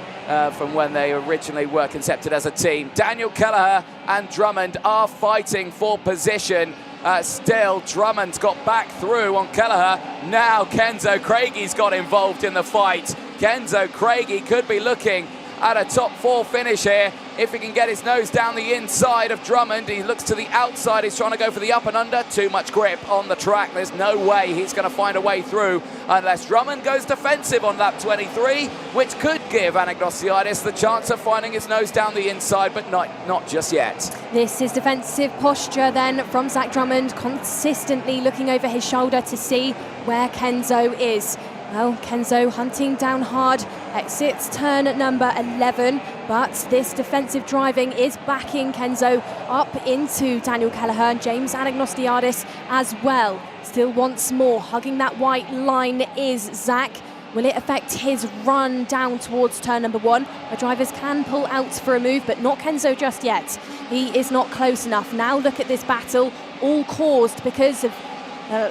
from when they originally were concepted as a team. Daniel Kelleher and Drummond are fighting for position. Still, Drummond's got back through on Kelleher. Now Kenzo Craigy's got involved in the fight. Kenzo Craigie could be looking at a top 4 finish here if he can get his nose down the inside of Drummond. He looks to the outside. He's trying to go for the up and under. Too much grip on the track. There's no way he's going to find a way through unless Drummond goes defensive on lap 23, which could give Anagnosiadis the chance of finding his nose down the inside, but not just yet. This is defensive posture then from Zach Drummond, consistently looking over his shoulder to see where Kenzo is. Well, Kenzo hunting down hard, exits turn at number 11, but this defensive driving is backing Kenzo up into Daniel Kelleher and James Anagnosiadis as well. Still once more, hugging that white line is Zach. Will it affect his run down towards turn number 1? The drivers can pull out for a move, but not Kenzo just yet. He is not close enough. Now look at this battle, all caused because of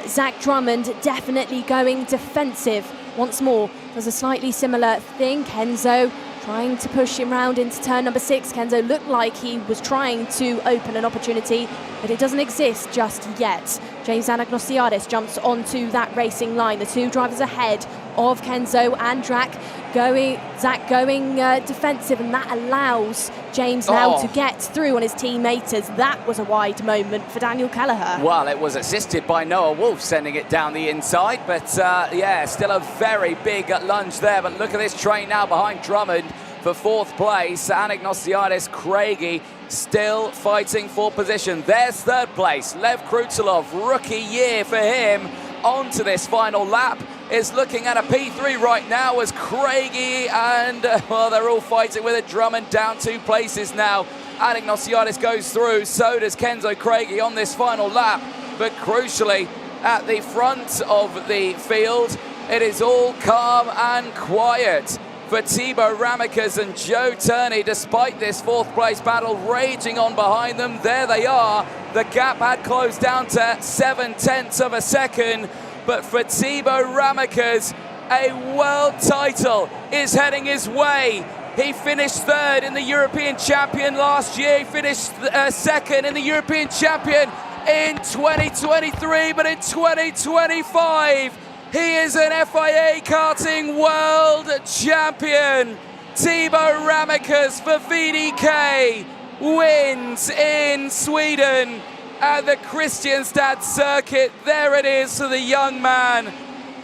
Zach Drummond definitely going defensive. Once more, does a slightly similar thing. Kenzo trying to push him round into turn number 6. Kenzo looked like he was trying to open an opportunity, but it doesn't exist just yet. James Anagnosiadis jumps onto that racing line. The two drivers ahead of Kenzo and Zach going defensive, and that allows James now to get through on his teammate, as that was a wide moment for Daniel Kelleher. Well, it was assisted by Noah Wolf sending it down the inside, but yeah, still a very big lunge there. But look at this train now behind Drummond for 4th place. Anagnosiadis, Craigie still fighting for position. There's 3rd place. Lev Krutulov, rookie year for him, onto this final lap. Is looking at a P3 right now as Craigie and, well, they're all fighting with it. Drummond down 2 places now. Anagnosiadis goes through, so does Kenzo Craigie on this final lap. But crucially, at the front of the field, it is all calm and quiet for Thibaut Ramekes and Joe Turney, despite this 4th place battle raging on behind them. There they are. The gap had closed down to 0.7 of a second. But for Thibaut Ramekes, a world title is heading his way. He finished 3rd in the European Champion last year. He finished 2nd in the European Champion in 2023, but in 2025, he is an FIA Karting World Champion. Thibaut Ramekes for VDK wins in Sweden at the Kristianstad circuit. There it is for the young man.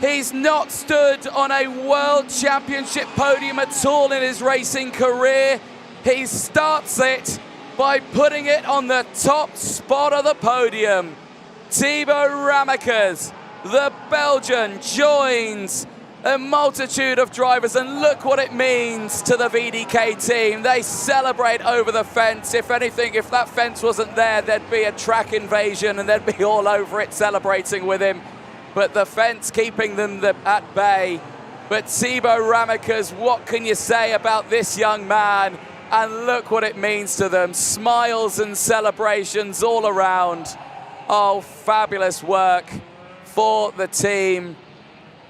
He's not stood on a World Championship podium at all in his racing career. He starts it by putting it on the top spot of the podium. Thibaut Ramekes, the Belgian, joins a multitude of drivers, and look what it means to the VDK team. They celebrate over the fence. If anything, if that fence wasn't there, there'd be a track invasion and they'd be all over it celebrating with him. But the fence keeping them at bay. But Thibaut Ramekes, what can you say about this young man? And look what it means to them. Smiles and celebrations all around. Oh, fabulous work for the team.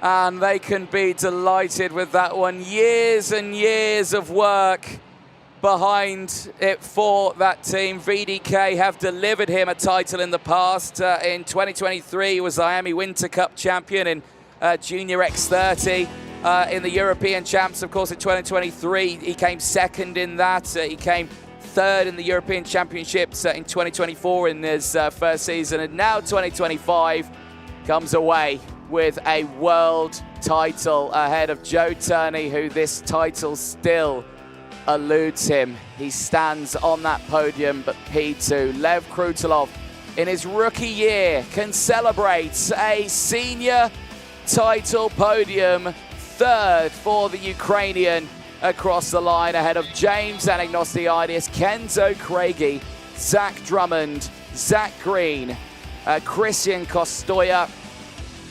And they can be delighted with that one. Years and years of work behind it for that team. VDK have delivered him a title in the past. In 2023, he was the Miami Winter Cup champion in Junior X30. in the European Champs, of course, in 2023. He came second in that. He came third in the European Championships in 2024 in his first season. And now 2025 comes away with a world title ahead of Joe Turney, who this title still eludes him. He stands on that podium, but P2, Lev Krutilov, in his rookie year, can celebrate a senior title podium, third for the Ukrainian across the line, ahead of James Anagnostiadis, Kenzo Craigie, Zach Drummond, Zach Green, Christian Kostoya.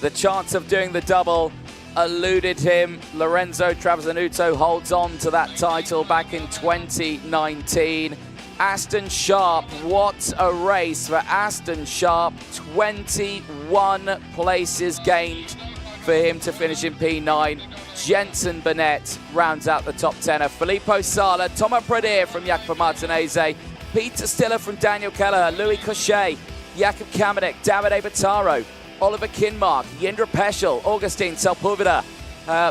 The chance of doing the double eluded him. Lorenzo Travasanuto holds on to that title back in 2019. Aston Sharp, what a race for Aston Sharp. 21 places gained for him to finish in P9. Jensen Burnett rounds out the top 10. Filippo Sala, Thomas Pradier from Jacopo Martinez, Peter Stiller from Daniel Kelleher, Louis Cochet, Jakub Kamenek, Davide Bataro, Oliver Kinmark, Jindra Peschel, Augustin Sepulveda,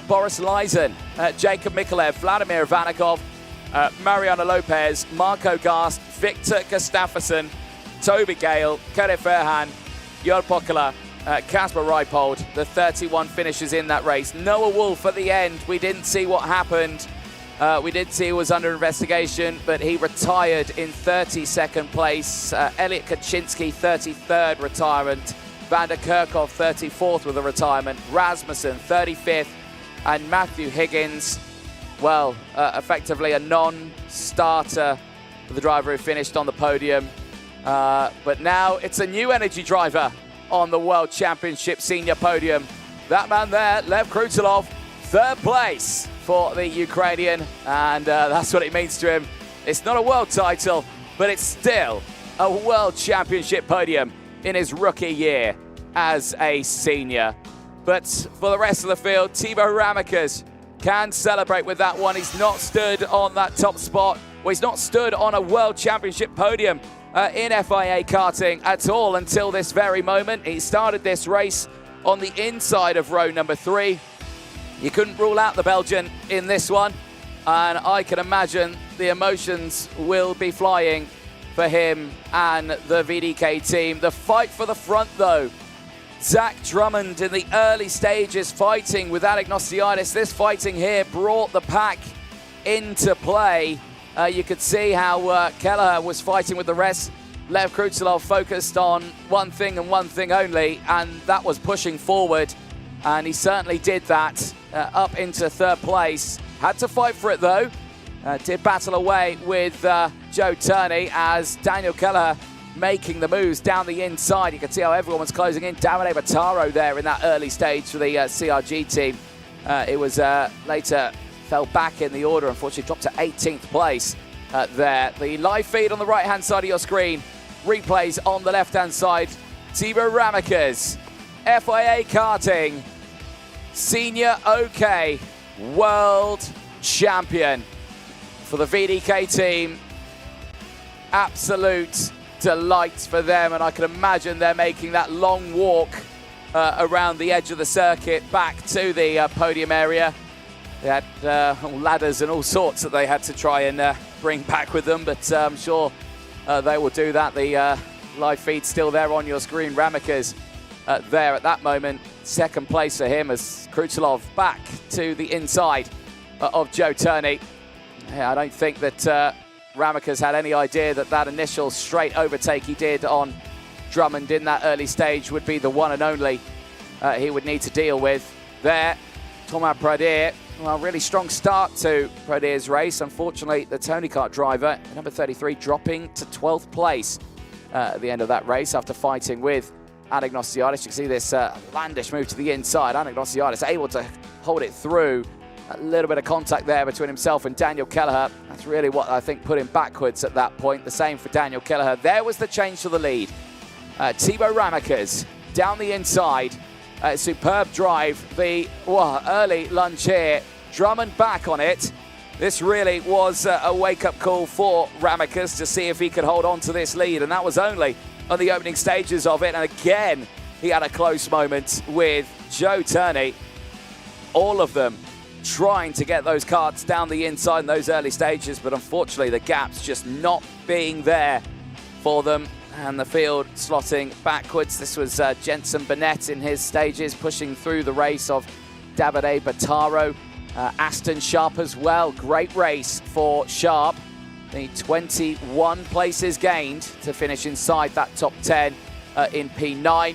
Boris Lysen, Jacob Mikolev, Vladimir Ivanikov, Mariano Lopez, Marco Gast, Victor Gustafsson, Toby Gale, Kare Fairhan, Jörg Pokela, Kasper Reipold, the 31 finishers in that race. Noah Wolf at the end, we didn't see what happened. We did see he was under investigation, but he retired in 32nd place. Elliot Kaczynski, 33rd retirement. Van der Kerkhoff, 34th with a retirement. Rasmussen, 35th. And Matthew Higgins, well, effectively a non-starter for the driver who finished on the podium. But now it's a new energy driver on the World Championship senior podium. That man there, Lev Krutilov, third place for the Ukrainian, and that's what it means to him. It's not a world title, but it's still a World Championship podium in his rookie year as a senior. But for the rest of the field, Timo Ramakas can celebrate with that one. He's not stood on that top spot. Well, he's not stood on a World Championship podium in FIA karting at all until this very moment. He started this race on the inside of row number 3. You couldn't rule out the Belgian in this one, and I can imagine the emotions will be flying for him and the VDK team. The fight for the front, though. Zach Drummond in the early stages fighting with Anagnostiadis. This fighting here brought the pack into play. You could see how Kelleher was fighting with the rest. Lev Krutilov focused on one thing and one thing only, and that was pushing forward. And he certainly did that up into third place. Had to fight for it, though. Did battle away with Joe Turney as Daniel Kelleher making the moves down the inside. You can see how everyone was closing in. Davide Bataro there in that early stage for the CRG team. It was later fell back in the order, unfortunately dropped to 18th place there. The live feed on the right-hand side of your screen, replays on the left-hand side. Timo Ramakas, FIA Karting, Senior OK World Champion for the VDK team. Absolute delight for them, and I can imagine they're making that long walk around the edge of the circuit back to the podium area. They had ladders and all sorts that they had to try and bring back with them, but I'm sure they will do that. The live feed still there on your screen. Ramakas there at that moment. Second place for him as Krutilov back to the inside of Joe Turney. Yeah, I don't think that Ramakas had any idea that that initial straight overtake he did on Drummond in that early stage would be the one and only he would need to deal with. There, Thomas Pradier. Well, really strong start to Pradier's race. Unfortunately, the Tony Kart driver, number 33, dropping to 12th place at the end of that race after fighting with Anagnostiadis. You can see this landish move to the inside. Anagnostiadis able to hold it through. A little bit of contact there between himself and Daniel Kelleher. That's really what I think put him backwards at that point. The same for Daniel Kelleher. There was the change to the lead. Timo Ramakas down the inside. Superb drive. The early lunge here. Drummond back on it. This really was a wake-up call for Ramakas to see if he could hold on to this lead, and that was only on the opening stages of it. And again, he had a close moment with Joe Turney. All of them trying to get those karts down the inside in those early stages, but unfortunately the gap's just not being there for them, and the field slotting backwards. This was Jensen Burnett in his stages, pushing through the race of Davide Battaro. Aston Sharp as well, great race for Sharp. The 21 places gained to finish inside that top 10 in P9.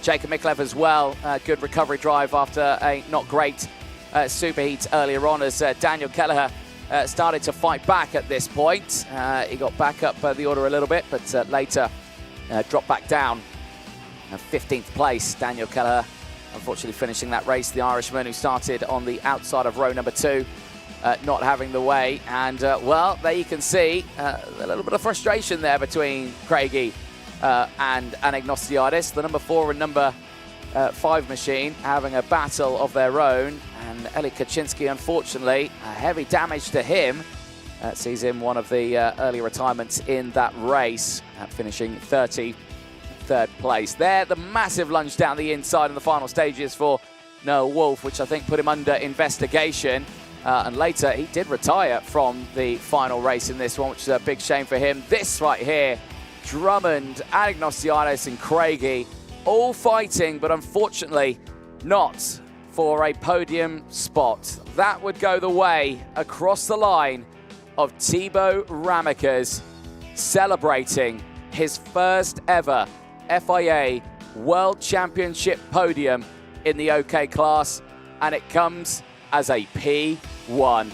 Jacob Miklev as well, good recovery drive after a not great superheat earlier on, as Daniel Kelleher started to fight back at this point. He got back up the order a little bit, but later dropped back down. 15th place, Daniel Kelleher, unfortunately finishing that race. The Irishman who started on the outside of row number 2, not having the way. And, well, there you can see a little bit of frustration there between Craigie and Anagnostiadis. The number 4 and number 5 machine having a battle of their own. And Eli Kaczynski, unfortunately, heavy damage to him. Sees him one of the early retirements in that race, finishing 33rd place. There, the massive lunge down the inside in the final stages for Noah Wolf, which I think put him under investigation. And later, he did retire from the final race in this one, which is a big shame for him. This right here, Drummond, Anagnostiadis and Craigie, all fighting, but unfortunately not for a podium spot. That would go the way across the line of Thibaut Ramekers, celebrating his first ever FIA World Championship podium in the OK class, and it comes as a P1.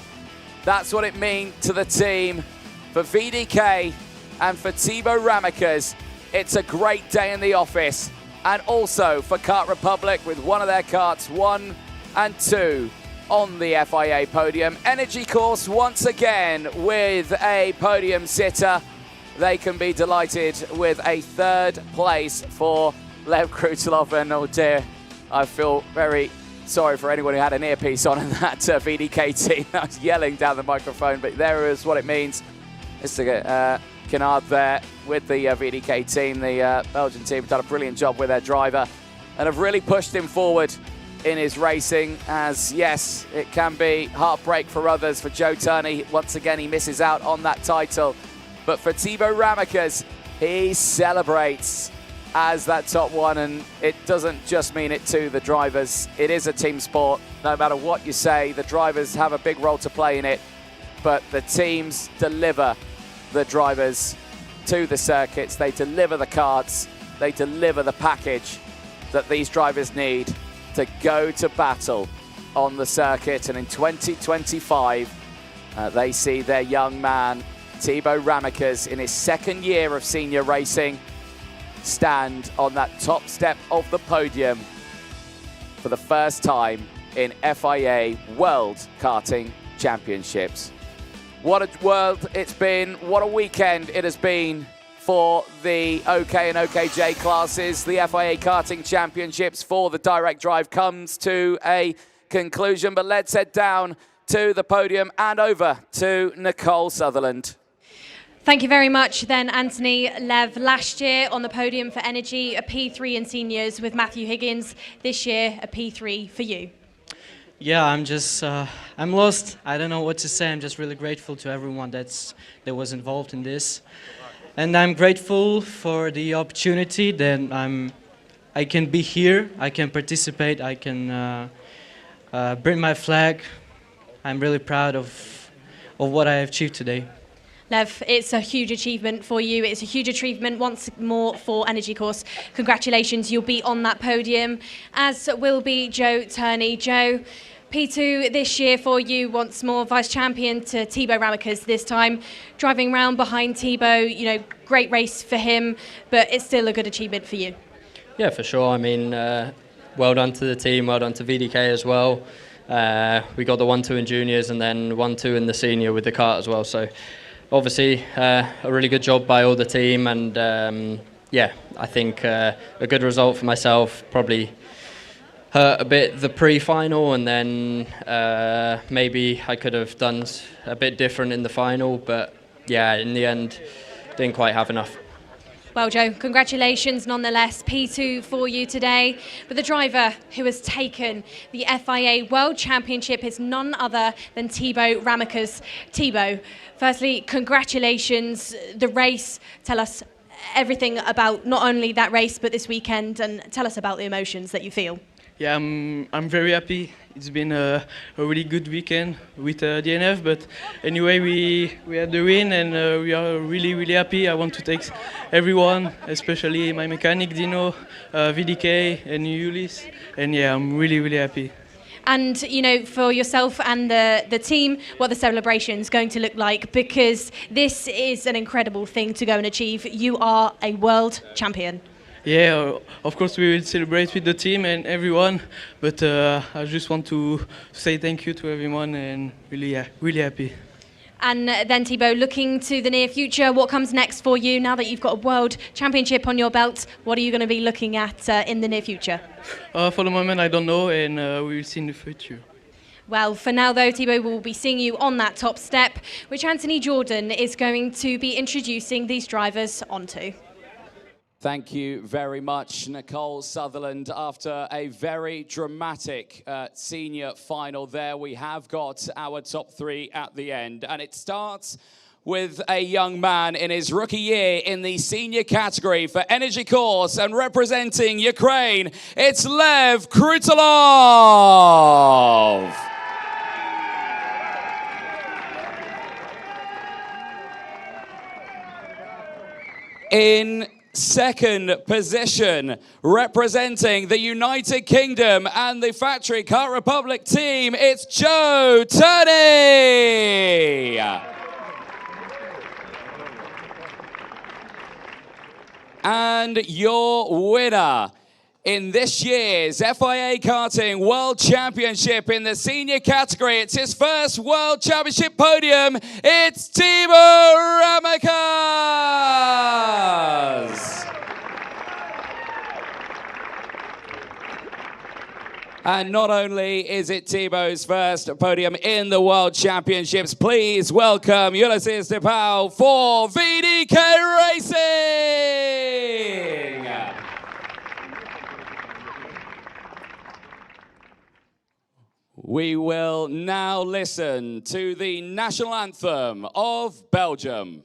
That's what it means to the team. For VDK and for Thibaut Ramekers, it's a great day in the office. And also for Kart Republic, with one of their karts 1 and 2 on the FIA podium. Energy Course once again with a podium sitter. They can be delighted with a 3rd place for Lev Krutilov. And oh dear, I feel very sorry for anyone who had an earpiece on in that VDK team. I was yelling down the microphone, but there is what it means. Mr. Kennard there with the VDK team. The Belgian team have done a brilliant job with their driver and have really pushed him forward in his racing, as yes, it can be heartbreak for others. For Joe Turney, once again, he misses out on that title. But for Thibaut Ramekers, he celebrates as that top one, and it doesn't just mean it to the drivers. It is a team sport. No matter what you say, the drivers have a big role to play in it, but the teams deliver the drivers to the circuits. They deliver the karts. They deliver the package that these drivers need to go to battle on the circuit. And in 2025, they see their young man, Thibaut Ramekers, in his 2nd year of senior racing, stand on that top step of the podium for the first time in FIA World Karting Championships. What a world it's been, what a weekend it has been for the OK and OKJ classes. The FIA Karting Championships for the direct drive comes to a conclusion, but let's head down to the podium and over to Nicole Sutherland. Thank you very much then, Anthony. Lev, last year on the podium for Energy, a P3 in seniors with Matthew Higgins. This year, a P3 for you. Yeah, I'm lost. I don't know what to say. I'm just really grateful to everyone that was involved in this. And I'm grateful for the opportunity that I can be here, I can participate, I can bring my flag. I'm really proud of what I achieved today. Lev, it's a huge achievement for you. It's a huge achievement once more for Energy Course. Congratulations, you'll be on that podium, as will be Joe Turney. Joe, P2 this year for you once more, vice champion to Thibaut Ramekers this time. Driving round behind Thibaut, you know, great race for him, but it's still a good achievement for you. Yeah, for sure. I mean, well done to the team, well done to VDK as well. We got the 1-2 in juniors and then 1-2 in the senior with the kart as well. So obviously a really good job by all the team, and yeah, I think a good result for myself. Probably hurt a bit the pre-final, and then maybe I could have done a bit different in the final, but yeah, in the end didn't quite have enough. Well, Joe, congratulations nonetheless, P2 for you today. But the driver who has taken the FIA World Championship is none other than Thibaut Ramakas. Thibaut, firstly, congratulations. The race, tell us everything about not only that race, but this weekend, and tell us about the emotions that you feel. Yeah, I'm very happy. It's been a really good weekend with DNF, but anyway, we had the win and we are really happy. I want to thank everyone, especially my mechanic Dino, VDK and Ulyss, and yeah, I'm really happy. And, you know, for yourself and the team, what the celebration's going to look like, because this is an incredible thing to go and achieve. You are a world champion. Yeah, of course we will celebrate with the team and everyone, but I just want to say thank you to everyone and really happy. And then Thibaut, looking to the near future, what comes next for you now that you've got a world championship on your belt? What are you going to be looking at in the near future? For the moment I don't know, and we will see in the future. Well, for now though, Thibaut, we'll be seeing you on that top step, which Anthony Jordan is going to be introducing these drivers onto. Thank you very much, Nicole Sutherland. After a very dramatic senior final there, we have got our top three at the end. And it starts with a young man in his rookie year in the senior category for Energy Course, and representing Ukraine, it's Lev Krutalov. In second position, representing the United Kingdom and the Factory Kart Republic team, it's Joe Turney. And your winner in this year's FIA Karting World Championship in the senior category, it's his first World Championship podium, it's Thibaut Ramakas. And not only is it Thibaut's first podium in the World Championships, please welcome Ulysses DePau for VDK Racing. We will now listen to the national anthem of Belgium.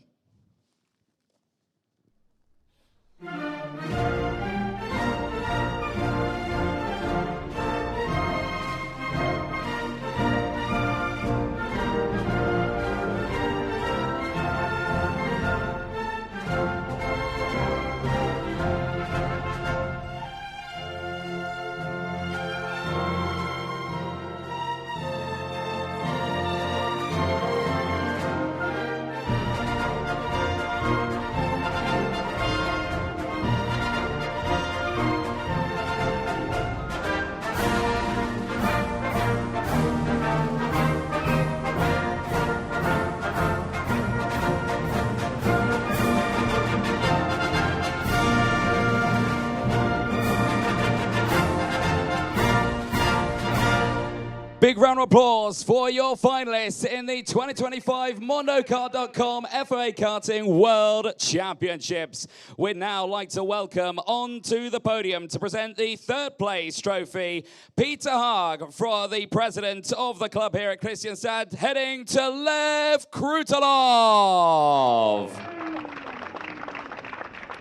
Big round of applause for your finalists in the 2025 MondoKart.com FIA Karting World Championships. We'd now like to welcome onto the podium to present the third place trophy, Peter Haag, for the president of the club here at Kristianstad, heading to Lev Krutalov.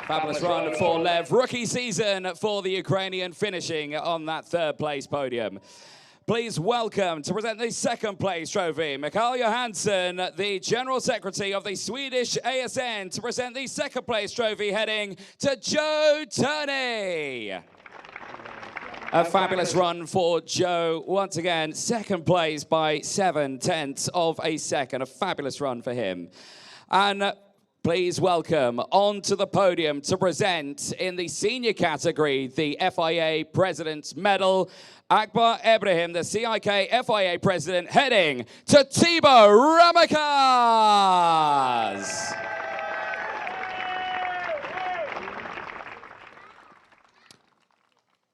Fabulous run for Lev, rookie season for the Ukrainian, finishing on that third place podium. Please welcome to present the second place trophy, Mikael Johansson, the General Secretary of the Swedish ASN, to present the second place trophy, heading to Joe Turney. A fabulous run for Joe. Once again, second place by 7/10 of a second. A fabulous run for him. And please welcome onto the podium to present in the senior category the FIA President's Medal, Akbar Ibrahim, the CIK FIA President, heading to Thibaut Ramakas.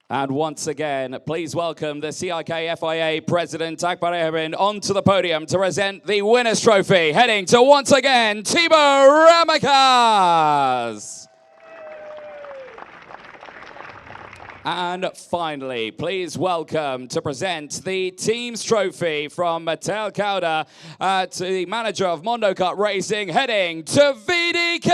And once again, please welcome the CIK FIA President, Akbar Ibrahim, onto the podium to present the winner's trophy, heading to, once again, Thibaut Ramakas. And finally, please welcome to present the team's trophy from Mattel Kauda to the manager of Mondo Kart Racing, heading to VDK.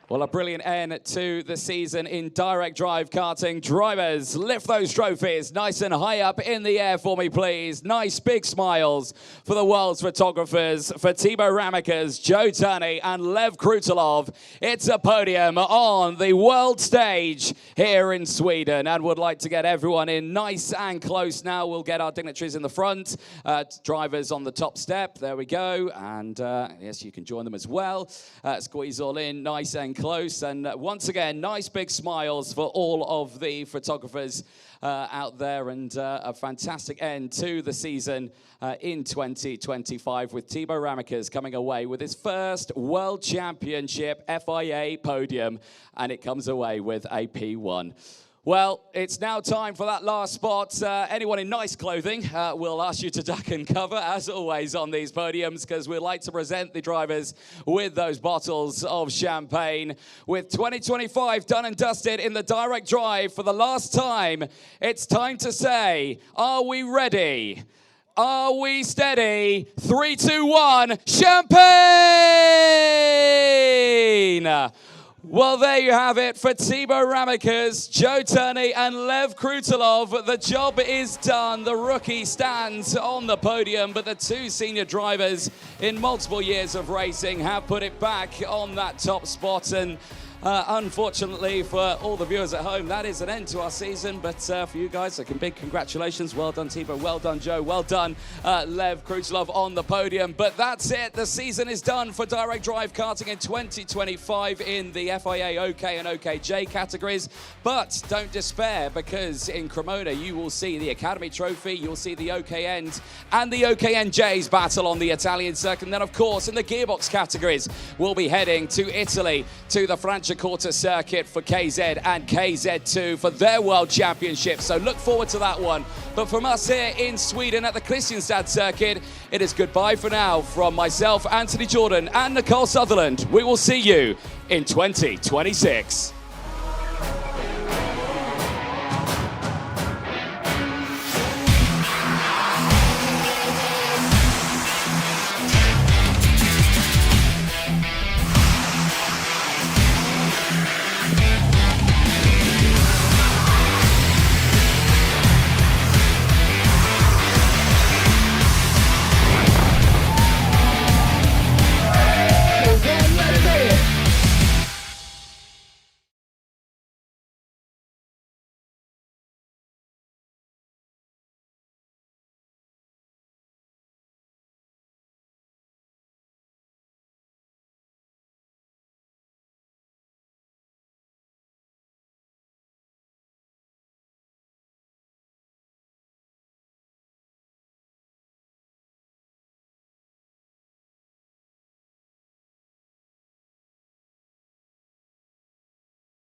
Well, a brilliant end to the season in direct drive karting. Drivers, lift those trophies nice and high up in the air for me, please. Nice big smiles for the world's photographers, for Timo Rämäkäs, Joe Turney and Lev Krutelov. It's a podium on the world stage here in Sweden, and would like to get everyone in nice and close now. We'll get our dignitaries in the front, drivers on the top step. There we go. And yes, you can join them as well. Squeeze all in nice and close, and once again, nice big smiles for all of the photographers out there, and a fantastic end to the season in 2025 with Timo Rämäkäs coming away with his first World Championship FIA podium, and it comes away with a P1. Well, it's now time for that last spot. Anyone in nice clothing, we'll ask you to duck and cover, as always, on these podiums, because we'd like to present the drivers with those bottles of champagne. With 2025 done and dusted in the direct drive for the last time, it's time to say, are we ready? Are we steady? 3, 2, 1, champagne! Well, there you have it for Timo Rämäkäs, Joe Turney and Lev Krutelov. The job is done. The rookie stands on the podium, but the two senior drivers in multiple years of racing have put it back on that top spot. And unfortunately for all the viewers at home, that is an end to our season. But for you guys, a big congratulations. Well done, Timo. Well done, Joe. Well done, Lev Krutelov on the podium. But that's it. The season is done for direct drive karting in 2025 in the FIA OK and OKJ categories. But don't despair, because in Cremona you will see the Academy Trophy, you'll see the OKN and the OKNJ's battle on the Italian circuit. And then, of course, in the gearbox categories, we'll be heading to Italy, to the Franciacorta circuit for KZ and KZ2 for their World Championship. So look forward to that one. But from us here in Sweden at the Kristianstad circuit, it is goodbye for now from myself, Anthony Jordan, and Nicole Sutherland. We will see you in 2026.